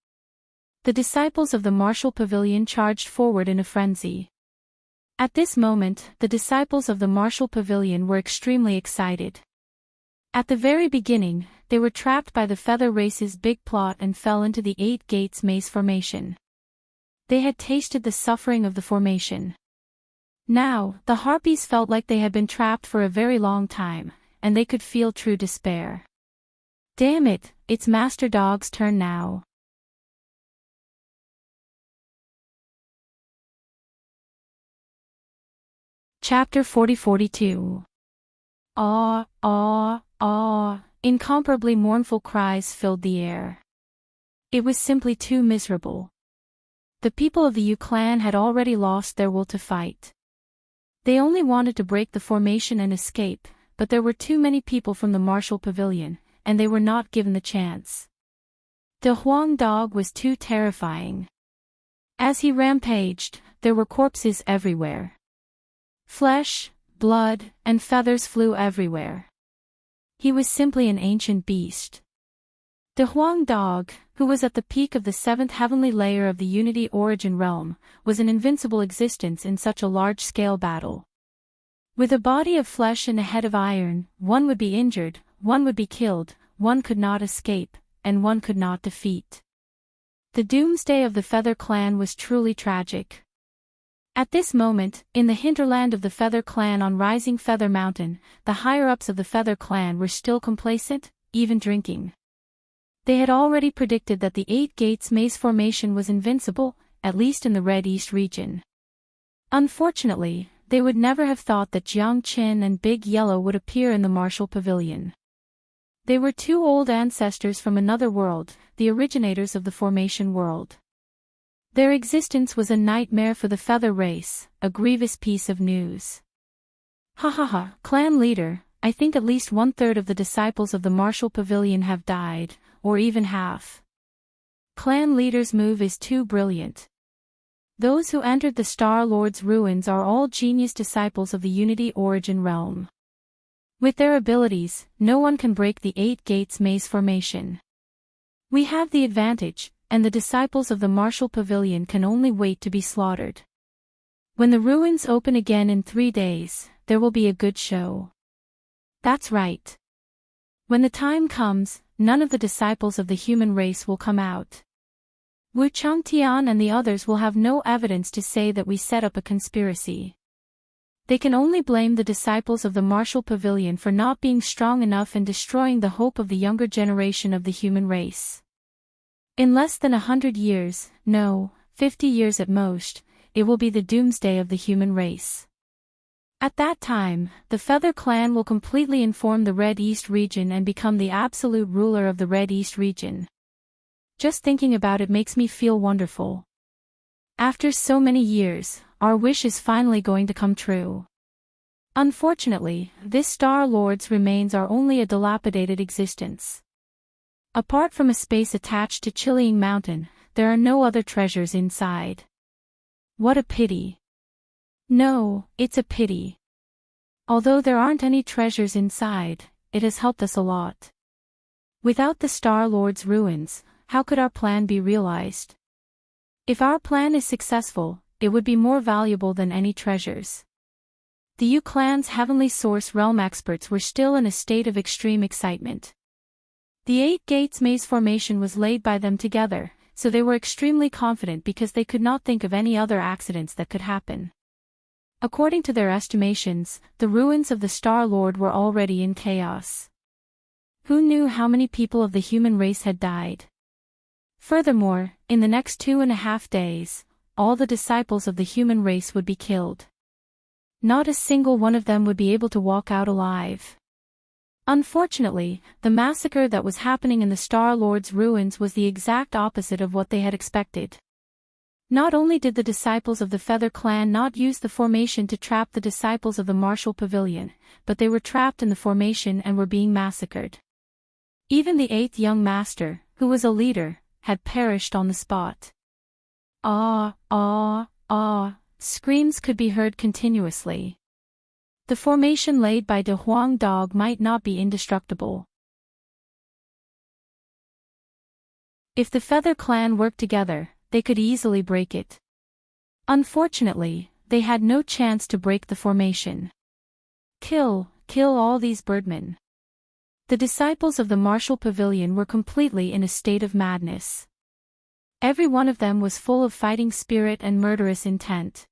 The disciples of the martial pavilion charged forward in a frenzy. At this moment, the disciples of the martial pavilion were extremely excited. At the very beginning, they were trapped by the feather race's big plot and fell into the 8 gates maze formation. They had tasted the suffering of the formation. Now, the harpies felt like they had been trapped for a very long time, and they could feel true despair. Damn it, it's Master Dog's turn now. Chapter 40-42. Ah, ah, ah, incomparably mournful cries filled the air. It was simply too miserable. The people of the Yu clan had already lost their will to fight. They only wanted to break the formation and escape, but there were too many people from the martial pavilion, and they were not given the chance. The Huang dog was too terrifying. As he rampaged, there were corpses everywhere. Flesh, blood, and feathers flew everywhere. He was simply an ancient beast. The Huang dog, who was at the peak of the seventh heavenly layer of the Unity Origin realm, was an invincible existence in such a large-scale battle. With a body of flesh and a head of iron, one would be injured, one would be killed, one could not escape, and one could not defeat. The doomsday of the Feather Clan was truly tragic. At this moment, in the hinterland of the Feather Clan on Rising Feather Mountain, the higher-ups of the Feather Clan were still complacent, even drinking. They had already predicted that the Eight Gates maze formation was invincible, at least in the Red East region. Unfortunately, they would never have thought that Jiang Qin and Big Yellow would appear in the martial pavilion. They were two old ancestors from another world, the originators of the formation world. Their existence was a nightmare for the Feather race, a grievous piece of news. Ha ha ha, clan leader, I think at least 1/3 of the disciples of the martial pavilion have died, or even half. Clan leader's move is too brilliant. Those who entered the Star Lord's ruins are all genius disciples of the Unity Origin realm. With their abilities, no one can break the Eight Gates maze formation. We have the advantage, and the disciples of the martial pavilion can only wait to be slaughtered. When the ruins open again in 3 days, there will be a good show. That's right. When the time comes, none of the disciples of the human race will come out. Wu Changtian and the others will have no evidence to say that we set up a conspiracy. They can only blame the disciples of the martial pavilion for not being strong enough and destroying the hope of the younger generation of the human race. In less than 100 years, no, 50 years at most, it will be the doomsday of the human race. At that time, the Feather Clan will completely inform the Red East region and become the absolute ruler of the Red East region. Just thinking about it makes me feel wonderful. After so many years, our wish is finally going to come true. Unfortunately, this Star Lord's remains are only a dilapidated existence. Apart from a space attached to Chilling Mountain, there are no other treasures inside. What a pity. No, it's a pity. Although there aren't any treasures inside, it has helped us a lot. Without the Star Lord's ruins, how could our plan be realized? If our plan is successful, it would be more valuable than any treasures. The Yu Clan's Heavenly Source Realm experts were still in a state of extreme excitement. The Eight Gates maze formation was laid by them together, so they were extremely confident because they could not think of any other accidents that could happen. According to their estimations, the ruins of the Star Lord were already in chaos. Who knew how many people of the human race had died? Furthermore, in the next 2.5 days, all the disciples of the human race would be killed. Not a single one of them would be able to walk out alive. Unfortunately, the massacre that was happening in the Star Lord's ruins was the exact opposite of what they had expected. Not only did the disciples of the Feather Clan not use the formation to trap the disciples of the martial pavilion, but they were trapped in the formation and were being massacred. Even the 8th young master, who was a leader, had perished on the spot. Ah, ah, ah, screams could be heard continuously. The formation laid by De Huang Dog might not be indestructible. If the Feather Clan worked together, they could easily break it. Unfortunately, they had no chance to break the formation. Kill all these birdmen. The disciples of the martial pavilion were completely in a state of madness. Every one of them was full of fighting spirit and murderous intent.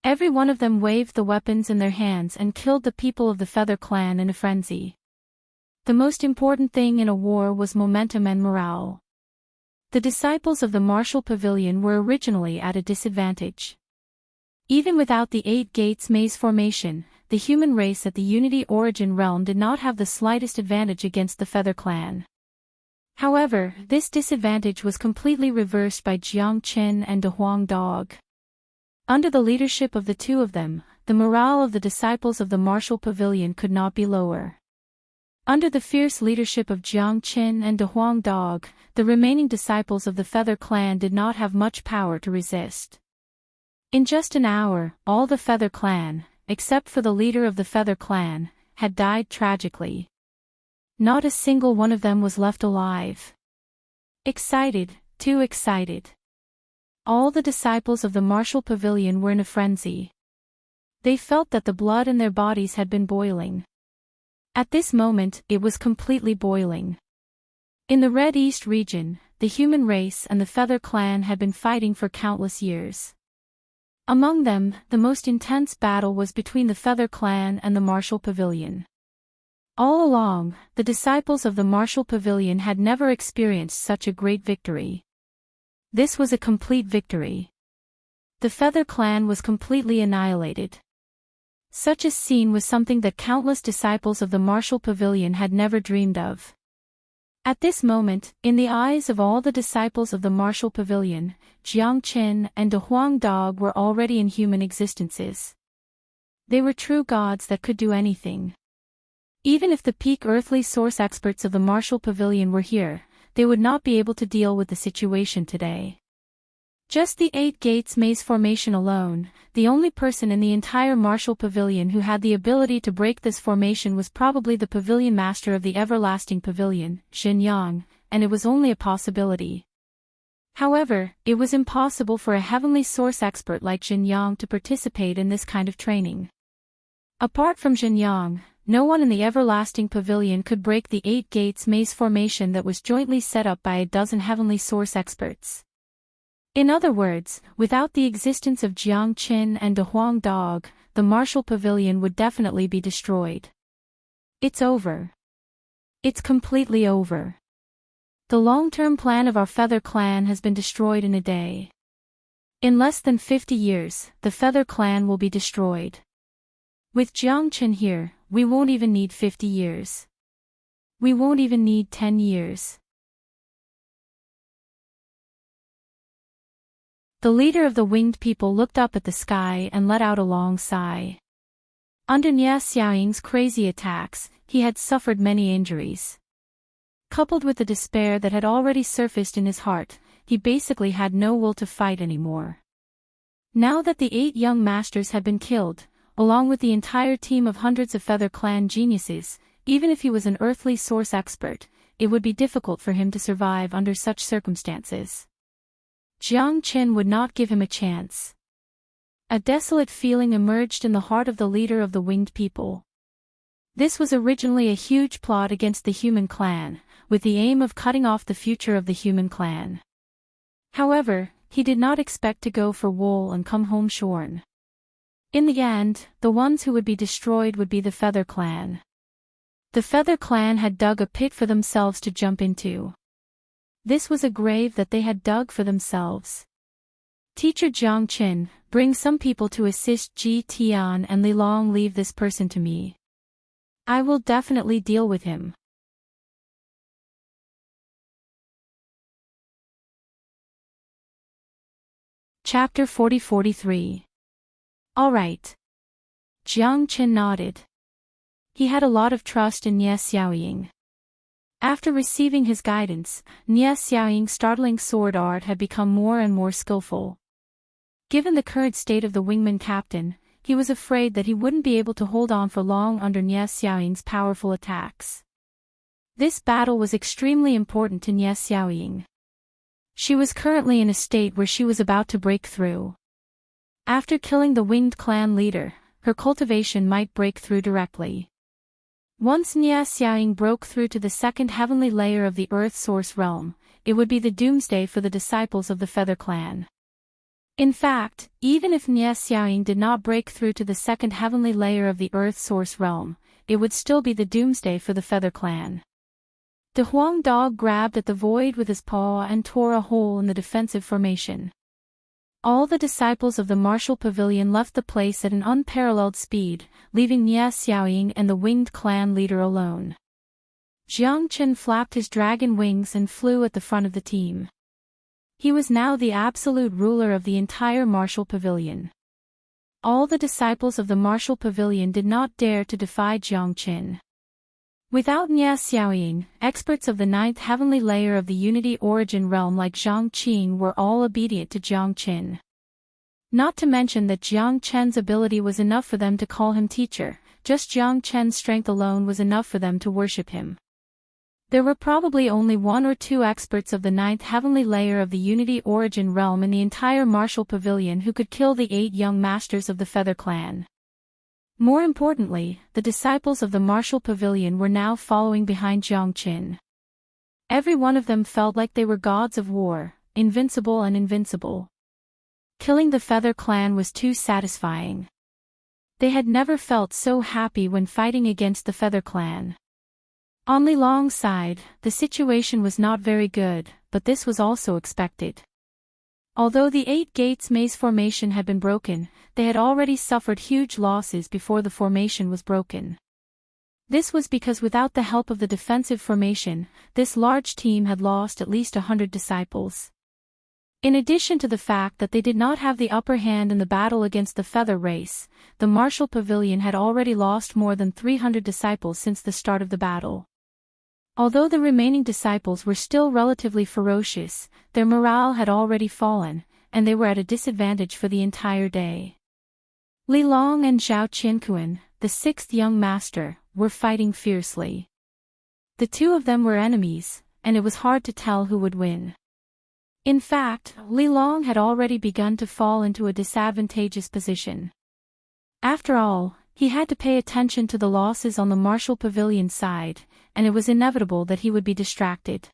Every one of them waved the weapons in their hands and killed the people of the Feather Clan in a frenzy. The most important thing in a war was momentum and morale. The disciples of the martial pavilion were originally at a disadvantage. Even without the Eight Gates maze formation, the human race at the Unity Origin realm did not have the slightest advantage against the Feather Clan. However, this disadvantage was completely reversed by Jiang Qin and De Huang Dog. Under the leadership of the two of them, the morale of the disciples of the martial pavilion could not be lower. Under the fierce leadership of Jiang Qin and De Huang Dog, the remaining disciples of the Feather Clan did not have much power to resist. In just an hour, all the Feather Clan, except for the leader of the Feather Clan, had died tragically. Not a single one of them was left alive. Excited, too excited. All the disciples of the martial pavilion were in a frenzy. They felt that the blood in their bodies had been boiling. At this moment, it was completely boiling. In the Red East region, the human race and the Feather Clan had been fighting for countless years. Among them, the most intense battle was between the Feather Clan and the Martial Pavilion. All along, the disciples of the Martial Pavilion had never experienced such a great victory. This was a complete victory. The Feather Clan was completely annihilated. Such a scene was something that countless disciples of the Martial Pavilion had never dreamed of. At this moment, in the eyes of all the disciples of the Martial Pavilion, Jiang Qin and De Huang Dog were already inhuman existences. They were true gods that could do anything. Even if the peak earthly source experts of the Martial Pavilion were here, they would not be able to deal with the situation today. Just the 8 Gates Maze formation alone, the only person in the entire Martial Pavilion who had the ability to break this formation was probably the Pavilion Master of the Everlasting Pavilion, Xinyang, and it was only a possibility. However, it was impossible for a heavenly source expert like Xinyang to participate in this kind of training. Apart from Xinyang, no one in the Everlasting Pavilion could break the 8 Gates Maze formation that was jointly set up by a dozen heavenly source experts. In other words, without the existence of Jiang Qin and De Huang Dog, the Martial Pavilion would definitely be destroyed. It's over. It's completely over. The long-term plan of our Feather Clan has been destroyed in a day. In less than 50 years, the Feather Clan will be destroyed. With Jiang Qin here, we won't even need 50 years. We won't even need 10 years. The leader of the winged people looked up at the sky and let out a long sigh. Under Nie Xiaoying's crazy attacks, he had suffered many injuries. Coupled with the despair that had already surfaced in his heart, he basically had no will to fight anymore. Now that the 8 young masters had been killed, along with the entire team of hundreds of Feather Clan geniuses, even if he was an earthly source expert, it would be difficult for him to survive under such circumstances. Jiang Qin would not give him a chance. A desolate feeling emerged in the heart of the leader of the winged people. This was originally a huge plot against the human clan, with the aim of cutting off the future of the human clan. However, he did not expect to go for wool and come home shorn. In the end, the ones who would be destroyed would be the Feather Clan. The Feather Clan had dug a pit for themselves to jump into. This was a grave that they had dug for themselves. Teacher Jiang Qin, bring some people to assist Ji Tian and Li Long. Leave this person to me. I will definitely deal with him. Chapter 40-43. All right. Jiang Qin nodded. He had a lot of trust in Nie Xiaoying. After receiving his guidance, Nie Xiaoying's startling sword art had become more and more skillful. Given the current state of the wingman captain, he was afraid that he wouldn't be able to hold on for long under Nie Xiaoying's powerful attacks. This battle was extremely important to Nie Xiaoying. She was currently in a state where she was about to break through. After killing the winged clan leader, her cultivation might break through directly. Once Nie Xiaoying broke through to the second heavenly layer of the Earth Source realm, it would be the doomsday for the disciples of the Feather Clan. In fact, even if Nie Xiaoying did not break through to the second heavenly layer of the Earth Source realm, it would still be the doomsday for the Feather Clan. De Huang Dog grabbed at the void with his paw and tore a hole in the defensive formation. All the disciples of the Martial Pavilion left the place at an unparalleled speed, leaving Nie Xiaoying and the winged clan leader alone. Jiang Qin flapped his dragon wings and flew at the front of the team. He was now the absolute ruler of the entire Martial Pavilion. All the disciples of the Martial Pavilion did not dare to defy Jiang Qin. Without Nya Xiaoying, experts of the ninth heavenly layer of the unity origin realm like Zhang Qing were all obedient to Jiang Qin. Not to mention that Jiang Chen's ability was enough for them to call him teacher, just Jiang Chen's strength alone was enough for them to worship him. There were probably only one or two experts of the ninth heavenly layer of the unity origin realm in the entire martial pavilion who could kill the 8 young masters of the Feather Clan. More importantly, the disciples of the martial pavilion were now following behind Jiang Qin. Every one of them felt like they were gods of war, invincible and invincible. Killing the Feather Clan was too satisfying. They had never felt so happy when fighting against the Feather Clan. On Li Long's side, the situation was not very good, but this was also expected. Although the 8 Gates maze formation had been broken, they had already suffered huge losses before the formation was broken. This was because without the help of the defensive formation, this large team had lost at least 100 disciples. In addition to the fact that they did not have the upper hand in the battle against the Feather Race, the martial pavilion had already lost more than 300 disciples since the start of the battle. Although the remaining disciples were still relatively ferocious, their morale had already fallen, and they were at a disadvantage for the entire day. Li Long and Zhao Qianquan, the 6th young master, were fighting fiercely. The two of them were enemies, and it was hard to tell who would win. In fact, Li Long had already begun to fall into a disadvantageous position. After all, he had to pay attention to the losses on the martial pavilion side, and it was inevitable that he would be distracted.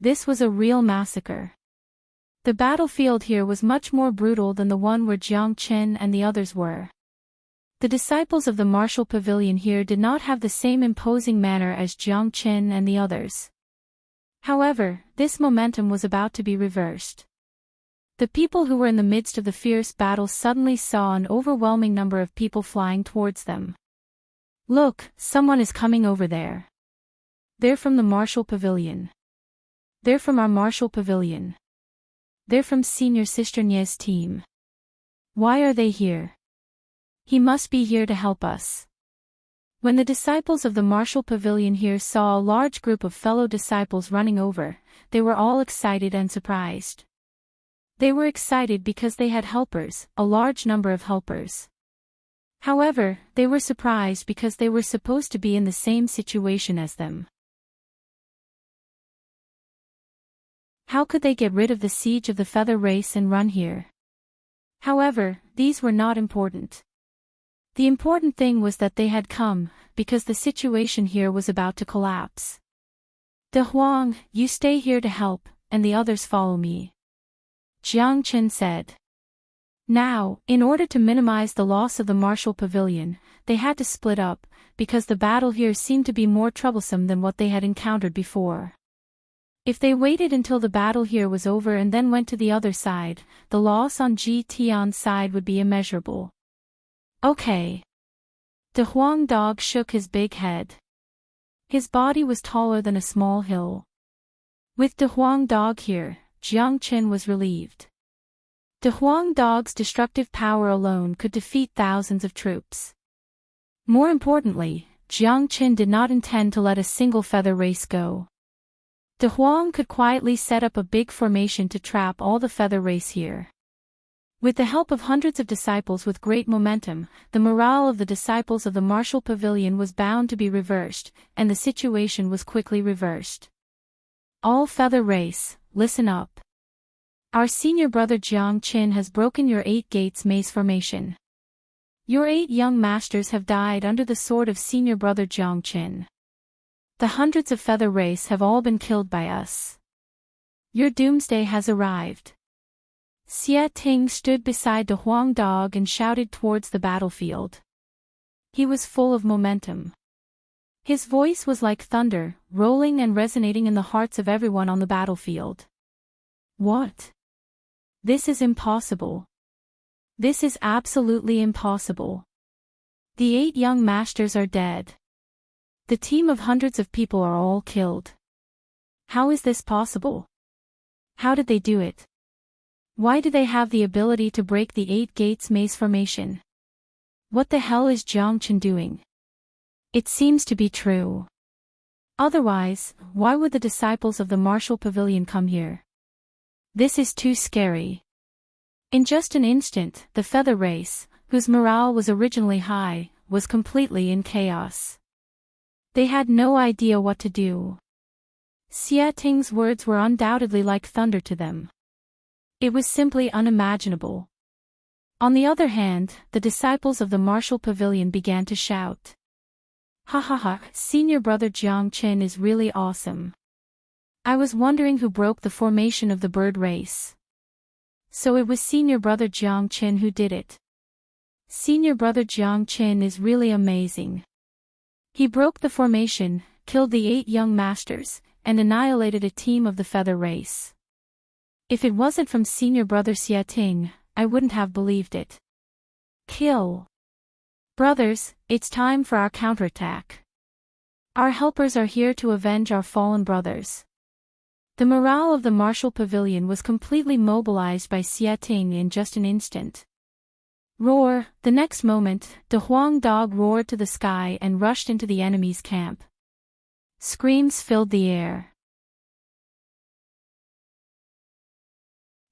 This was a real massacre. The battlefield here was much more brutal than the one where Jiang Qin and the others were. The disciples of the martial pavilion here did not have the same imposing manner as Jiang Qin and the others. However, this momentum was about to be reversed. The people who were in the midst of the fierce battle suddenly saw an overwhelming number of people flying towards them. Look, someone is coming over there. They're from the martial pavilion. They're from our martial pavilion. They're from Senior Sister Nye's team. Why are they here? He must be here to help us. When the disciples of the martial pavilion here saw a large group of fellow disciples running over, they were all excited and surprised. They were excited because they had helpers, a large number of helpers. However, they were surprised because they were supposed to be in the same situation as them. How could they get rid of the siege of the Feather Race and run here? However, these were not important. The important thing was that they had come, because the situation here was about to collapse. De Huang, you stay here to help, and the others follow me. Jiang Qin said. Now, in order to minimize the loss of the martial pavilion, they had to split up, because the battle here seemed to be more troublesome than what they had encountered before. If they waited until the battle here was over and then went to the other side, the loss on Ji Tian's side would be immeasurable. Okay. De Huang Dog shook his big head. His body was taller than a small hill. With De Huang Dog here, Jiang Qin was relieved. De Huang Dog's destructive power alone could defeat thousands of troops. More importantly, Jiang Qin did not intend to let a single Feather Race go. De Huang could quietly set up a big formation to trap all the Feather Race here. With the help of hundreds of disciples with great momentum, the morale of the disciples of the martial pavilion was bound to be reversed, and the situation was quickly reversed. All Feather Race, listen up. Our senior brother Jiang Qin has broken your 8 Gates maze formation. Your 8 young masters have died under the sword of senior brother Jiang Qin. The hundreds of Feather Race have all been killed by us. Your doomsday has arrived. Xie Ting stood beside De Huang Dog and shouted towards the battlefield. He was full of momentum. His voice was like thunder, rolling and resonating in the hearts of everyone on the battlefield. What? This is impossible. This is absolutely impossible. The 8 young masters are dead. The team of hundreds of people are all killed. How is this possible? How did they do it? Why do they have the ability to break the 8 Gates maze formation? What the hell is Jiang Qin doing? It seems to be true. Otherwise, why would the disciples of the martial pavilion come here? This is too scary. In just an instant, the feather race, whose morale was originally high, was completely in chaos. They had no idea what to do. Xia Ting's words were undoubtedly like thunder to them. It was simply unimaginable. On the other hand, the disciples of the martial pavilion began to shout. Ha ha ha, senior brother Jiang Chen is really awesome. I was wondering who broke the formation of the bird race. So it was senior brother Jiang Chen who did it. Senior brother Jiang Chen is really amazing. He broke the formation, killed the 8 young masters, and annihilated a team of the feather race. If it wasn't from senior brother Xia Ting, I wouldn't have believed it. Kill. Brothers, it's time for our counterattack. Our helpers are here to avenge our fallen brothers. The morale of the martial pavilion was completely mobilized by Xia Ting in just an instant. Roar! The next moment, the Huang dog roared to the sky and rushed into the enemy's camp. Screams filled the air.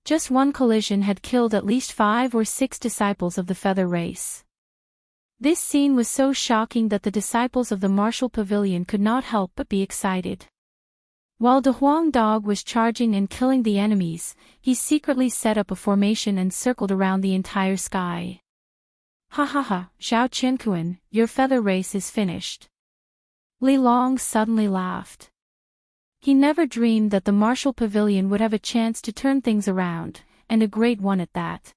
Just one collision had killed at least 5 or 6 disciples of the feather race. This scene was so shocking that the disciples of the martial pavilion could not help but be excited. While the Huang dog was charging and killing the enemies, he secretly set up a formation and circled around the entire sky. Ha ha ha, Zhao Chenkuan, your feather race is finished. Li Long suddenly laughed. He never dreamed that the martial pavilion would have a chance to turn things around, and a great one at that.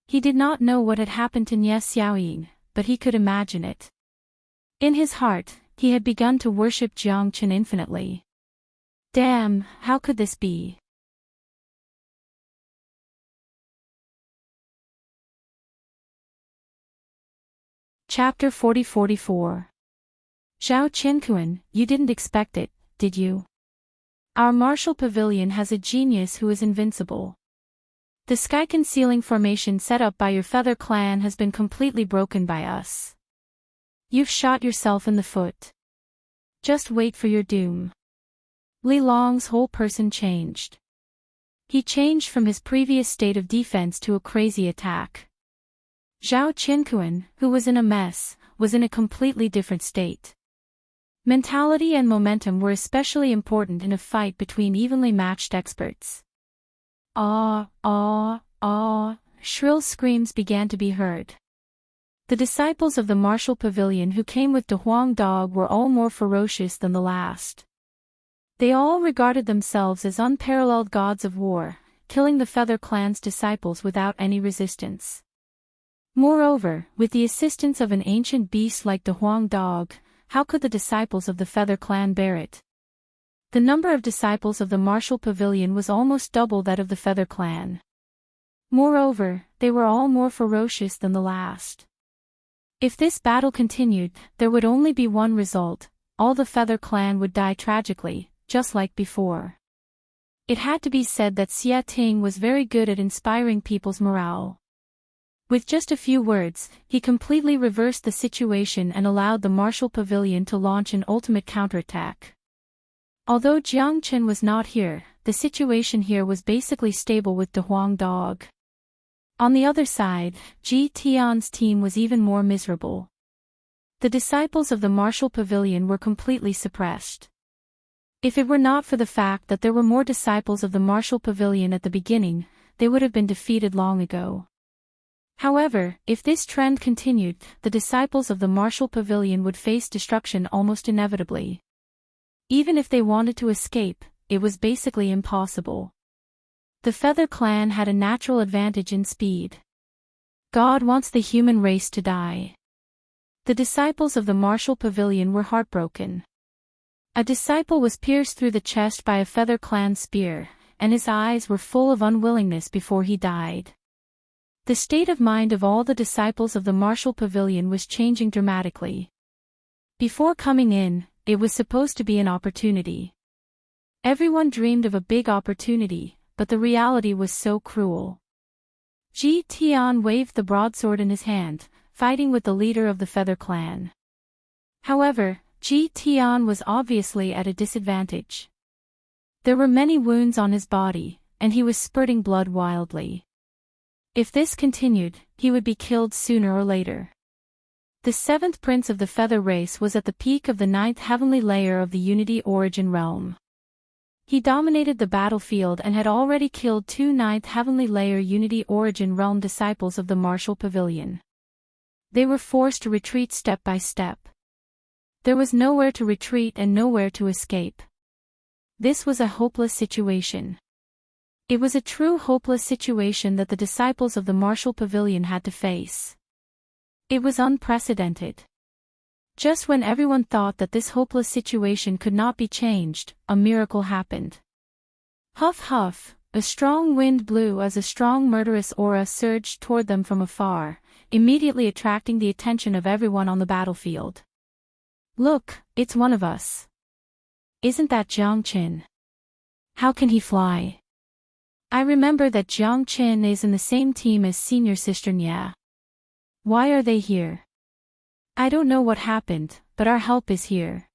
He did not know what had happened to Nie Xiaoying, but he could imagine it. In his heart, he had begun to worship Jiang Chen infinitely. Damn, how could this be? Chapter 40-44. Zhao Chenkuan, you didn't expect it, did you? Our martial pavilion has a genius who is invincible. The sky-concealing formation set up by your feather clan has been completely broken by us. You've shot yourself in the foot. Just wait for your doom. Li Long's whole person changed. He changed from his previous state of defense to a crazy attack. Zhao Chenkuan, who was in a mess, was in a completely different state. Mentality and momentum were especially important in a fight between evenly matched experts. Ah, ah, ah, shrill screams began to be heard. The disciples of the martial pavilion who came with the Huang dog were all more ferocious than the last. They all regarded themselves as unparalleled gods of war, killing the Feather Clan's disciples without any resistance. Moreover, with the assistance of an ancient beast like the Huang dog, how could the disciples of the Feather Clan bear it? The number of disciples of the martial pavilion was almost double that of the Feather Clan. Moreover, they were all more ferocious than the last. If this battle continued, there would only be one result: all the Feather Clan would die tragically, just like before. It had to be said that Xia Ting was very good at inspiring people's morale. With just a few words, he completely reversed the situation and allowed the martial pavilion to launch an ultimate counterattack. Although Jiang Chen was not here, the situation here was basically stable with the Huang dog. On the other side, Ji Tian's team was even more miserable. The disciples of the martial pavilion were completely suppressed. If it were not for the fact that there were more disciples of the martial pavilion at the beginning, they would have been defeated long ago. However, if this trend continued, the disciples of the martial pavilion would face destruction almost inevitably. Even if they wanted to escape, it was basically impossible. The Feather Clan had a natural advantage in speed. God wants the human race to die. The disciples of the martial pavilion were heartbroken. A disciple was pierced through the chest by a Feather Clan spear, and his eyes were full of unwillingness before he died. The state of mind of all the disciples of the martial pavilion was changing dramatically. Before coming in, it was supposed to be an opportunity. Everyone dreamed of a big opportunity, but the reality was so cruel. Ji Tian waved the broadsword in his hand, fighting with the leader of the Feather Clan. However, Ji Tian was obviously at a disadvantage. There were many wounds on his body, and he was spurting blood wildly. If this continued, he would be killed sooner or later. The seventh prince of the feather race was at the peak of the ninth heavenly layer of the unity origin realm. He dominated the battlefield and had already killed 2 ninth heavenly layer unity origin realm disciples of the martial pavilion. They were forced to retreat step by step. There was nowhere to retreat and nowhere to escape. This was a hopeless situation. It was a true hopeless situation that the disciples of the martial pavilion had to face. It was unprecedented. Just when everyone thought that this hopeless situation could not be changed, a miracle happened. Huff huff, a strong wind blew as a strong murderous aura surged toward them from afar, immediately attracting the attention of everyone on the battlefield. Look, it's one of us. Isn't that Jiang Qin? How can he fly? I remember that Jiang Qin is in the same team as senior sister Nya. Why are they here? I don't know what happened, but our help is here.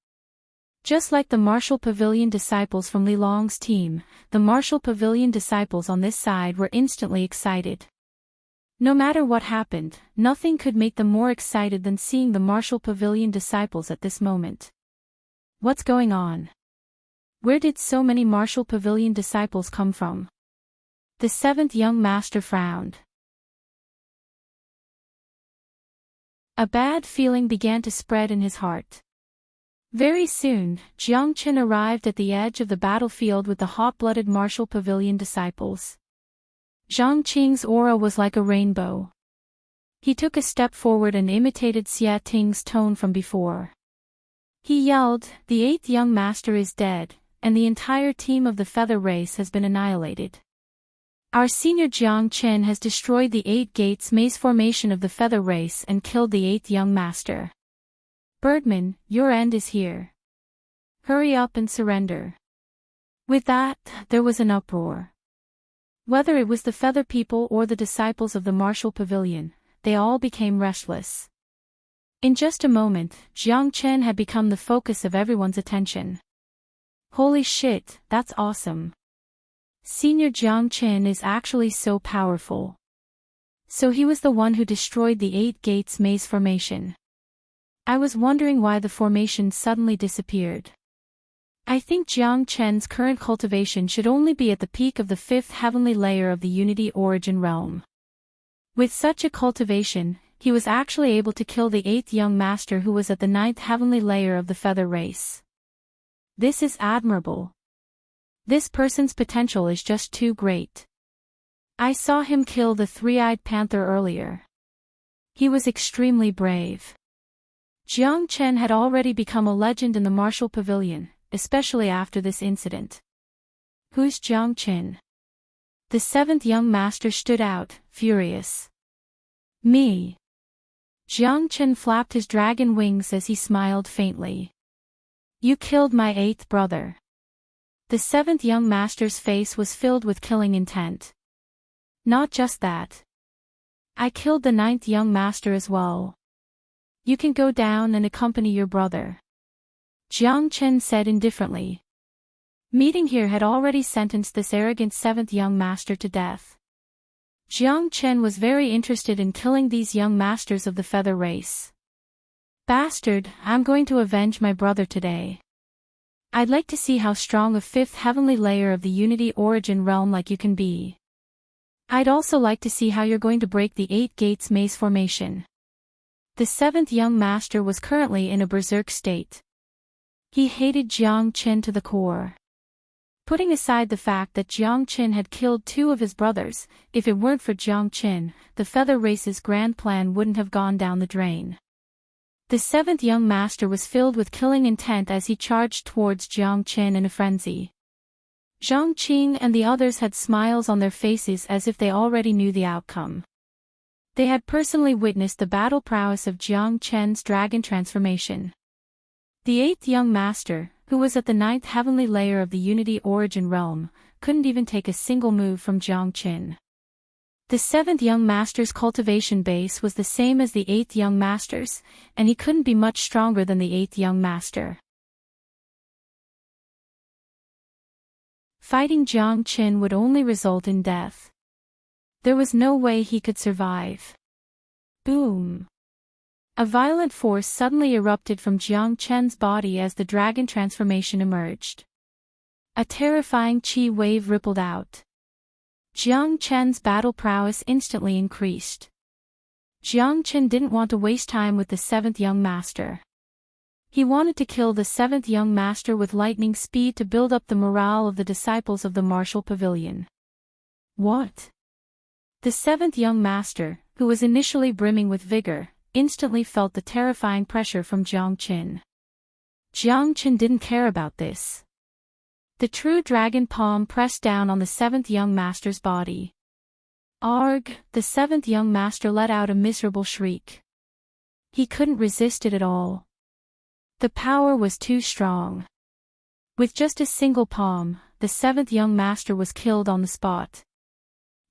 Just like the martial pavilion disciples from Li Long's team, the martial pavilion disciples on this side were instantly excited. No matter what happened, nothing could make them more excited than seeing the martial pavilion disciples at this moment. What's going on? Where did so many martial pavilion disciples come from? The seventh young master frowned. A bad feeling began to spread in his heart. Very soon, Jiang Qin arrived at the edge of the battlefield with the hot-blooded martial pavilion disciples. Jiang Qing's aura was like a rainbow. He took a step forward and imitated Xia Ting's tone from before. He yelled, "The eighth young master is dead, and the entire team of the feather race has been annihilated. Our senior Jiang Qin has destroyed the 8 gates maze formation of the feather race and killed the 8th young master. Birdman, your end is here. Hurry up and surrender." With that, there was an uproar. Whether it was the feather people or the disciples of the martial pavilion, they all became restless. In just a moment, Jiang Qin had become the focus of everyone's attention. Holy shit, that's awesome. Senior Jiang Qin is actually so powerful. So he was the one who destroyed the 8 gates maze formation. I was wondering why the formation suddenly disappeared. I think Jiang Qin's current cultivation should only be at the peak of the 5th heavenly layer of the unity origin realm. With such a cultivation, he was actually able to kill the 8th young master who was at the 9th heavenly layer of the feather race. This is admirable. This person's potential is just too great. I saw him kill the 3-eyed panther earlier. He was extremely brave. Jiang Qin had already become a legend in the martial pavilion, especially after this incident. Who's Jiang Qin? The 7th young master stood out, furious. Me. Jiang Qin flapped his dragon wings as he smiled faintly. You killed my 8th brother. The 7th young master's face was filled with killing intent. Not just that. I killed the 9th young master as well. You can go down and accompany your brother. Jiang Qin said indifferently. Meeting here had already sentenced this arrogant 7th young master to death. Jiang Qin was very interested in killing these young masters of the feather race. Bastard, I'm going to avenge my brother today. I'd like to see how strong a 5th heavenly layer of the unity origin realm like you can be. I'd also like to see how you're going to break the 8 gates maze formation. The 7th young master was currently in a berserk state. He hated Jiang Qin to the core. Putting aside the fact that Jiang Qin had killed 2 of his brothers, if it weren't for Jiang Qin, the feather race's grand plan wouldn't have gone down the drain. The 7th young master was filled with killing intent as he charged towards Jiang Qin in a frenzy. Jiang Qing and the others had smiles on their faces as if they already knew the outcome. They had personally witnessed the battle prowess of Jiang Qin's dragon transformation. The 8th young master, who was at the 9th heavenly layer of the unity origin realm, couldn't even take a single move from Jiang Qin. The seventh young master's cultivation base was the same as the eighth young master's, and he couldn't be much stronger than the eighth young master. Fighting Jiang Qin would only result in death. There was no way he could survive. Boom! A violent force suddenly erupted from Jiang Qin's body as the dragon transformation emerged. A terrifying qi wave rippled out. Jiang Qin's battle prowess instantly increased. Jiang Qin didn't want to waste time with the seventh young master. He wanted to kill the seventh young master with lightning speed to build up the morale of the disciples of the martial pavilion. What? The seventh young master, who was initially brimming with vigor, instantly felt the terrifying pressure from Jiang Qin. Jiang Qin didn't care about this. The true dragon palm pressed down on the seventh young master's body. Arg! The seventh young master let out a miserable shriek. He couldn't resist it at all. The power was too strong. With just a single palm, the seventh young master was killed on the spot.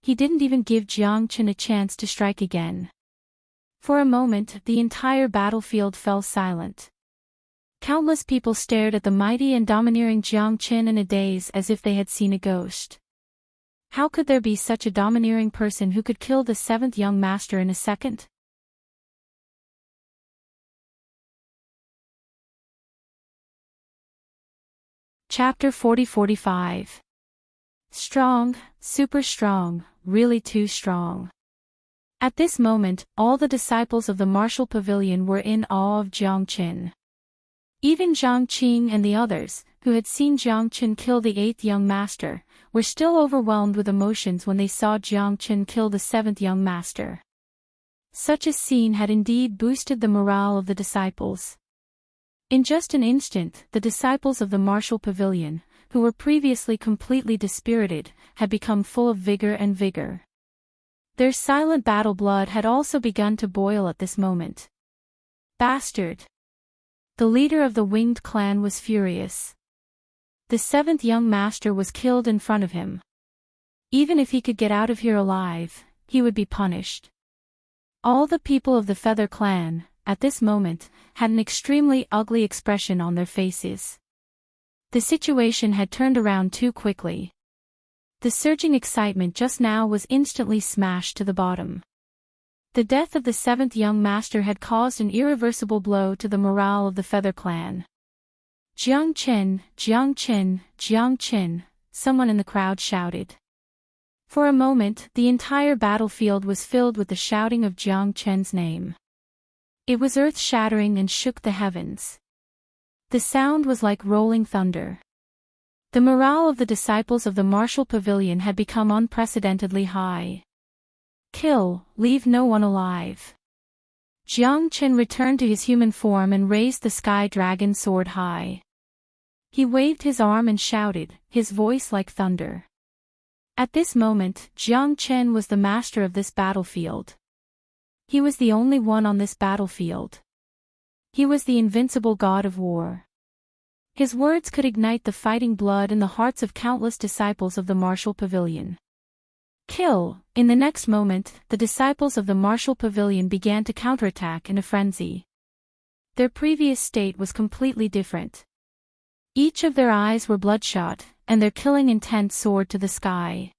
He didn't even give Jiang Qin a chance to strike again. For a moment, the entire battlefield fell silent. Countless people stared at the mighty and domineering Jiang Qin in a daze as if they had seen a ghost. How could there be such a domineering person who could kill the seventh young master in a second? Chapter 40-45. Strong, super strong, really too strong. At this moment, all the disciples of the martial pavilion were in awe of Jiang Qin. Even Jiang Qing and the others, who had seen Jiang Qin kill the eighth young master, were still overwhelmed with emotions when they saw Jiang Qin kill the seventh young master. Such a scene had indeed boosted the morale of the disciples. In just an instant, the disciples of the martial pavilion, who were previously completely dispirited, had become full of vigor. Their silent battle blood had also begun to boil at this moment. Bastard! The leader of the winged clan was furious. The seventh young master was killed in front of him. Even if he could get out of here alive, he would be punished. All the people of the Feather Clan, at this moment, had an extremely ugly expression on their faces. The situation had turned around too quickly. The surging excitement just now was instantly smashed to the bottom. The death of the seventh young master had caused an irreversible blow to the morale of the Feather Clan. Jiang Qin, Jiang Qin, Jiang Qin, someone in the crowd shouted. For a moment, the entire battlefield was filled with the shouting of Jiang Qin's name. It was earth-shattering and shook the heavens. The sound was like rolling thunder. The morale of the disciples of the martial pavilion had become unprecedentedly high. Kill, leave no one alive. Jiang Qin returned to his human form and raised the sky dragon sword high. He waved his arm and shouted, his voice like thunder. At this moment, Jiang Qin was the master of this battlefield. He was the only one on this battlefield. He was the invincible god of war. His words could ignite the fighting blood in the hearts of countless disciples of the martial pavilion. Kill! In the next moment, the disciples of the martial pavilion began to counterattack in a frenzy. Their previous state was completely different. Each of their eyes were bloodshot, and their killing intent soared to the sky.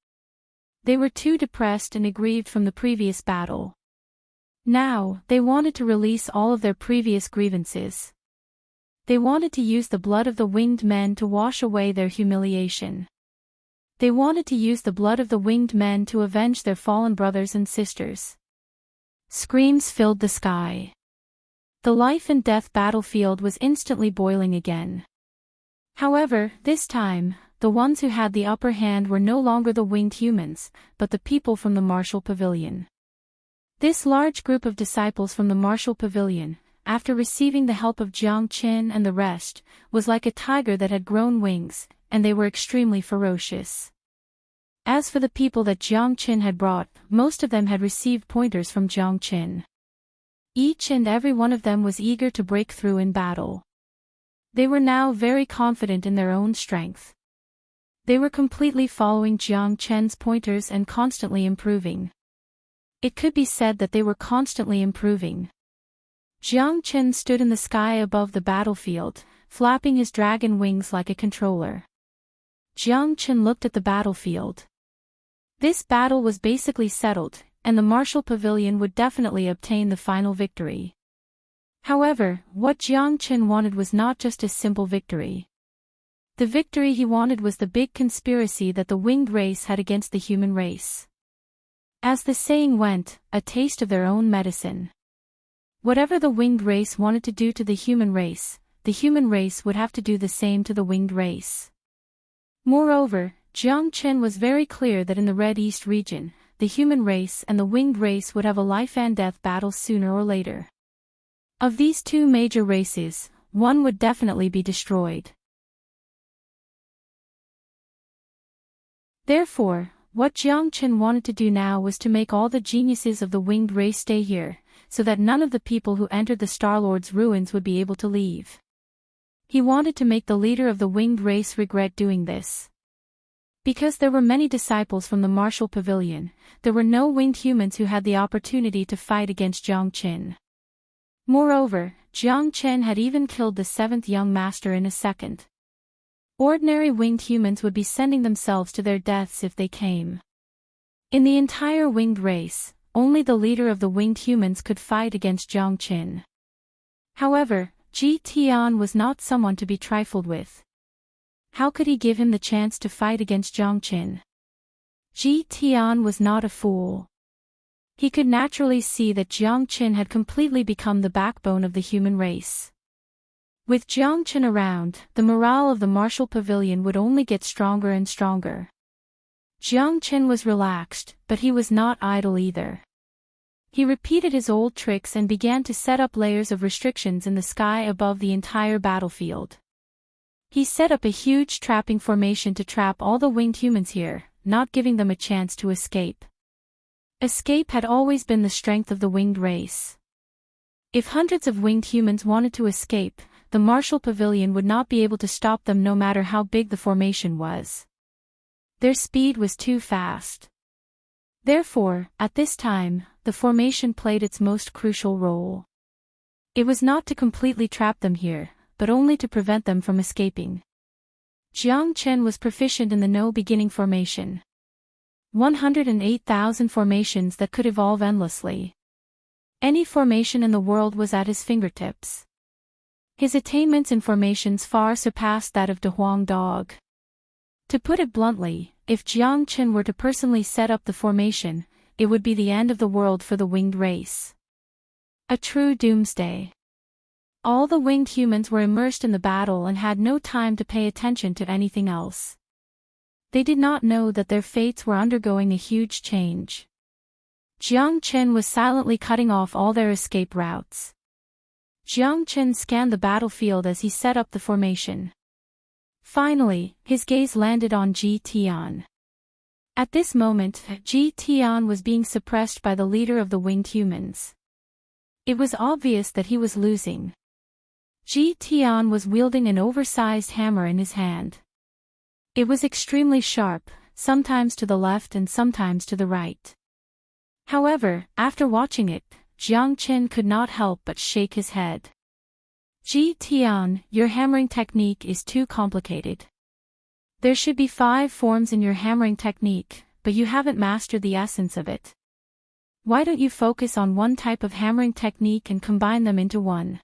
They were too depressed and aggrieved from the previous battle. Now, they wanted to release all of their previous grievances. They wanted to use the blood of the winged men to wash away their humiliation. They wanted to use the blood of the winged men to avenge their fallen brothers and sisters. Screams filled the sky. The life and death battlefield was instantly boiling again. However, this time, the ones who had the upper hand were no longer the winged humans, but the people from the martial pavilion. This large group of disciples from the martial pavilion, after receiving the help of Jiang Qin and the rest, was like a tiger that had grown wings, and they were extremely ferocious. As for the people that Jiang Qin had brought, most of them had received pointers from Jiang Qin. Each and every one of them was eager to break through in battle. They were now very confident in their own strength. They were completely following Jiang Qin's pointers and constantly improving. It could be said that they were constantly improving. Jiang Chen stood in the sky above the battlefield, flapping his dragon wings like a controller. Jiang Chen looked at the battlefield. This battle was basically settled, and the martial pavilion would definitely obtain the final victory. However, what Jiang Chen wanted was not just a simple victory. The victory he wanted was the big conspiracy that the winged race had against the human race. As the saying went, a taste of their own medicine. Whatever the winged race wanted to do to the human race would have to do the same to the winged race. Moreover, Jiang Chen was very clear that in the Red East region, the human race and the winged race would have a life-and-death battle sooner or later. Of these two major races, one would definitely be destroyed. Therefore, what Jiang Chen wanted to do now was to make all the geniuses of the winged race stay here, so that none of the people who entered the Star-Lord's ruins would be able to leave. He wanted to make the leader of the winged race regret doing this. Because there were many disciples from the martial pavilion, there were no winged humans who had the opportunity to fight against Jiang Chen. Moreover, Jiang Chen had even killed the seventh young master in a second. Ordinary winged humans would be sending themselves to their deaths if they came. In the entire winged race, only the leader of the winged humans could fight against Jiang Chen. However, Ji Tian was not someone to be trifled with. How could he give him the chance to fight against Jiang Chen? Ji Tian was not a fool. He could naturally see that Jiang Chen had completely become the backbone of the human race. With Jiang Chen around, the morale of the martial pavilion would only get stronger and stronger. Jiang Chen was relaxed, but he was not idle either. He repeated his old tricks and began to set up layers of restrictions in the sky above the entire battlefield. He set up a huge trapping formation to trap all the winged humans here, not giving them a chance to escape. Escape had always been the strength of the winged race. If hundreds of winged humans wanted to escape, the martial pavilion would not be able to stop them no matter how big the formation was. Their speed was too fast. Therefore, at this time, the formation played its most crucial role. It was not to completely trap them here, but only to prevent them from escaping. Jiang Chen was proficient in the no-beginning formation. 108,000 formations that could evolve endlessly. Any formation in the world was at his fingertips. His attainments in formations far surpassed that of De Huang Dog. To put it bluntly, if Jiang Chen were to personally set up the formation, it would be the end of the world for the winged race. A true doomsday. All the winged humans were immersed in the battle and had no time to pay attention to anything else. They did not know that their fates were undergoing a huge change. Jiang Chen was silently cutting off all their escape routes. Jiang Chen scanned the battlefield as he set up the formation. Finally, his gaze landed on Ji Tian. At this moment, Ji Tian was being suppressed by the leader of the winged humans. It was obvious that he was losing. Ji Tian was wielding an oversized hammer in his hand. It was extremely sharp, sometimes to the left and sometimes to the right. However, after watching it, Jiang Chen could not help but shake his head. Ji Tian, your hammering technique is too complicated. There should be 5 forms in your hammering technique, but you haven't mastered the essence of it. Why don't you focus on one type of hammering technique and combine them into one?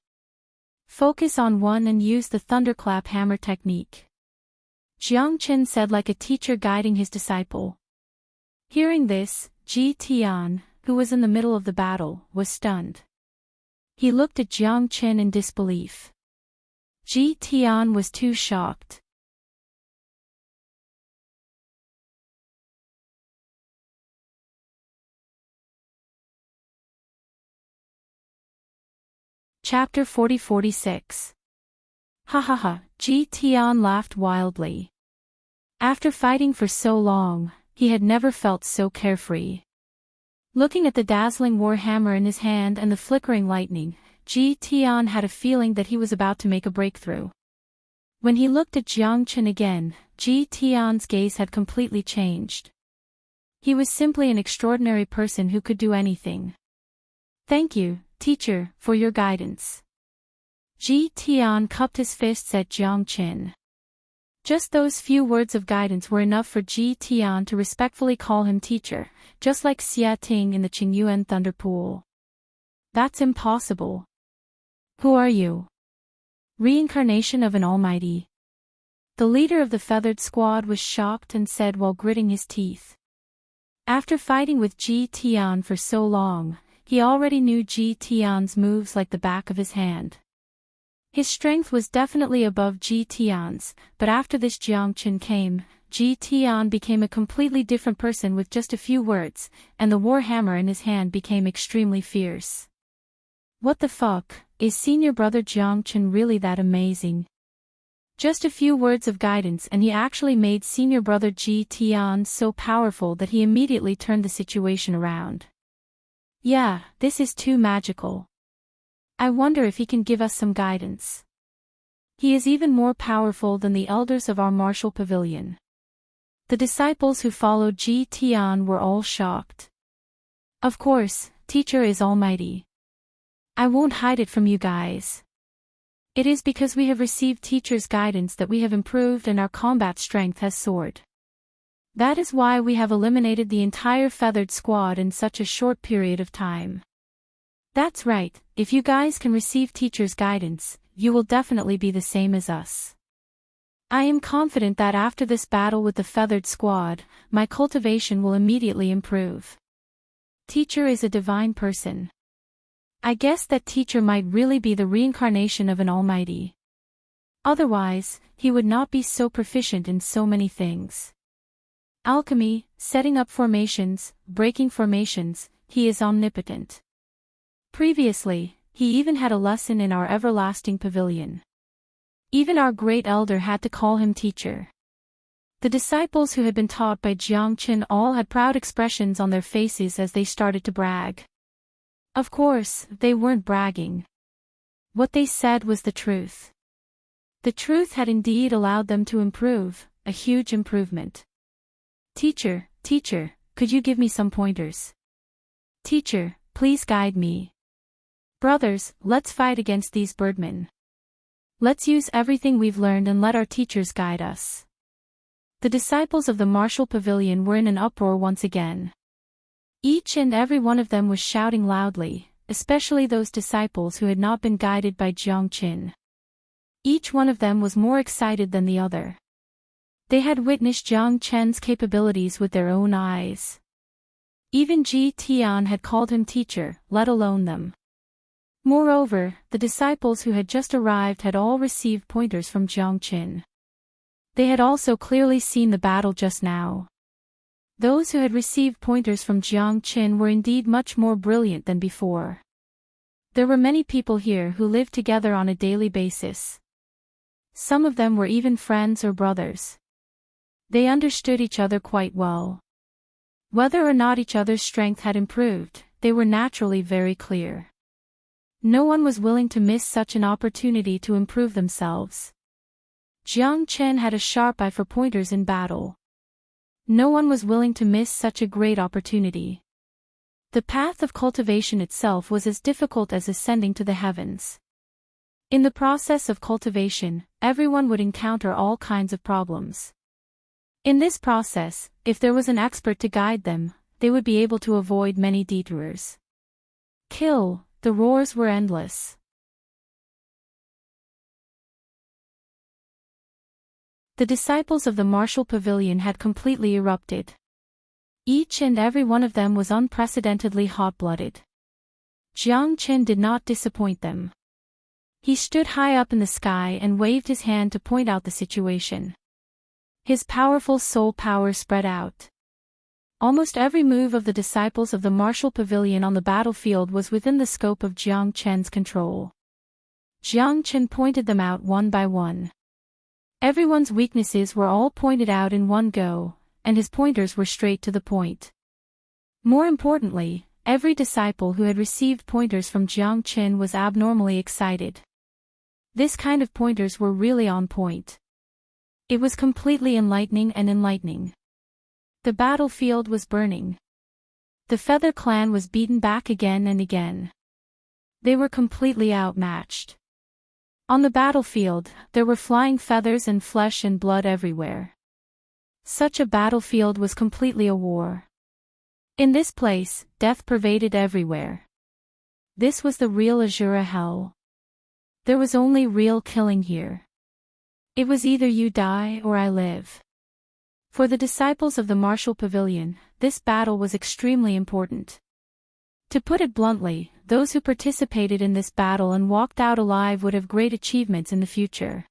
Focus on one and use the thunderclap hammer technique. Jiang Chen said like a teacher guiding his disciple. Hearing this, Ji Tian, who was in the middle of the battle, was stunned. He looked at Jiang Chen in disbelief. Ji Tian was too shocked. Chapter 40-46. Ha ha ha, Ji Tian laughed wildly. After fighting for so long, he had never felt so carefree. Looking at the dazzling war hammer in his hand and the flickering lightning, Ji Tian had a feeling that he was about to make a breakthrough. When he looked at Jiang Chen again, Ji Tian's gaze had completely changed. He was simply an extraordinary person who could do anything. Thank you, teacher, for your guidance. Ji Tian cupped his fists at Jiang Qin. Just those few words of guidance were enough for Ji Tian to respectfully call him teacher, just like Xia Ting in the Qingyuan Thunder Pool. That's impossible. Who are you? Reincarnation of an almighty. The leader of the feathered squad was shocked and said while gritting his teeth. After fighting with Ji Tian for so long, he already knew Ji Tian's moves like the back of his hand. His strength was definitely above Ji Tian's, but after this Jiang Qin came, Ji Tian became a completely different person with just a few words, and the war hammer in his hand became extremely fierce. What the fuck, is senior brother Jiang Qin really that amazing? Just a few words of guidance and he actually made senior brother Ji Tian so powerful that he immediately turned the situation around. Yeah, this is too magical. I wonder if he can give us some guidance. He is even more powerful than the elders of our martial pavilion. The disciples who followed Ji Tian were all shocked. Of course, teacher is almighty. I won't hide it from you guys. It is because we have received teacher's guidance that we have improved and our combat strength has soared. That is why we have eliminated the entire feathered squad in such a short period of time. That's right, if you guys can receive teacher's guidance, you will definitely be the same as us. I am confident that after this battle with the feathered squad, my cultivation will immediately improve. Teacher is a divine person. I guess that teacher might really be the reincarnation of an almighty. Otherwise, he would not be so proficient in so many things. Alchemy, setting up formations, breaking formations, he is omnipotent. Previously, he even had a lesson in our everlasting pavilion. Even our great elder had to call him teacher. The disciples who had been taught by Jiang Qin all had proud expressions on their faces as they started to brag. Of course, they weren't bragging. What they said was the truth. The truth had indeed allowed them to improve, a huge improvement. Teacher, could you give me some pointers? Teacher, please guide me. Brothers, let's fight against these birdmen. Let's use everything we've learned and let our teachers guide us. The disciples of the martial pavilion were in an uproar once again. Each and every one of them was shouting loudly, especially those disciples who had not been guided by Jiang Qin. Each one of them was more excited than the other. They had witnessed Jiang Qin's capabilities with their own eyes. Even Ji Tian had called him teacher, let alone them. Moreover, the disciples who had just arrived had all received pointers from Jiang Qin. They had also clearly seen the battle just now. Those who had received pointers from Jiang Qin were indeed much more brilliant than before. There were many people here who lived together on a daily basis. Some of them were even friends or brothers. They understood each other quite well. Whether or not each other's strength had improved, they were naturally very clear. No one was willing to miss such an opportunity to improve themselves. Jiang Qin had a sharp eye for pointers in battle. No one was willing to miss such a great opportunity. The path of cultivation itself was as difficult as ascending to the heavens. In the process of cultivation, everyone would encounter all kinds of problems. In this process, if there was an expert to guide them, they would be able to avoid many detours. The roars were endless. The disciples of the martial pavilion had completely erupted. Each and every one of them was unprecedentedly hot-blooded. Jiang Qin did not disappoint them. He stood high up in the sky and waved his hand to point out the situation. His powerful soul power spread out. Almost every move of the disciples of the martial pavilion on the battlefield was within the scope of Jiang Qin's control. Jiang Qin pointed them out one by one. Everyone's weaknesses were all pointed out in one go, and his pointers were straight to the point. More importantly, every disciple who had received pointers from Jiang Qin was abnormally excited. This kind of pointers were really on point. It was completely enlightening. The battlefield was burning. The Feather Clan was beaten back again and again. They were completely outmatched. On the battlefield, there were flying feathers and flesh and blood everywhere. Such a battlefield was completely a war. In this place, death pervaded everywhere. This was the real Azura hell. There was only real killing here. It was either you die or I live. For the disciples of the martial pavilion, this battle was extremely important. To put it bluntly, those who participated in this battle and walked out alive would have great achievements in the future.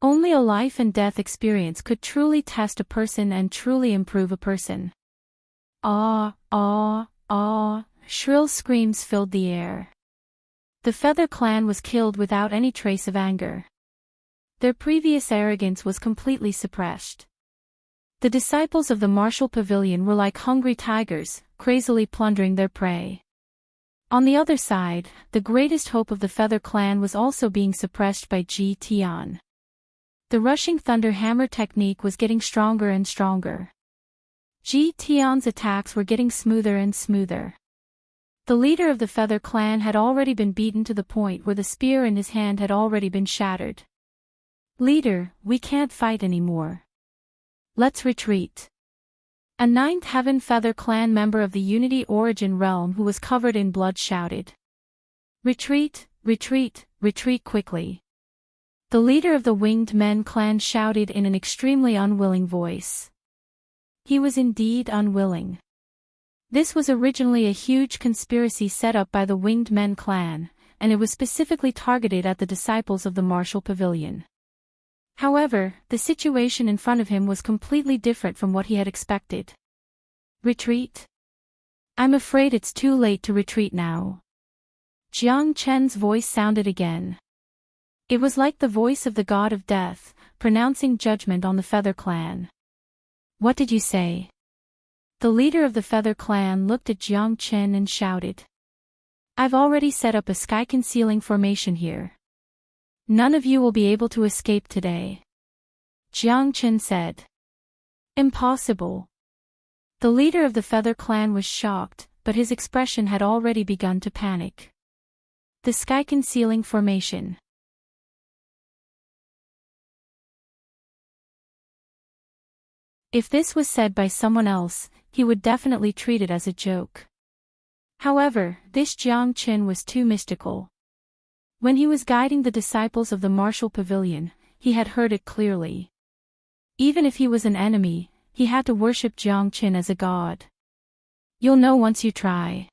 Only a life and death experience could truly test a person and truly improve a person. Ah, ah, ah, shrill screams filled the air. The Feather Clan was killed without any trace of anger. Their previous arrogance was completely suppressed. The disciples of the martial pavilion were like hungry tigers, crazily plundering their prey. On the other side, the greatest hope of the Feather Clan was also being suppressed by Ji Tian. The rushing thunder hammer technique was getting stronger and stronger. Ji Tian's attacks were getting smoother and smoother. The leader of the Feather Clan had already been beaten to the point where the spear in his hand had already been shattered. "Leader, we can't fight anymore. Let's retreat." A Ninth Heaven Feather Clan member of the Unity Origin realm who was covered in blood shouted. "Retreat, retreat, retreat quickly." The leader of the Winged Men clan shouted in an extremely unwilling voice. He was indeed unwilling. This was originally a huge conspiracy set up by the Winged Men clan, and it was specifically targeted at the disciples of the martial pavilion. However, the situation in front of him was completely different from what he had expected. "Retreat? I'm afraid it's too late to retreat now." Jiang Chen's voice sounded again. It was like the voice of the god of death, pronouncing judgment on the Feather Clan. "What did you say?" The leader of the Feather Clan looked at Jiang Chen and shouted. "I've already set up a sky-concealing formation here. None of you will be able to escape today." Jiang Chen said. "Impossible." The leader of the Feather Clan was shocked, but his expression had already begun to panic. The sky-concealing formation. If this was said by someone else, he would definitely treat it as a joke. However, this Jiang Chen was too mystical. When he was guiding the disciples of the martial pavilion, he had heard it clearly. Even if he was an enemy, he had to worship Jiang Chen as a god. "You'll know once you try."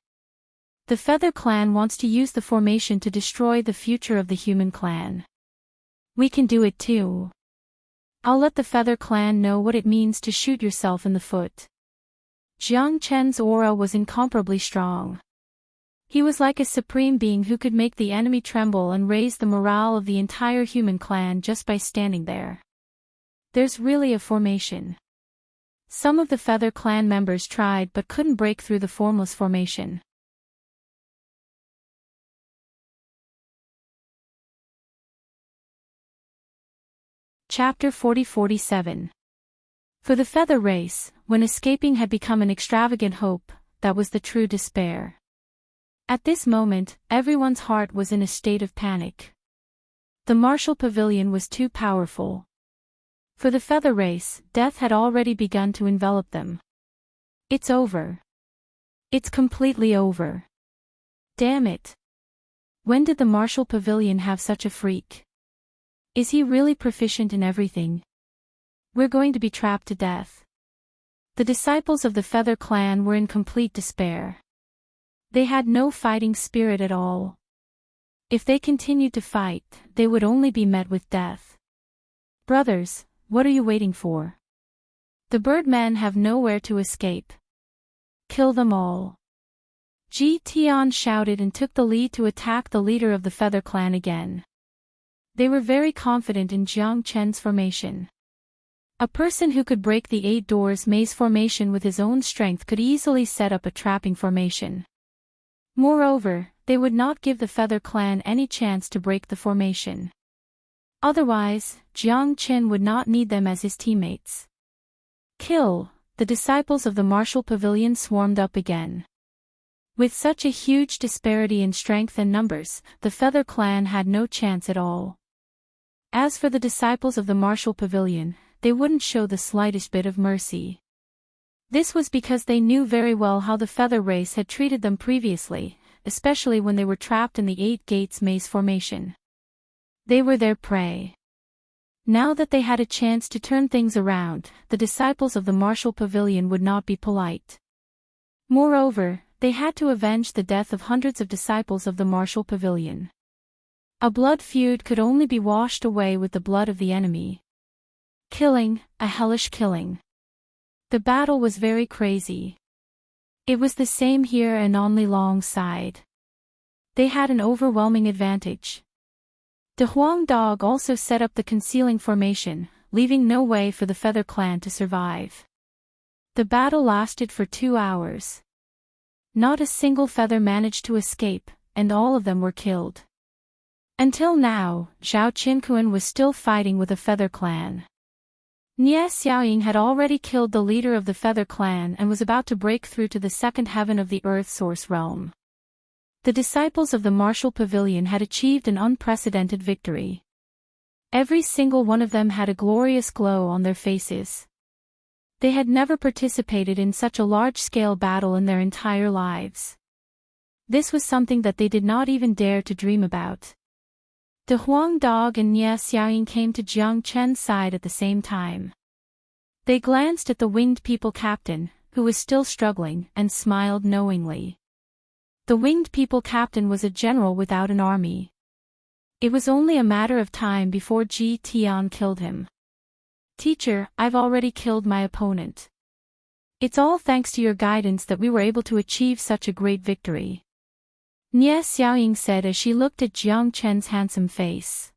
The Feather Clan wants to use the formation to destroy the future of the human clan. We can do it too. I'll let the Feather Clan know what it means to shoot yourself in the foot. Jiang Chen's aura was incomparably strong. He was like a supreme being who could make the enemy tremble and raise the morale of the entire human clan just by standing there. There's really a formation. Some of the Feather Clan members tried but couldn't break through the formless formation. Chapter 40-47. For the Feather Race, when escaping had become an extravagant hope, that was the true despair. At this moment, everyone's heart was in a state of panic. The martial pavilion was too powerful. For the Feather Race, death had already begun to envelop them. It's over. It's completely over. Damn it. When did the martial pavilion have such a freak? Is he really proficient in everything? We're going to be trapped to death. The disciples of the Feather Clan were in complete despair. They had no fighting spirit at all. If they continued to fight, they would only be met with death. "Brothers, what are you waiting for? The Birdmen have nowhere to escape. Kill them all." Ji Tian shouted and took the lead to attack the leader of the Feather Clan again. They were very confident in Jiang Chen's formation. A person who could break the 8 doors maze formation with his own strength could easily set up a trapping formation. Moreover, they would not give the Feather Clan any chance to break the formation. Otherwise, Jiang Chen would not need them as his teammates. "Kill, the disciples of the martial pavilion swarmed up again. With such a huge disparity in strength and numbers, the Feather Clan had no chance at all. As for the disciples of the martial pavilion, they wouldn't show the slightest bit of mercy. This was because they knew very well how the Feather race had treated them previously, especially when they were trapped in the Eight Gates maze formation. They were their prey. Now that they had a chance to turn things around, the disciples of the martial pavilion would not be polite. Moreover, they had to avenge the death of hundreds of disciples of the martial pavilion. A blood feud could only be washed away with the blood of the enemy. Killing, a hellish killing. The battle was very crazy. It was the same here and on Li Long's side. They had an overwhelming advantage. The Huang Dog also set up the concealing formation, leaving no way for the Feather Clan to survive. The battle lasted for 2 hours. Not a single feather managed to escape, and all of them were killed. Until now, Zhao Qinkuan was still fighting with the Feather Clan. Nie Xiaoying had already killed the leader of the Feather Clan and was about to break through to the second heaven of the Earth Source realm. The disciples of the martial pavilion had achieved an unprecedented victory. Every single one of them had a glorious glow on their faces. They had never participated in such a large-scale battle in their entire lives. This was something that they did not even dare to dream about. The Huang Dog and Nie Xiaoying came to Jiang Chen's side at the same time. They glanced at the Winged People captain, who was still struggling, and smiled knowingly. The Winged People captain was a general without an army. It was only a matter of time before Ji Tian killed him. Teacher, I've already killed my opponent. It's all thanks to your guidance that we were able to achieve such a great victory. Nie Xiaoying said as she looked at Jiang Chen's handsome face.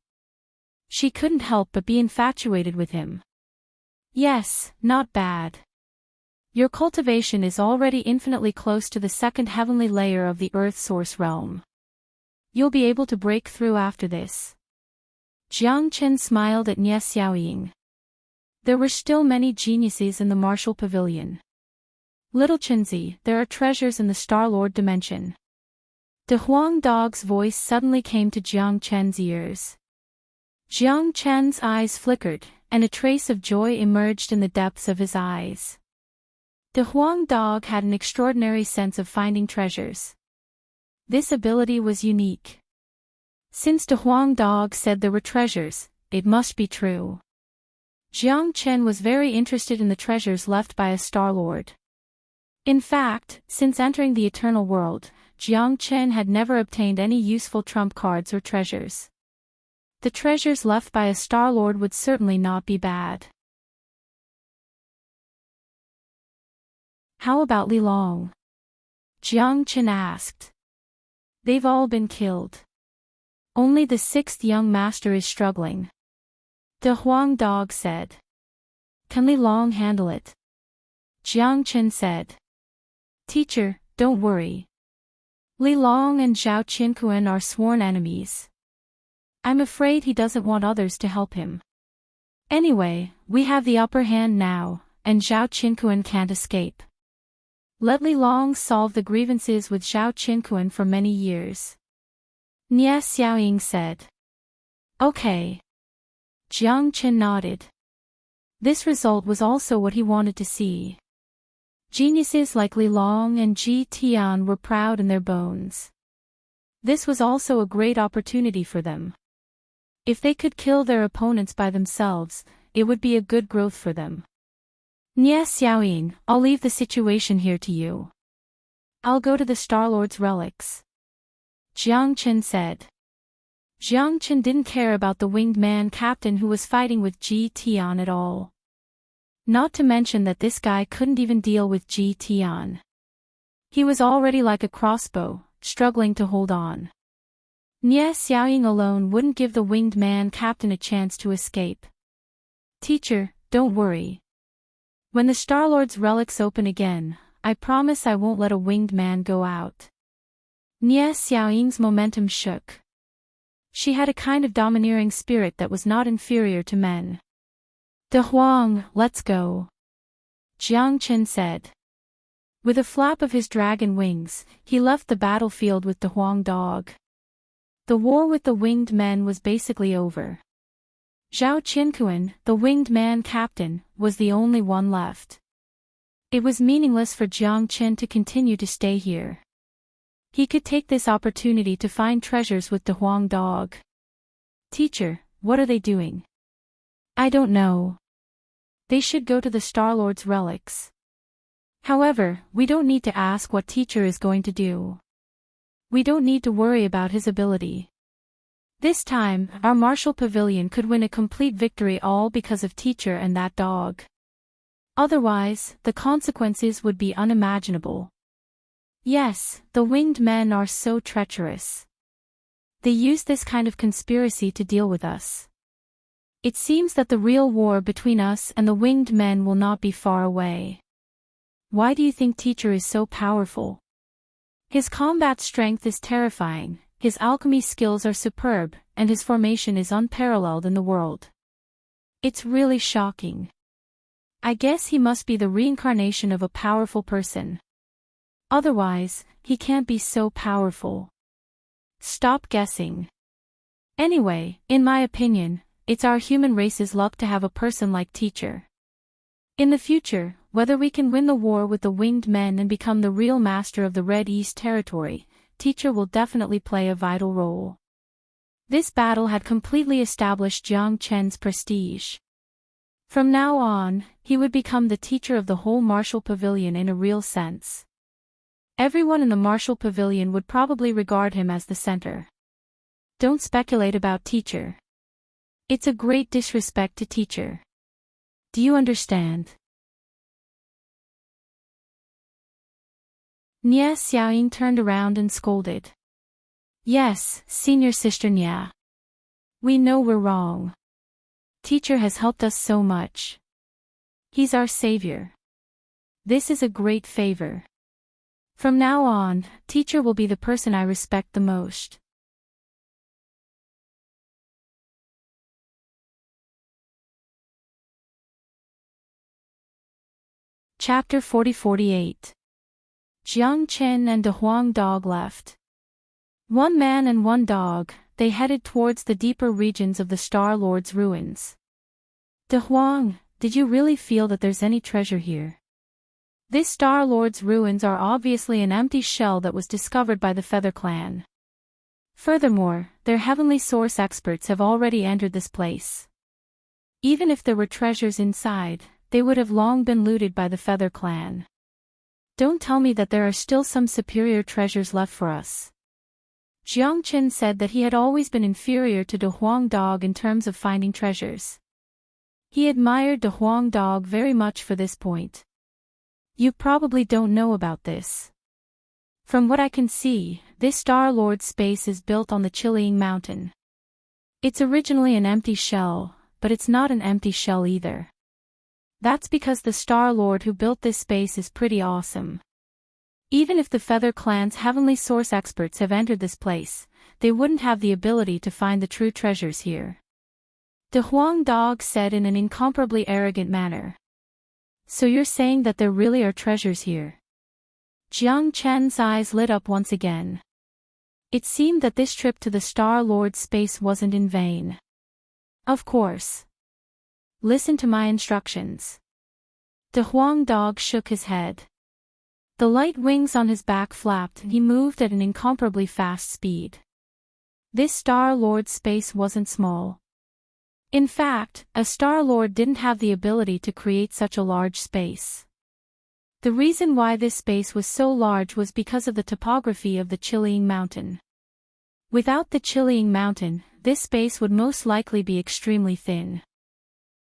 She couldn't help but be infatuated with him. Yes, not bad. Your cultivation is already infinitely close to the second heavenly layer of the Earth Source realm. You'll be able to break through after this. Jiang Chen smiled at Nie Xiaoying. There were still many geniuses in the martial pavilion. Little Chenzi, there are treasures in the Star-Lord dimension. The Huang Dog's voice suddenly came to Jiang Chen's ears. Jiang Chen's eyes flickered, and a trace of joy emerged in the depths of his eyes. The Huang Dog had an extraordinary sense of finding treasures. This ability was unique. Since the Huang Dog said there were treasures, it must be true. Jiang Chen was very interested in the treasures left by a Star-Lord. In fact, since entering the Eternal World, Jiang Chen had never obtained any useful trump cards or treasures. The treasures left by a Star-Lord would certainly not be bad. How about Li Long? Jiang Chen asked. They've all been killed. Only the 6th young master is struggling. The Huang Dog said. Can Li Long handle it? Jiang Chen said. Teacher, don't worry. Li Long and Zhao Qinkuan are sworn enemies. I'm afraid he doesn't want others to help him. Anyway, we have the upper hand now, and Zhao Qinkuan can't escape. Let Li Long solve the grievances with Zhao Qinkuan for many years. Nie Xiaoying said. Okay. Jiang Chen nodded. This result was also what he wanted to see. Geniuses like Li Long and Ji Tian were proud in their bones. This was also a great opportunity for them. If they could kill their opponents by themselves, it would be a good growth for them. Nie Xiaoying, I'll leave the situation here to you. I'll go to the Star-Lord's relics. Jiang Chen said. Jiang Chen didn't care about the winged man captain who was fighting with Ji Tian at all. Not to mention that this guy couldn't even deal with Ji Tian. He was already like a crossbow, struggling to hold on. Nie Xiaoying alone wouldn't give the winged man captain a chance to escape. Teacher, don't worry. When the Star-Lord's relics open again, I promise I won't let a winged man go out. Nie Xiaoying's momentum shook. She had a kind of domineering spirit that was not inferior to men. De Huang, let's go. Jiang Qin said. With a flap of his dragon wings, he left the battlefield with the Huang dog. The war with the winged men was basically over. Zhao Qinkuan, the winged man captain, was the only one left. It was meaningless for Jiang Qin to continue to stay here. He could take this opportunity to find treasures with the Huang dog. Teacher, what are they doing? I don't know. They should go to the Star-Lord's relics. However, we don't need to ask what teacher is going to do. We don't need to worry about his ability. This time, our martial pavilion could win a complete victory all because of teacher and that dog. Otherwise, the consequences would be unimaginable. Yes, the winged men are so treacherous. They use this kind of conspiracy to deal with us. It seems that the real war between us and the winged men will not be far away. Why do you think teacher is so powerful? His combat strength is terrifying, his alchemy skills are superb, and his formation is unparalleled in the world. It's really shocking. I guess he must be the reincarnation of a powerful person. Otherwise, he can't be so powerful. Stop guessing. Anyway, in my opinion, it's our human race's luck to have a person like teacher. In the future, whether we can win the war with the winged men and become the real master of the Red East territory, teacher will definitely play a vital role. This battle had completely established Jiang Chen's prestige. From now on, he would become the teacher of the whole martial pavilion in a real sense. Everyone in the martial pavilion would probably regard him as the center. Don't speculate about teacher. It's a great disrespect to teacher. Do you understand? Nie Xiaoying turned around and scolded. Yes, senior sister Nie. We know we're wrong. Teacher has helped us so much. He's our savior. This is a great favor. From now on, teacher will be the person I respect the most. Chapter 40-48. Jiang Chen and De Huang dog left. One man and one dog, they headed towards the deeper regions of the Star Lord's ruins. De Huang, did you really feel that there's any treasure here? This Star Lord's ruins are obviously an empty shell that was discovered by the Feather Clan. Furthermore, their heavenly source experts have already entered this place. Even if there were treasures inside, they would have long been looted by the Feather Clan. Don't tell me that there are still some superior treasures left for us. Jiang Chen said that he had always been inferior to De Huang dog in terms of finding treasures. He admired De Huang dog very much for this point. You probably don't know about this. From what I can see, this Star Lord space is built on the Chilean mountain. It's originally an empty shell, but it's not an empty shell either. That's because the Star Lord who built this space is pretty awesome. Even if the Feather Clan's heavenly source experts have entered this place, they wouldn't have the ability to find the true treasures here. De Huang dog said in an incomparably arrogant manner. So you're saying that there really are treasures here? Jiang Chen's eyes lit up once again. It seemed that this trip to the Star Lord's space wasn't in vain. Of course. Listen to my instructions. De Huang dog shook his head. The light wings on his back flapped and he moved at an incomparably fast speed. This Star Lord's space wasn't small. In fact, a Star Lord didn't have the ability to create such a large space. The reason why this space was so large was because of the topography of the Chilean mountain. Without the Chilean mountain, this space would most likely be extremely thin.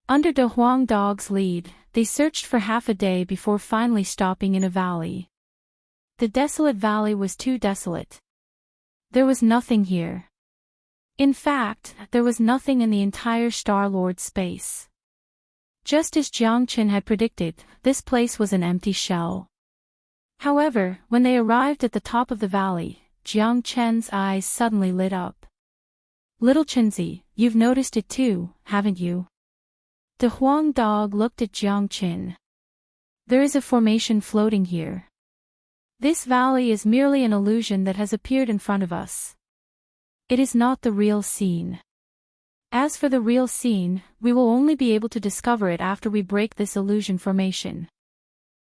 Under De Huang dog's lead, they searched for half a day before finally stopping in a valley. The desolate valley was too desolate. There was nothing here. In fact, there was nothing in the entire Star Lord space. Just as Jiang Chen had predicted, this place was an empty shell. However, when they arrived at the top of the valley, Jiang Chen's eyes suddenly lit up. Little Chenzi, you've noticed it too, haven't you? De Huang dog looked at Jiang Chen. There is a formation floating here. This valley is merely an illusion that has appeared in front of us. It is not the real scene. As for the real scene, we will only be able to discover it after we break this illusion formation,"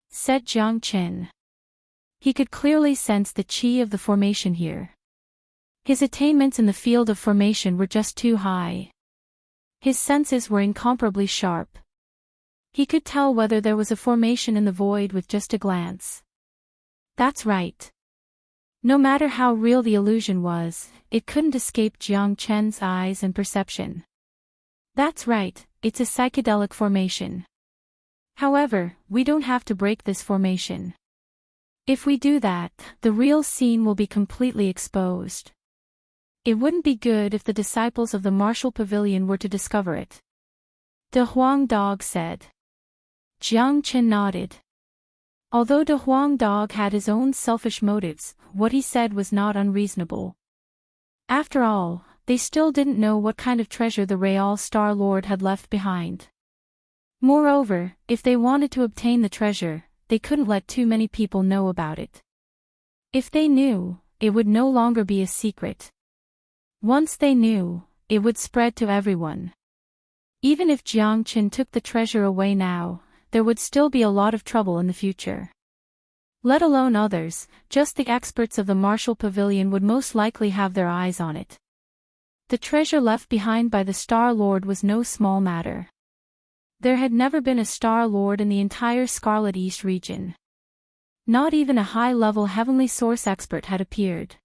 said Jiang Chen. He could clearly sense the qi of the formation here. His attainments in the field of formation were just too high. His senses were incomparably sharp. He could tell whether there was a formation in the void with just a glance. That's right. No matter how real the illusion was, it couldn't escape Jiang Chen's eyes and perception. That's right, it's a psychedelic formation. However, we don't have to break this formation. If we do that, the real scene will be completely exposed. It wouldn't be good if the disciples of the martial pavilion were to discover it. De Huang Dog said. Jiang Chen nodded. Although De Huang Dog had his own selfish motives, what he said was not unreasonable. After all, they still didn't know what kind of treasure the Real Star Lord had left behind. Moreover, if they wanted to obtain the treasure, they couldn't let too many people know about it. If they knew, it would no longer be a secret. Once they knew, it would spread to everyone. Even if Jiang Chen took the treasure away now, there would still be a lot of trouble in the future. Let alone others, just the experts of the martial pavilion would most likely have their eyes on it. The treasure left behind by the Star Lord was no small matter. There had never been a Star Lord in the entire Scarlet East region. Not even a high-level heavenly source expert had appeared.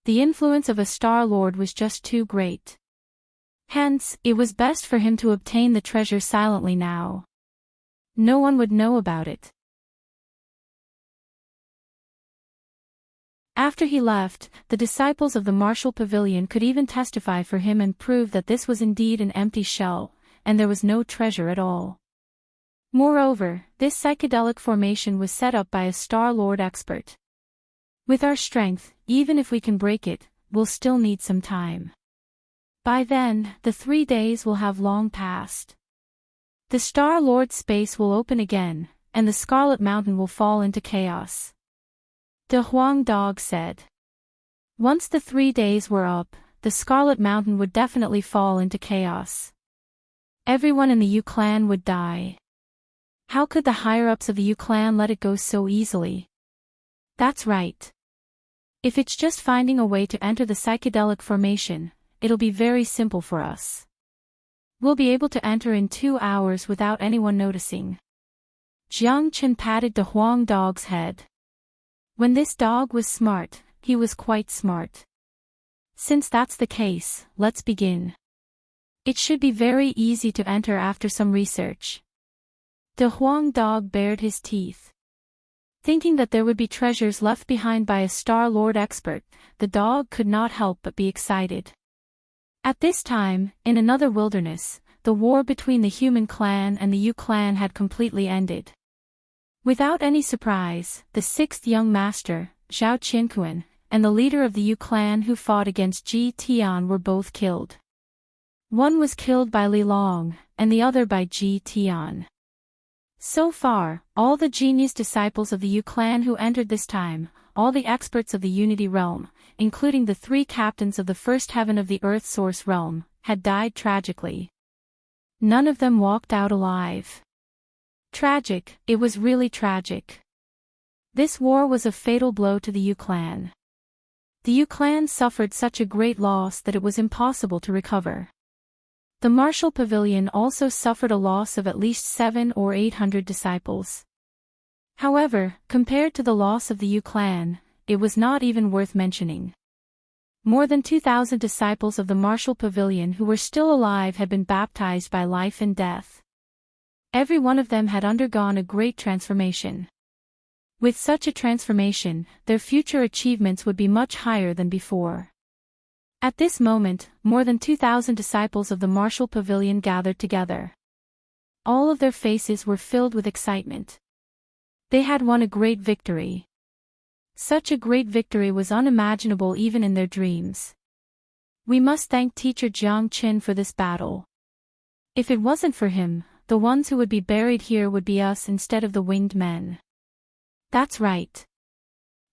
The influence of a Star Lord was just too great. Hence, it was best for him to obtain the treasure silently now. No one would know about it. After he left, the disciples of the martial pavilion could even testify for him and prove that this was indeed an empty shell, and there was no treasure at all. Moreover, this psychedelic formation was set up by a Star Lord expert. With our strength, even if we can break it, we'll still need some time. By then, the 3 days will have long passed. The Star Lord's space will open again, and the Scarlet Mountain will fall into chaos. De Huang Dog said. Once the 3 days were up, the Scarlet Mountain would definitely fall into chaos. Everyone in the Yu clan would die. How could the higher-ups of the Yu clan let it go so easily? That's right. If it's just finding a way to enter the psychedelic formation, it'll be very simple for us. We'll be able to enter in 2 hours without anyone noticing. Jiang Chen patted De Huang Dog's head. When this dog was smart, he was quite smart. Since that's the case, let's begin. It should be very easy to enter after some research. De Huang Dog bared his teeth. Thinking that there would be treasures left behind by a Star Lord expert, the dog could not help but be excited. At this time, in another wilderness, the war between the human clan and the Yu clan had completely ended. Without any surprise, the 6th young master, Zhao Qianquan, and the leader of the Yu clan who fought against Ji Tian were both killed. One was killed by Li Long, and the other by Ji Tian. So far, all the genius disciples of the Yu clan who entered this time, all the experts of the Unity realm, including the 3 captains of the first heaven of the Earth Source realm, had died tragically. None of them walked out alive. Tragic, it was really tragic. This war was a fatal blow to the Yu clan. The Yu clan suffered such a great loss that it was impossible to recover. The martial pavilion also suffered a loss of at least 700 or 800 disciples. However, compared to the loss of the Yu clan, it was not even worth mentioning. More than 2,000 disciples of the martial pavilion who were still alive had been baptized by life and death. Every one of them had undergone a great transformation. With such a transformation, their future achievements would be much higher than before. At this moment, more than 2,000 disciples of the martial pavilion gathered together. All of their faces were filled with excitement. They had won a great victory. Such a great victory was unimaginable even in their dreams. We must thank teacher Jiang Chen for this battle. If it wasn't for him, the ones who would be buried here would be us instead of the winged men. That's right.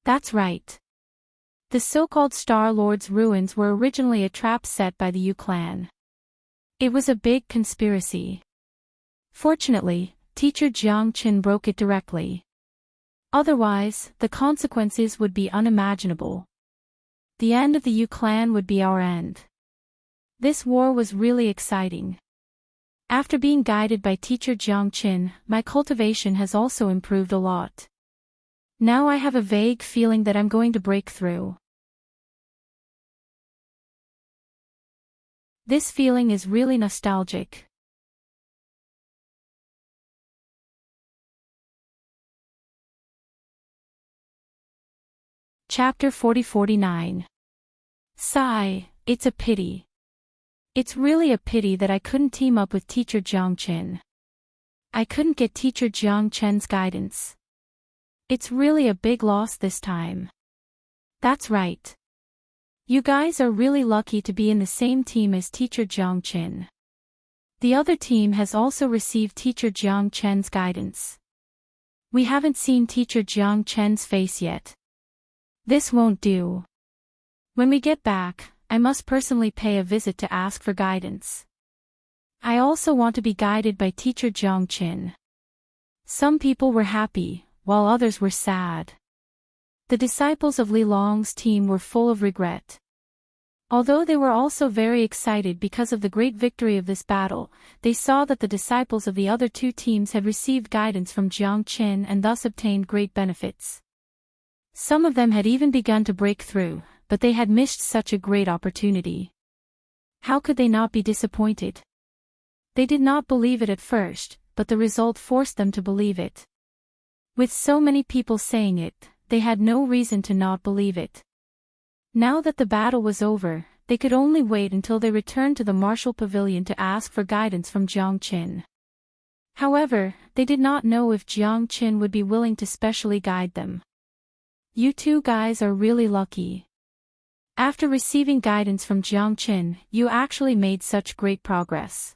That's right. The so-called Star Lord's ruins were originally a trap set by the Yu clan. It was a big conspiracy. Fortunately, teacher Jiang Qin broke it directly. Otherwise, the consequences would be unimaginable. The end of the Yu clan would be our end. This war was really exciting. After being guided by teacher Jiang Qin, my cultivation has also improved a lot. Now I have a vague feeling that I'm going to break through. This feeling is really nostalgic. Chapter 40-49. Sigh, it's a pity. It's really a pity that I couldn't team up with teacher Jiang Qin. I couldn't get teacher Jiang Qin's guidance. It's really a big loss this time. That's right. You guys are really lucky to be in the same team as teacher Jiang Qin. The other team has also received teacher Jiang Qin's guidance. We haven't seen teacher Jiang Qin's face yet. This won't do. When we get back, I must personally pay a visit to ask for guidance. I also want to be guided by teacher Jiang Qin. Some people were happy, while others were sad. The disciples of Li Long's team were full of regret. Although they were also very excited because of the great victory of this battle, they saw that the disciples of the other two teams had received guidance from Jiang Qin and thus obtained great benefits. Some of them had even begun to break through, but they had missed such a great opportunity. How could they not be disappointed? They did not believe it at first, but the result forced them to believe it. With so many people saying it, they had no reason to not believe it. Now that the battle was over, they could only wait until they returned to the martial pavilion to ask for guidance from Jiang Qin. However, they did not know if Jiang Qin would be willing to specially guide them. You two guys are really lucky. After receiving guidance from Jiang Qin, you actually made such great progress.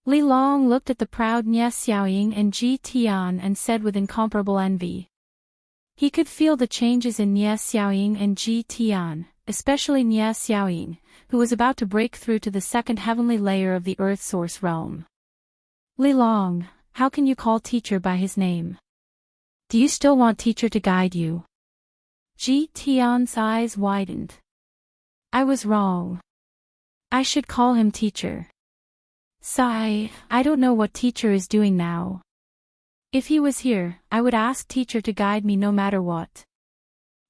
Li Long looked at the proud Nie Xiaoying and Ji Tian and said with incomparable envy. He could feel the changes in Nie Xiaoying and Ji Tian, especially Nie Xiaoying, who was about to break through to the second heavenly layer of the Earth Source realm. Li Long, how can you call teacher by his name? Do you still want teacher to guide you? Ji Tian's eyes widened. I was wrong. I should call him teacher. Sigh, I don't know what teacher is doing now. If he was here, I would ask teacher to guide me no matter what.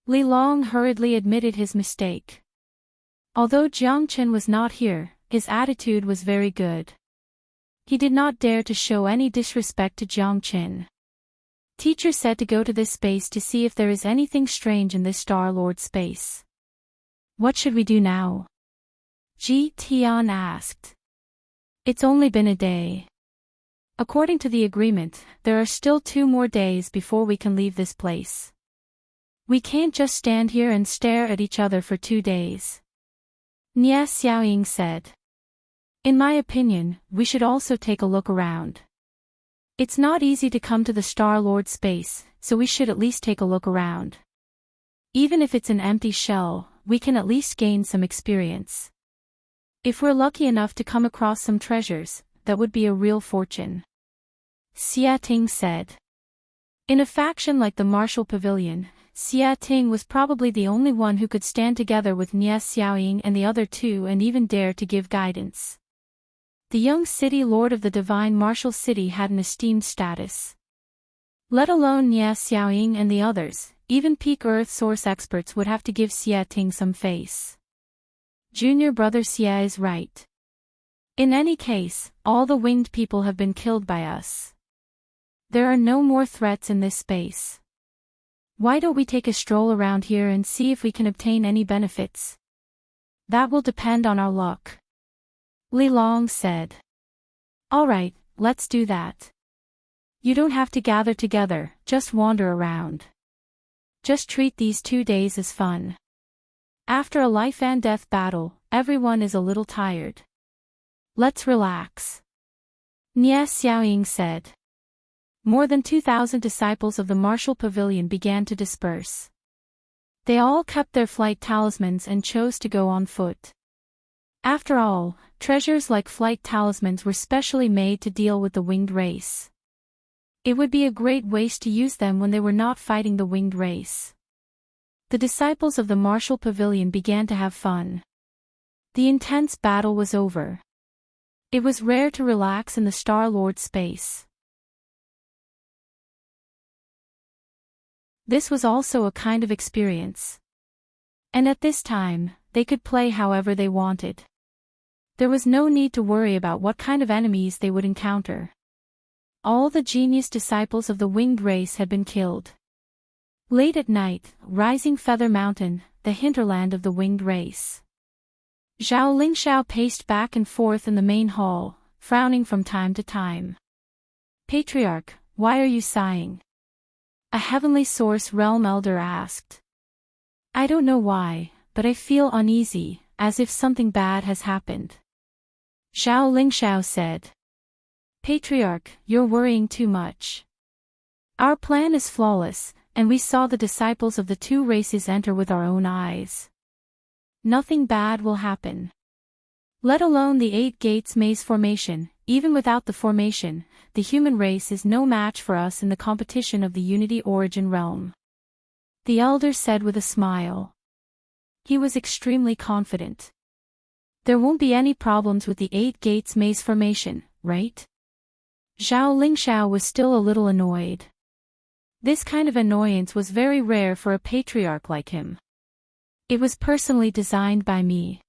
Li Long hurriedly admitted his mistake. Although Jiang Qin was not here, his attitude was very good. He did not dare to show any disrespect to Jiang Qin. Teacher said to go to this space to see if there is anything strange in this Star Lord space. What should we do now? Ji Tian asked. It's only been a day. According to the agreement, there are still 2 more days before we can leave this place. We can't just stand here and stare at each other for 2 days. Nie Xiaoying said. In my opinion, we should also take a look around. It's not easy to come to the Star Lord space, so we should at least take a look around. Even if it's an empty shell, we can at least gain some experience. If we're lucky enough to come across some treasures, that would be a real fortune. Xia Ting said. In a faction like the Martial Pavilion, Xia Ting was probably the only one who could stand together with Nie Xiaoying and the other two and even dare to give guidance. The young city lord of the divine martial city had an esteemed status. Let alone Nie Xiaoying and the others, even peak Earth Source experts would have to give Xia Ting some face. Junior brother Xia is right. In any case, all the winged people have been killed by us. There are no more threats in this space. Why don't we take a stroll around here and see if we can obtain any benefits? That will depend on our luck. Li Long said. Alright, let's do that. You don't have to gather together, just wander around. Just treat these 2 days as fun. After a life and death battle, everyone is a little tired. Let's relax. Nie Xiaoying said. More than 2,000 disciples of the martial pavilion began to disperse. They all kept their flight talismans and chose to go on foot. After all, treasures like flight talismans were specially made to deal with the winged race. It would be a great waste to use them when they were not fighting the winged race. The disciples of the martial pavilion began to have fun. The intense battle was over. It was rare to relax in the Star Lord's space. This was also a kind of experience. And at this time, they could play however they wanted. There was no need to worry about what kind of enemies they would encounter. All the genius disciples of the winged race had been killed. Late at night, rising Feather Mountain, the hinterland of the winged race. Zhao Lingxiao paced back and forth in the main hall, frowning from time to time. Patriarch, why are you sighing? A heavenly source realm elder asked. I don't know why, but I feel uneasy, as if something bad has happened. Zhao Lingxiao said. Patriarch, you're worrying too much. Our plan is flawless, and we saw the disciples of the two races enter with our own eyes. Nothing bad will happen. Let alone the 8 gates maze formation. Even without the formation, the human race is no match for us in the competition of the Unity Origin realm. The elder said with a smile. He was extremely confident. There won't be any problems with the 8 gates maze formation, right? Zhao Lingxiao was still a little annoyed. This kind of annoyance was very rare for a patriarch like him. It was personally designed by me.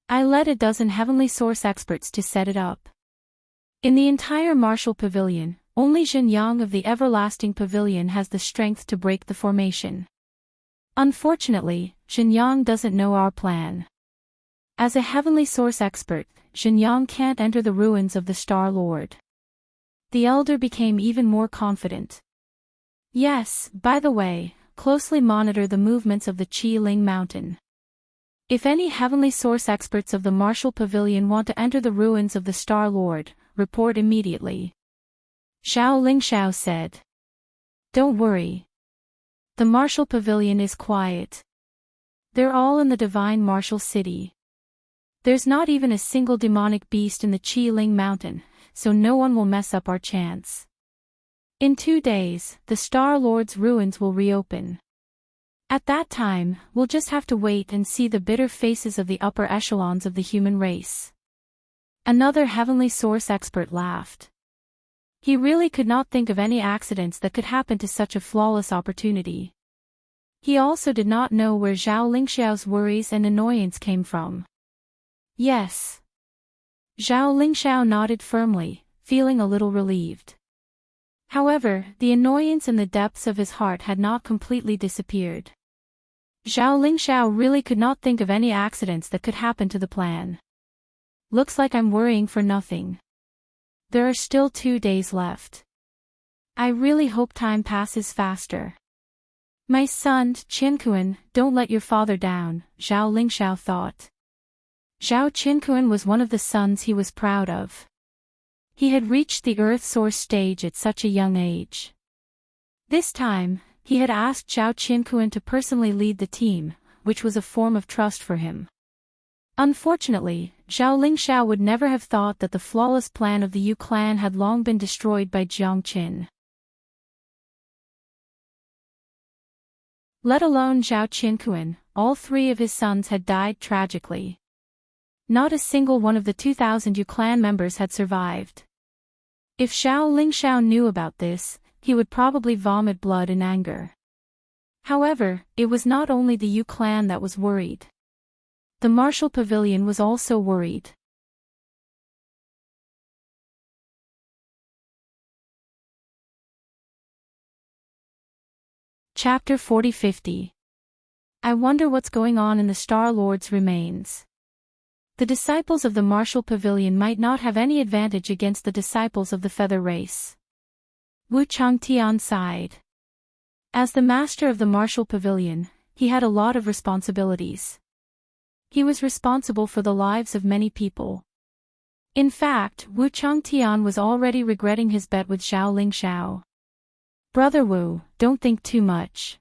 I led a dozen heavenly source experts to set it up. In the entire martial pavilion, only Xinjiang of the everlasting pavilion has the strength to break the formation. Unfortunately, Xinjiang doesn't know our plan. As a heavenly source expert, Xinjiang can't enter the ruins of the Star Lord. The elder became even more confident. Yes, by the way, closely monitor the movements of the Qi Ling Mountain. If any heavenly source experts of the martial pavilion want to enter the ruins of the Star Lord, report immediately. Zhao Lingxiao said. Don't worry. The martial pavilion is quiet. They're all in the divine martial city. There's not even a single demonic beast in the Qi Ling Mountain, so no one will mess up our chance. In 2 days, the Star Lord's ruins will reopen. At that time, we'll just have to wait and see the bitter faces of the upper echelons of the human race. Another heavenly source expert laughed. He really could not think of any accidents that could happen to such a flawless opportunity. He also did not know where Zhao Lingxiao's worries and annoyance came from. Yes. Zhao Lingxiao nodded firmly, feeling a little relieved. However, the annoyance in the depths of his heart had not completely disappeared. Zhao Lingxiao really could not think of any accidents that could happen to the plan. Looks like I'm worrying for nothing. There are still 2 days left. I really hope time passes faster. My son, Qinkuan, don't let your father down, Zhao Lingxiao thought. Zhao Qinkuan was one of the sons he was proud of. He had reached the Earth Source stage at such a young age. This time, he had asked Zhao Qinkuan to personally lead the team, which was a form of trust for him. Unfortunately, Zhao Lingxiao would never have thought that the flawless plan of the Yu clan had long been destroyed by Jiang Qin. Let alone Zhao Qinkuan, all 3 of his sons had died tragically. Not a single one of the 2,000 Yu clan members had survived. If Zhao Lingxiao knew about this, he would probably vomit blood in anger. However, it was not only the Yu clan that was worried. The martial pavilion was also worried. Chapter 40-50. I wonder what's going on in the Star Lord's remains. The disciples of the martial pavilion might not have any advantage against the disciples of the feather race. Wu Changtian sighed. As the master of the martial pavilion, he had a lot of responsibilities. He was responsible for the lives of many people. In fact, Wu Changtian was already regretting his bet with Zhao Lingshao. Brother Wu, don't think too much.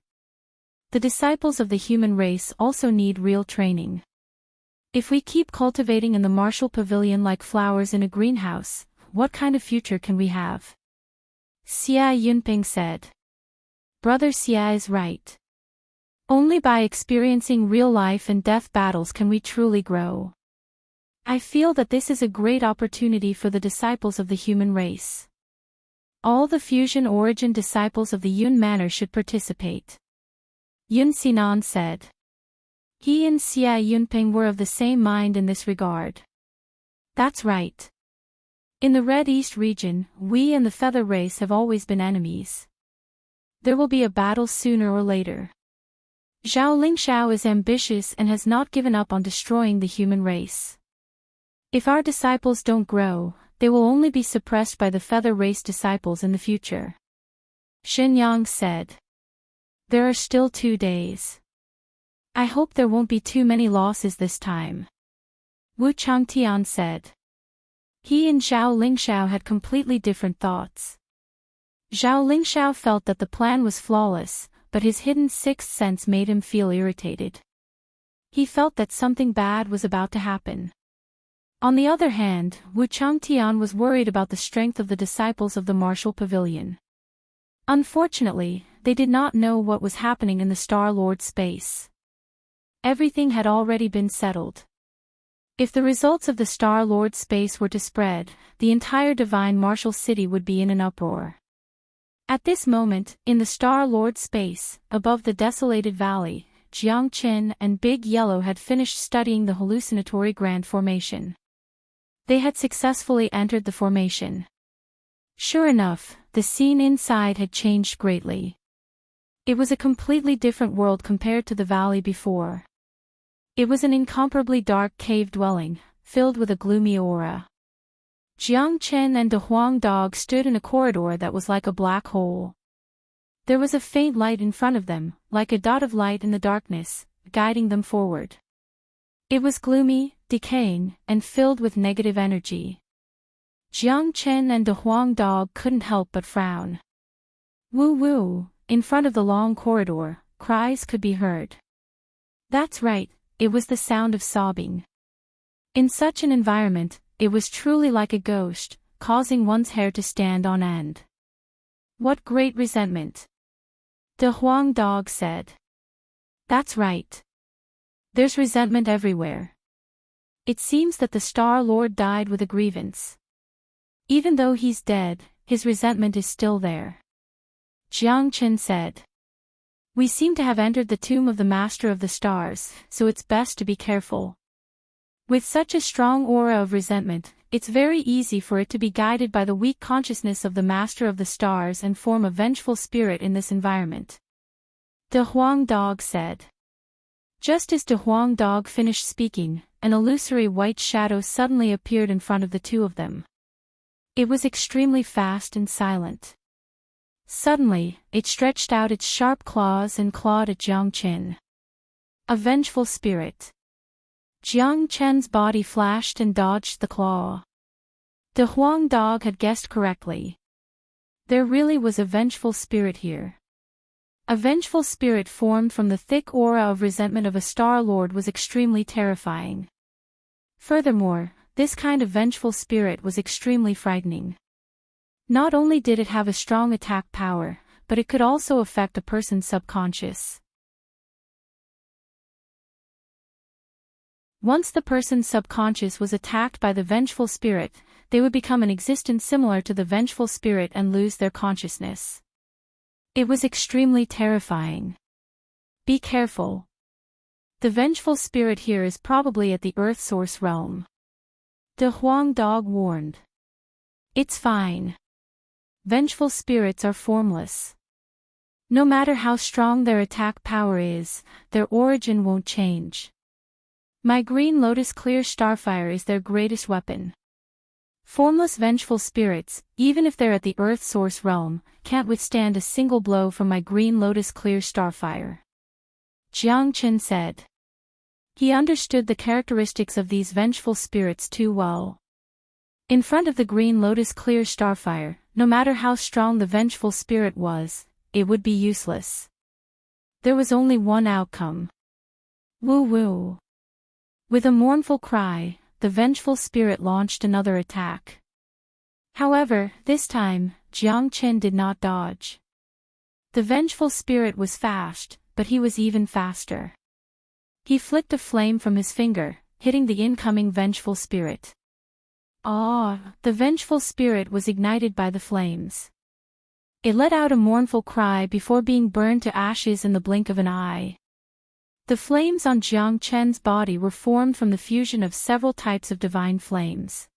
The disciples of the human race also need real training. If we keep cultivating in the martial pavilion like flowers in a greenhouse, what kind of future can we have? Xia Yunping said. Brother Xia is right. Only by experiencing real life and death battles can we truly grow. I feel that this is a great opportunity for the disciples of the human race. All the fusion origin disciples of the Yun manner should participate. Yun Sinan said. He and Xia Yunping were of the same mind in this regard. That's right. In the Red East region, we and the Feather race have always been enemies. There will be a battle sooner or later. Zhao Lingshao is ambitious and has not given up on destroying the human race. If our disciples don't grow, they will only be suppressed by the Feather race disciples in the future. Shenyang said. There are still 2 days. I hope there won't be too many losses this time. Wu Changtian said. He and Zhao Lingshao had completely different thoughts. Zhao Lingshao felt that the plan was flawless, but his hidden sixth sense made him feel irritated. He felt that something bad was about to happen. On the other hand, Wu Changtian was worried about the strength of the disciples of the martial pavilion. Unfortunately, they did not know what was happening in the Star Lord space. Everything had already been settled. If the results of the Star Lord space were to spread, the entire divine martial city would be in an uproar. At this moment, in the Star Lord space, above the desolated valley, Jiang Qin and Big Yellow had finished studying the hallucinatory grand formation. They had successfully entered the formation. Sure enough, the scene inside had changed greatly. It was a completely different world compared to the valley before. It was an incomparably dark cave dwelling, filled with a gloomy aura. Jiang Chen and De Huang Dog stood in a corridor that was like a black hole. There was a faint light in front of them, like a dot of light in the darkness, guiding them forward. It was gloomy, decaying, and filled with negative energy. Jiang Chen and De Huang Dog couldn't help but frown. Woo woo, in front of the long corridor, cries could be heard. That's right, it was the sound of sobbing. In such an environment, it was truly like a ghost, causing one's hair to stand on end. What great resentment! De Huang Dog said. That's right. There's resentment everywhere. It seems that the Star Lord died with a grievance. Even though he's dead, his resentment is still there. Jiang Chen said. We seem to have entered the tomb of the Master of the Stars, so it's best to be careful. With such a strong aura of resentment, it's very easy for it to be guided by the weak consciousness of the Master of the Stars and form a vengeful spirit in this environment. De Huang Dog said. Just as De Huang Dog finished speaking, an illusory white shadow suddenly appeared in front of the two of them. It was extremely fast and silent. Suddenly, it stretched out its sharp claws and clawed at Jiang Chen. A vengeful spirit. Jiang Chen's body flashed and dodged the claw. De Huang Dog had guessed correctly. There really was a vengeful spirit here. A vengeful spirit formed from the thick aura of resentment of a Star Lord was extremely terrifying. Furthermore, this kind of vengeful spirit was extremely frightening. Not only did it have a strong attack power, but it could also affect a person's subconscious. Once the person's subconscious was attacked by the vengeful spirit, they would become an existence similar to the vengeful spirit and lose their consciousness. It was extremely terrifying. Be careful. The vengeful spirit here is probably at the Earth Source realm. De Huang Dog warned. It's fine. Vengeful spirits are formless. No matter how strong their attack power is, their origin won't change. My green lotus clear starfire is their greatest weapon. Formless vengeful spirits, even if they're at the Earth Source realm, can't withstand a single blow from my green lotus clear starfire. Jiang Chen said. He understood the characteristics of these vengeful spirits too well. In front of the green lotus clear starfire, no matter how strong the vengeful spirit was, it would be useless. There was only one outcome. Woo-woo. With a mournful cry, the vengeful spirit launched another attack. However, this time, Jiang Chen did not dodge. The vengeful spirit was fast, but he was even faster. He flicked a flame from his finger, hitting the incoming vengeful spirit. The vengeful spirit was ignited by the flames. It let out a mournful cry before being burned to ashes in the blink of an eye. The flames on Jiang Chen's body were formed from the fusion of several types of divine flames.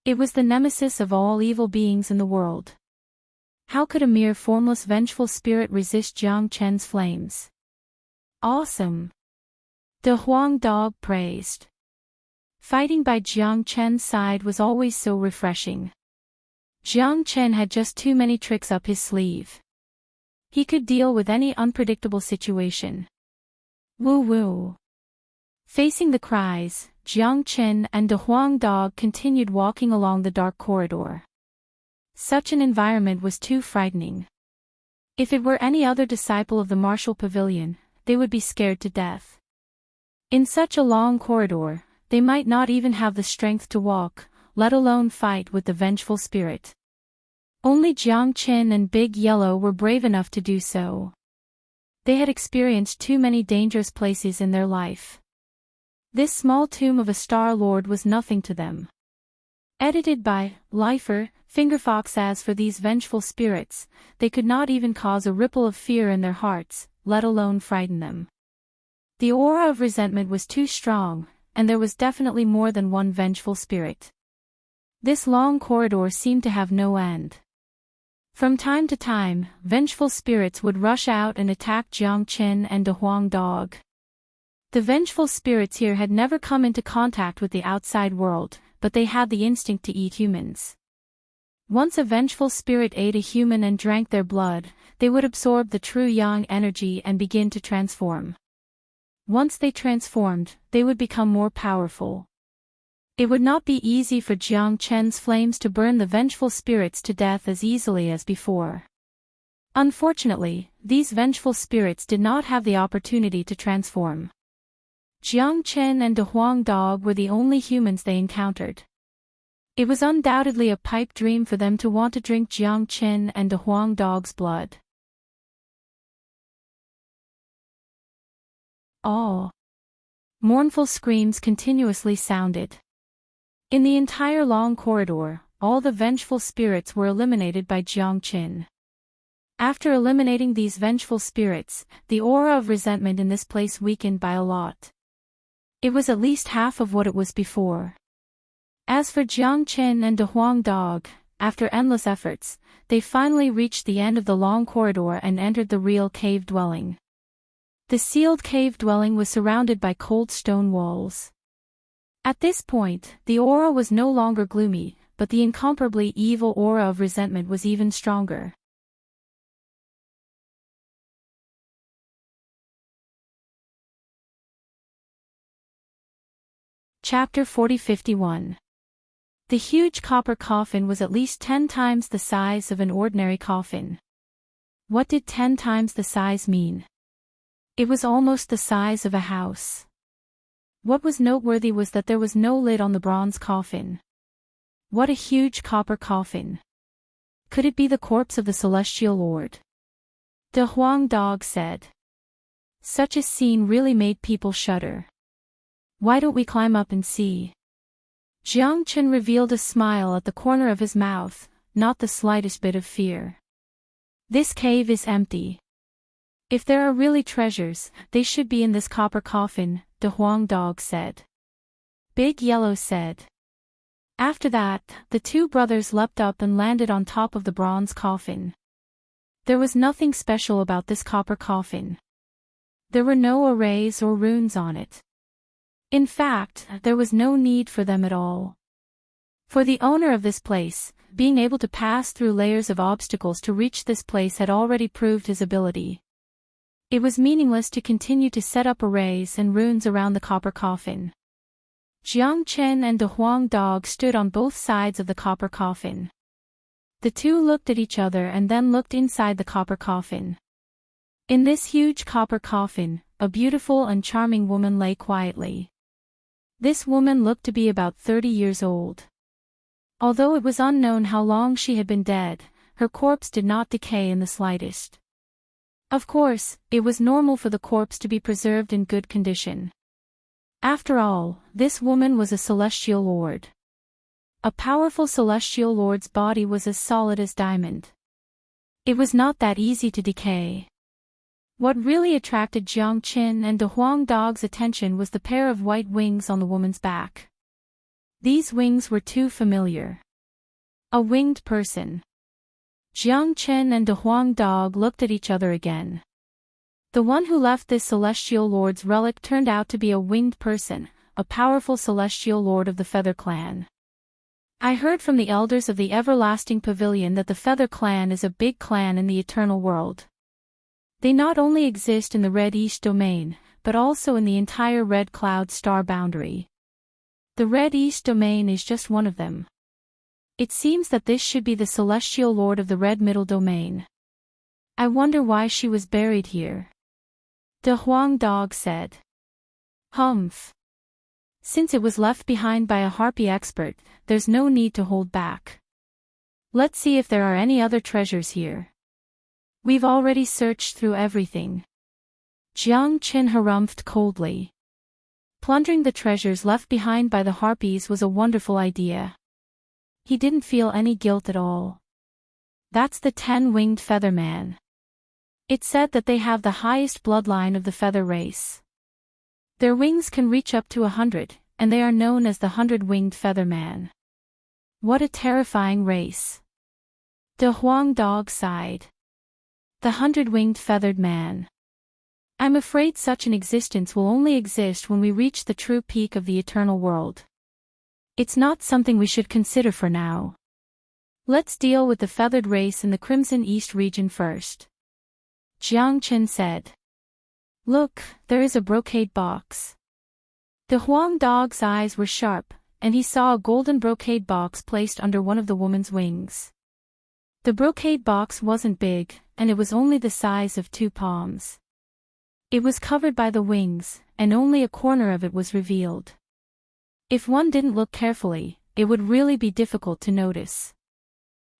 It was the nemesis of all evil beings in the world. How could a mere formless vengeful spirit resist Jiang Chen's flames? Awesome! De Huang Dog praised. Fighting by Jiang Chen's side was always so refreshing. Jiang Chen had just too many tricks up his sleeve. He could deal with any unpredictable situation. Woo-woo. Facing the cries, Jiang Chen and De Huang Dog continued walking along the dark corridor. Such an environment was too frightening. If it were any other disciple of the martial pavilion, they would be scared to death. In such a long corridor, they might not even have the strength to walk, let alone fight with the vengeful spirit. Only Jiang Chen and Big Yellow were brave enough to do so. They had experienced too many dangerous places in their life. This small tomb of a Star Lord was nothing to them. Edited by Lifer, Fingerfox. As for these vengeful spirits, they could not even cause a ripple of fear in their hearts, let alone frighten them. The aura of resentment was too strong, and there was definitely more than one vengeful spirit. This long corridor seemed to have no end. From time to time, vengeful spirits would rush out and attack Jiang Chen and De Huang Dog. The vengeful spirits here had never come into contact with the outside world, but they had the instinct to eat humans. Once a vengeful spirit ate a human and drank their blood, they would absorb the true yang energy and begin to transform. Once they transformed, they would become more powerful. It would not be easy for Jiang Chen's flames to burn the vengeful spirits to death as easily as before. Unfortunately, these vengeful spirits did not have the opportunity to transform. Jiang Chen and De Huang Dog were the only humans they encountered. It was undoubtedly a pipe dream for them to want to drink Jiang Chen and De Huang Dog's blood. Mournful screams continuously sounded. In the entire long corridor, all the vengeful spirits were eliminated by Jiang Chen. After eliminating these vengeful spirits, the aura of resentment in this place weakened by a lot. It was at least half of what it was before. As for Jiang Chen and De Huang Dog, after endless efforts, they finally reached the end of the long corridor and entered the real cave dwelling. The sealed cave dwelling was surrounded by cold stone walls. At this point, the aura was no longer gloomy, but the incomparably evil aura of resentment was even stronger. Chapter 40-51. The huge copper coffin was at least 10 times the size of an ordinary coffin. What did 10 times the size mean? It was almost the size of a house. What was noteworthy was that there was no lid on the bronze coffin. What a huge copper coffin! Could it be the corpse of the celestial lord? De Huang Dog said. Such a scene really made people shudder. Why don't we climb up and see? Jiang Chen revealed a smile at the corner of his mouth, not the slightest bit of fear. This cave is empty. If there are really treasures, they should be in this copper coffin, De Huang Dog said. Big Yellow said. After that, the two brothers leapt up and landed on top of the bronze coffin. There was nothing special about this copper coffin. There were no arrays or runes on it. In fact, there was no need for them at all. For the owner of this place, being able to pass through layers of obstacles to reach this place had already proved his ability. It was meaningless to continue to set up arrays and runes around the copper coffin. Jiang Chen and De Huang Dog stood on both sides of the copper coffin. The two looked at each other and then looked inside the copper coffin. In this huge copper coffin, a beautiful and charming woman lay quietly. This woman looked to be about 30 years old. Although it was unknown how long she had been dead, her corpse did not decay in the slightest. Of course, it was normal for the corpse to be preserved in good condition. After all, this woman was a celestial lord. A powerful celestial lord's body was as solid as diamond. It was not that easy to decay. What really attracted Jiang Qin and De Huang Dog's attention was the pair of white wings on the woman's back. These wings were too familiar. A winged person. Jiang Chen and De Huang Dog looked at each other again. The one who left this celestial lord's relic turned out to be a winged person, a powerful celestial lord of the Feather Clan. I heard from the elders of the Everlasting Pavilion that the Feather Clan is a big clan in the eternal world. They not only exist in the Red East domain, but also in the entire Red Cloud star boundary. The Red East domain is just one of them. It seems that this should be the celestial lord of the Red Middle domain. I wonder why she was buried here. De Huang Dog said. Humph. Since it was left behind by a harpy expert, there's no need to hold back. Let's see if there are any other treasures here. We've already searched through everything. Jiang Qin harumphed coldly. Plundering the treasures left behind by the harpies was a wonderful idea. He didn't feel any guilt at all. That's the 10-winged feather man. It said that they have the highest bloodline of the feather race. Their wings can reach up to 100, and they are known as the 100-winged feather man. What a terrifying race. De Huang Dog sighed. The 100-winged feathered man. I'm afraid such an existence will only exist when we reach the true peak of the eternal world. It's not something we should consider for now. Let's deal with the feathered race in the Crimson East region first. Jiang Chen said. Look, there is a brocade box. The Huang Dog's eyes were sharp, and he saw a golden brocade box placed under one of the woman's wings. The brocade box wasn't big, and it was only the size of 2 palms. It was covered by the wings, and only a corner of it was revealed. If one didn't look carefully, it would really be difficult to notice.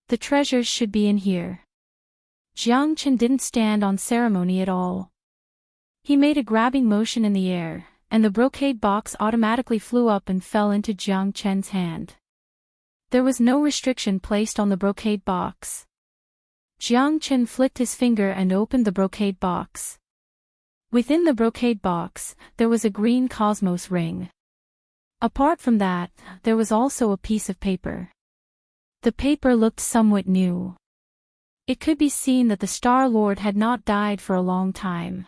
The treasures should be in here. Jiang Chen didn't stand on ceremony at all. He made a grabbing motion in the air, and the brocade box automatically flew up and fell into Jiang Chen's hand. There was no restriction placed on the brocade box. Jiang Chen flicked his finger and opened the brocade box. Within the brocade box, there was a green cosmos ring. Apart from that, there was also a piece of paper. The paper looked somewhat new. It could be seen that the Star Lord had not died for a long time.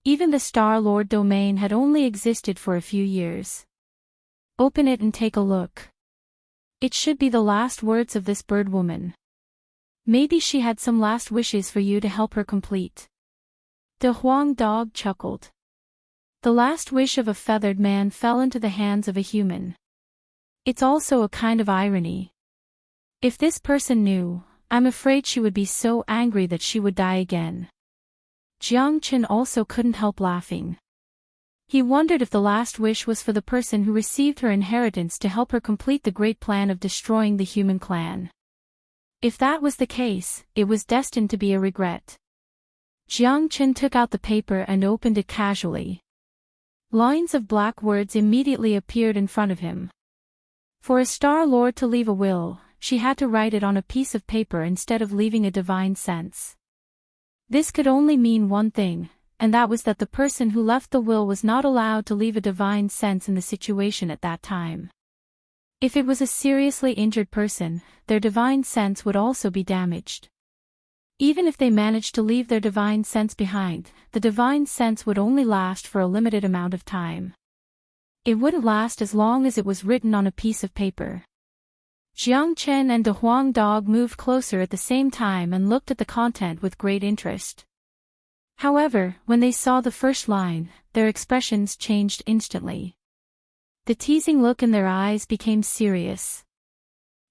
Even the Star Lord domain had only existed for a few years. Open it and take a look. It should be the last words of this bird woman. Maybe she had some last wishes for you to help her complete. De Huang Dog chuckled. The last wish of a feathered man fell into the hands of a human. It's also a kind of irony. If this person knew, I'm afraid she would be so angry that she would die again. Jiang Chen also couldn't help laughing. He wondered if the last wish was for the person who received her inheritance to help her complete the great plan of destroying the human clan. If that was the case, it was destined to be a regret. Jiang Chen took out the paper and opened it casually. Lines of black words immediately appeared in front of him. For a Star Lord to leave a will, she had to write it on a piece of paper instead of leaving a divine sense. This could only mean one thing, and that was that the person who left the will was not allowed to leave a divine sense in the situation at that time. If it was a seriously injured person, their divine sense would also be damaged. Even if they managed to leave their divine sense behind, the divine sense would only last for a limited amount of time. It wouldn't last as long as it was written on a piece of paper. Jiang Chen and De Huang Dog moved closer at the same time and looked at the content with great interest. However, when they saw the first line, their expressions changed instantly. The teasing look in their eyes became serious.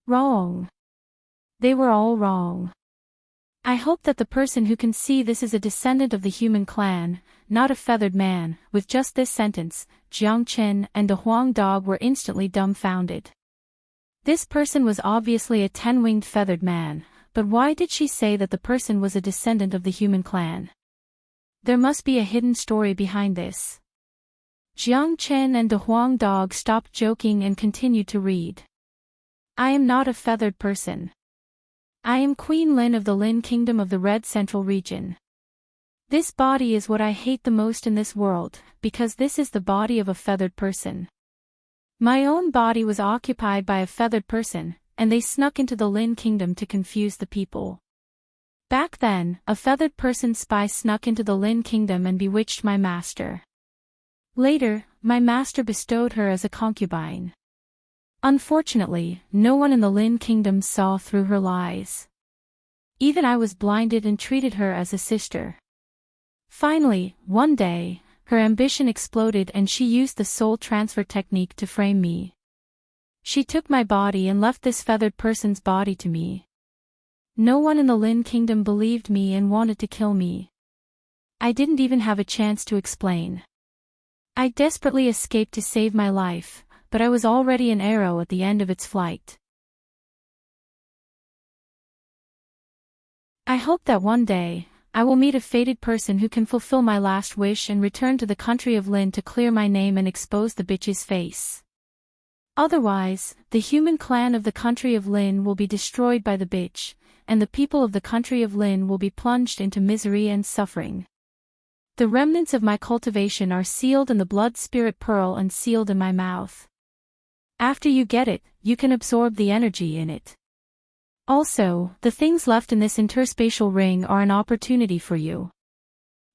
Wrong. They were all wrong. I hope that the person who can see this is a descendant of the human clan, not a feathered man. With just this sentence, Jiang Chen and the Huang dog were instantly dumbfounded. This person was obviously a 10-winged feathered man, but why did she say that the person was a descendant of the human clan? There must be a hidden story behind this. Jiang Chen and the Huang dog stopped joking and continued to read. I am not a feathered person. I am Queen Lin of the Lin Kingdom of the Red Central Region. This body is what I hate the most in this world, because this is the body of a feathered person. My own body was occupied by a feathered person, and they snuck into the Lin Kingdom to confuse the people. Back then, a feathered person's spy snuck into the Lin Kingdom and bewitched my master. Later, my master bestowed her as a concubine. Unfortunately, no one in the Lin Kingdom saw through her lies. Even I was blinded and treated her as a sister. Finally, one day, her ambition exploded and she used the soul transfer technique to frame me. She took my body and left this feathered person's body to me. No one in the Lin Kingdom believed me and wanted to kill me. I didn't even have a chance to explain. I desperately escaped to save my life, but I was already an arrow at the end of its flight. I hope that one day, I will meet a fated person who can fulfill my last wish and return to the country of Lin to clear my name and expose the bitch's face. Otherwise, the human clan of the country of Lin will be destroyed by the bitch, and the people of the country of Lin will be plunged into misery and suffering. The remnants of my cultivation are sealed in the blood spirit pearl and sealed in my mouth. After you get it, you can absorb the energy in it. Also, the things left in this interspatial ring are an opportunity for you.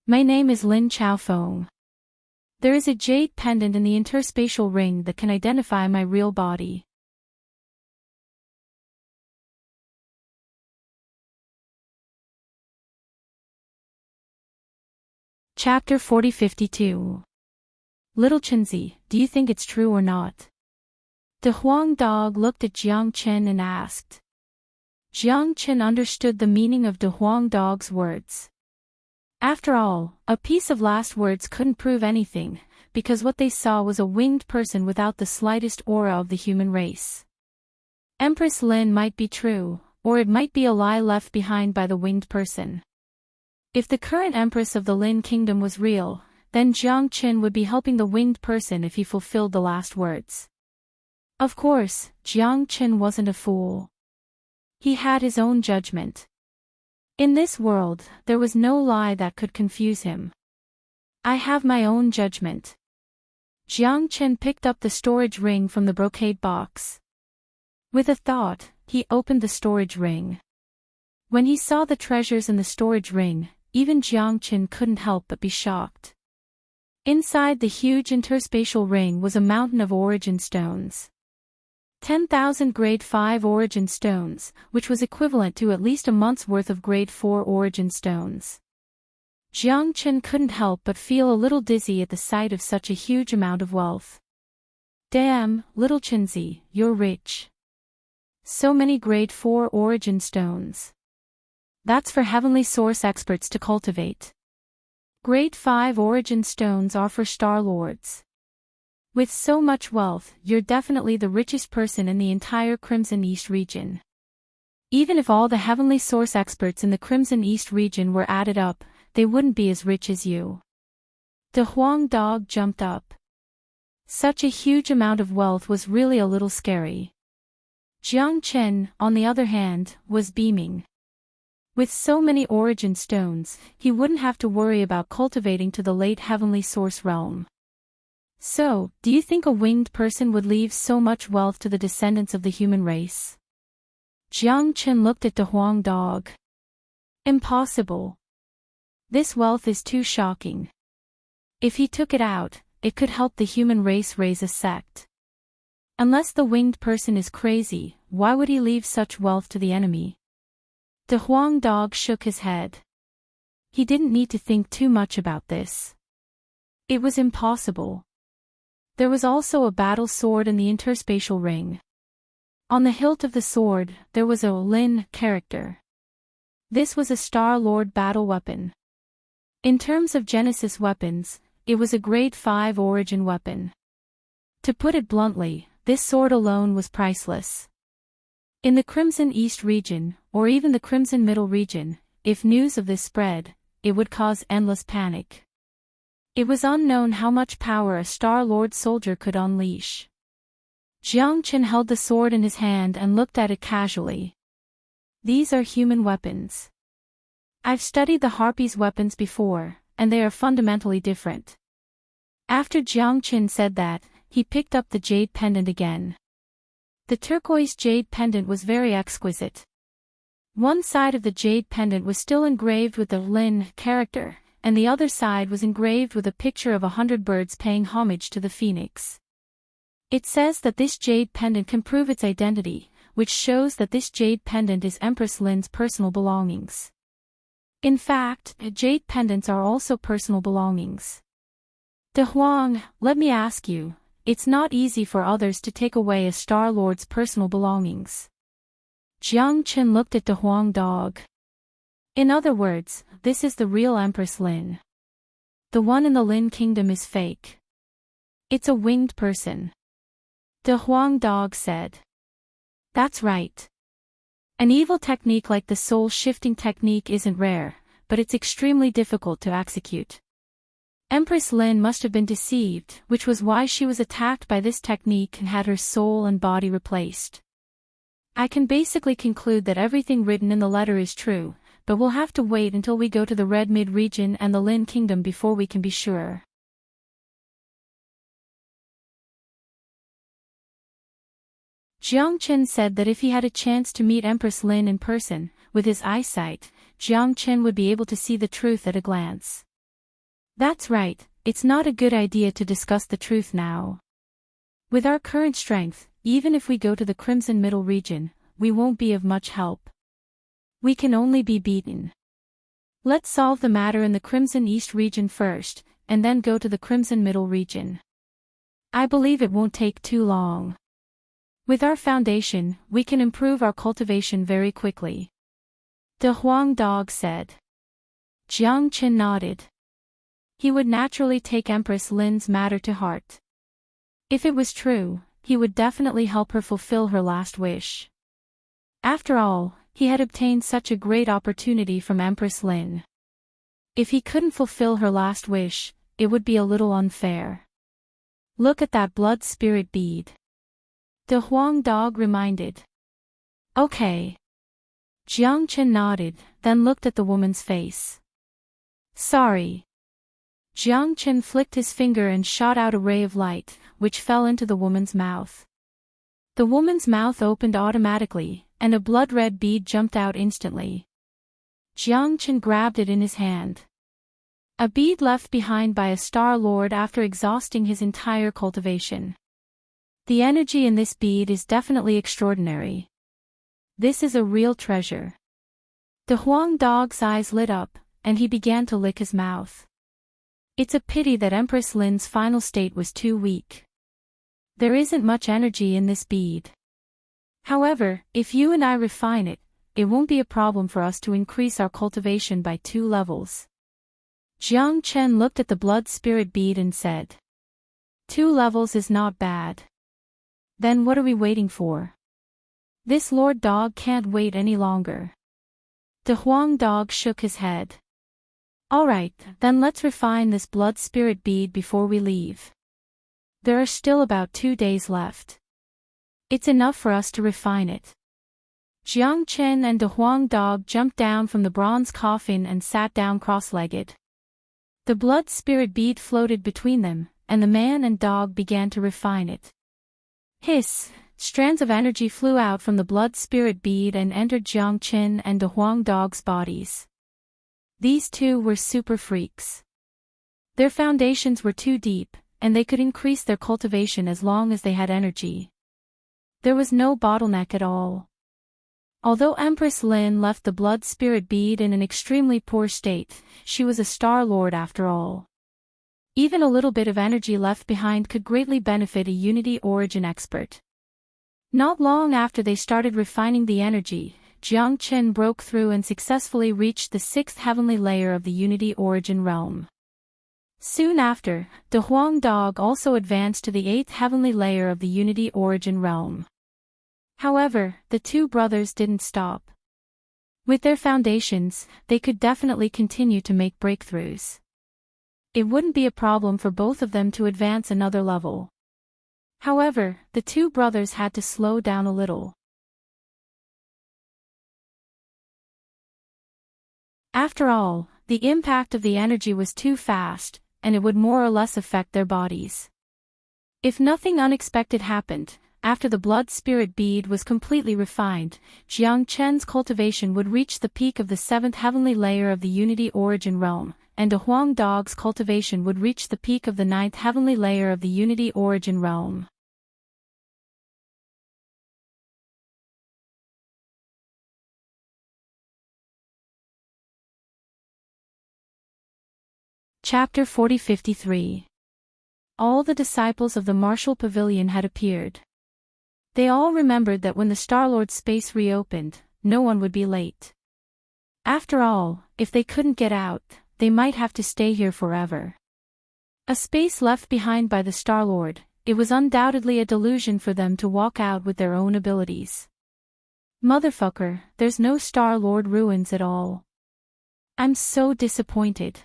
My name is Lin Chaofeng. There is a jade pendant in the interspatial ring that can identify my real body. Chapter 4052. Little Chenzi, do you think it's true or not? The Huang dog looked at Jiang Chen and asked. Jiang Chen understood the meaning of the Huang dog's words. After all, a piece of last words couldn't prove anything, because what they saw was a winged person without the slightest aura of the human race. Empress Lin might be true, or it might be a lie left behind by the winged person. If the current empress of the Lin Kingdom was real, then Jiang Chen would be helping the winged person if he fulfilled the last words. Of course, Jiang Chen wasn't a fool. He had his own judgment. In this world, there was no lie that could confuse him. I have my own judgment. Jiang Chen picked up the storage ring from the brocade box. With a thought, he opened the storage ring. When he saw the treasures in the storage ring, even Jiang Chen couldn't help but be shocked. Inside the huge interspatial ring was a mountain of origin stones. 10,000 grade 5 origin stones, which was equivalent to at least a month's worth of grade 4 origin stones. Jiang Chen couldn't help but feel a little dizzy at the sight of such a huge amount of wealth. Damn, little Chenzi, you're rich. So many grade 4 origin stones. That's for heavenly source experts to cultivate. Grade 5 origin stones are for star lords. With so much wealth, you're definitely the richest person in the entire Crimson East region. Even if all the heavenly source experts in the Crimson East region were added up, they wouldn't be as rich as you. The Huang dog jumped up. Such a huge amount of wealth was really a little scary. Jiang Chen, on the other hand, was beaming. With so many origin stones, he wouldn't have to worry about cultivating to the late heavenly source realm. So, do you think a winged person would leave so much wealth to the descendants of the human race? Jiang Chen looked at the Huang dog. Impossible. This wealth is too shocking. If he took it out, it could help the human race raise a sect. Unless the winged person is crazy, why would he leave such wealth to the enemy? The Huang dog shook his head. He didn't need to think too much about this. It was impossible. There was also a battle sword in the interspatial ring. On the hilt of the sword, there was a Lin character. This was a Star-Lord battle weapon. In terms of Genesis weapons, it was a grade 5 origin weapon. To put it bluntly, this sword alone was priceless. In the Crimson East region, or even the Crimson Middle region, if news of this spread, it would cause endless panic. It was unknown how much power a Star-Lord soldier could unleash. Jiang Chen held the sword in his hand and looked at it casually. These are human weapons. I've studied the Harpy's weapons before, and they are fundamentally different. After Jiang Chen said that, he picked up the jade pendant again. The turquoise jade pendant was very exquisite. One side of the jade pendant was still engraved with the Lin character, and the other side was engraved with a picture of 100 birds paying homage to the phoenix. It says that this jade pendant can prove its identity, which shows that this jade pendant is Empress Lin's personal belongings. In fact, jade pendants are also personal belongings. De Huang, let me ask you, it's not easy for others to take away a Star-Lord's personal belongings. Jiang Chen looked at De Huang dog. In other words, this is the real Empress Lin. The one in the Lin kingdom is fake. It's a winged person. De Huang dog said. That's right. An evil technique like the soul-shifting technique isn't rare, but it's extremely difficult to execute. Empress Lin must have been deceived, which was why she was attacked by this technique and had her soul and body replaced. I can basically conclude that everything written in the letter is true, but we'll have to wait until we go to the Red Mid region and the Lin kingdom before we can be sure. Jiang Chen said that if he had a chance to meet Empress Lin in person, with his eyesight, Jiang Chen would be able to see the truth at a glance. That's right, it's not a good idea to discuss the truth now. With our current strength, even if we go to the Crimson Middle region, we won't be of much help. We can only be beaten. Let's solve the matter in the Crimson East region first, and then go to the Crimson Middle region. I believe it won't take too long. With our foundation, we can improve our cultivation very quickly. De Huang dog said. Jiang Chen nodded. He would naturally take Empress Lin's matter to heart. If it was true, he would definitely help her fulfill her last wish. After all, he had obtained such a great opportunity from Empress Lin. If he couldn't fulfill her last wish, it would be a little unfair. Look at that blood spirit bead. De Huang dog reminded. Okay. Jiang Chen nodded, then looked at the woman's face. Sorry. Jiang Chen flicked his finger and shot out a ray of light, which fell into the woman's mouth. The woman's mouth opened automatically, and a blood-red bead jumped out instantly. Jiang Chen grabbed it in his hand. A bead left behind by a Star-Lord after exhausting his entire cultivation. The energy in this bead is definitely extraordinary. This is a real treasure. The Huang dog's eyes lit up, and he began to lick his mouth. It's a pity that Empress Lin's final state was too weak. There isn't much energy in this bead. However, if you and I refine it, it won't be a problem for us to increase our cultivation by 2 levels. Jiang Chen looked at the blood spirit bead and said. 2 levels is not bad. Then what are we waiting for? This Lord Dog can't wait any longer. The Huang Dog shook his head. Alright, then let's refine this blood spirit bead before we leave. There are still about 2 days left. It's enough for us to refine it. Jiang Chen and De Huang Dog jumped down from the bronze coffin and sat down cross-legged. The blood spirit bead floated between them, and the man and dog began to refine it. Hiss! Strands of energy flew out from the blood spirit bead and entered Jiang Chen and De Huang Dog's bodies. These two were super freaks. Their foundations were too deep, and they could increase their cultivation as long as they had energy. There was no bottleneck at all. Although Empress Lin left the blood spirit bead in an extremely poor state, she was a Star Lord after all. Even a little bit of energy left behind could greatly benefit a Unity Origin expert. Not long after they started refining the energy, Jiang Qin broke through and successfully reached the 6th heavenly layer of the Unity Origin realm. Soon after, the Huang Dog also advanced to the 8th heavenly layer of the Unity Origin realm. However, the two brothers didn't stop. With their foundations, they could definitely continue to make breakthroughs. It wouldn't be a problem for both of them to advance another level. However, the two brothers had to slow down a little. After all, the impact of the energy was too fast, and it would more or less affect their bodies. If nothing unexpected happened, after the blood spirit bead was completely refined, Jiang Chen's cultivation would reach the peak of the 7th heavenly layer of the Unity Origin realm, and a Huang Dog's cultivation would reach the peak of the 9th heavenly layer of the Unity Origin realm. Chapter 40-53. All the disciples of the Martial Pavilion had appeared. They all remembered that when the Star-Lord's space reopened, no one would be late. After all, if they couldn't get out, they might have to stay here forever. A space left behind by the Star-Lord, it was undoubtedly a delusion for them to walk out with their own abilities. Motherfucker, there's no Star-Lord ruins at all. I'm so disappointed.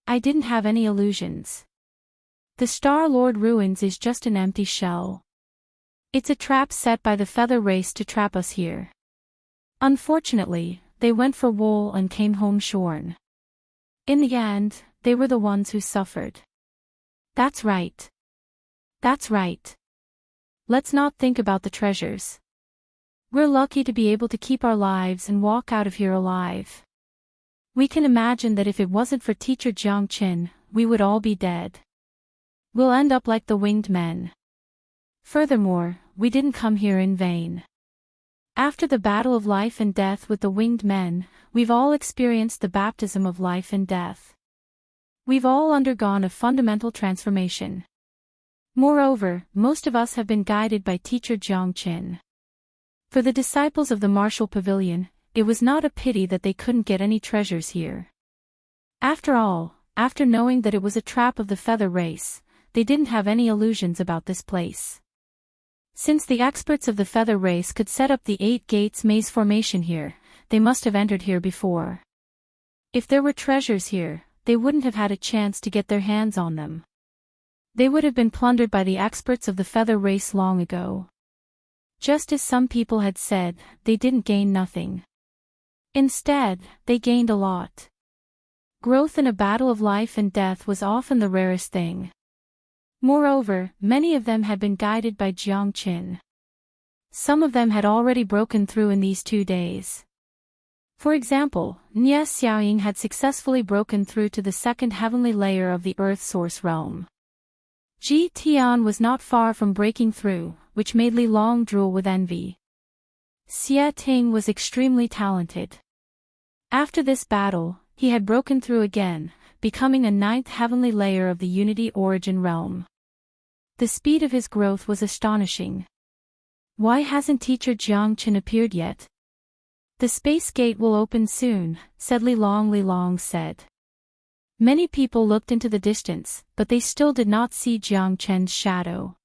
I didn't have any illusions. The Star-Lord ruins is just an empty shell. It's a trap set by the feather race to trap us here. Unfortunately, they went for wool and came home shorn. In the end, they were the ones who suffered. That's right. That's right. Let's not think about the treasures. We're lucky to be able to keep our lives and walk out of here alive. We can imagine that if it wasn't for Teacher Jiang Qin, we would all be dead. We'll end up like the winged men. Furthermore, we didn't come here in vain. After the battle of life and death with the winged men, we've all experienced the baptism of life and death. We've all undergone a fundamental transformation. Moreover, most of us have been guided by Teacher Jiang Qin. For the disciples of the Martial Pavilion, it was not a pity that they couldn't get any treasures here. After all, after knowing that it was a trap of the feather race, they didn't have any illusions about this place. Since the experts of the feather race could set up the 8 gates maze formation here, they must have entered here before. If there were treasures here, they wouldn't have had a chance to get their hands on them. They would have been plundered by the experts of the feather race long ago. Just as some people had said, they didn't gain nothing. Instead, they gained a lot. Growth in a battle of life and death was often the rarest thing. Moreover, many of them had been guided by Jiang Qin. Some of them had already broken through in these 2 days. For example, Nie Xiaoying had successfully broken through to the 2nd heavenly layer of the Earth Source realm. Ji Tian was not far from breaking through, which made Li Long drool with envy. Xie Ting was extremely talented. After this battle, he had broken through again, becoming a 9th heavenly layer of the Unity Origin realm. The speed of his growth was astonishing. Why hasn't Teacher Jiang Qin appeared yet? The space gate will open soon, said Li Long said. Many people looked into the distance, but they still did not see Jiang Chen's shadow.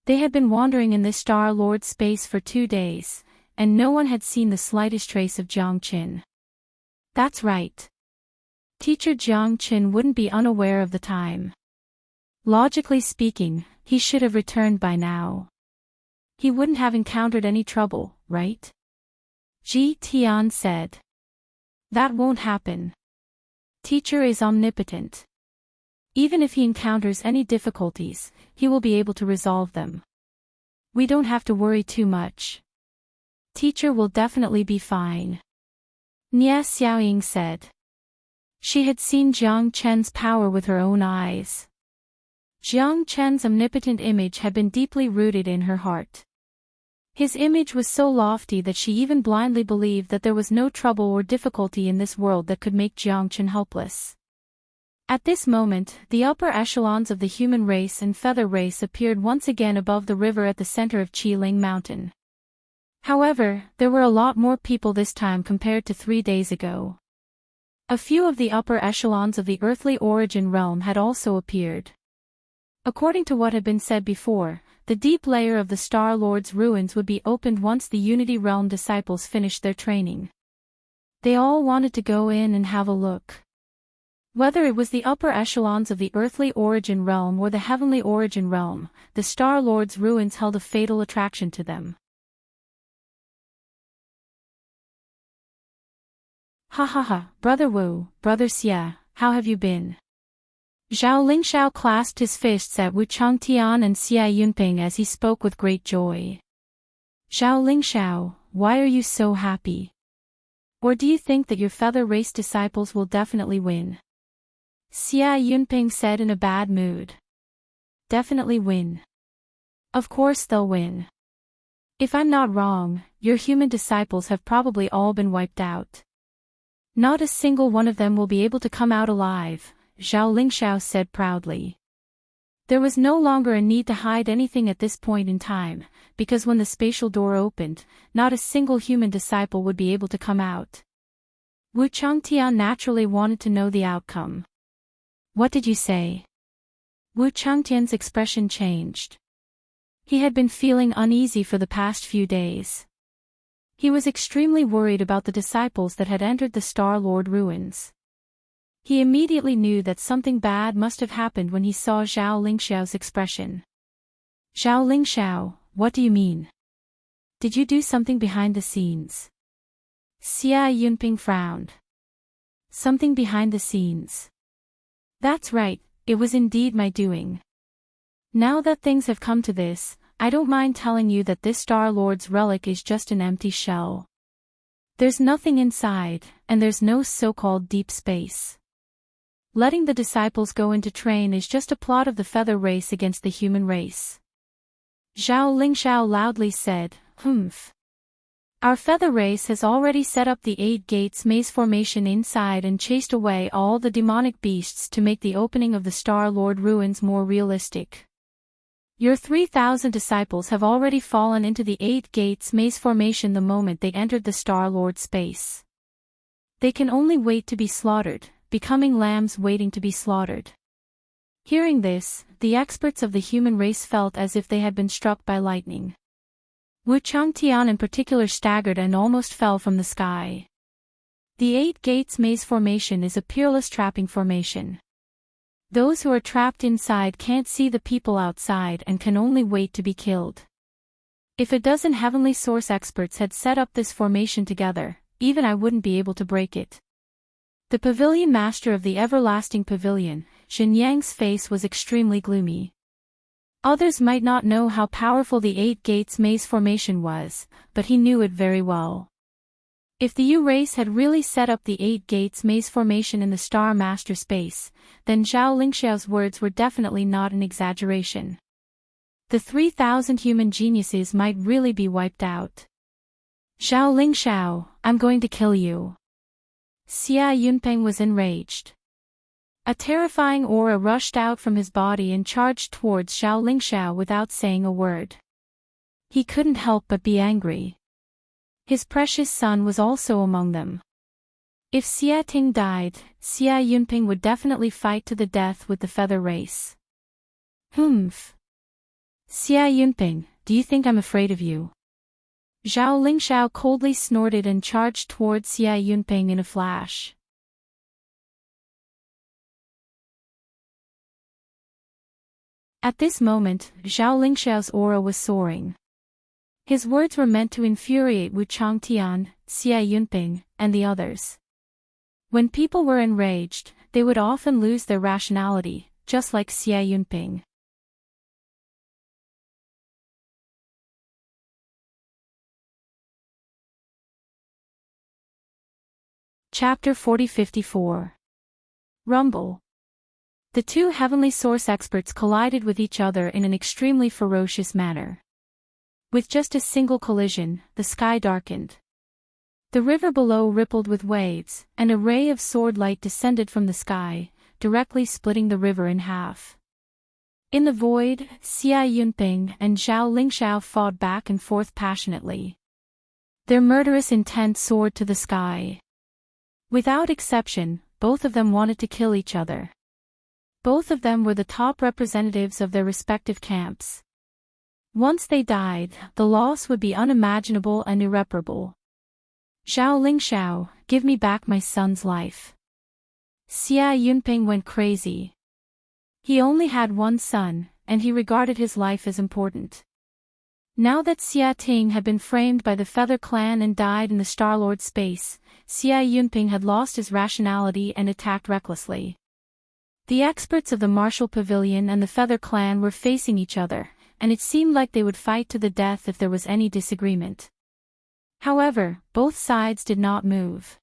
They had been wandering in this Star-Lord space for 2 days, and no one had seen the slightest trace of Jiang Qin. That's right. Teacher Jiang Qin wouldn't be unaware of the time. Logically speaking, he should have returned by now. He wouldn't have encountered any trouble, right? Ji Tian said. That won't happen. Teacher is omnipotent. Even if he encounters any difficulties, he will be able to resolve them. We don't have to worry too much. Teacher will definitely be fine. Nie Xiaoying said. She had seen Jiang Chen's power with her own eyes. Jiang Chen's omnipotent image had been deeply rooted in her heart. His image was so lofty that she even blindly believed that there was no trouble or difficulty in this world that could make Jiangchen helpless. At this moment, the upper echelons of the human race and feather race appeared once again above the river at the center of Qiling Mountain. However, there were a lot more people this time compared to 3 days ago. A few of the upper echelons of the earthly origin realm had also appeared. According to what had been said before, the deep layer of the Star Lord's ruins would be opened once the Unity Realm disciples finished their training. They all wanted to go in and have a look. Whether it was the upper echelons of the earthly origin realm or the heavenly origin realm, the Star Lord's ruins held a fatal attraction to them. Ha ha ha, Brother Wu, Brother Xia, how have you been? Zhao Lingshao clasped his fists at Wu Changtian and Xia Yunping as he spoke with great joy. Zhao Lingshao, why are you so happy? Or do you think that your feather race disciples will definitely win? Xia Yunping said in a bad mood. Definitely win. Of course they'll win. If I'm not wrong, your human disciples have probably all been wiped out. Not a single one of them will be able to come out alive, Zhao Lingshao said proudly. There was no longer a need to hide anything at this point in time, because when the spatial door opened, not a single human disciple would be able to come out. Wu Changtian naturally wanted to know the outcome. What did you say? Wu Changtian's expression changed. He had been feeling uneasy for the past few days. He was extremely worried about the disciples that had entered the Star Lord ruins. He immediately knew that something bad must have happened when he saw Zhao Lingshao's expression. Zhao Lingshao, what do you mean? Did you do something behind the scenes? Xia Yunping frowned. Something behind the scenes. That's right, it was indeed my doing. Now that things have come to this, I don't mind telling you that this Star Lord's relic is just an empty shell. There's nothing inside, and there's no so-called deep space. Letting the disciples go into train is just a plot of the feather race against the human race. Zhao Lingshao loudly said, Humph. Our feather race has already set up the 8 gates maze formation inside and chased away all the demonic beasts to make the opening of the Star Lord ruins more realistic. Your 3,000 disciples have already fallen into the 8 gates maze formation the moment they entered the Star Lord space. They can only wait to be slaughtered, becoming lambs waiting to be slaughtered. Hearing this, the experts of the human race felt as if they had been struck by lightning. Wu Changtian in particular staggered and almost fell from the sky. The 8 gates maze formation is a peerless trapping formation. Those who are trapped inside can't see the people outside and can only wait to be killed. If a dozen heavenly source experts had set up this formation together, even I wouldn't be able to break it. The pavilion master of the everlasting pavilion, Xin Yang's face was extremely gloomy. Others might not know how powerful the 8 gates maze formation was, but he knew it very well. If the U race had really set up the 8 gates maze formation in the Star Master space, then Zhao Lingshao's words were definitely not an exaggeration. The 3,000 human geniuses might really be wiped out. Zhao Lingshao, I'm going to kill you. Xia Yunping was enraged. A terrifying aura rushed out from his body and charged towards Zhao Lingshao without saying a word. He couldn't help but be angry. His precious son was also among them. If Xia Ting died, Xia Yunping would definitely fight to the death with the feather race. Humph. Xia Yunping, do you think I'm afraid of you? Zhao Lingshao coldly snorted and charged towards Xia Yunping in a flash. At this moment, Zhao Lingshao's aura was soaring. His words were meant to infuriate Wu Changtian, Xia Yunping, and the others. When people were enraged, they would often lose their rationality, just like Xia Yunping. Chapter 40-54. Rumble. The two heavenly source experts collided with each other in an extremely ferocious manner. With just a single collision, the sky darkened. The river below rippled with waves, and a ray of sword light descended from the sky, directly splitting the river in half. In the void, Xia Yunping and Zhao Lingxiao fought back and forth passionately. Their murderous intent soared to the sky. Without exception, both of them wanted to kill each other. Both of them were the top representatives of their respective camps. Once they died, the loss would be unimaginable and irreparable. Zhao Lingxiao, give me back my son's life. Xia Yunping went crazy. He only had one son, and he regarded his life as important. Now that Xia Ting had been framed by the Feather Clan and died in the Star-Lord space, Xia Yunping had lost his rationality and attacked recklessly. The experts of the Martial Pavilion and the Feather Clan were facing each other, and it seemed like they would fight to the death if there was any disagreement. However, both sides did not move.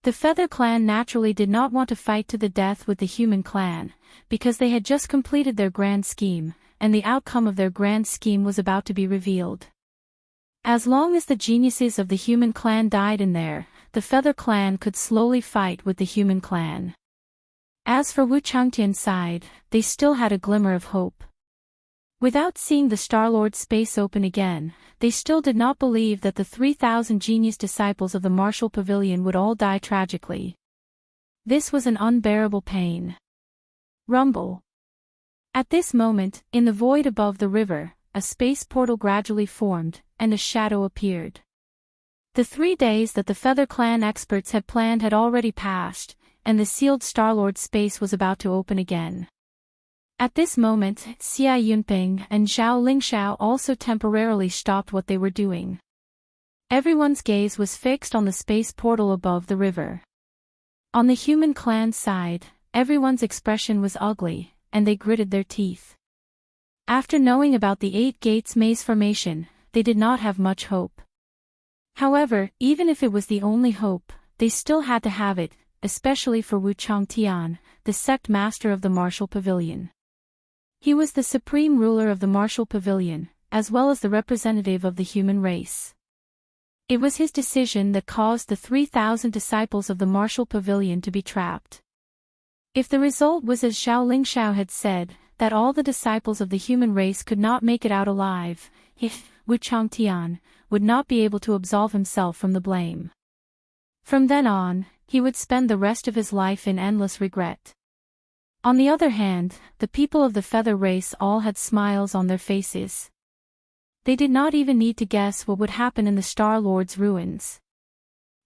The Feather Clan naturally did not want to fight to the death with the Human Clan, because they had just completed their grand scheme, and the outcome of their grand scheme was about to be revealed. As long as the geniuses of the Human Clan died in there, the Feather Clan could slowly fight with the Human Clan. As for Wu Changtian's side, they still had a glimmer of hope. Without seeing the Star-Lord space open again, they still did not believe that the 3,000 genius disciples of the Martial Pavilion would all die tragically. This was an unbearable pain. Rumble. At this moment, in the void above the river, a space portal gradually formed, and a shadow appeared. The 3 days that the Feather Clan experts had planned had already passed, and the sealed Star-Lord space was about to open again. At this moment, Xia Yunping and Zhao Lingxiao also temporarily stopped what they were doing. Everyone's gaze was fixed on the space portal above the river. On the Human Clan's side, everyone's expression was ugly, and they gritted their teeth. After knowing about the 8 Gates maze formation, they did not have much hope. However, even if it was the only hope, they still had to have it, especially for Wu Changtian, the sect master of the Martial Pavilion. He was the supreme ruler of the Martial Pavilion, as well as the representative of the human race. It was his decision that caused the 3,000 disciples of the Martial Pavilion to be trapped. If the result was as Zhao Lingxiao had said, that all the disciples of the human race could not make it out alive, Wu Changtian would not be able to absolve himself from the blame. From then on, he would spend the rest of his life in endless regret. On the other hand, the people of the Feather race all had smiles on their faces. They did not even need to guess what would happen in the Star-Lord's ruins.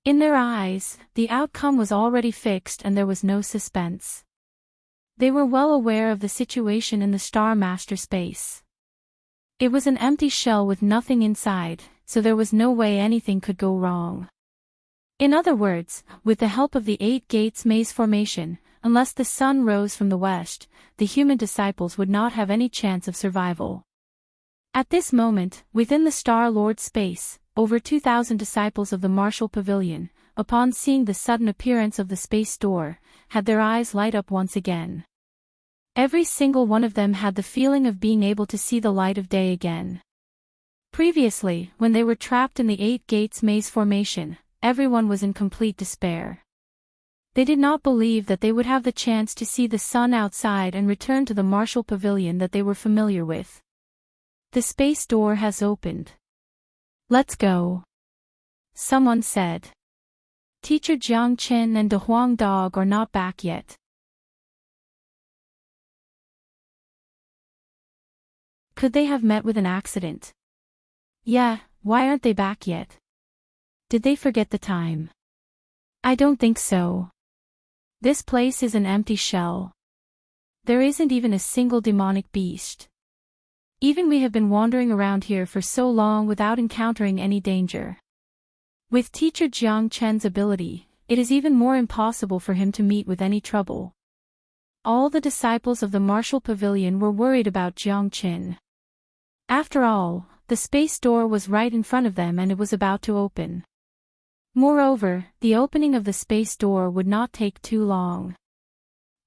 In their eyes, the outcome was already fixed and there was no suspense. They were well aware of the situation in the Star Master space. It was an empty shell with nothing inside, so there was no way anything could go wrong. In other words, with the help of the 8 Gates maze formation, unless the sun rose from the west, the human disciples would not have any chance of survival. At this moment, within the Star-Lord space, over 2,000 disciples of the Martial Pavilion, upon seeing the sudden appearance of the space door, had their eyes light up once again. Every single one of them had the feeling of being able to see the light of day again. Previously, when they were trapped in the 8 Gates maze formation, everyone was in complete despair. They did not believe that they would have the chance to see the sun outside and return to the Martial Pavilion that they were familiar with. The space door has opened. Let's go. Someone said. Teacher Jiang Qin and De Huang Dog are not back yet. Could they have met with an accident? Yeah, why aren't they back yet? Did they forget the time? I don't think so. This place is an empty shell. There isn't even a single demonic beast. Even we have been wandering around here for so long without encountering any danger. With Teacher Jiang Chen's ability, it is even more impossible for him to meet with any trouble. All the disciples of the Martial Pavilion were worried about Jiang Chen. After all, the space door was right in front of them and it was about to open. Moreover, the opening of the space door would not take too long.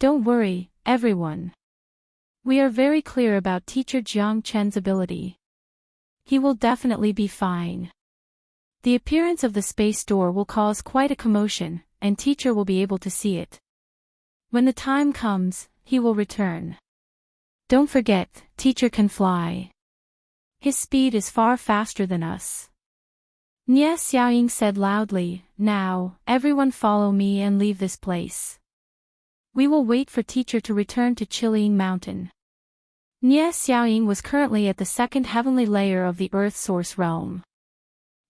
Don't worry, everyone. We are very clear about Teacher Jiang Chen's ability. He will definitely be fine. The appearance of the space door will cause quite a commotion, and teacher will be able to see it. When the time comes, he will return. Don't forget, teacher can fly. His speed is far faster than us. Nie Xiaoying said loudly, now, everyone follow me and leave this place. We will wait for teacher to return to Chilean Mountain. Nie Xiaoying was currently at the second heavenly layer of the Earth Source realm.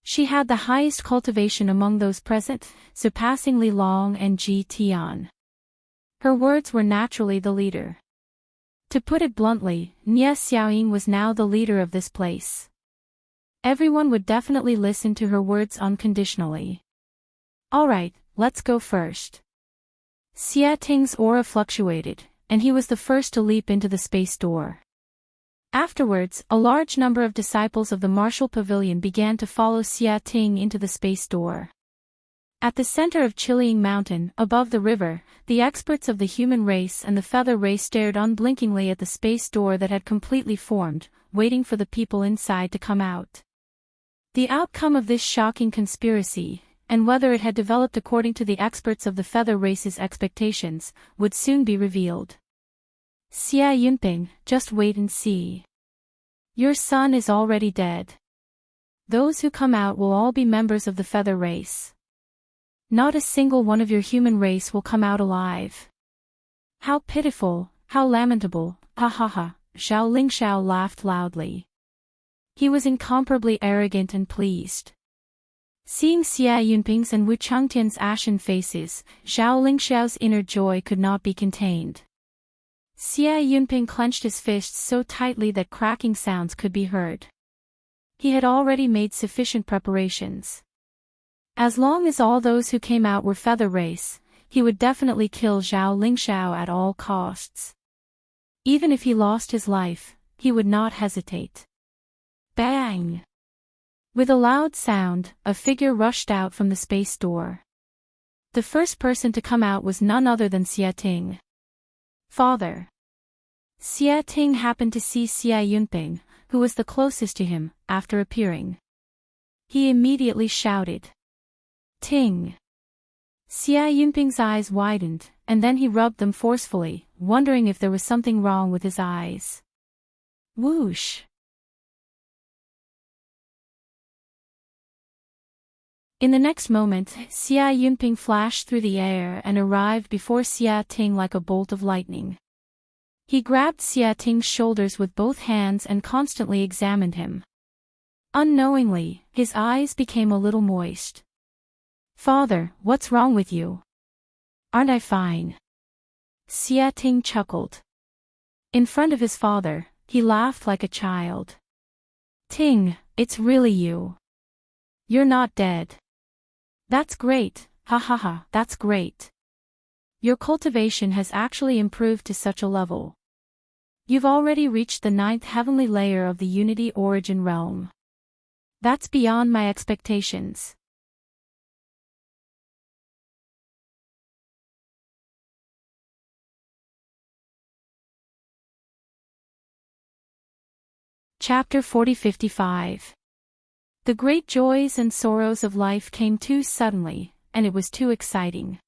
She had the highest cultivation among those present, surpassingly Long and Ji Tian. Her words were naturally the leader. To put it bluntly, Nie Xiaoying was now the leader of this place. Everyone would definitely listen to her words unconditionally. Alright, let's go first. Xia Ting's aura fluctuated, and he was the first to leap into the space door. Afterwards, a large number of disciples of the martial pavilion began to follow Xia Ting into the space door. At the center of Chilean Mountain, above the river, the experts of the human race and the feather race stared unblinkingly at the space door that had completely formed, waiting for the people inside to come out. The outcome of this shocking conspiracy, and whether it had developed according to the experts of the feather race's expectations, would soon be revealed. Xia Yunping, just wait and see. Your son is already dead. Those who come out will all be members of the feather race. Not a single one of your human race will come out alive. How pitiful, how lamentable, ha ha ha, Xiao Lingxiao laughed loudly. He was incomparably arrogant and pleased. Seeing Xia Yunping's and Wu Changtian's ashen faces, Xiao Lingxiao's inner joy could not be contained. Xia Yunping clenched his fists so tightly that cracking sounds could be heard. He had already made sufficient preparations. As long as all those who came out were feather race, he would definitely kill Xiao Lingxiao at all costs. Even if he lost his life, he would not hesitate. Bang! With a loud sound, a figure rushed out from the space door. The first person to come out was none other than Xia Ting. Father. Xia Ting happened to see Xia Yunping, who was the closest to him, after appearing. He immediately shouted. Ting. Xia Yunping's eyes widened, and then he rubbed them forcefully, wondering if there was something wrong with his eyes. Whoosh! In the next moment, Xia Yunping flashed through the air and arrived before Xia Ting like a bolt of lightning. He grabbed Xia Ting's shoulders with both hands and constantly examined him. Unknowingly, his eyes became a little moist. Father, what's wrong with you? Aren't I fine? Xia Ting chuckled. In front of his father, he laughed like a child. Ting, it's really you. You're not dead. That's great, ha ha ha, that's great. Your cultivation has actually improved to such a level. You've already reached the 9th heavenly layer of the Unity Origin realm. That's beyond my expectations. Chapter 40-55. The great joys and sorrows of life came too suddenly, and it was too exciting.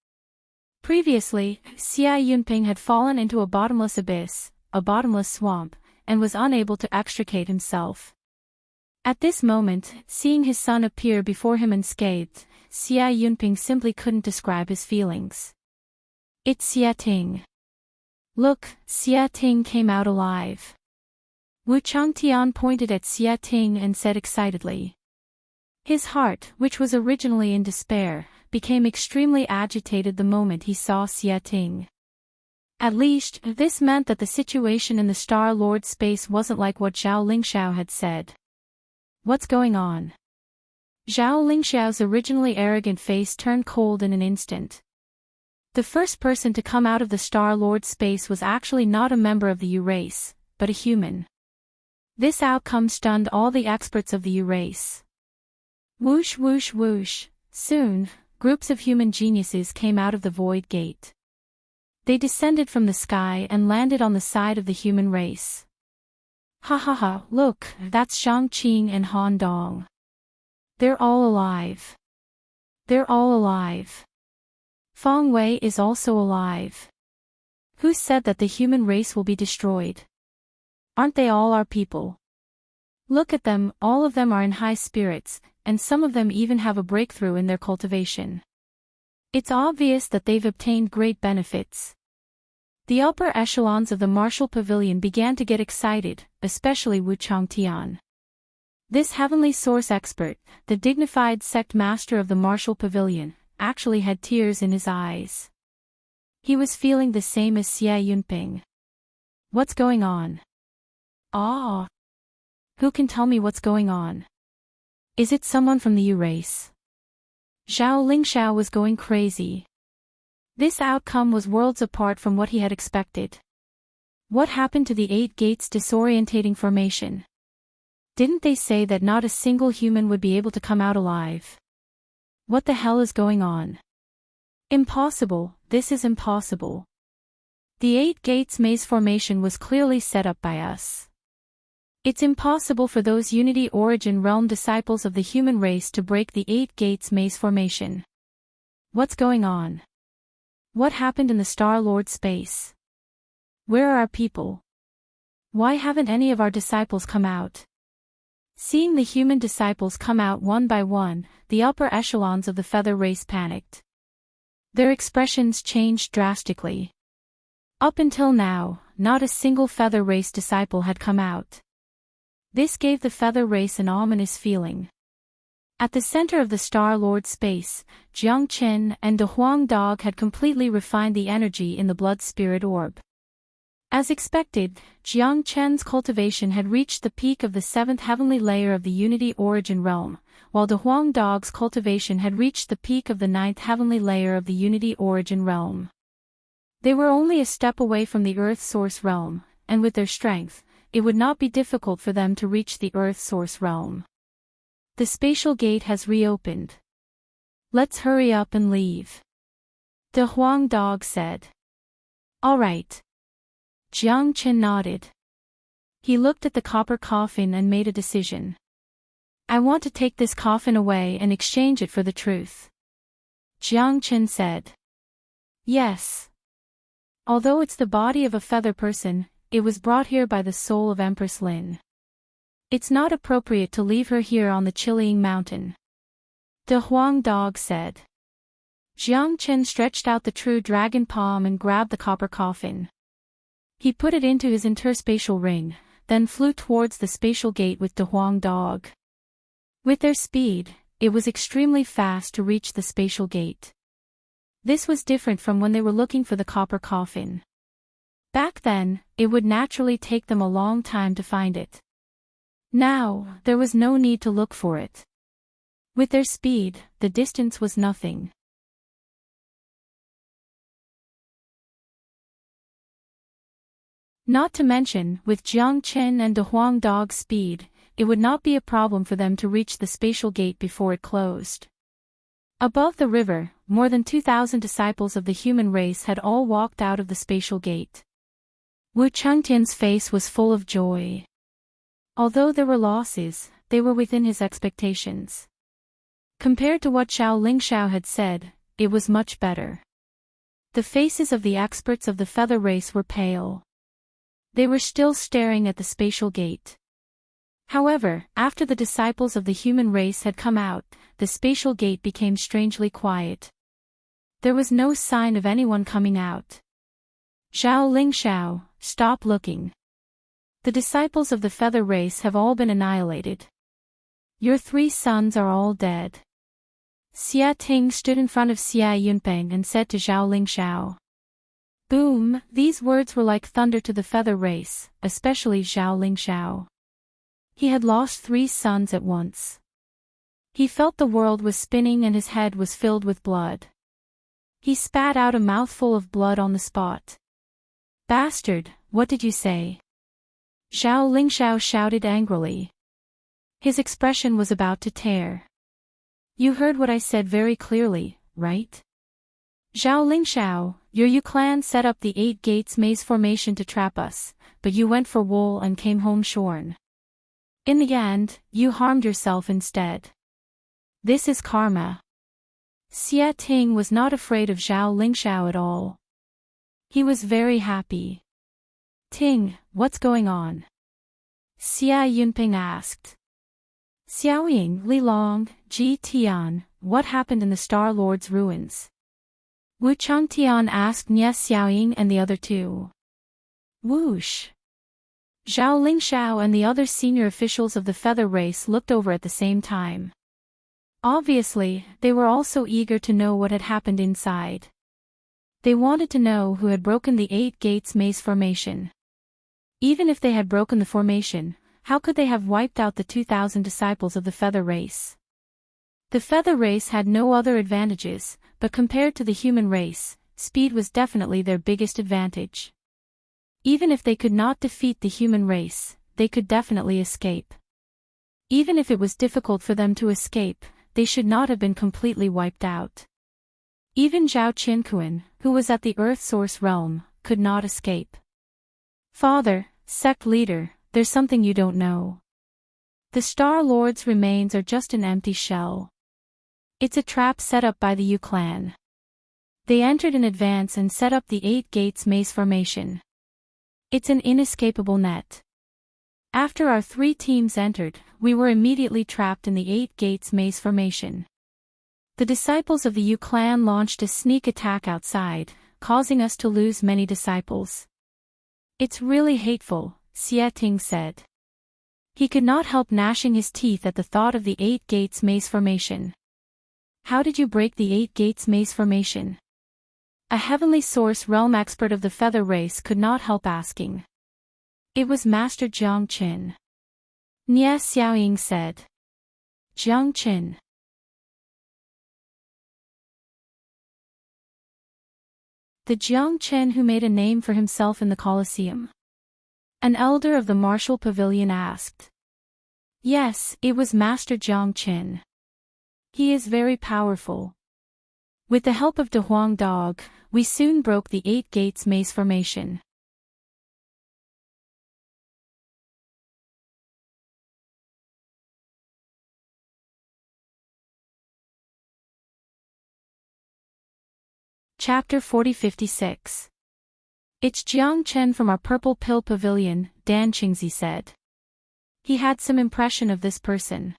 Previously, Xia Yunping had fallen into a bottomless abyss, a bottomless swamp, and was unable to extricate himself. At this moment, seeing his son appear before him unscathed, Xia Yunping simply couldn't describe his feelings. It's Xia Ting. Look, Xia Ting came out alive. Wu Changtian pointed at Xia Ting and said excitedly. His heart, which was originally in despair, became extremely agitated the moment he saw Xia Ting. At least, this meant that the situation in the Star Lord space wasn't like what Xiao Lingxiao had said. What's going on? Xiao Lingxiao's originally arrogant face turned cold in an instant. The first person to come out of the Star Lord space was actually not a member of the U race, but a human. This outcome stunned all the experts of the U race. Whoosh whoosh whoosh, soon, groups of human geniuses came out of the void gate. They descended from the sky and landed on the side of the human race. Ha ha ha, look, that's Zhang Qing and Han Dong. They're all alive. They're all alive. Feng Wei is also alive. Who said that the human race will be destroyed? Aren't they all our people? Look at them, all of them are in high spirits, and some of them even have a breakthrough in their cultivation. It's obvious that they've obtained great benefits. The upper echelons of the martial pavilion began to get excited, especially Wu Changtian. This heavenly source expert, the dignified sect master of the martial pavilion, actually had tears in his eyes. He was feeling the same as Xie Yunping. What's going on? Ah! Who can tell me what's going on? Is it someone from the Yu race? Zhao Lingxiao was going crazy. This outcome was worlds apart from what he had expected. What happened to the 8 gates disorientating formation? Didn't they say that not a single human would be able to come out alive? What the hell is going on? Impossible, this is impossible. The 8 gates maze formation was clearly set up by us. It's impossible for those Unity Origin Realm disciples of the human race to break the 8 gates maze formation. What's going on? What happened in the Star-Lord space? Where are our people? Why haven't any of our disciples come out? Seeing the human disciples come out one by one, the upper echelons of the feather race panicked. Their expressions changed drastically. Up until now, not a single feather race disciple had come out. This gave the feather race an ominous feeling. At the center of the Star-Lord space, Jiang Chen and De Huang Dog had completely refined the energy in the blood-spirit orb. As expected, Jiang Chen's cultivation had reached the peak of the 7th heavenly layer of the Unity Origin Realm, while De Huang Dog's cultivation had reached the peak of the 9th heavenly layer of the Unity Origin Realm. They were only a step away from the Earth Source Realm, and with their strength, it would not be difficult for them to reach the Earth Source Realm. The spatial gate has reopened. Let's hurry up and leave. De Huang Dog said. All right. Jiang Chen nodded. He looked at the copper coffin and made a decision. I want to take this coffin away and exchange it for the truth. Jiang Chen said. Yes. Although it's the body of a feather person, it was brought here by the soul of Empress Lin. It's not appropriate to leave her here on the Chilling Mountain. De Huang Dog said. Jiang Chen stretched out the true dragon palm and grabbed the copper coffin. He put it into his interspatial ring, then flew towards the spatial gate with De Huang Dog. With their speed, it was extremely fast to reach the spatial gate. This was different from when they were looking for the copper coffin. Back then, it would naturally take them a long time to find it. Now, there was no need to look for it. With their speed, the distance was nothing. Not to mention, with Jiang Chen and De Huang Dog's speed, it would not be a problem for them to reach the spatial gate before it closed. Above the river, more than 2,000 disciples of the human race had all walked out of the spatial gate. Wu Chengtian's face was full of joy. Although there were losses, they were within his expectations. Compared to what Zhao Lingxiao had said, it was much better. The faces of the experts of the feather race were pale. They were still staring at the spatial gate. However, after the disciples of the human race had come out, the spatial gate became strangely quiet. There was no sign of anyone coming out. Zhao Lingxiao, stop looking. The disciples of the feather race have all been annihilated. Your 3 sons are all dead. Xia Ting stood in front of Xia Yunpeng and said to Zhao Lingxiao. Boom, these words were like thunder to the feather race, especially Zhao Lingxiao. He had lost 3 sons at once. He felt the world was spinning and his head was filled with blood. He spat out a mouthful of blood on the spot. Bastard, what did you say? Zhao Lingxiao shouted angrily. His expression was about to tear. You heard what I said very clearly, right? Zhao Lingxiao, your Yu clan set up the 8 gates maze formation to trap us, but you went for wool and came home shorn. In the end, you harmed yourself instead. This is karma. Xia Ting was not afraid of Zhao Lingshao at all. He was very happy. Ting, what's going on? Xia Yunping asked. Xiaoying, Li Long, Ji Tian, what happened in the Star Lord's ruins? Wu Changtian asked Nye Xiaoying and the other two. Whoosh. Zhao Lingshao and the other senior officials of the feather race looked over at the same time. Obviously, they were also eager to know what had happened inside. They wanted to know who had broken the 8 Gates maze formation. Even if they had broken the formation, how could they have wiped out the 2,000 disciples of the feather race? The feather race had no other advantages, but compared to the human race, speed was definitely their biggest advantage. Even if they could not defeat the human race, they could definitely escape. Even if it was difficult for them to escape, they should not have been completely wiped out. Even Zhao Qinkuan, who was at the Earth Source realm, could not escape. Father, sect leader, there's something you don't know. The Star Lord's remains are just an empty shell. It's a trap set up by the Yu clan. They entered in advance and set up the 8 Gates maze formation. It's an inescapable net. After our 3 teams entered, we were immediately trapped in the 8 Gates maze formation. The disciples of the Yu clan launched a sneak attack outside, causing us to lose many disciples. It's really hateful, Xia Ting said. He could not help gnashing his teeth at the thought of the 8 Gates maze formation. How did you break the 8 Gates maze formation? A heavenly source realm expert of the feather race could not help asking. It was Master Jiang Qin. Nye Xiaoying said. Jiang Qin. The Jiang Qin who made a name for himself in the Colosseum? An elder of the martial pavilion asked. Yes, it was Master Jiang Qin. He is very powerful. With the help of De Huang Dog, we soon broke the 8 Gates maze formation. Chapter 4056. It's Jiang Chen from our Purple Pill Pavilion, Dan Qingzi said. He had some impression of this person.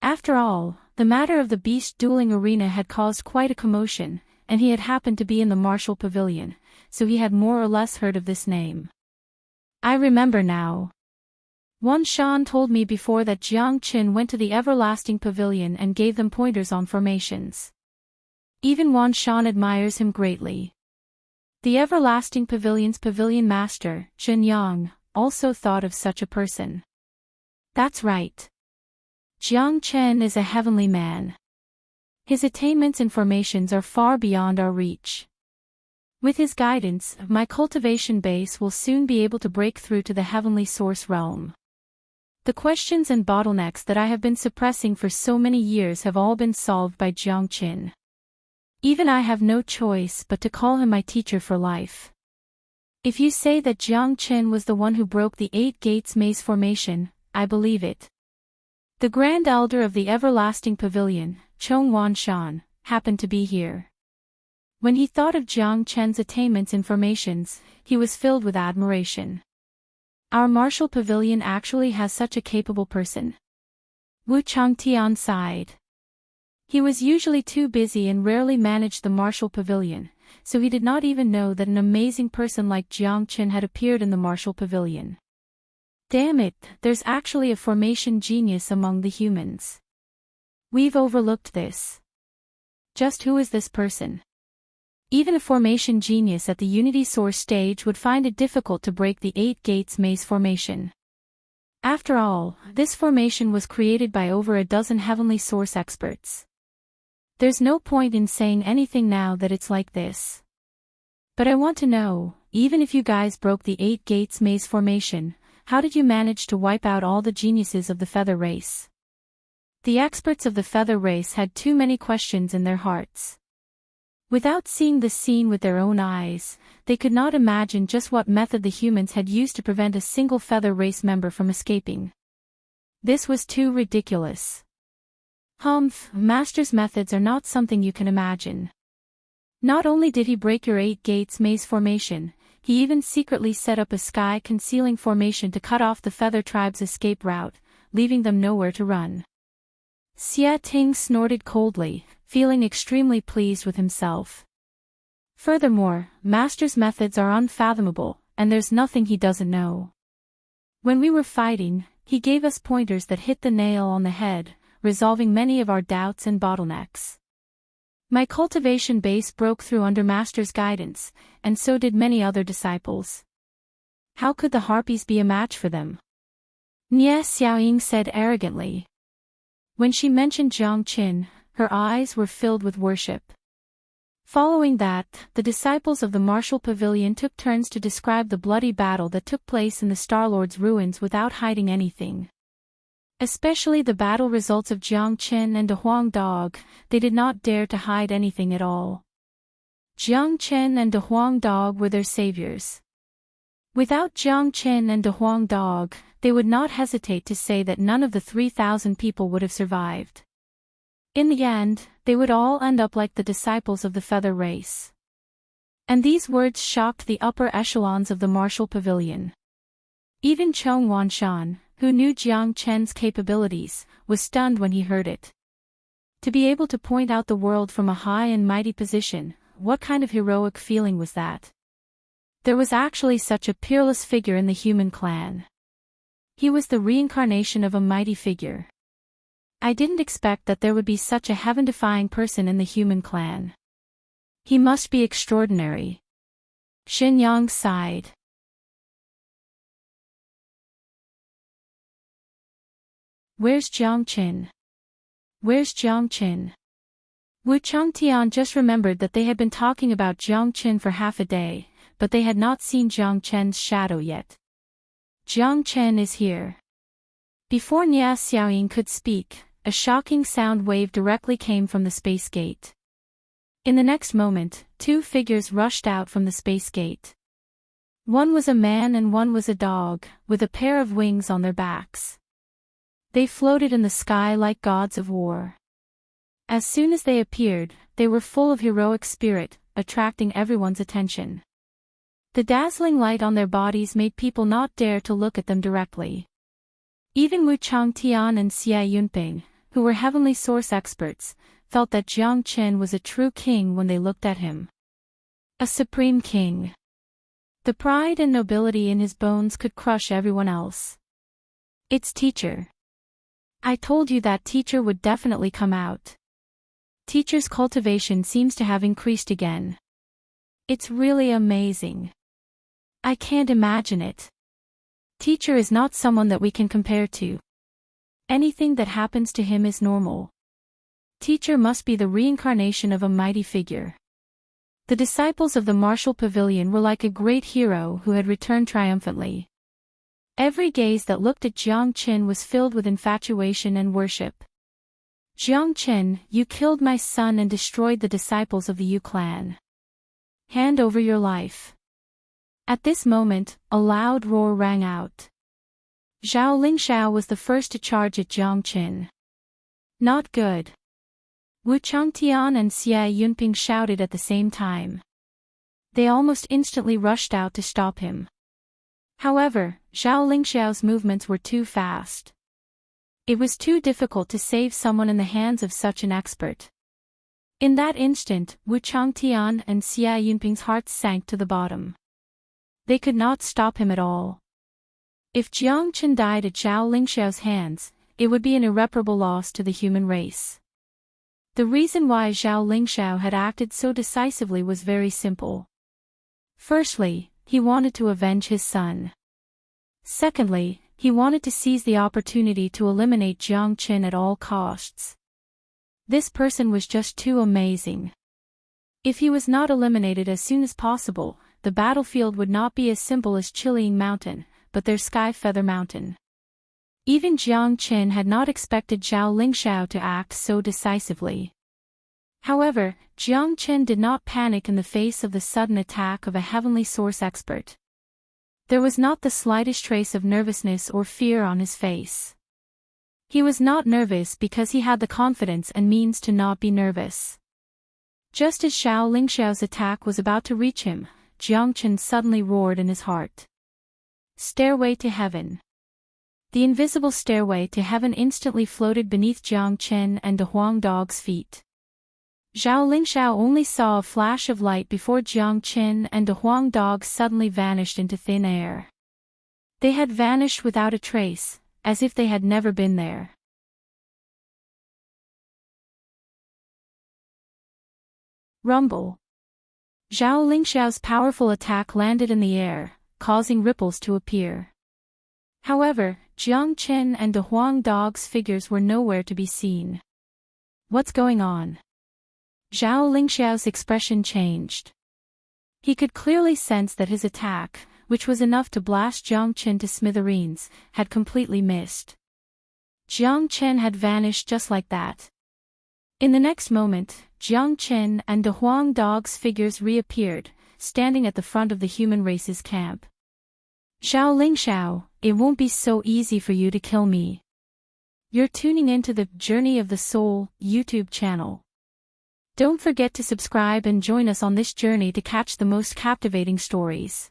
After all, the matter of the beast dueling arena had caused quite a commotion, and he had happened to be in the martial pavilion, so he had more or less heard of this name. I remember now. Wan Shan told me before that Jiang Qin went to the Everlasting Pavilion and gave them pointers on formations. Even Wan Shan admires him greatly. The Everlasting Pavilion's pavilion master, Zhen Yang, also thought of such a person. That's right. Jiang Chen is a heavenly man. His attainments and formations are far beyond our reach. With his guidance, my cultivation base will soon be able to break through to the heavenly source realm. The questions and bottlenecks that I have been suppressing for so many years have all been solved by Jiang Qin. Even I have no choice but to call him my teacher for life. If you say that Jiang Qin was the one who broke the 8 Gates maze formation, I believe it. The Grand Elder of the Everlasting Pavilion, Chong Wan Shan, happened to be here. When he thought of Jiang Chen's attainments and formations, he was filled with admiration. Our martial pavilion actually has such a capable person. Wu Changtian sighed. He was usually too busy and rarely managed the martial pavilion, so he did not even know that an amazing person like Jiang Qin had appeared in the martial pavilion. Damn it, there's actually a formation genius among the humans. We've overlooked this. Just who is this person? Even a formation genius at the Unity Source stage would find it difficult to break the 8 Gates maze formation. After all, this formation was created by over a dozen Heavenly Source experts. There's no point in saying anything now that it's like this. But I want to know, even if you guys broke the 8 Gates maze formation, how did you manage to wipe out all the geniuses of the feather race? The experts of the feather race had too many questions in their hearts. Without seeing the scene with their own eyes, they could not imagine just what method the humans had used to prevent a single feather race member from escaping. This was too ridiculous. Humph, Master's methods are not something you can imagine. Not only did he break your 8 gates maze formation, he even secretly set up a sky-concealing formation to cut off the feather tribe's escape route, leaving them nowhere to run. Xia Ting snorted coldly, feeling extremely pleased with himself. Furthermore, Master's methods are unfathomable, and there's nothing he doesn't know. When we were fighting, he gave us pointers that hit the nail on the head, resolving many of our doubts and bottlenecks. My cultivation base broke through under Master's guidance, and so did many other disciples. How could the harpies be a match for them? Nie Xiaoying said arrogantly. When she mentioned Jiang Qin, her eyes were filled with worship. Following that, the disciples of the martial pavilion took turns to describe the bloody battle that took place in the Star-Lord's ruins without hiding anything. Especially the battle results of Jiang Qin and De Huang Dog, they did not dare to hide anything at all. Jiang Qin and De Huang Dog were their saviors. Without Jiang Qin and De Huang Dog, they would not hesitate to say that none of the 3,000 people would have survived. In the end, they would all end up like the disciples of the feather race. And these words shocked the upper echelons of the martial pavilion. Even Chong Wanshan, who knew Jiang Chen's capabilities, was stunned when he heard it. To be able to point out the world from a high and mighty position, what kind of heroic feeling was that? There was actually such a peerless figure in the human clan. He was the reincarnation of a mighty figure. I didn't expect that there would be such a heaven-defying person in the human clan. He must be extraordinary. Xin Yang sighed. Where's Jiang Qin? Where's Jiang Qin? Wu Changtian just remembered that they had been talking about Jiang Qin for half a day, but they had not seen Jiang Chen's shadow yet. Jiang Chen is here. Before Nia Xiaoying could speak, a shocking sound wave directly came from the space gate. In the next moment, 2 figures rushed out from the space gate. One was a man and one was a dog, with a pair of wings on their backs. They floated in the sky like gods of war. As soon as they appeared, they were full of heroic spirit, attracting everyone's attention. The dazzling light on their bodies made people not dare to look at them directly. Even Wu Changtian and Xia Yunping, who were heavenly source experts, felt that Jiang Qin was a true king when they looked at him. A supreme king. The pride and nobility in his bones could crush everyone else. It's teacher. I told you that teacher would definitely come out. Teacher's cultivation seems to have increased again. It's really amazing. I can't imagine it. Teacher is not someone that we can compare to. Anything that happens to him is normal. Teacher must be the reincarnation of a mighty figure. The disciples of the martial pavilion were like a great hero who had returned triumphantly. Every gaze that looked at Jiang Qin was filled with infatuation and worship. Jiang Qin, you killed my son and destroyed the disciples of the Yu clan. Hand over your life. At this moment, a loud roar rang out. Zhao Lingxiao was the first to charge at Jiang Qin. Not good. Wu Changtian and Xia Yunping shouted at the same time. They almost instantly rushed out to stop him. However, Zhao Lingxiao's movements were too fast. It was too difficult to save someone in the hands of such an expert. In that instant, Wu Changtian and Xia Yunping's hearts sank to the bottom. They could not stop him at all. If Jiang Qin died at Zhao Lingxiao's hands, it would be an irreparable loss to the human race. The reason why Zhao Lingxiao had acted so decisively was very simple. Firstly, he wanted to avenge his son. Secondly, he wanted to seize the opportunity to eliminate Jiang Qin at all costs. This person was just too amazing. If he was not eliminated as soon as possible, the battlefield would not be as simple as Chilean Mountain, but their Sky Feather Mountain. Even Jiang Qin had not expected Zhao Lingxiao to act so decisively. However, Jiang Chen did not panic in the face of the sudden attack of a heavenly source expert. There was not the slightest trace of nervousness or fear on his face. He was not nervous because he had the confidence and means to not be nervous. Just as Xiao Lingxiao's attack was about to reach him, Jiang Chen suddenly roared in his heart. Stairway to heaven. The invisible stairway to heaven instantly floated beneath Jiang Chen and De Huang Dog's feet. Xiao Lingxiao only saw a flash of light before Jiang Chen and De Huang Dog suddenly vanished into thin air. They had vanished without a trace, as if they had never been there. Rumble. Xiao Lingxiao's powerful attack landed in the air, causing ripples to appear. However, Jiang Chen and De Huang Dog's figures were nowhere to be seen. What's going on? Xiao Lingxiao's expression changed. He could clearly sense that his attack, which was enough to blast Jiang Chen to smithereens, had completely missed. Jiang Chen had vanished just like that. In the next moment, Jiang Chen and De Huang Dog's figures reappeared, standing at the front of the human race's camp. Xiao Lingxiao, it won't be so easy for you to kill me. You're tuning into the Journey of the Soul YouTube channel. Don't forget to subscribe and join us on this journey to catch the most captivating stories.